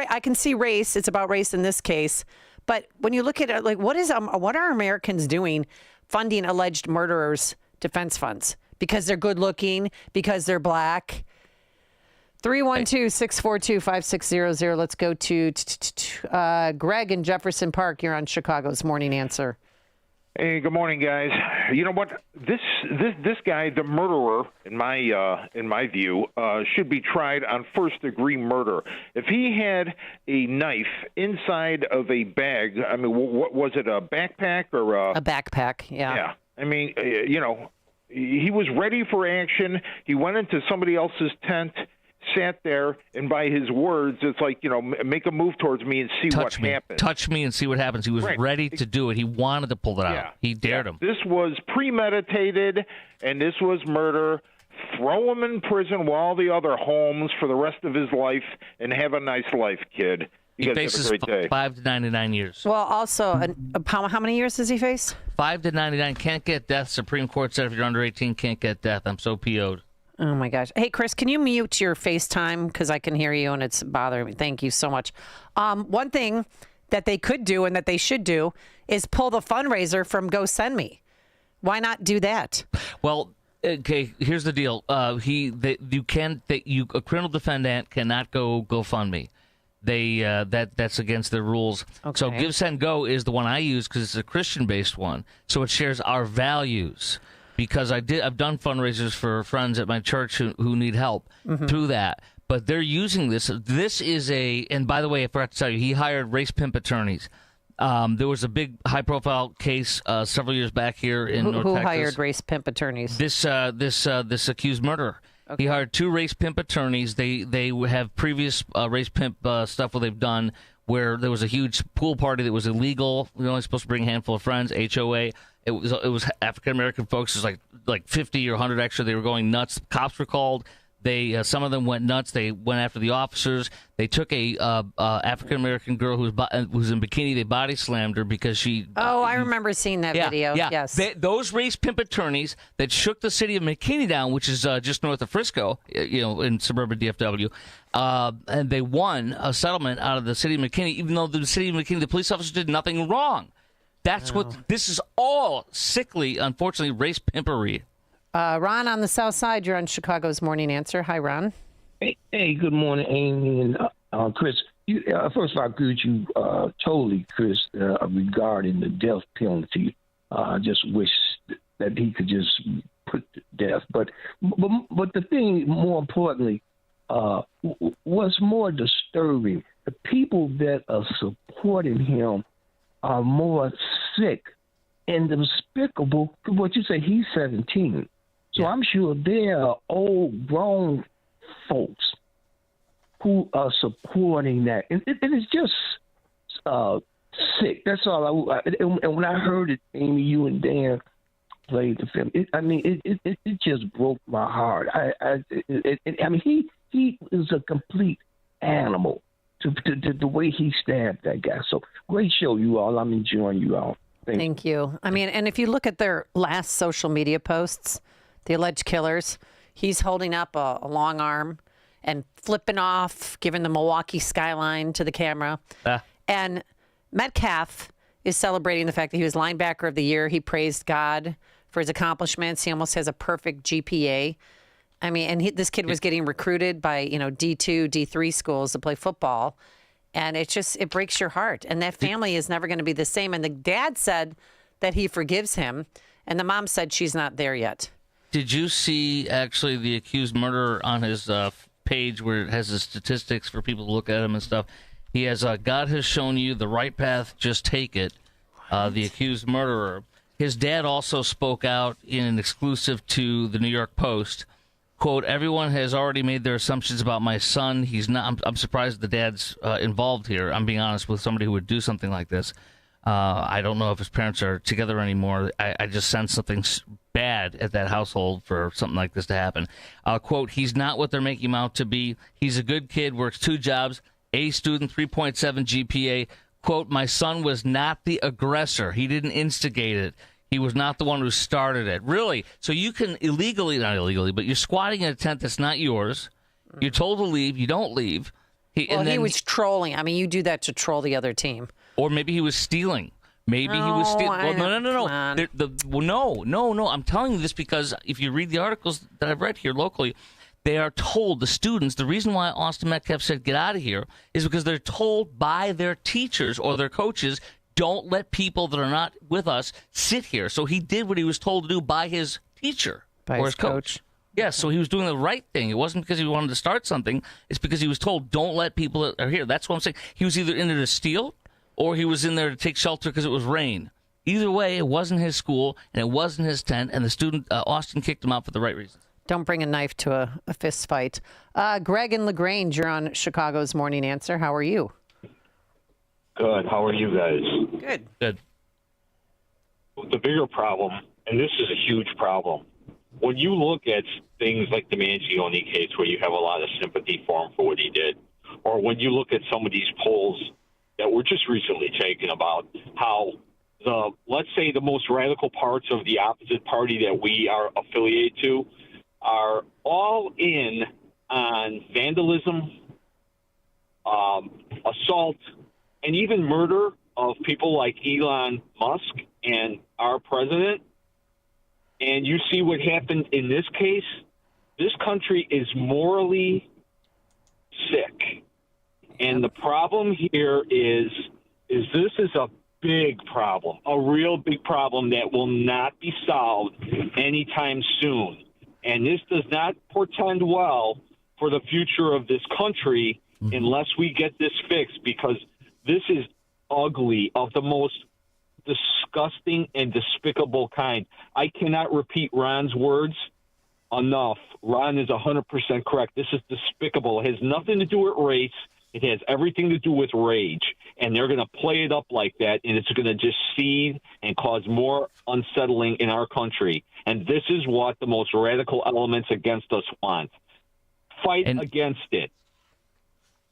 I can see race. It's about race in this case, but when you look at it, like what are Americans doing? Funding alleged murderers' defense funds because they're good looking, because they're black. 312-642-5600. Let's go to Greg in Jefferson Park. You're on Chicago's Morning Answer.
Hey, good morning, guys. You know what? This guy, the murderer, in my view, should be tried on first-degree murder. If he had a knife inside of a bag, I mean, what was it? A backpack or a
backpack? Yeah.
Yeah. I mean, he was ready for action. He went into somebody else's tent, sat there, and by his words, it's like, make a move towards me and see what happens.
Touch me and see what happens. He was ready to do it. He wanted to pull it out. He dared him.
This was premeditated, and this was murder. Throw him in prison while the other homes for the rest of his life, and have a nice life, kid. You guys
faces
have a great day.
5 to 99 years.
Well, also, how many years does he face?
5 to 99. Can't get death. Supreme Court said if you're under 18, can't get death. I'm so PO'd.
Oh, my gosh. Hey, Chris, can you mute your FaceTime? Because I can hear you, and it's bothering me. Thank you so much. One thing that they could do and that they should do is pull the fundraiser from GoSendMe. Why not do that?
Well, okay, here's the deal. A criminal defendant cannot go GoFundMe. That's against their rules. Okay. So GiveSendGo is the one I use because it's a Christian-based one. So it shares our values. Because I've done fundraisers for friends at my church who need help through that. But they're using this. This is and by the way, I forgot to tell you, he hired race pimp attorneys. There was a big high-profile case several years back here in North Texas.
Who hired race pimp attorneys?
This accused murderer. Okay. He hired 2 race pimp attorneys. They have previous race pimp stuff where they've done where there was a huge pool party that was illegal. We were only supposed to bring a handful of friends, HOA. It was African-American folks. It was like 50 or 100 extra. They were going nuts. Cops were called. Some of them went nuts. They went after the officers. They took a African-American girl who was in bikini. They body slammed her because she...
I remember seeing that video.
Yeah.
Yes.
Those race pimp attorneys that shook the city of McKinney down, which is just north of Frisco, in suburban DFW, and they won a settlement out of the city of McKinney, even though the city of McKinney, the police officers did nothing wrong. That's what this is all sickly, unfortunately, race pimpery.
Ron on the South Side, you're on Chicago's Morning Answer. Hi, Ron.
Hey, good morning, Amy and Chris. First of all, I agree with you totally, Chris, regarding the death penalty. I just wish that he could just put to death. But the thing, more importantly, what's more disturbing, the people that are supporting him are more sick And the despicable, what you say, he's 17. So I'm sure there are old, grown folks who are supporting that. And it's just sick. That's all. And when I heard it, Amy, you and Dan played the film, it just broke my heart. He is a complete animal to the way he stabbed that guy. So great show, you all. I'm enjoying you all.
Thank you. I mean, and if you look at their last social media posts, the alleged killers, he's holding up a long arm and flipping off, giving the Milwaukee skyline to the camera. And Metcalf is celebrating the fact that he was linebacker of the year. He praised God for his accomplishments. He almost has a perfect GPA. I mean, and this kid was getting recruited by, D2, D3 schools to play football. And it breaks your heart. And that family is never going to be the same. And the dad said that he forgives him. And the mom said she's not there yet.
Did you see, actually, the accused murderer on his page where it has the statistics for people to look at him and stuff? He has, God has shown you the right path, just take it. The accused murderer. His dad also spoke out in an exclusive to the New York Post. Quote, everyone has already made their assumptions about my son. He's not. I'm surprised the dad's involved here. I'm being honest with somebody who would do something like this. I don't know if his parents are together anymore. I just sense something bad at that household for something like this to happen. Quote, he's not what they're making him out to be. He's a good kid, works 2 jobs, A student, 3.7 GPA. Quote, my son was not the aggressor. He didn't instigate it. He was not the one who started it. Really? So you can not illegally, but you're squatting in a tent that's not yours. You're told to leave. You don't leave.
He was trolling. I mean, you do that to troll the other team.
Or maybe he was stealing. Maybe he was stealing. Well, no. I'm telling you this because if you read the articles that I've read here locally, they are told, the students, the reason why Austin Metcalf said get out of here is because they're told by their teachers or their coaches, don't let people that are not with us sit here. So he did what he was told to do by his teacher or his coach. Yes, so he was doing the right thing. It wasn't because he wanted to start something. It's because he was told, don't let people that are here. That's what I'm saying. He was either in there to steal or he was in there to take shelter because it was rain. Either way, it wasn't his school and it wasn't his tent, and the student, Austin, kicked him out for the right reasons.
Don't bring a knife to a fist fight. Greg and LaGrange, you're on Chicago's Morning Answer. How are you?
Good. How are you guys?
Good.
The bigger problem, and this is a huge problem, when you look at things like the Mangione case where you have a lot of sympathy for him for what he did, or when you look at some of these polls that were just recently taken about how let's say the most radical parts of the opposite party that we are affiliated to are all in on vandalism, assault, and even murder of people like Elon Musk and our president. And you see what happened in this case. This country is morally sick. And the problem here is this is a big problem, a real big problem that will not be solved anytime soon. And this does not portend well for the future of this country unless we get this fixed, because this is ugly, of the most disgusting and despicable kind. I cannot repeat Ron's words enough. Ron is 100% correct. This is despicable. It has nothing to do with race. It has everything to do with rage. And they're going to play it up like that, and it's going to just seed and cause more unsettling in our country. And this is what the most radical elements against us want. Fight against it.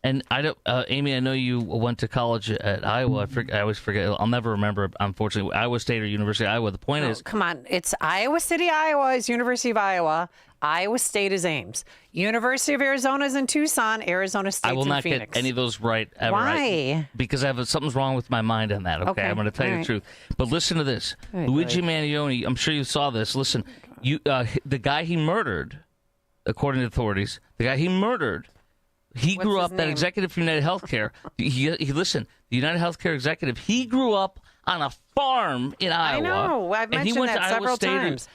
And I don't, Amy, I know you went to college at Iowa. I always forget. I'll never remember, unfortunately, Iowa State or University of Iowa. The point is,
come on, it's Iowa City, Iowa is University of Iowa. Iowa State is Ames. University of Arizona is in Tucson. Arizona State
I will
in
not
Phoenix.
get any of those right ever.
Why?
Because something's wrong with my mind on that. Okay, I'm going to tell you the truth. But listen to this, Luigi Mangione. I'm sure you saw this. Listen, the guy he murdered, according to authorities, he grew up, that executive from United Healthcare. Listen, the United Healthcare executive, he grew up on a farm in Iowa.
I know. I've mentioned that several times.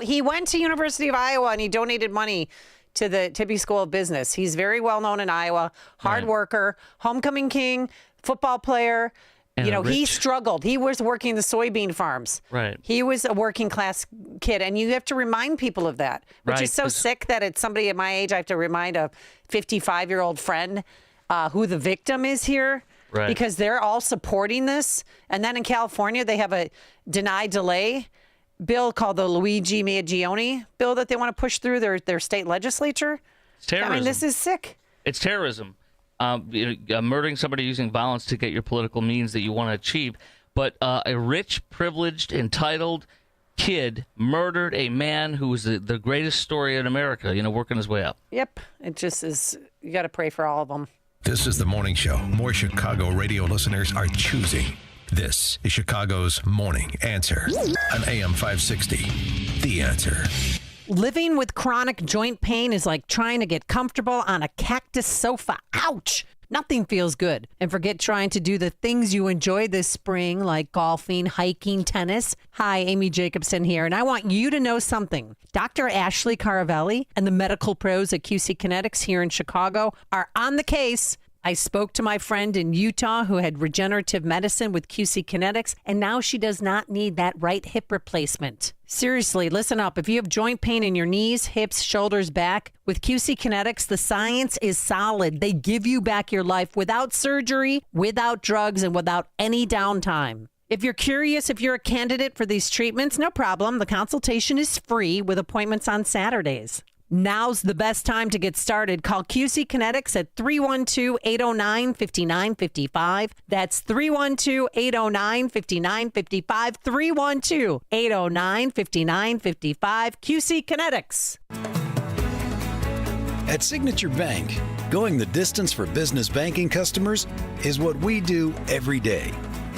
He went to University of Iowa and he donated money to the Tippy School of Business. He's very well known in Iowa, hard worker, homecoming king, football player.
And
he struggled. He was working the soybean farms.
Right.
He was a working class kid. And you have to remind people of that, which is so sick that it's somebody at my age. I have to remind a 55-year-old friend who the victim is here.
Right.
Because they're all supporting this. And then in California, they have a deny delay bill called the Luigi Mangione bill that they want to push through their state legislature.
It's terrorism.
I mean, this is sick.
It's terrorism. Murdering somebody using violence to get your political means that you want to achieve. But a rich, privileged, entitled kid murdered a man who was the greatest story in America, working his way up.
Yep. It just is. You got to pray for all of them.
This is the morning show more Chicago radio listeners are choosing. This is Chicago's Morning Answer on AM 560. The Answer.
Living with chronic joint pain is like trying to get comfortable on a cactus sofa. Ouch! Nothing feels good. And forget trying to do the things you enjoy this spring, like golfing, hiking, tennis. Hi, Amy Jacobson here, and I want you to know something. Dr. Ashley Caravelli and the medical pros at QC Kinetics here in Chicago are on the case. I spoke to my friend in Utah who had regenerative medicine with QC Kinetics, and now she does not need that right hip replacement. Seriously, listen up. If you have joint pain in your knees, hips, shoulders, back, with QC Kinetics, the science is solid. They give you back your life without surgery, without drugs, and without any downtime. If you're curious if you're a candidate for these treatments, no problem. The consultation is free with appointments on Saturdays. Now's the best time to get started. Call QC Kinetics at 312-809-5955. That's 312-809-5955. 312-809-5955. QC Kinetics.
At Signature Bank, going the distance for business banking customers is what we do every day.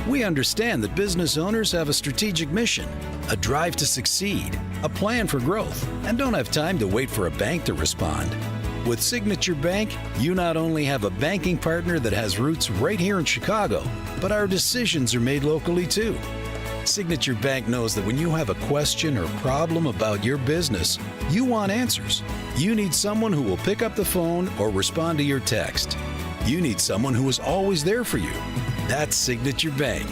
We understand that business owners have a strategic mission, a drive to succeed, a plan for growth, and don't have time to wait for a bank to respond. With Signature Bank, you not only have a banking partner that has roots right here in Chicago, but our decisions are made locally too. Signature Bank knows that when you have a question or problem about your business, you want answers. You need someone who will pick up the phone or respond to your text. You need someone who is always there for you. That's Signature Bank.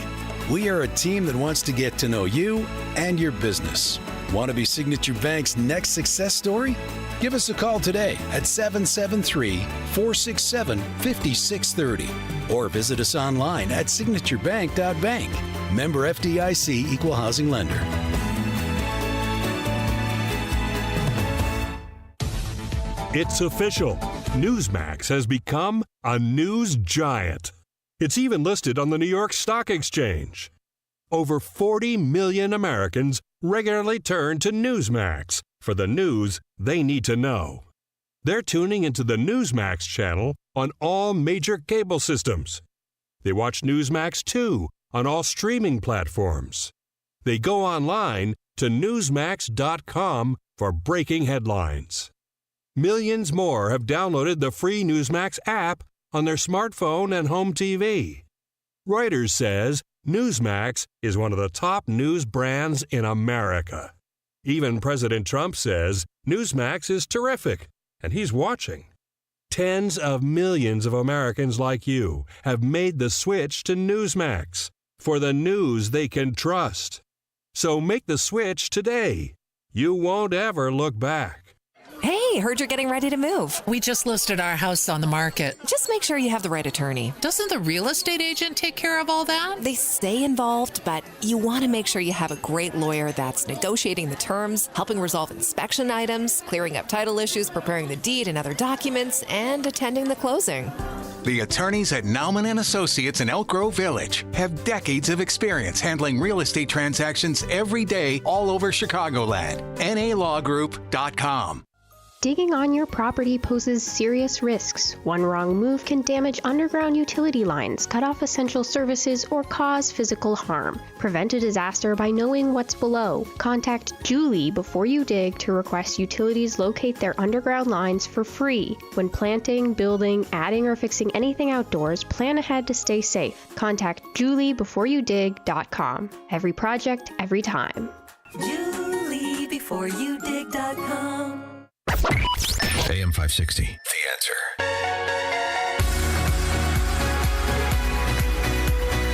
We are a team that wants to get to know you and your business. Want to be Signature Bank's next success story? Give us a call today at 773-467-5630 or visit us online at signaturebank.bank. Member FDIC Equal Housing Lender.
It's official. Newsmax has become a news giant. It's even listed on the New York Stock Exchange. Over 40 million Americans regularly turn to Newsmax for the news they need to know. They're tuning into the Newsmax channel on all major cable systems. They watch Newsmax 2 on all streaming platforms. They go online to Newsmax.com for breaking headlines. Millions more have downloaded the free Newsmax app on their smartphone and home TV. Reuters says Newsmax is one of the top news brands in America. Even President Trump says Newsmax is terrific, and he's watching. Tens of millions of Americans like you have made the switch to Newsmax for the news they can trust. So make the switch today. You won't ever look back.
Hey, heard you're getting ready to move. We just listed our house on the market. Just make sure you have the right attorney. Doesn't the real estate agent take care of all that? They stay involved, but you want to make sure you have a great lawyer that's negotiating the terms, helping resolve inspection items, clearing up title issues, preparing the deed and other documents, and attending the closing.
The attorneys at Nauman & Associates in Elk Grove Village have decades of experience handling real estate transactions every day all over Chicagoland. NALawGroup.com.
Digging on your property poses serious risks. One wrong move can damage underground utility lines, cut off essential services, or cause physical harm. Prevent a disaster by knowing what's below. Contact Julie before you dig to request utilities locate their underground lines for free. When planting, building, adding, or fixing anything outdoors, plan ahead to stay safe. Contact JulieBeforeYouDig.com. Every project, every time.
JulieBeforeYouDig.com.
AM 560. The Answer.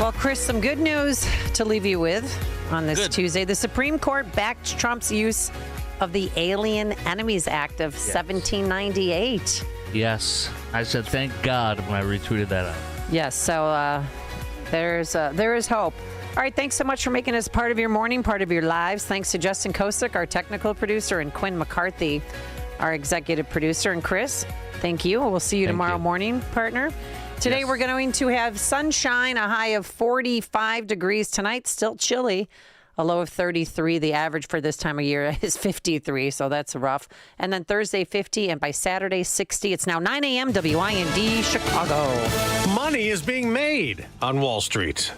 Well, Chris, some good news to leave you with on this Tuesday. The Supreme Court backed Trump's use of the Alien Enemies Act of 1798.
Yes. I said thank God when I retweeted that out.
Yes, so there is hope. All right, thanks so much for making us part of your morning, part of your lives. Thanks to Justin Kosick, our technical producer, and Quinn McCarthy, our executive producer. And Chris, thank you. We'll see you tomorrow morning, partner. Today we're going to have sunshine, a high of 45 degrees tonight, still chilly, a low of 33. The average for this time of year is 53, so that's rough. And then Thursday, 50, and by Saturday, 60. It's now 9 a.m. WIND Chicago.
Money is being made on Wall Street.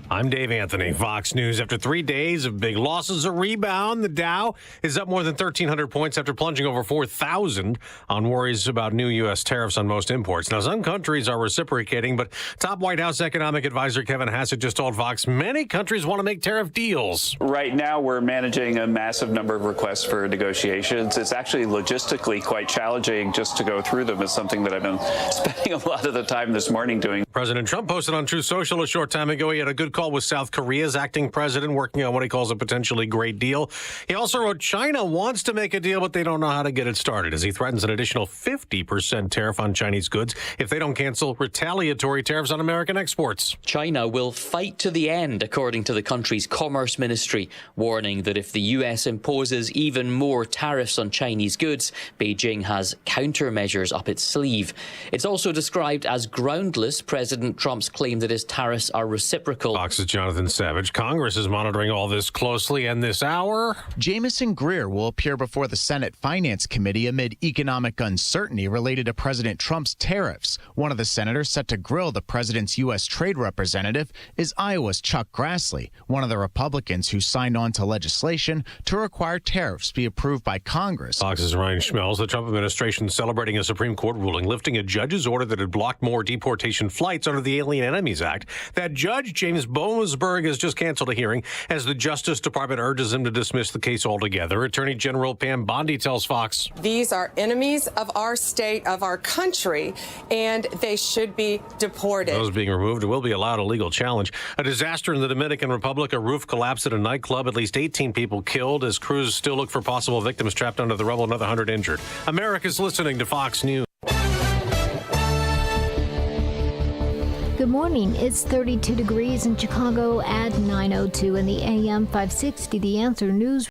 I'm Dave Anthony, Fox News. After 3 days of big losses, a rebound. The Dow is up more than 1,300 points after plunging over 4,000 on worries about new U.S. tariffs on most imports. Now, some countries are reciprocating, but top White House economic advisor Kevin Hassett just told Fox many countries want to make tariff deals.
Right now, we're managing a massive number of requests for negotiations. It's actually logistically quite challenging just to go through them. It's something that I've been spending a lot of the time this morning doing.
President Trump posted on Truth Social a short time ago he had a good call with South Korea's acting president working on what he calls a potentially great deal. He also wrote China wants to make a deal, but they don't know how to get it started, as he threatens an additional 50% tariff on Chinese goods if they don't cancel retaliatory tariffs on American exports.
China will fight to the end, according to the country's Commerce Ministry, warning that if the U.S. imposes even more tariffs on Chinese goods, Beijing has countermeasures up its sleeve. It's also described as groundless, President Trump's claim that his tariffs are reciprocal.
Fox's Jonathan Savage. Congress is monitoring all this closely, and this hour,
Jamison Greer will appear before the Senate Finance Committee amid economic uncertainty related to President Trump's tariffs. One of the senators set to grill the president's U.S. trade representative is Iowa's Chuck Grassley, one of the Republicans who signed on to legislation to require tariffs be approved by Congress.
Fox's Ryan Schmelz. The Trump administration celebrating a Supreme Court ruling lifting a judge's order that had blocked more deportation flights under the Alien Enemies Act. That judge, James Boasberg, has just canceled a hearing as the Justice Department urges him to dismiss the case altogether. Attorney General Pam Bondi tells Fox,
these are enemies of our state, of our country, and they should be deported.
Those being removed will be allowed a legal challenge. A disaster in the Dominican Republic. A roof collapsed at a nightclub. At least 18 people killed as crews still look for possible victims trapped under the rubble. Another 100 injured. America's listening to Fox News.
Good morning. It's 32 degrees in Chicago at 9:02 in the AM 560. The Answer News.